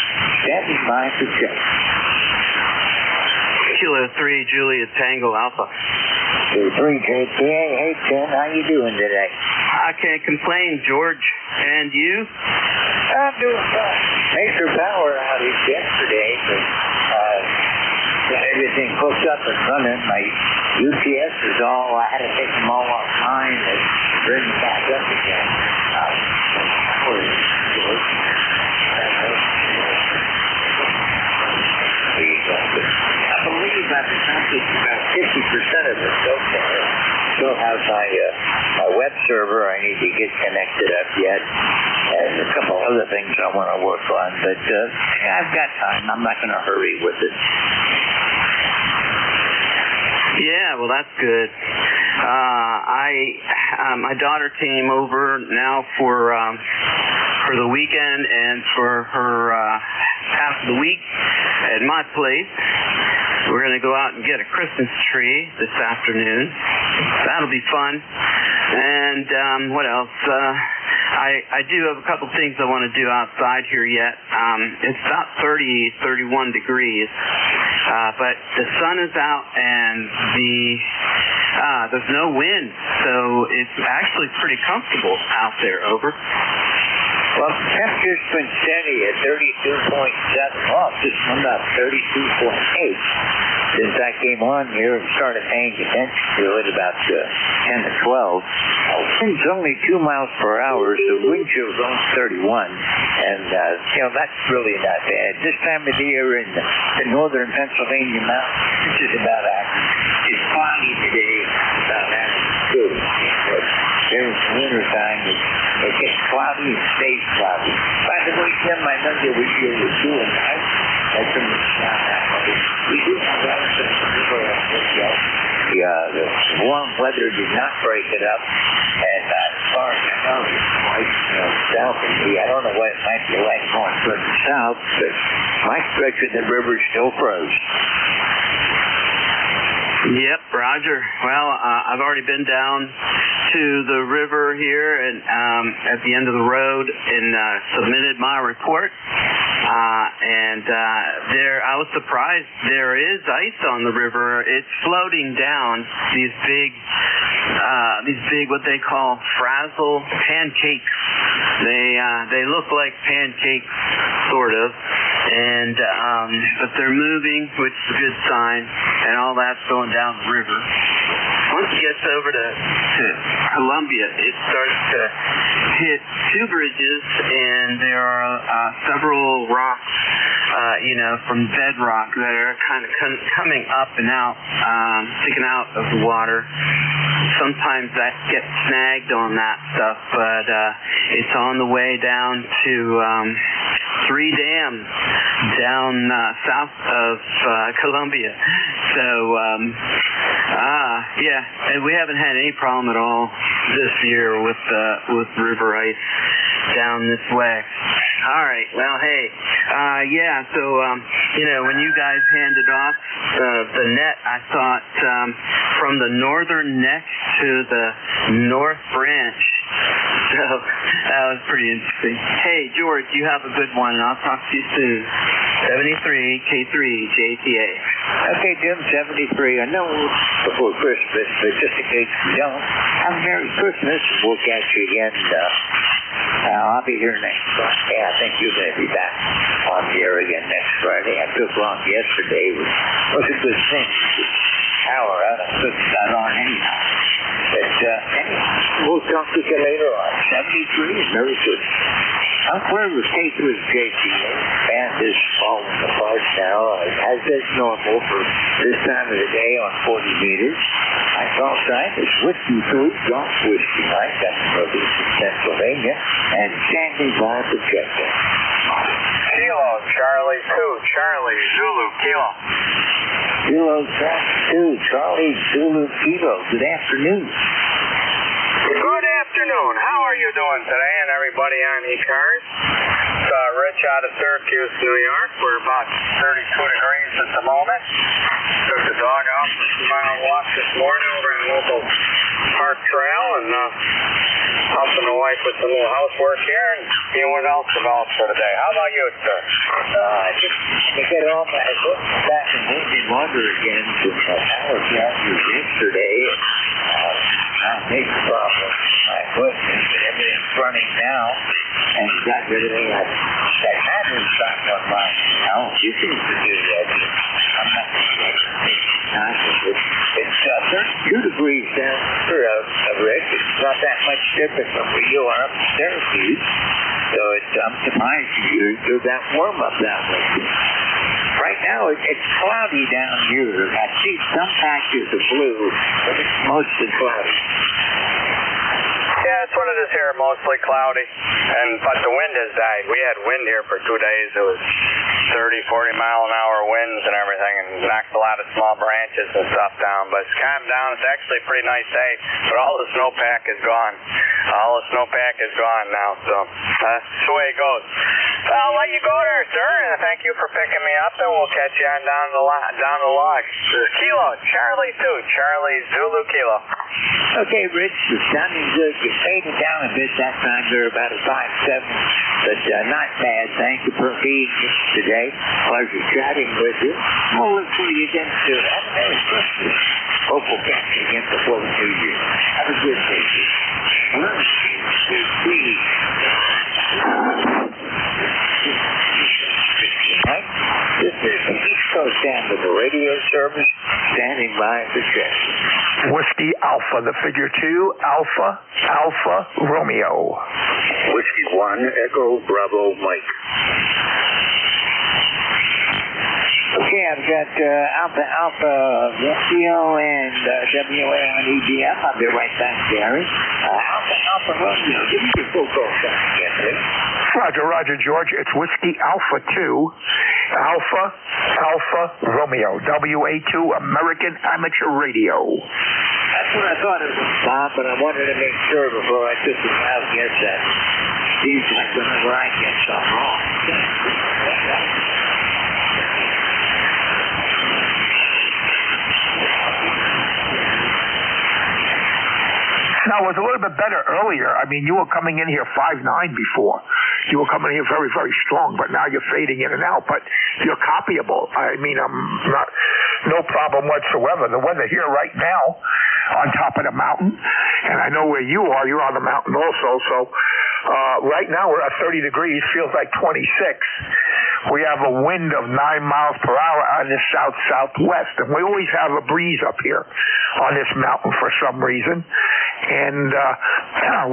standing by to check. Kilo 3, Juliet Tango Alpha. 3 JPA. Hey, Ken, how you doing today? I can't complain, George. And you? I'm doing fine. Major power outage yesterday, but got everything hooked up and running. My UPS is all, I had to take them all offline and bring them back up again. I believe I've accomplished about 50% of it so far. Still have my web server I need to get connected up yet, and a couple other things I want to work on, but I've got time. I'm not going to hurry with it. Yeah, well, that's good. My daughter came over now for the weekend and for her half of the week at my place. We're going to go out and get a Christmas tree this afternoon. That'll be fun. And what else? I do have a couple things I want to do outside here yet. It's about 31 degrees, but the sun is out and there's no wind, so it's actually pretty comfortable out there. Over. Well, the temperature's been steady at 32.7. Oh, just about 32.8 since I came on here and started paying attention to it about 10 to 12. Wind's only 2 miles per hour, so wind chill is only 31. And, that's really not bad. This time of the year in the northern Pennsylvania mountains, this is about average. It's foggy today, about average. Good. But during the winter time, it gets cloudy and stays cloudy. By the way, Tim, I know that we deal with doing that. That's in the down that way. We do have other things to do this yet. The warm weather did not break it up, and as far as I know, it's quite south of me. I don't know what it might be like going further south, but my stretch of the river is still froze. Yep, Roger. Well, I've already been down to the river here and at the end of the road and submitted my report. There, I was surprised there is ice on the river. It's floating down these big what they call frazzle pancakes. They look like pancakes, sort of, and but they're moving, which is a good sign, and all that's going down the river. Once it gets over to Columbia, it starts to hit two bridges, and there are several rocks, from bedrock that are kind of coming up and out, sticking out of the water. Sometimes that gets snagged on that stuff, but it's on the way down to 3 dams down south of Columbia. So, and we haven't had any problem at all this year with river ice down this way. All right. Well, hey, so, when you guys handed off the net, I thought from the northern neck to the north branch, So that was pretty interesting. Hey, George, you have a good one, and I'll talk to you soon. 73K3JTA. Okay, Jim, 73. I know before Christmas, but just in case we don't, have a Merry Christmas, and we'll catch you again. I'll be here next Friday. I think you're going to be back on the air again next Friday. I took off yesterday. It was a good thing. Power out. I took that on anyhow. But anyway, we'll talk to you later on. 73 is very good. I'm clear with K3JTA. Band is falling apart now, as is normal for this time of the day on 40 meters. My call sign is Whiskey 3, Golf Whiskey Mike. That's from Pennsylvania. And standing by for check-in. Kilo, Charlie 2, Charlie, Zulu, Kilo. Kilo, Charlie 2, Charlie, Zulu, Kilo. Good afternoon. Good afternoon. How are you doing today, and everybody on ECARS? It's Rich out of Syracuse, New York. We're about 32 degrees at the moment. Took the dog out for a 2-mile walk this morning over in the local park trail, and helping the wife with some little housework here, and seeing what else develops for the day. How about you, sir? Just to get off, I put back in windy water again to power failure yesterday. Big problem. My equipment, but everything's running now, and got rid of everything. That battery's back online now. You seem to do that. I'm not it's 32 degrees down here, Rick. It's not that much different from where you are up in Syracuse. So I'm surprised you're that warm up that way. Right now, it's cloudy down here. I see some patches of blue, but it's mostly cloudy. Yeah, that's what it is here, mostly cloudy. But the wind has died. We had wind here for 2 days. It was 30, 40 mile an hour winds and everything, and knocked a lot of small branches and stuff down. But it's calmed down. It's actually a pretty nice day, but all the snowpack is gone. All the snowpack is gone now, so that's the way it goes. I'll let you go there, sir, and thank you for picking me up, and we'll catch you on down the log. Kilo, Charlie 2, Charlie, Zulu, Kilo. Okay, Rich, you're sounding good. You faded down a bit that time. You're about a 5'7", but not bad. Thank you for being here today. Pleasure chatting with you. We'll look for you again soon. Have a Merry Christmas. Hope we'll catch you again before the New Year. Have a good day. 1, 2, 3. This is the East Coast End of the radio service, standing by the check. Whiskey Alpha, the figure 2, Alpha, Romeo. Whiskey 1, Echo, Bravo, Mike. Okay, I've got Alpha, Romeo, and WA on EDF. I'll be right back, Gary. Alpha, Romeo. Give me your full call sign again, please. Roger, George. It's Whiskey Alpha 2, Alpha, Romeo, WA2, American Amateur Radio. That's what I thought it was, Bob, but I wanted to make sure before I took the wild guess that seems like whenever I get something wrong. Now, it was a little bit better earlier. I mean, you were coming in here 5'9" before. You were coming in here very, very strong, but now you're fading in and out. But you're copyable. I mean, no problem whatsoever. The weather here right now on top of the mountain, and I know where you are. You're on the mountain also. So right now we're at 30 degrees, feels like 26. We have a wind of 9 miles per hour on the south-southwest, and we always have a breeze up here on this mountain for some reason. And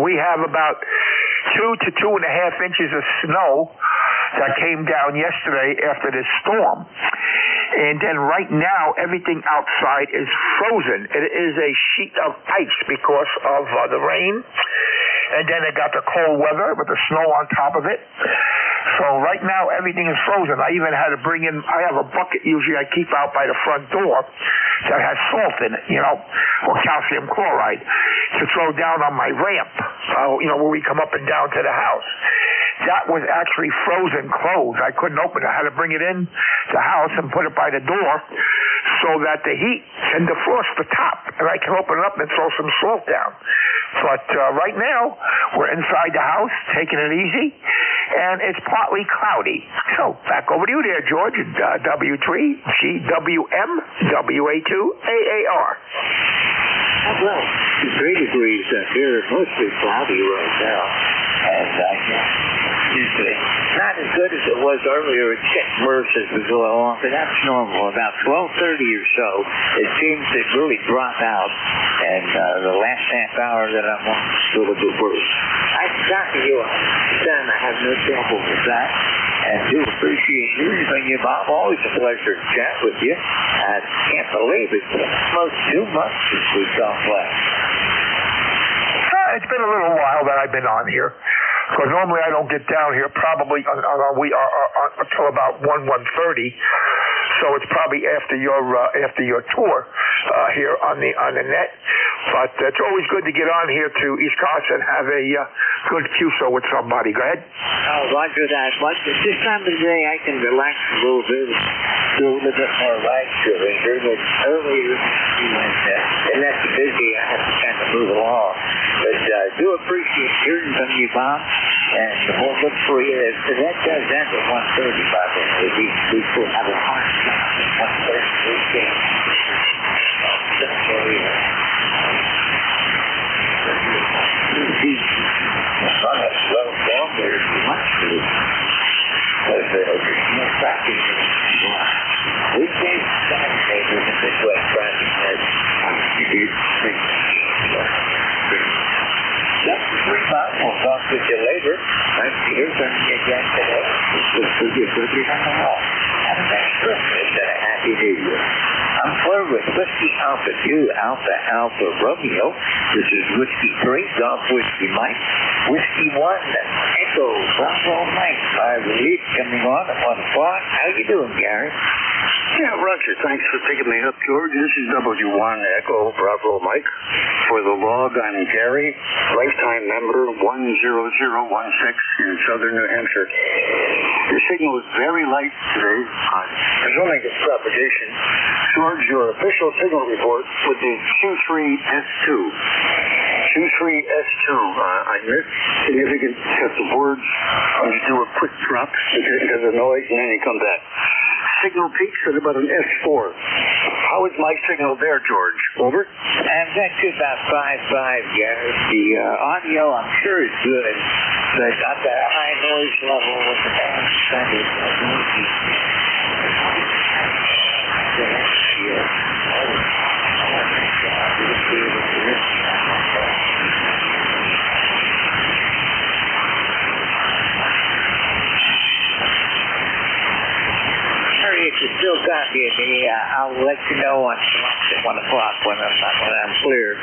we have about 2 to 2.5 inches of snow that came down yesterday after this storm. And then right now, everything outside is frozen. It is a sheet of ice because of the rain. And then it got the cold weather with the snow on top of it. So right now, everything is frozen. I even had to bring in, I have a bucket usually I keep out by the front door that has salt in it, or calcium chloride to throw down on my ramp, where we come up and down to the house. That was actually frozen closed. I couldn't open it. I had to bring it in the house and put it by the door so that the heat can defrost the top, and I can open it up and throw some salt down. But right now, we're inside the house, taking it easy, and it's partly cloudy. So, back over to you there, George, W3GWM WA2AAR. Well, 3 degrees up here, mostly cloudy right now. And usually not as good as it was earlier. It's getting worse as we go along, but that's normal. About 12:30 or so, it seems to really drop out. And the last half hour that I'm on is a little bit worse. I can talk to you then. I have no trouble with that. And do appreciate hearing from you, Bob. Always a pleasure to chat with you. I can't believe it's been almost 2 months since we talked last. It's been a little while that I've been on here, because normally I don't get down here probably until about 1:30. So it's probably after your tour here on the net. But it's always good to get on here to ECARS and have a good QSO with somebody. Go ahead. Oh, Roger that. But this time of the day, I can relax a little bit, do a little bit more light shooting. Earlier, and that's busy. I have to kind of move along. But do appreciate hearing from you, Bob. And we'll look for you. That does end at 1:30, by the way. We will have a hard time at 1:30. Weekdays, Saturdays, there's a big way traffic. That's the 3 months. We'll talk with you later. Nice to hear from you again today. Look for you further on the wall. Have a nice Christmas and a Happy New Year. I'm Fleur with Whiskey Alpha 2, Alpha Alpha Romeo. This is Whiskey 3, Golf Whiskey Mike. Whiskey 1, Echo Bravo Mike. Relief coming on at 1 o'clock. How you doing, Gary? Yeah, Roger. Thanks for picking me up, George. This is W1 Echo Bravo Mike. For the log, I'm Gary, lifetime member 10016 in southern New Hampshire. Your signal is very light today. Presuming it's propagation. George, your official signal report would be Q3S2. Q3S2. I missed significant sets of words. I'll just do a quick drop because of the noise, and then you come back. Signal peaks at about an S4. How is my signal there, George? Over? I'm back to about 5.5, Gary. The audio, I'm sure, is good, but I've got a high noise level with the band standard. If you still copying me, I'll let you know at 1 o'clock when I'm clear.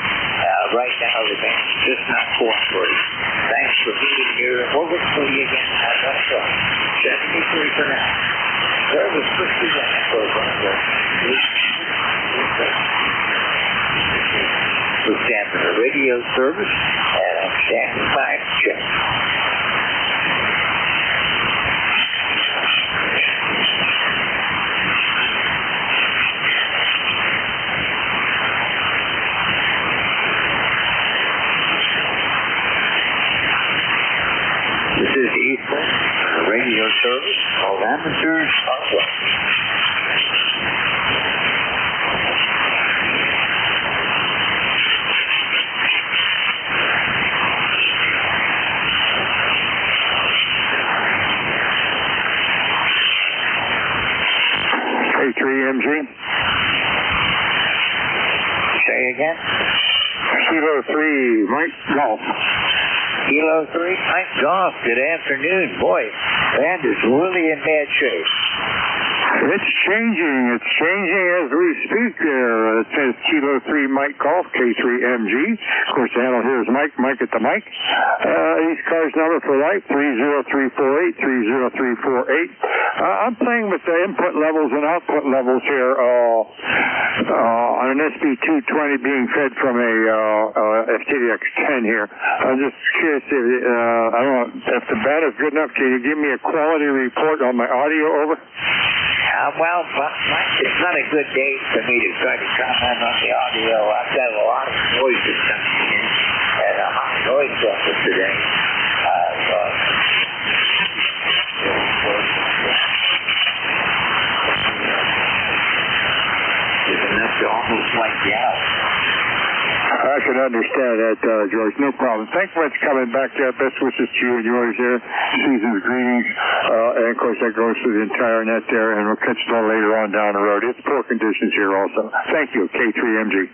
Right now, the band's just not cooperating. Thanks for being here. We'll look for you again at 1 o'clock. 73 for now. Service 51 program. We're standing the radio service, and I'm standing by to check. This is Eastern Radio Service. All amateurs are welcome. K3MG. Say again? Kilo 3, Mike Golf. Kilo 3, Mike Golf. Good afternoon. Boy, band is really in bad shape. It's changing. It's changing as we speak there. It says Kilo 3 Mike Golf, K3MG. Of course, the handle here is Mike at the mic. ECARS number for life, 30348, 30348. I'm playing with the input levels and output levels here on an SB220 being fed from a FTDX10 here. I'm just curious if, I don't know, if the band is good enough, can you give me a quality report on my audio? Over? Well, it's not a good day for me to try to comment on the audio. I've got a lot of noises coming in at a high noise level today. There's enough to almost wipe you out. I can understand that, George. No problem. Thanks so much for coming back. Best wishes to you and yours here. Season's greetings. And, of course, that goes to the entire net there, and we'll catch it all later on down the road. It's poor conditions here also. Thank you, K3MG.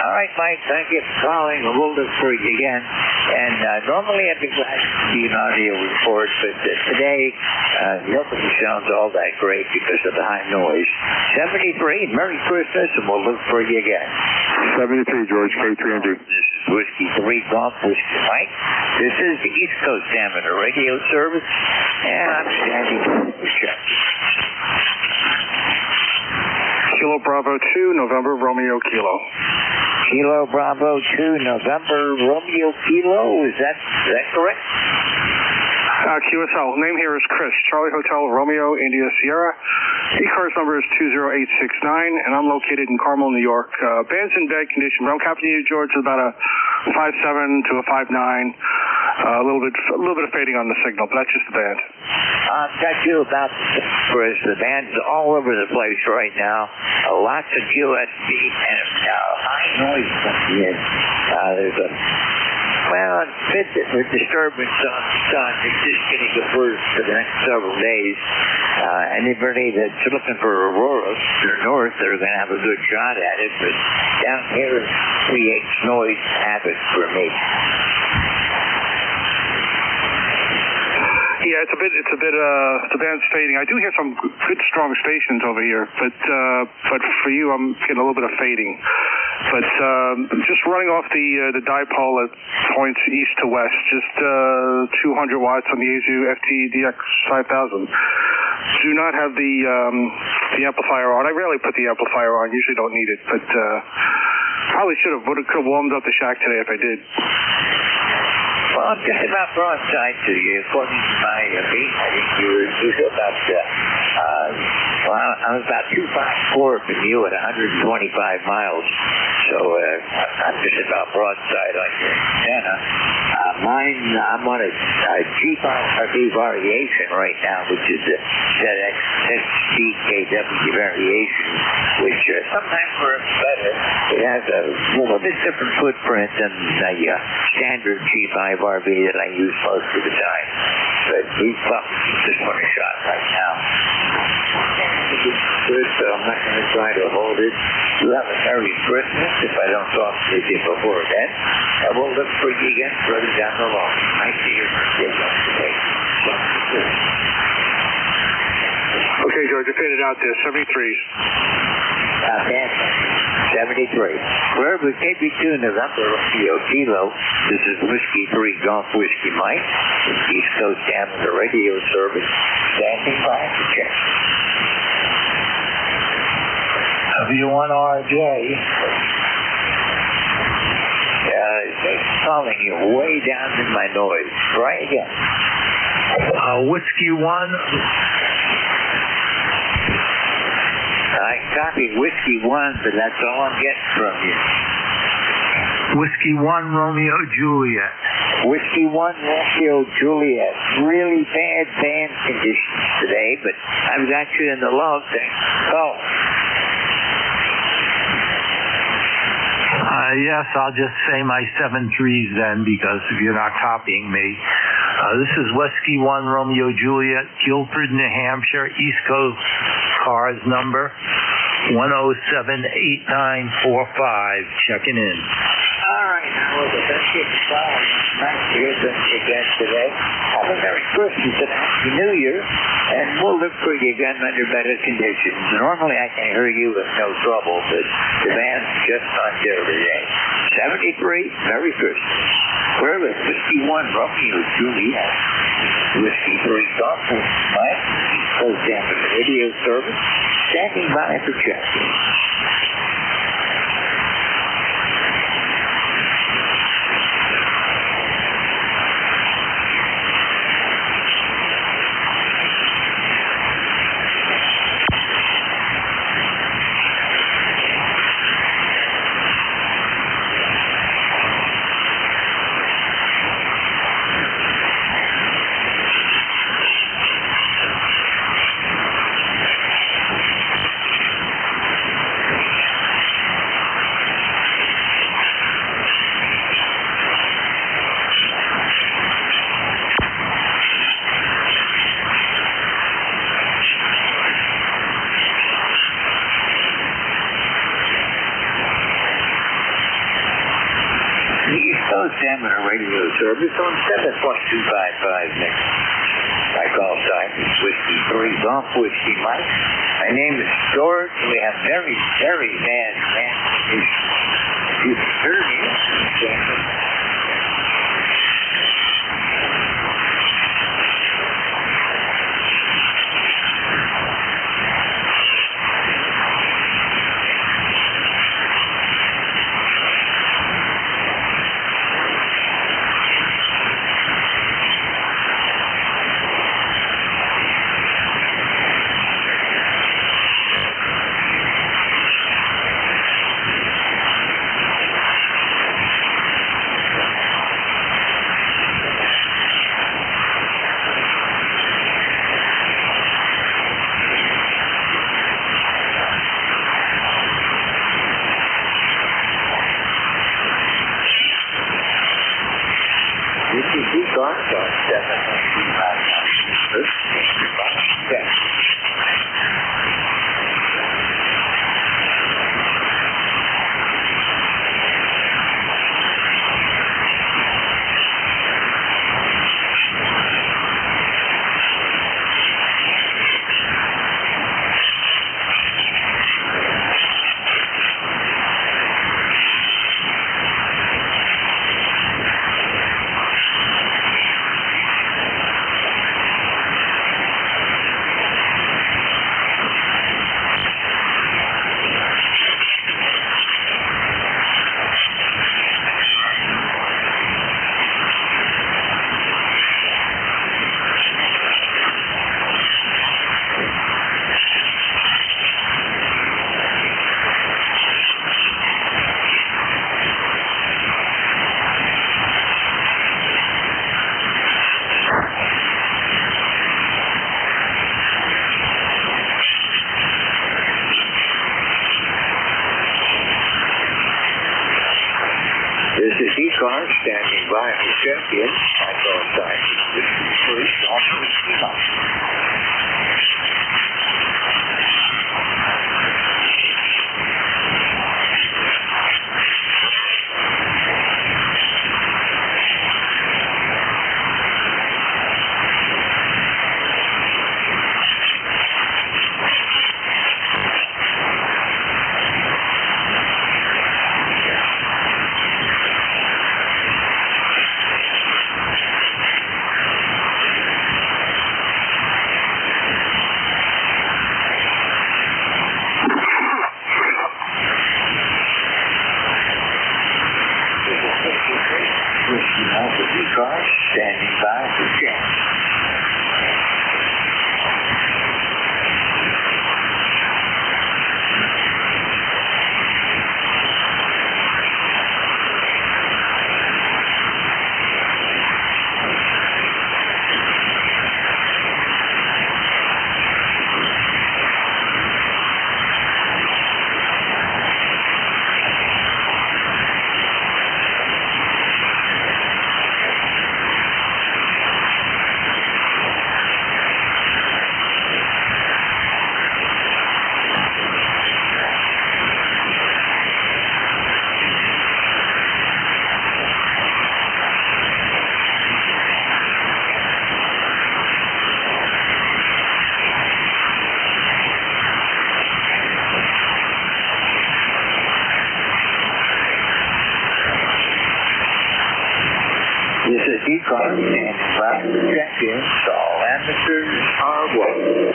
All right, Mike. Thank you for calling. We'll look for you again. And normally I'd be glad to see an audio report, but today nobody sounds all that great because of the high noise. 73, Merry Christmas, and we'll look for you again. 73, George, K3MG. This is Whiskey 3 Golf Whiskey Mike. This is the East Coast Amateur Radio Service, and I'm standing by the check. Kilo Bravo 2, November Romeo Kilo. Kilo Bravo 2, November Romeo Kilo. Is that correct? QSL. Name here is Chris. Charlie Hotel Romeo India Sierra. ECARS number is 20869, and I'm located in Carmel, New York. Band's in bad condition, but I'm capping you, George, about a 5.7 to a 5.9. A little bit of fading on the signal, but that's just the band. I'll tell you about Chris. The band's all over the place right now. Lots of QSB and high noise coming in. There's a bit of disturbance on the sun. It's just getting diverse for the next several days. Anybody that's looking for auroras to the north, they're going to have a good shot at it, but down here it creates noise havoc for me. Yeah, the band's fading. I do hear some good strong stations over here, but for you, I'm getting a little bit of fading. But just running off the dipole at points east to west, just 200 watts on the Yaesu FT-DX 5000. Do not have the amplifier on. I rarely put the amplifier on. Usually don't need it, but probably could have warmed up the shack today if I did. Well, I'm just about broadside to you. According to my beat, I think you were about, I was about 254 from you at 125 miles. So I'm just about broadside on your antenna. I'm on a G5RB variation right now, which is a ZX-SDKW variation, which sometimes works better. It has a little bit different footprint than the standard G5RB that I use most of the time. But these buttons just want a shot right now. Good, so I'm not going to try to hold it. You have a Merry Christmas if I don't talk to you before then. I will look for you again further down the line. I see your birthday today. Okay, George, I faded out there. 73s. 73. Wherever KB2 November Romeo Kilo, this is Whiskey 3 Golf Whiskey Mike, East Coast Amateur Radio Service, standing by to check. W1RJ. It's calling you way down in my noise. Try again. Whiskey 1. I copied Whiskey 1, but that's all I'm getting from you. Whiskey 1 Romeo Juliet. Whiskey 1 Romeo Juliet. Really bad band conditions today, but I've got you in the log thing. Oh. Yes, I'll just say my 7.3s then, because if you're not copying me. This is Whiskey 1 Romeo Juliet, Guilford, New Hampshire, East Coast cars number 1078945. Checking in. All right, well, thank you for calling. Nice to hear from you again today. Have a Merry Christmas and Happy New Year, and we'll look for you again under better conditions. Normally I can hear you with no trouble, but the band's just not there today. 73, Merry Christmas. We're with Whiskey 1 Romeo Juliet. Whiskey 3 Golf Mike, East Coast Amateur Radio Service, standing by for checking. The East Coast Amateur Radio Service on 7.255 next. My call sign is Whiskey 3 Golf Whiskey Mike. My name is George. We have very, very bad conditions. If you can hear me, this is ECARS standing by for champion. My call sign is Whiskey 3 Golf Whiskey Mike. ECARS standing by for champion. This is ECARS standing by for champion. All amateurs are welcome.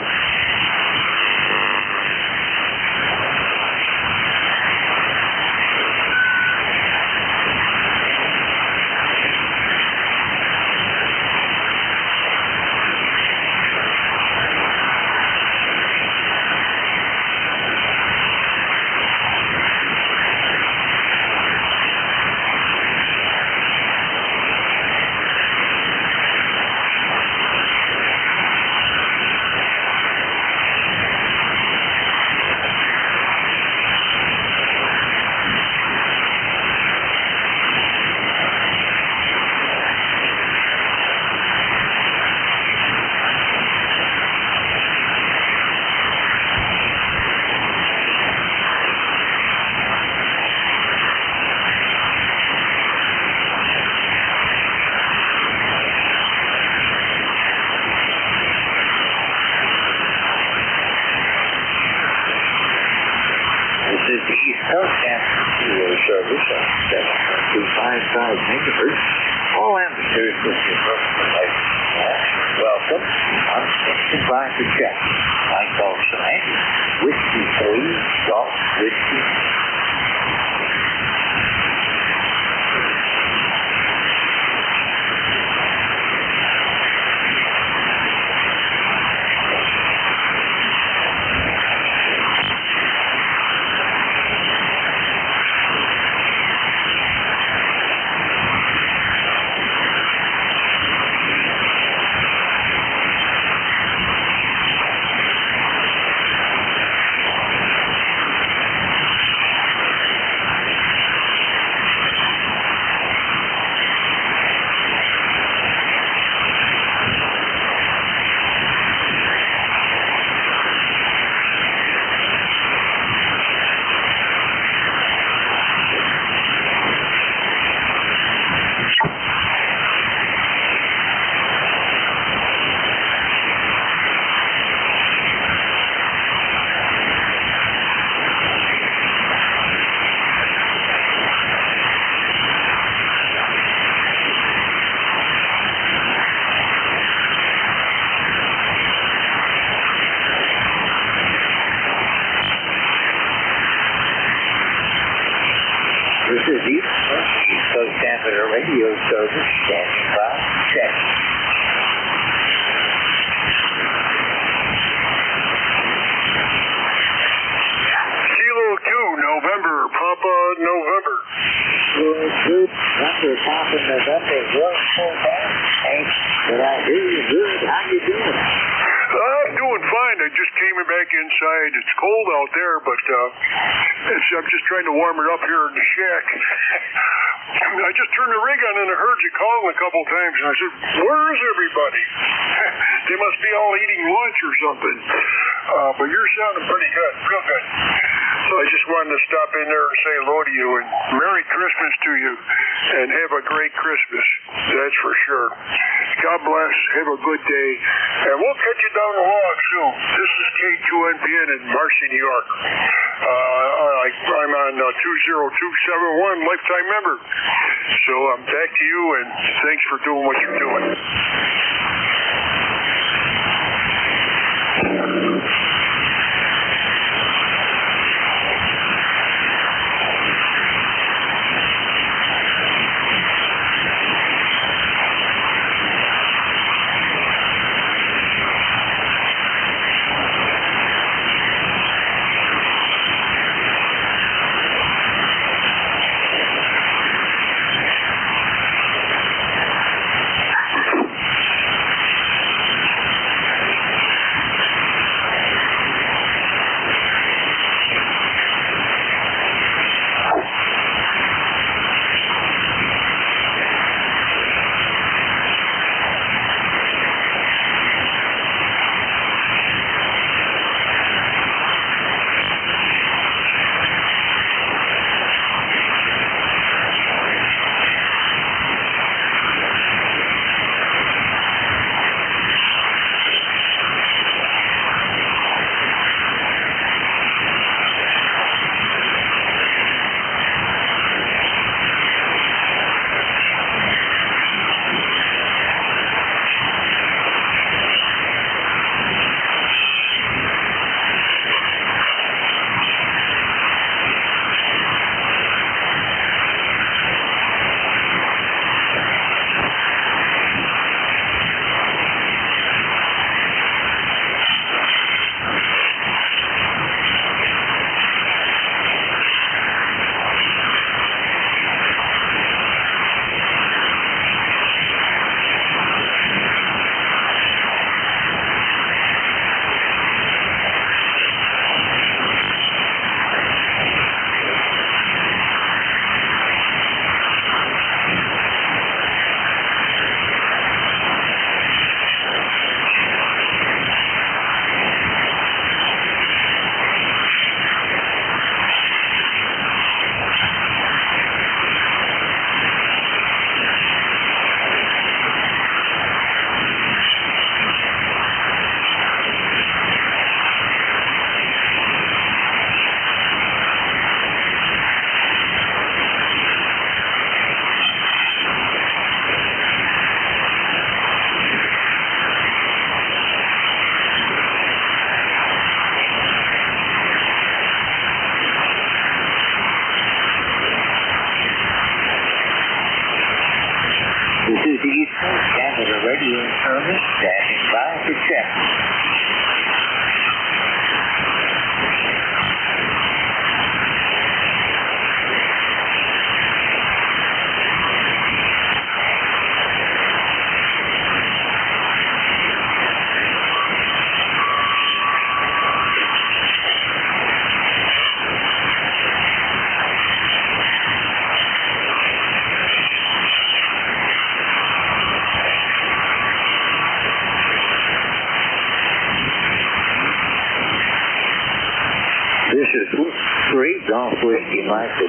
megahertz. All amateurs with your welcome. I'm standing by for check. I call sign Whiskey 3, Golf Whiskey. This is East Coast Amateur Radio Service, standing by, check. Kilo 2, November, Papa, November. Good, November, Papa, November, well, full time. Hey, did I hear you good? How you doing? I'm doing fine. I just came back inside. It's cold out there, but I'm just trying to warm it up here in the shack. I just turned the rig on and I heard you calling a couple times, and I said, where is everybody? They must be all eating lunch or something. But you're sounding pretty good, real good. So I just wanted to stop in there and say hello to you, and Merry Christmas to you, and have a great Christmas. That's for sure. God bless. Have a good day. And we'll catch you down the log soon. This is K2NPN in Marcy, New York. I'm on 20271, lifetime member. So I'm back to you, and thanks for doing what you're doing.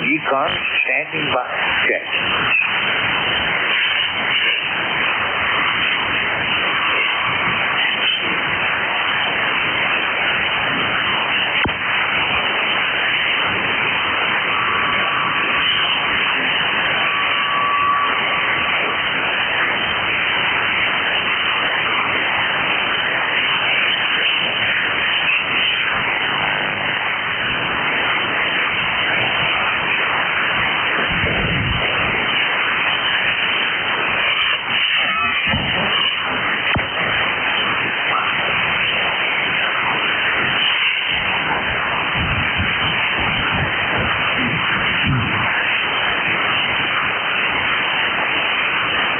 ECARS standing by. Check.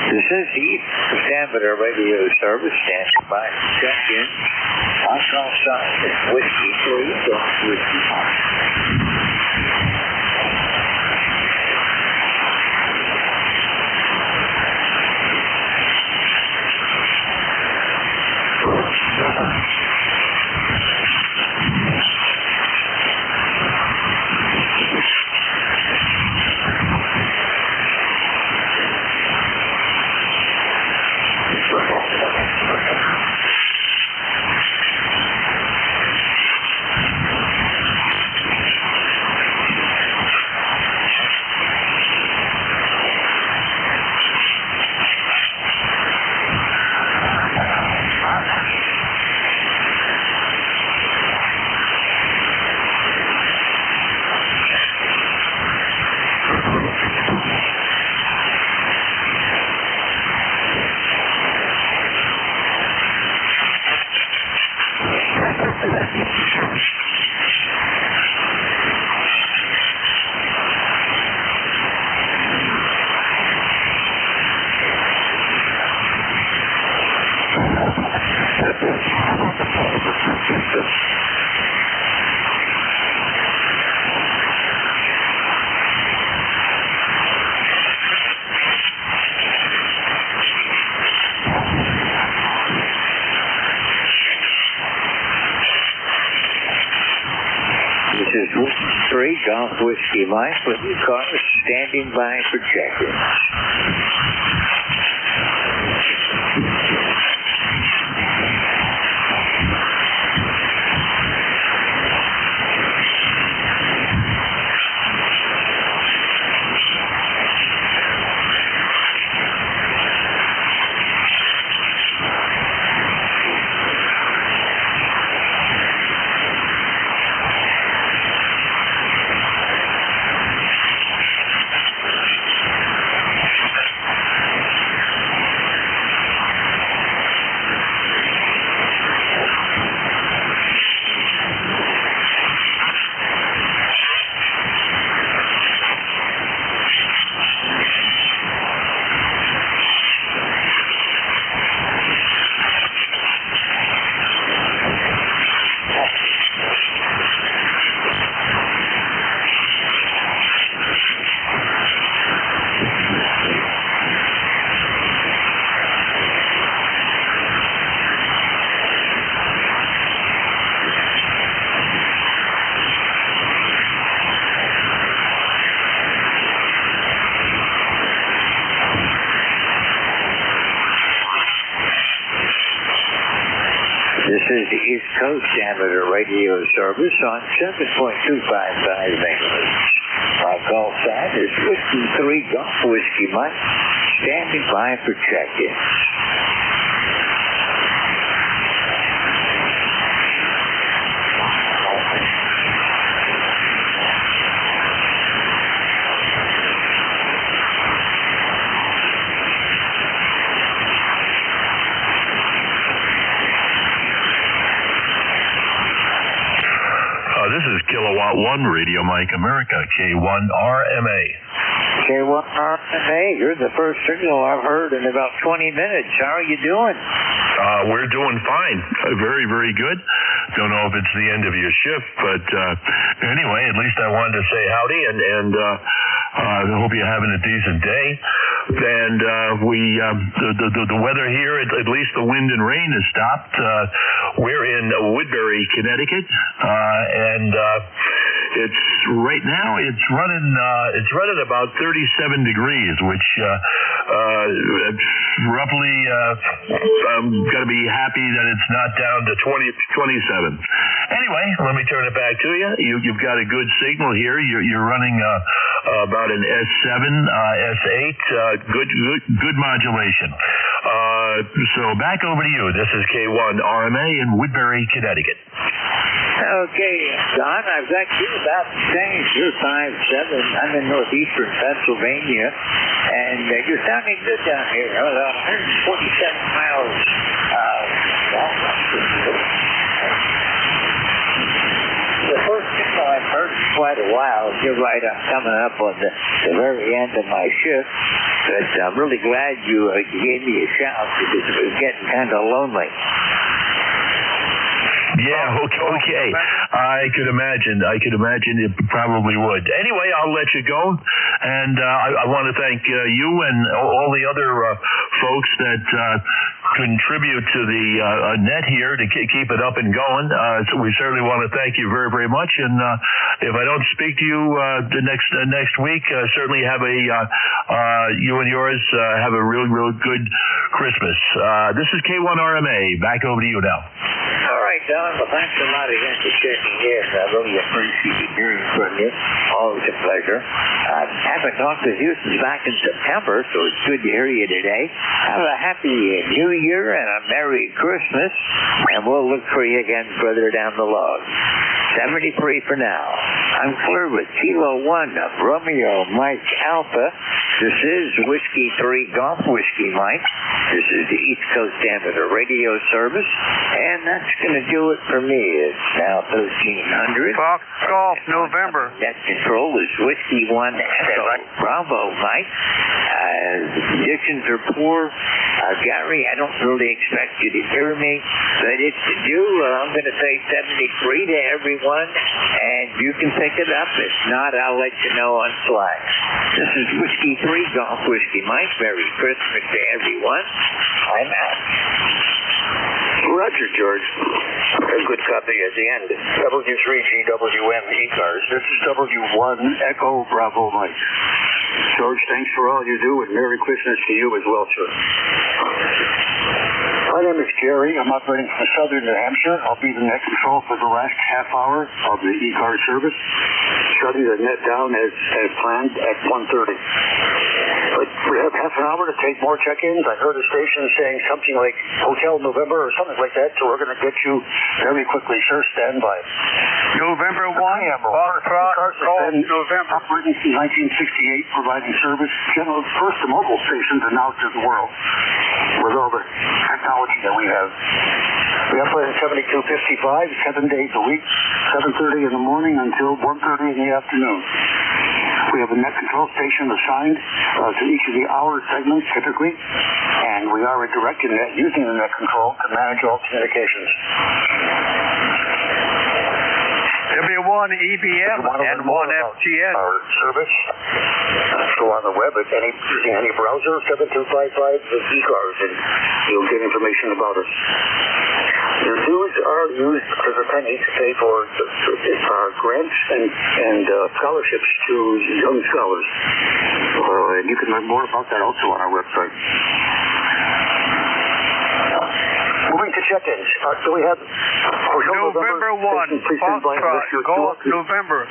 This is the East Ambassador Radio Service standing by. Check in. On call sign is Whiskey 3, Golf Whiskey 5. This is 3 Golf Whiskey Mike with ECARS standing by for check-in. This is the East Coast Amateur Radio Service on 7.255 megahertz. Our call sign is Whiskey 3 Golf Whiskey Mike, standing by for check-in. This is Kilowatt 1 Radio Mike America, K1RMA. K1RMA, you're the first signal I've heard in about 20 minutes. How are you doing? We're doing fine. Very, very good. Don't know if it's the end of your shift, but anyway, at least I wanted to say howdy, and I hope you're having a decent day. And the weather here, at least the wind and rain has stopped. We're in Woodbury, Connecticut, and It's right now it's running about 37 degrees, which roughly I'm going to be happy that it's not down to 27. Anyway, let me turn it back to you. You've got a good signal here. You're running about an S7, S8, good modulation. So back over to you. This is K1 RMA in Woodbury, Connecticut. Okay, Don, I've got you about the same. You're 5'7". I'm in northeastern Pennsylvania, and you're sounding good down here. 147 miles. The first signal I've heard in quite a while. You're right, I'm coming up on the very end of my shift, but I'm really glad you gave me a shout because it was getting kind of lonely. Yeah, okay. I could imagine it probably would. Anyway, I'll let you go, and I want to thank you and all the other folks that contribute to the net here to keep it up and going. So we certainly want to thank you very, very much. And if I don't speak to you the next week, certainly have you and yours have a real good Christmas. This is K1 RMA. Back over to you now. All right, Don. Well, thanks a lot again for checking in. I really appreciate hearing from you. Always a pleasure. I haven't talked with you since back in September, so it's good to hear you today. Have a happy New Year and a Merry Christmas, and we'll look for you again further down the log. 73 for now. I'm clear with Kilo 1 of Romeo Mike Alpha. This is Whiskey 3 Golf Whiskey Mike. This is the East Coast Amateur Radio Service, and that's going to do it for me. It's now 1300. Fox Golf November. Net control is Whiskey 1 Echo Bravo Mike. The conditions are poor. Gary, I don't really expect you to hear me, but if you do, I'm going to say 73 to everyone, and you can pick it up. If not, I'll let you know on Slack. This is Whiskey 3 Golf Whiskey Mike. Merry Christmas to everyone. I'm out. Roger, George. A good copy at the end. W3GWM ECARS. This is W1 Echo Bravo Mike. George, thanks for all you do, and Merry Christmas to you as well, sir. My name is Jerry. I'm operating from southern New Hampshire. I'll be the net control for the last half hour of the ECARS service, shutting the net down as planned at 1:30. But we have half an hour to take more check-ins. I heard a station saying something like Hotel November or something like that, so we're going to get you very quickly. Sir, stand by. November 1, ECARS November. Operating since 1968, providing service, first to mobile stations and now to the world with all the technology that we have. We operate at 7255, 7 days a week, 7:30 in the morning until 1:30 in the afternoon. We have a net control station assigned to each of the hour segments typically, and we are a directed net using the net control to manage all communications. W1 EBM and 1 FTS. Our service. Go on the web using any browser, 7255 ECARS, and you'll get information about us. Your dues are used as a penny to pay for grants and scholarships to young scholars. And you can learn more about that also on our website. Moving to check-ins. So we have November 1, Foxtrot, Golf November.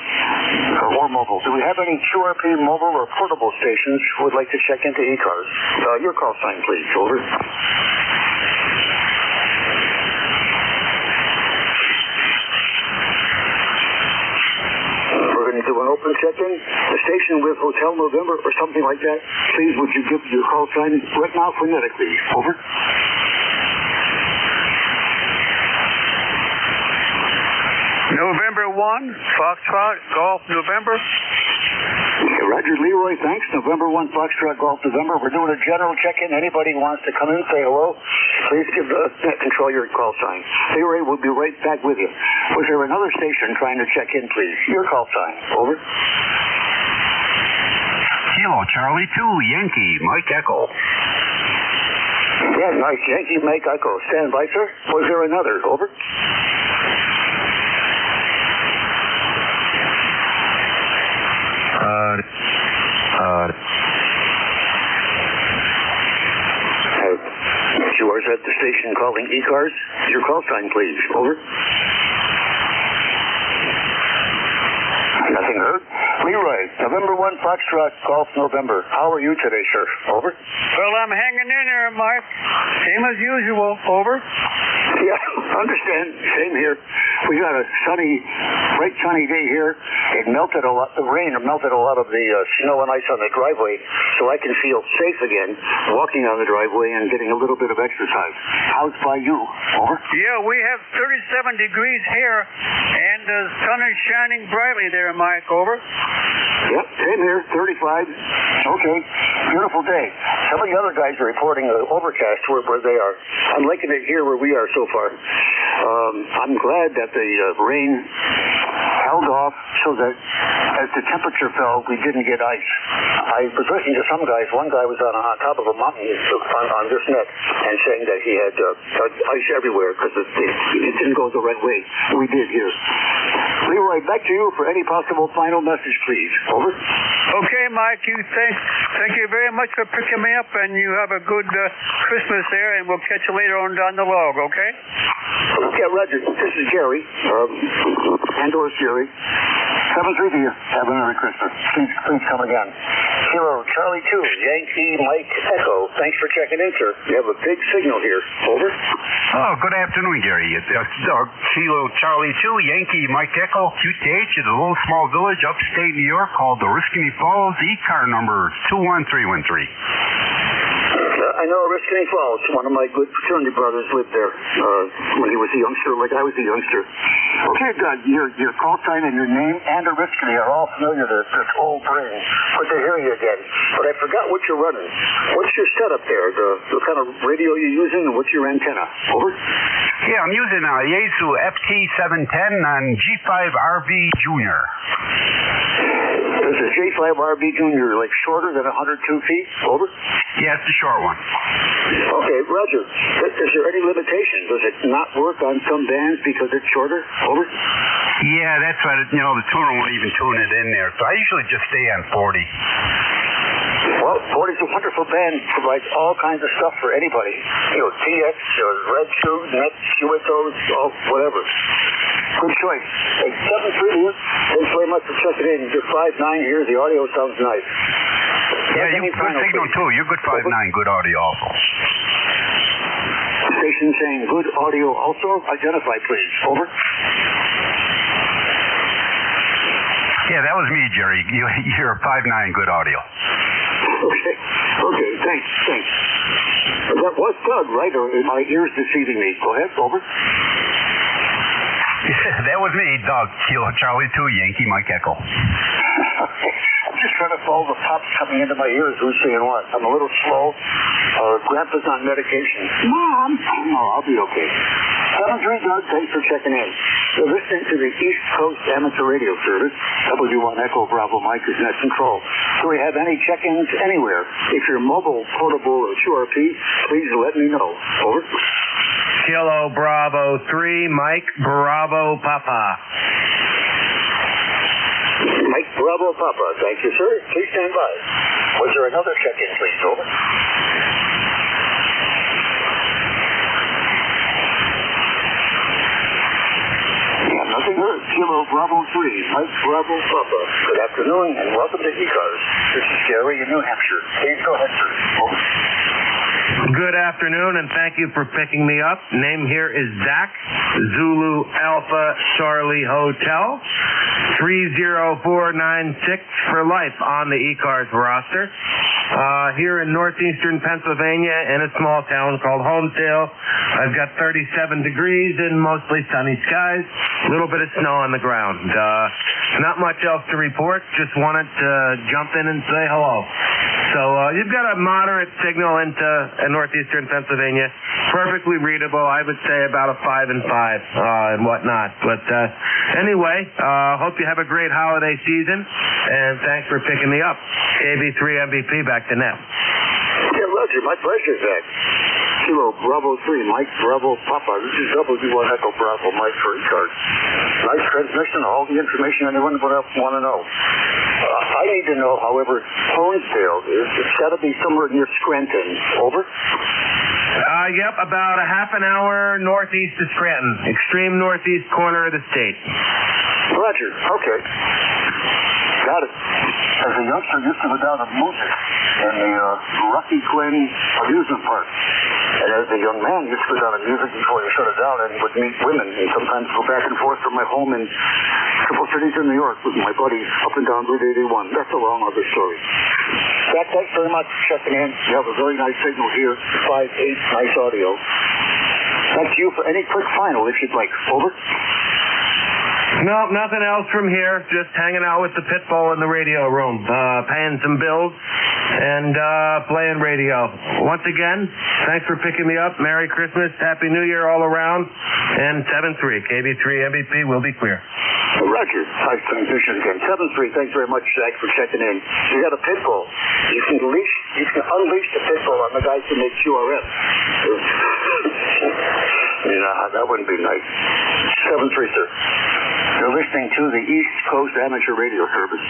Or mobile. Do we have any QRP mobile or portable stations who would like to check into ECARS? Your call sign, please. Over. We're going to do an open check-in. A station with Hotel November or something like that. Please, would you give your call sign right now phonetically? Over. November 1, Foxtrot, Golf November. Roger, Leroy, thanks. November 1, Foxtrot, Golf November. We're doing a general check-in. Anybody who wants to come in, say hello, please give net control your call sign. Leroy will be right back with you. Was there another station trying to check in, please? Your call sign. Over. Kilo Charlie 2, Yankee, Mike Echo. Yeah, nice. Yankee, Mike Echo. Stand by, sir. Was there another? Over. station calling ECARS. Your call sign, please. Over. Nothing heard. Leroy, November 1 Foxtrot, Golf November. How are you today, sir? Over. Well, I'm hanging in there, Mike. Same as usual. Over. Yeah, understand. Same here. We got a bright sunny day here. It melted a lot. The rain melted a lot of the snow and ice on the driveway, so I can feel safe again walking on the driveway and getting a little bit of exercise. How's by you? Over. Yeah, we have 37 degrees here, and the sun is shining brightly there, Mike. Over. Yep, same here. 35. Okay, beautiful day. Some of the other guys are reporting overcast where they are. I'm liking it here where we are so far. I'm glad that the rain held off so that as the temperature fell, we didn't get ice. I was listening to some guys. One guy was on top of a mountain on this net and saying that he had ice everywhere because it didn't go the right way. We did here. Leroy, back to you for any possible final message, please. Over. Okay, Mike. Thank you very much for picking me up, and you have a good Christmas there, and we'll catch you later on down the log, okay? Yeah, Roger. This is Jerry. And/or Jerry. 7-3 to you. Have a Merry Christmas. Please come again. Kilo Charlie 2, Yankee Mike Echo. Thanks for checking in, sir. You have a big signal here. Over. Oh, good afternoon, Gary. It's Kilo Charlie 2, Yankee Mike Echo, QTH is a little small village upstate New York called Oriskany Falls. ECAR number 21313. I know Oriskany Falls. One of my good fraternity brothers lived there when he was a youngster, like I was a youngster. Okay, Doug, your call sign and your name and Oriskany are all familiar to this old brain. Good to hear you again. But I forgot what you're running. What's your setup there? The kind of radio you're using, and what's your antenna? Over. Yeah, I'm using a Yaesu FT710 on G5RB Junior. Is the J5RB Junior like shorter than 102 feet? Over. Yeah, it's the short one. Okay, Roger. Is there any limitation? Does it not work on some bands because it's shorter? Over. Yeah, that's what the tuner won't even tune it in there. So I usually just stay on 40. Well, 40 is a wonderful band. Provides all kinds of stuff for anybody. TX, Red Shoes, Nets, QSOs, whatever. Good choice. Hey, 7-3 to you. Thanks very much for checking in. You're 5'9" here. The audio sounds nice. Yeah, you good signal too. You're good 5'9", good audio also. Station saying good audio also. Identify, please. Over. Yeah, that was me, Jerry. You're 5'9", good audio. Okay, thanks. That was Doug, right? Or are my ears deceiving me? Go ahead, over. That was me, Doug. Kilo Charlie 2, Yankee Mike Echo. I'm just trying to follow the pops coming into my ears. Who's saying what? I'm a little slow. Grandpa's on medication. Mom! No, I'll be okay. 7-3, Doug. Thanks for checking in. You're listening to the East Coast Amateur Radio Service. W1 Echo Bravo Mike is net control. Do we have any check-ins anywhere? If you're mobile, portable, or QRP, please let me know. Over. Kilo Bravo 3, Mike Bravo Papa. Mike Bravo Papa. Thank you, sir. Please stand by. Was there another check-in, please? Over. Nothing heard. Kilo Bravo 3, Mike Bravo Papa. Good afternoon and welcome to ECARS. This is Gary in New Hampshire. Please go ahead, sir. Over. Good afternoon and thank you for picking me up. Name here is Zach, Zulu Alpha Charlie Hotel, 30496 for life on the ECARS roster. Here in northeastern Pennsylvania in a small town called Homedale. I've got 37 degrees and mostly sunny skies. A little bit of snow on the ground. Not much else to report. Just wanted to jump in and say hello. So you've got a moderate signal into northeastern Pennsylvania. Perfectly readable. I would say about a 5 and 5 and whatnot. But anyway, hope you have a great holiday season. And thanks for picking me up. KB3 MVP back to net. Yeah, Roger. My pleasure, Zach. Kilo Bravo 3, Mike Bravo Papa. This is W1 Echo Bravo Mike for ECARS. Nice transmission, all the information anyone would want to know. I need to know, however, Honesdale is. It's got to be somewhere near Scranton. Over. Yep, about a half an hour northeast of Scranton. Extreme northeast corner of the state. Roger. Okay. Got it. As a youngster, I used to go down to music in the Rocky Glen amusement park. And as a young man, I used to go down to music before they shut it down and would meet women and sometimes go back and forth from my home in Triple Cities in New York with my buddies up and down Route 81. That's a long other story. Jack, thanks very much for checking in. You have a very nice signal here. 5.8, nice audio. Thank you for any quick final if you'd like. Over. No, nothing else from here. Just hanging out with the pit bull in the radio room, paying some bills and playing radio. Once again, thanks for picking me up. Merry Christmas, Happy New Year all around. And 7-3, KB3 MVP will be clear. Roger. Nice transition again. 7-3. Thanks very much, Zach, for checking in. You got a pit bull. You can unleash the pit bull on the guys who make QRF. Yeah, that wouldn't be nice. 7-3, sir. You're listening to the East Coast Amateur Radio Service.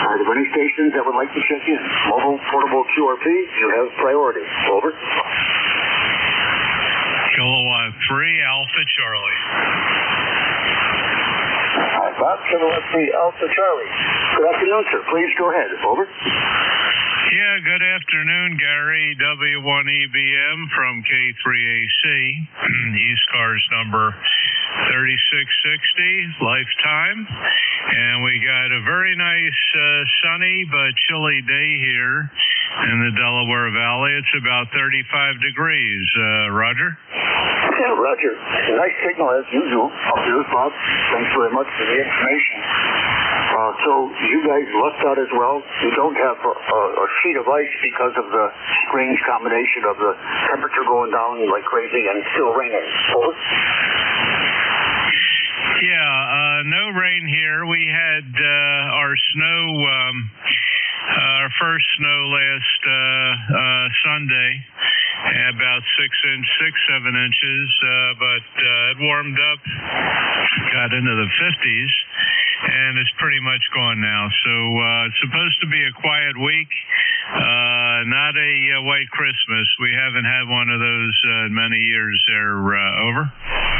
Are there any stations that would like to check in? Mobile, portable QRP, you have priority. Over. Kilowatt 3, Alpha Charlie. Bob, Kilowatt 3, Alpha Charlie. Good afternoon, sir. Please go ahead. Over. Yeah, good afternoon, Gary. W1EBM from K3AC. ECARS number 3660, lifetime. And we got a very nice sunny but chilly day here in the Delaware Valley. It's about 35 degrees. Roger? Yeah, Roger. Nice signal as usual. Up here, Bob. Thanks very much for the information. So you guys lucked out as well. You don't have a sheet of ice because of the strange combination of the temperature going down like crazy and still raining. Over. Yeah, no rain here. We had our snow, our first snow last Sunday, about 7 inches, but it warmed up, got into the 50s, and it's pretty much gone now. So it's supposed to be a quiet week, not a white Christmas. We haven't had one of those in many years there. Over.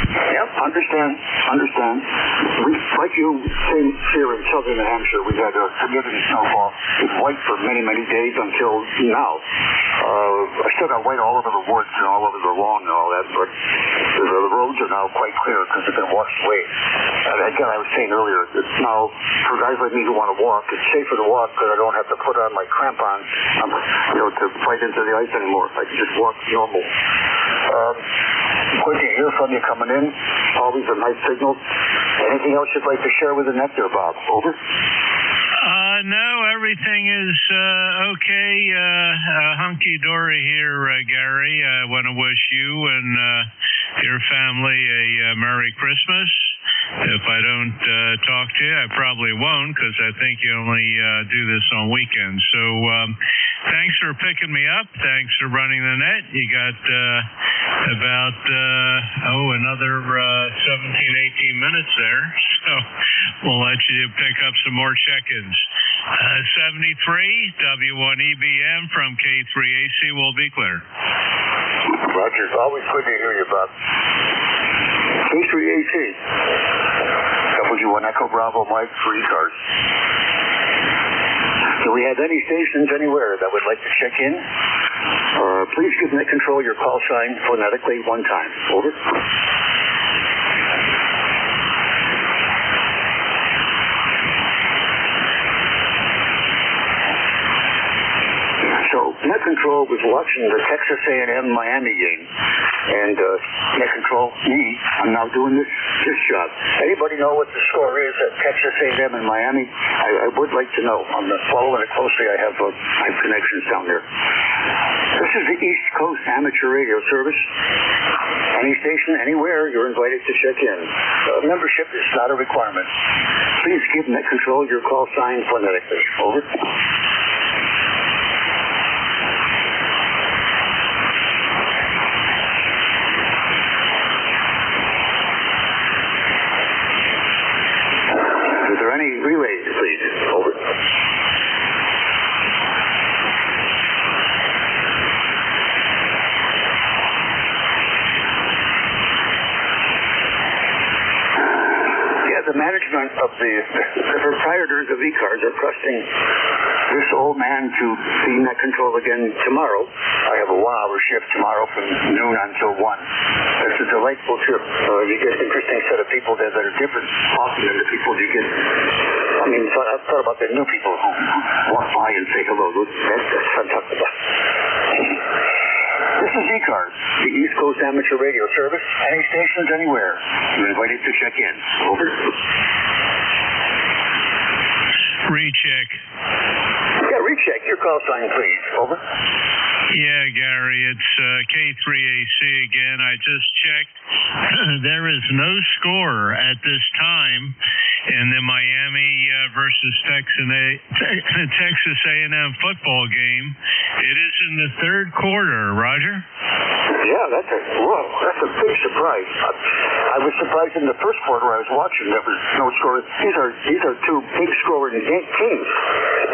Yep, understand. We, like you, same here in southern New Hampshire, we had a significant snowfall. It was white for many, many days until now. I still got white all over the woods and all over the lawn and all that, but the roads are now quite clear because they've been washed away. And again, I was saying earlier, it's now, for guys like me who want to walk, it's safer to walk because I don't have to put on my crampons, to fight into the ice anymore. I can just walk normal. Good to hear from you coming in. Always a nice signal. Anything else you'd like to share with the net there, Bob? Over. No, everything is okay. Hunky-dory here, Gary. I want to wish you and your family a Merry Christmas. If I don't talk to you, I probably won't because I think you only do this on weekends. So thanks for picking me up. Thanks for running the net. You got about, another 17, 18 minutes there. So we'll let you pick up some more check-ins. 73, W1EBM from K3AC will be clear. Roger. It's always good to hear you, Bob. K3AC. W1 Echo Bravo Mike for ECARS. Do we have any stations anywhere that would like to check in? Please give net control your call sign phonetically one time. Over. So net control was watching the Texas A&M Miami game, and net control, I'm now doing this job. Anybody know what the score is at Texas A&M in Miami? I would like to know. I'm following it closely. I have connections down there. This is the East Coast Amateur Radio Service. Any station, anywhere, you're invited to check in. Membership is not a requirement. Please give net control your call sign phonetically. Over. Any relays, please. Over. of the proprietors of ECARS are trusting this old man to be in that control again tomorrow. I have a 1-hour shift tomorrow from noon until 1. It's a delightful trip. You get an interesting set of people there that are different often than the people you get. I mean, so I've thought about the new people who walk by and say hello. That's what I'm talking about. This is ECARS, the East Coast Amateur Radio Service. Any stations, anywhere. You're invited to check in. Over. Recheck. Yeah, recheck. Your call sign, please. Over. Yeah, Gary, it's K3AC again. I just checked. There is no score at this time in the Miami versus Texas A&M football game. It is in the third quarter, Roger. Yeah, that's a big surprise. I was surprised in the first quarter I was watching there was no score. These are two big scoring teams.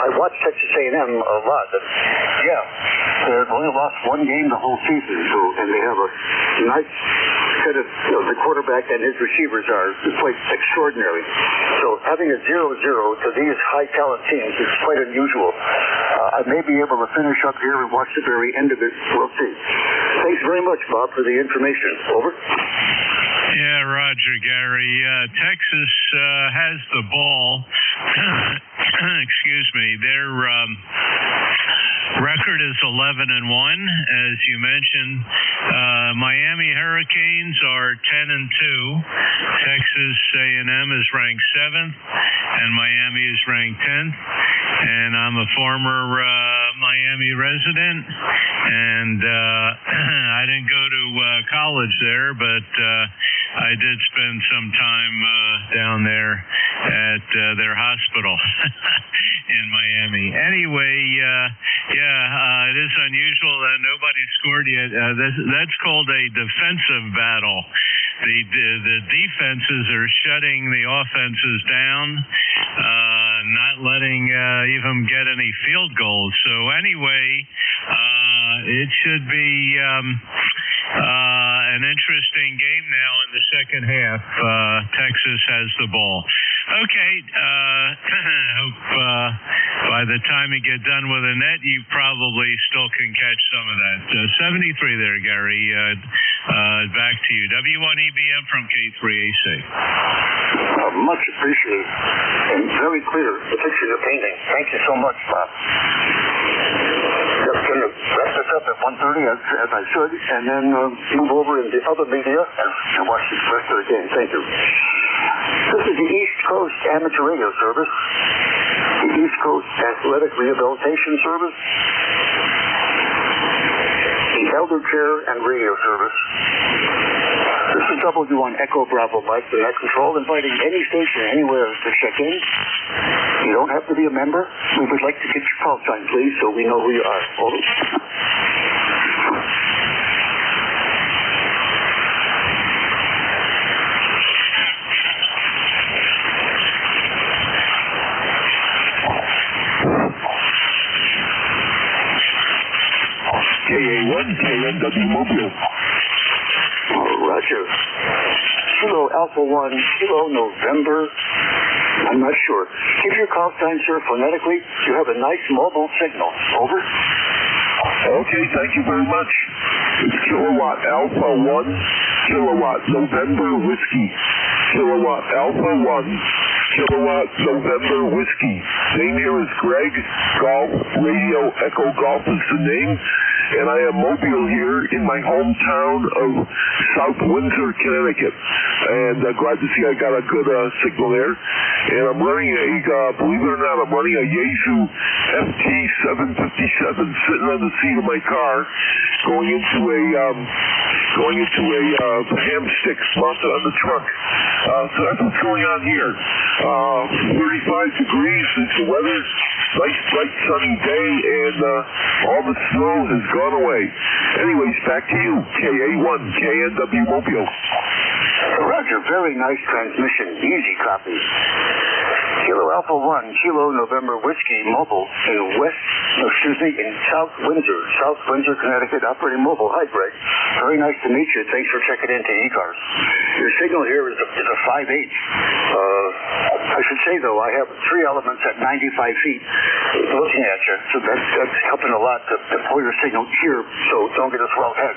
I watched Texas A&M a lot. But yeah, they've only lost one game the whole season, and they have a nice set of the quarterback and his receivers are quite extraordinary. So having a 0-0 to these high talent teams is quite unusual. I may be able to finish up here and watch the very end of it. We'll see. Thanks very much, Bob, for the information. Over. Yeah, Roger, Gary. Texas has the ball. Excuse me. Their record is 11-1, as you mentioned. Miami Hurricanes are 10-2. Texas A&M is ranked 7th, and Miami is ranked 10th. And I'm a former Miami resident, and I didn't go to college there, but I did spend some time down there at their hospital in Miami. Anyway, it is unusual that nobody scored yet. That's called a defensive battle. The defenses are shutting the offenses down, not letting even get any field goals. So anyway, it should be an interesting game now in the second half. Texas has the ball. Okay, hope by the time you get done with the net, you probably still can catch some of that. 73 there, Gary. Back to you. W1EBM from K3AC. Much appreciated and very clear, the picture you're painting. Thank you so much, Bob. Just going to wrap this up at 1:30 as I should, and then move over into other media and watch the rest of the game. Thank you. This is the East Coast Amateur Radio Service, the East Coast Athletic Rehabilitation Service, the Elder Care and Radio Service. This is W1 Echo Bravo Mike, the net control, inviting any station anywhere to check in. You don't have to be a member. We would like to get your call sign, please, so we know who you are. Over. KA1, KNW Mobile. Roger. Kilo Alpha 1, Kilo November. I'm not sure. Give your call sign, sir, phonetically. You have a nice mobile signal. Over. Okay, thank you very much. It's Kilowatt Alpha 1, Kilowatt November Whiskey. Kilowatt Alpha 1, Kilowatt November Whiskey. Name here is Greg. Golf, Radio, Echo Golf is the name. And I am mobile here in my hometown of South Windsor, Connecticut. And glad to see I got a good signal there. And I'm running believe it or not, I'm running a Yaesu FT757 sitting on the seat of my car, going into a ham stick mounted on the trunk. So that's what's going on here. 35 degrees is the weather. Nice, bright, sunny day, and all the snow has gone away. Anyways, back to you. KA1, KNW Mobile. Roger, very nice transmission. Easy copy. Kilo Alpha 1, Kilo November Whiskey Mobile in South Windsor, Connecticut, operating mobile. Hi, Greg. Very nice to meet you. Thanks for checking in to ECARS. Your signal here is a 5/8. I should say, though, I have 3 elements at 95 feet looking at you, so that's helping a lot to pull your signal here, so don't get a swelled head.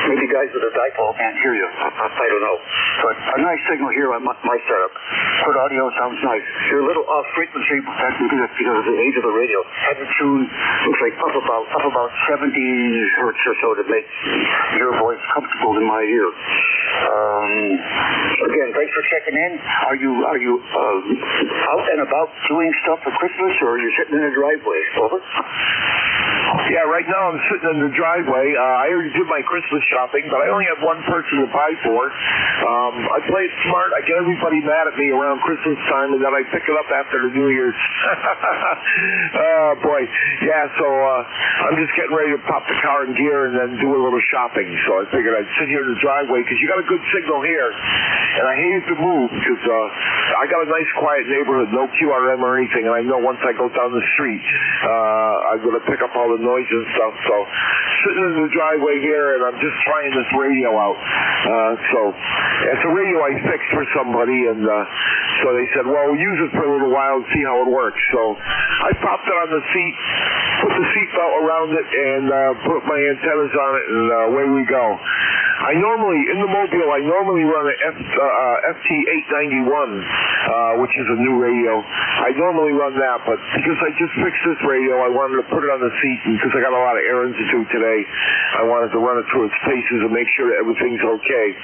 Maybe guys with a dipole can't hear you. I don't know. But a nice signal here on my setup. Good audio sounds nice. You're a little off frequency, but that's because of the age of the radio. Had to tune, looks like up about 70 hertz or so to make your voice comfortable in my ear. Again, thanks for checking in. Are you out and about doing stuff for Christmas, or are you sitting in a driveway? Over. Yeah, right now I'm sitting in the driveway. I already did my Christmas shopping, but I only have one person to buy for. I play it smart. I get everybody mad at me around Christmas time, and then I pick it up after the New Year's. Oh, boy. Yeah, so I'm just getting ready to pop the car in gear and then do a little shopping. So I figured I'd sit here in the driveway, because you got a good signal here. And I hated to move, because I got a nice, quiet neighborhood, no QRM or anything, and I know once I go down the street, I'm going to pick up all the noise and stuff. So sitting in the driveway here, and I'm just trying this radio out. So it's a radio I fixed for somebody, and so they said, well, use it for a little while and see how it works. So I popped it on the seat, put the seatbelt around it, and put my antennas on it, and away we go. In the Mobile, I normally run an FT891, which is a new radio. I normally run that, but because I just fixed this radio, I wanted to put it on the seat, and because I got a lot of errands to do today, I wanted to run it through its paces and make sure that everything's okay,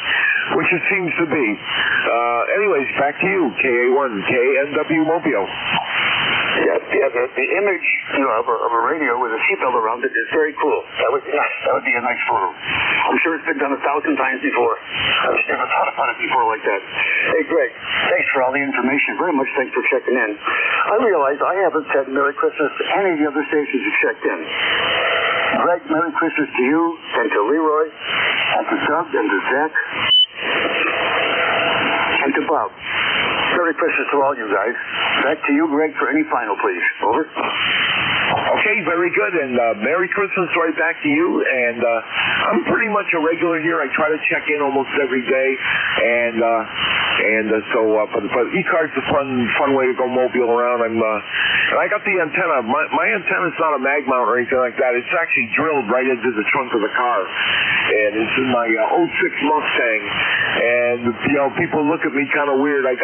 which it seems to be. Anyways, back to you, KA1, KNW Mobile. Yeah, the image of a radio with a seatbelt around it is very cool. That would be nice. That would be a nice photo. I'm sure it's been done 1,000 times before. I've just never thought about it before like that. Hey, Greg, thanks for all the information. Very much thanks for checking in. I realize I haven't said Merry Christmas to any of the other stations who checked in. Greg, Merry Christmas to you, and to Leroy, and to Doug, and to Zach, and to Bob. Merry Christmas to all you guys. Back to you, Greg, for any final, please. Over. Okay, very good, and Merry Christmas right back to you, and I'm pretty much a regular here. I try to check in almost every day, and but ECARS is a fun way to go mobile around. And I got the antenna. My antenna's not a mag mount or anything like that. It's actually drilled right into the trunk of the car, and it's in my 06 Mustang, and people look at me kind of weird. They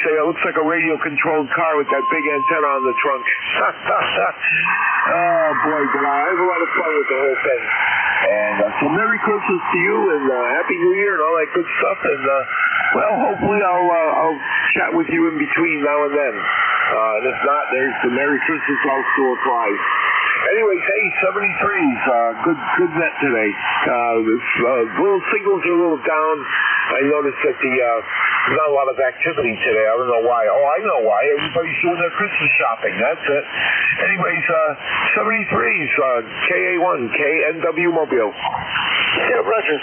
say it looks like a radio-controlled car with that big antenna on the trunk. Oh, boy, but I have a lot of fun with the whole thing. And so Merry Christmas to you, and Happy New Year, and all that good stuff. And, well, hopefully I'll chat with you in between now and then. And if not, there's the Merry Christmas also applies. Anyways, hey, 73's good net today. Little signals are a little down. I noticed that there's not a lot of activity today. I don't know why. Oh, I know why. Everybody's doing their Christmas shopping. That's it. Anyways, 73's KA1, KNW Mobile. Yeah, Roger.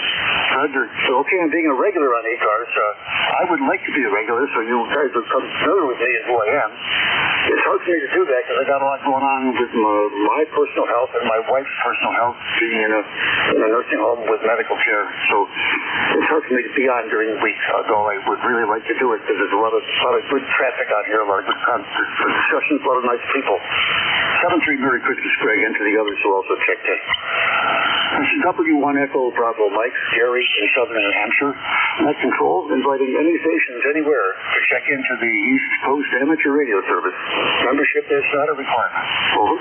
So, okay, I'm being a regular on ECARS. I would like to be a regular, so you guys would come familiar with me as who I am. It's hard for me to do that because I got a lot going on with my personal health and my wife's personal health, being in a nursing home with medical care. So it's hard for me to be on during the week, although I would really like to do it because there's a lot of good traffic out here, a lot of good discussions, a lot of nice people. 7-3 Merry Christmas, Greg, and to the others who also checked in. This is W1 Echo Bravo Mike, Gary in Southern New Hampshire. Net Control inviting any stations anywhere to check into the East Coast Amateur Radio Service. Membership is not a requirement. Over.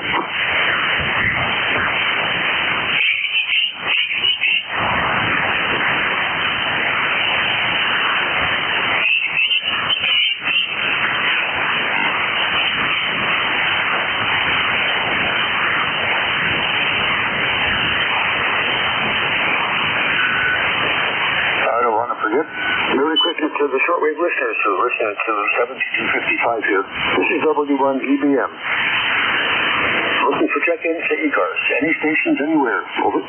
Merry Christmas to the shortwave listeners who listen to 7255 here. This is W1 EBM. Looking for check-ins to ECARS. Any stations anywhere. Over.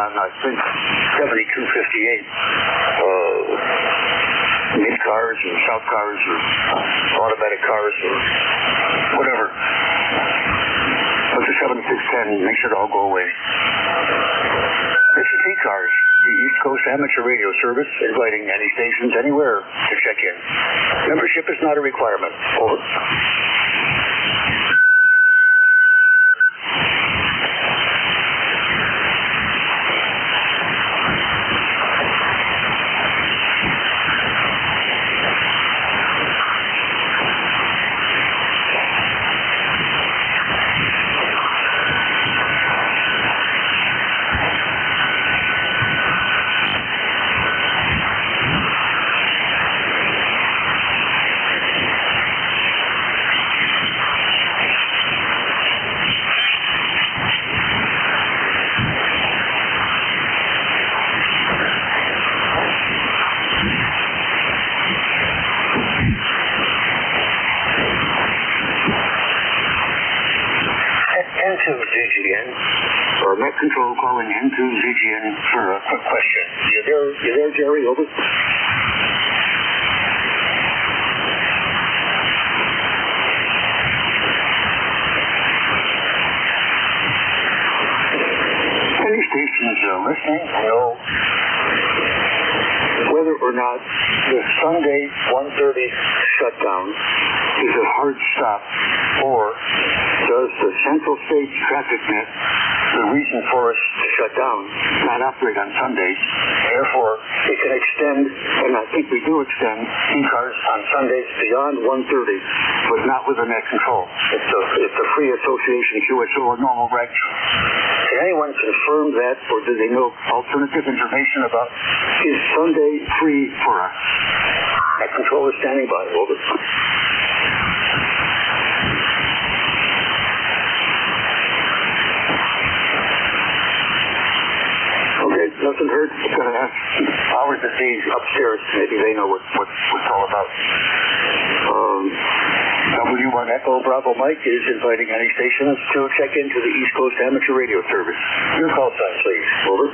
on, I think, 7258. Mid-cars or south cars or automatic cars or whatever. What's the 7610? Make sure it all go away. This is ECARS, the East Coast Amateur Radio Service, inviting any stations anywhere to check in. Membership is not a requirement. Over. N2ZGN, or Met Control calling N2ZGN for a quick question. You there, Jerry? Over. Any stations listening know whether or not the Sunday 1:30 shutdown is a hard stop, or does the Central States Traffic Net, the reason for us to shut down, not operate on Sundays? Therefore, it can extend, and I think we do extend, ECARS on Sundays beyond 1:30, but not with a net control. It's a free association QSO or normal reg. Can anyone confirm that, or do they know alternative information about is Sunday free for us? Net control is standing by. Over. Okay, nothing heard. I'm going to ask powers that be upstairs. Maybe they know what it's all about. W1 Echo Bravo Mike is inviting any stations to check into the East Coast Amateur Radio Service. Your call sign, please. Over.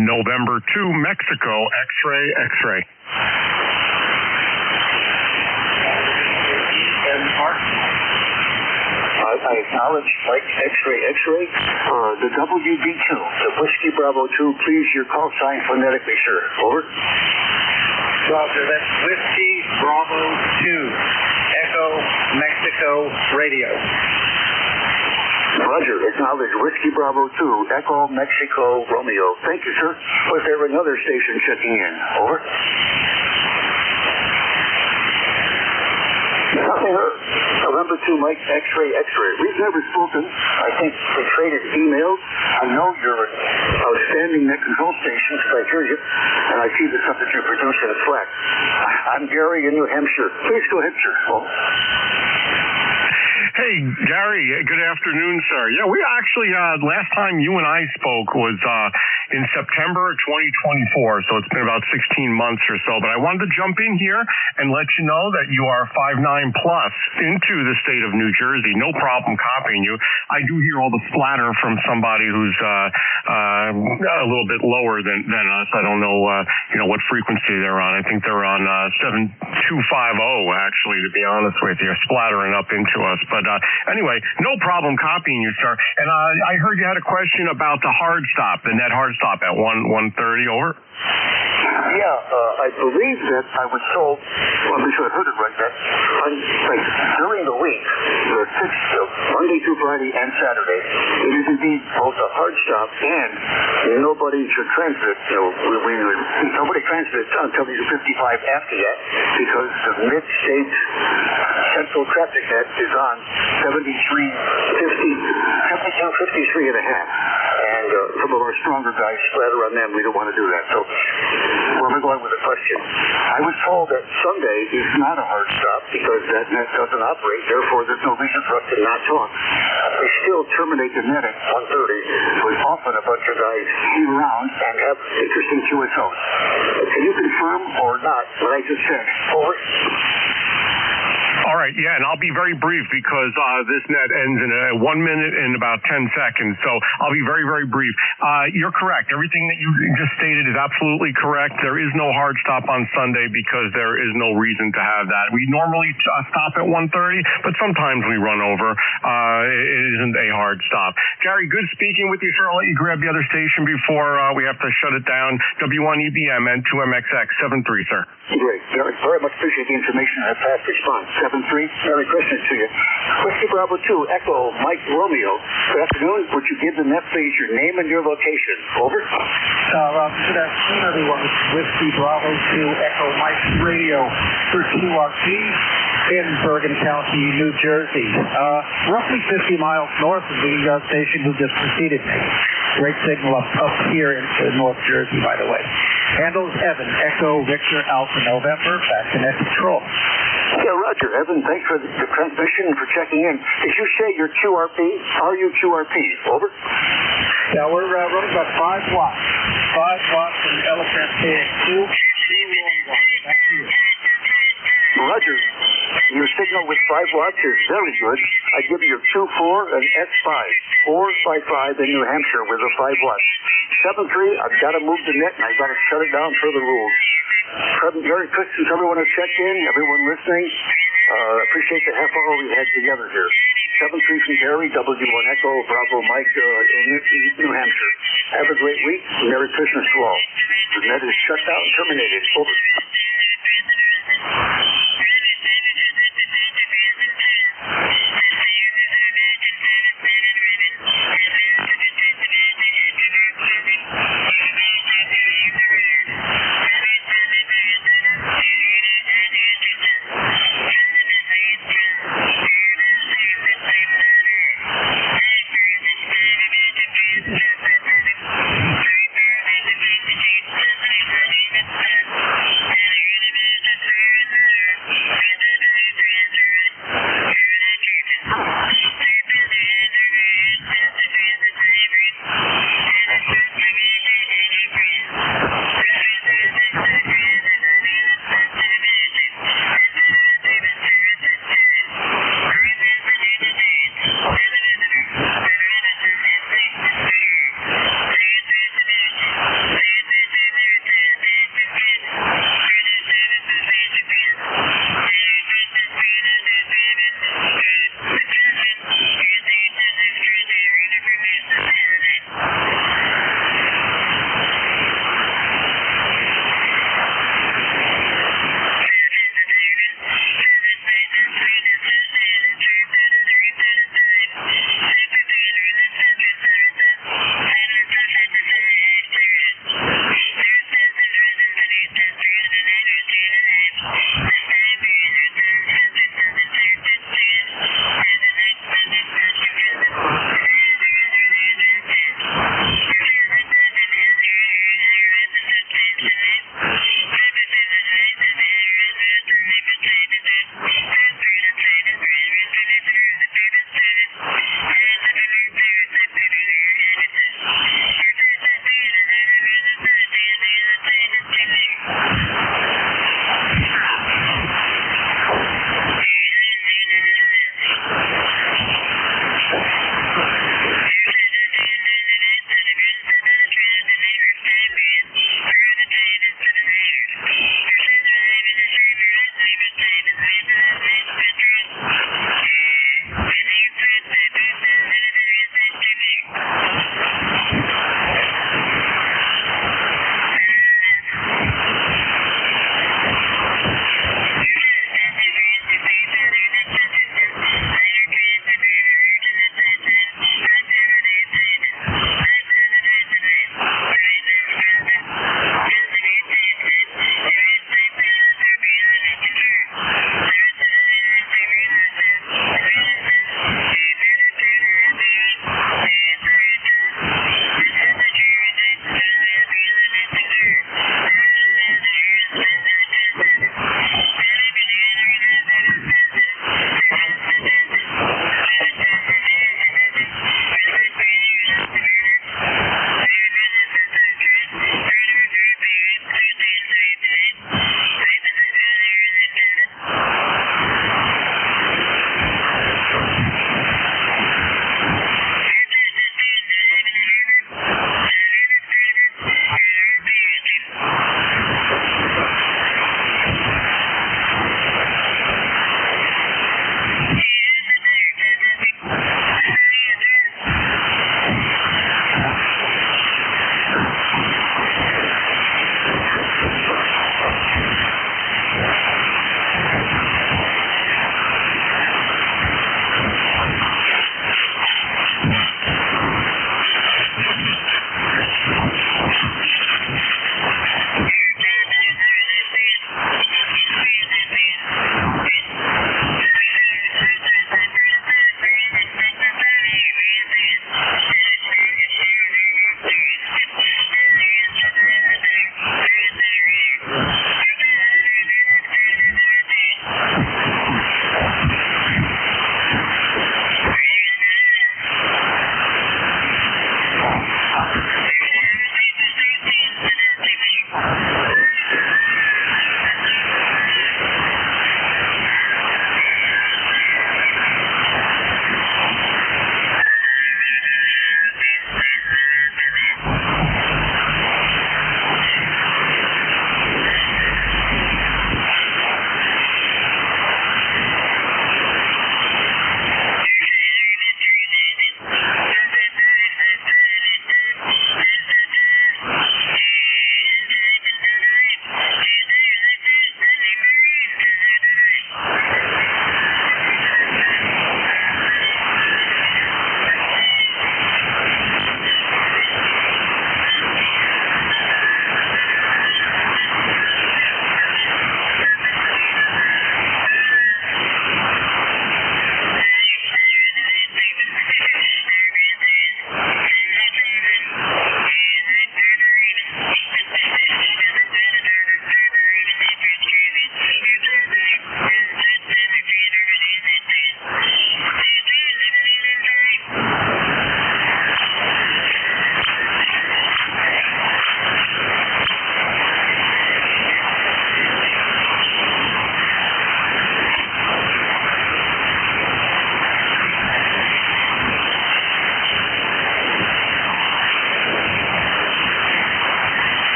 November 2, Mexico, X-ray, X-ray. I acknowledge Mike X-ray, X-ray. The WB2, the Whiskey Bravo 2, please, your call sign phonetically, sir. Over. Roger, that's Whiskey Bravo 2, Echo Mexico Radio. Roger, acknowledge Whiskey Bravo 2, Echo Mexico Romeo. Thank you, sir. Was there another station checking in? Over. Nothing heard. November 2, Mike X-ray, X-ray. We've never spoken. I think we traded emails. I know you're an outstanding net control station because I hear you, and I see the stuff that you produce in Slack. I'm Gary in New Hampshire. Please go ahead, sir. Oh. Hey, Gary, good afternoon, sir. Yeah, we actually, last time you and I spoke was in September of 2024, so it's been about 16 months or so. But I wanted to jump in here and let you know that you are 5'9" plus into the state of New Jersey. No problem copying you. I do hear all the splatter from somebody who's a little bit lower than us. I don't know, what frequency they're on. I think they're on 7250, actually, to be honest with you, splattering up into us. But anyway, no problem copying you, sir. And I heard you had a question about the hard stop, the net hard stop at 1:30. Over. Yeah, I believe that I was told, well, I'm sure I heard it right, that during the week, the 6th of Monday through Friday and Saturday, it is indeed both a hard stop and nobody should transit. Nobody transits until you're 55 after that, because the mid-state central traffic net is on 7253 and a half. And some of our stronger guys splatter on them. We don't want to do that. So where am I going with the question? I was told that Sunday is not a hard stop because that net doesn't operate. Therefore, there's no reason for us to not talk. We still terminate the net at 1:30, but often a bunch of guys hang around and have interesting QSOs. Can you confirm or not what I just said? Over. All right, yeah, and I'll be very brief because this net ends in 1 minute and about 10 seconds, so I'll be very, very brief. You're correct. Everything that you just stated is absolutely correct. There is no hard stop on Sunday because there is no reason to have that. We normally stop at 1:30, but sometimes we run over. It isn't a hard stop. Gary, good speaking with you, sir. I'll let you grab the other station before we have to shut it down. W1EBM N2MXX 73, sir. Great. Very much appreciate the information and a fast response. 7-3. Merry Christmas to you. Whiskey Bravo 2, Echo, Mike Romeo. Good afternoon. Would you give the net, please, your name and your location? Over. Good afternoon, everyone. This is Whiskey Bravo 2, Echo, Mike Radio for QRP in Bergen County, New Jersey. Roughly 50 miles north of the station who just preceded me. Great signal up here in North Jersey, by the way. Handles Evan, Echo, Victor, Alpha, November, back to net control. Yeah, Roger. Evan, thanks for the transmission and for checking in. Did you say you're QRP? Are you QRP? Over. Yeah, we're running about 5 watts. 5 watts from Elephant KX2. Back to you. Roger. Your signal with 5 watts is very good. I give you your 2-4 and S5. 455 in New Hampshire with a 5 watts. 7-3, I've got to move the net and I've got to shut it down for the rules. Merry Christmas, everyone who checked in, everyone listening. Appreciate the half hour we had together here. 7-3 from Gary, W1 Echo, Bravo Mike in New Hampshire. Have a great week. Merry Christmas to all. The net is shut down, terminated. Over.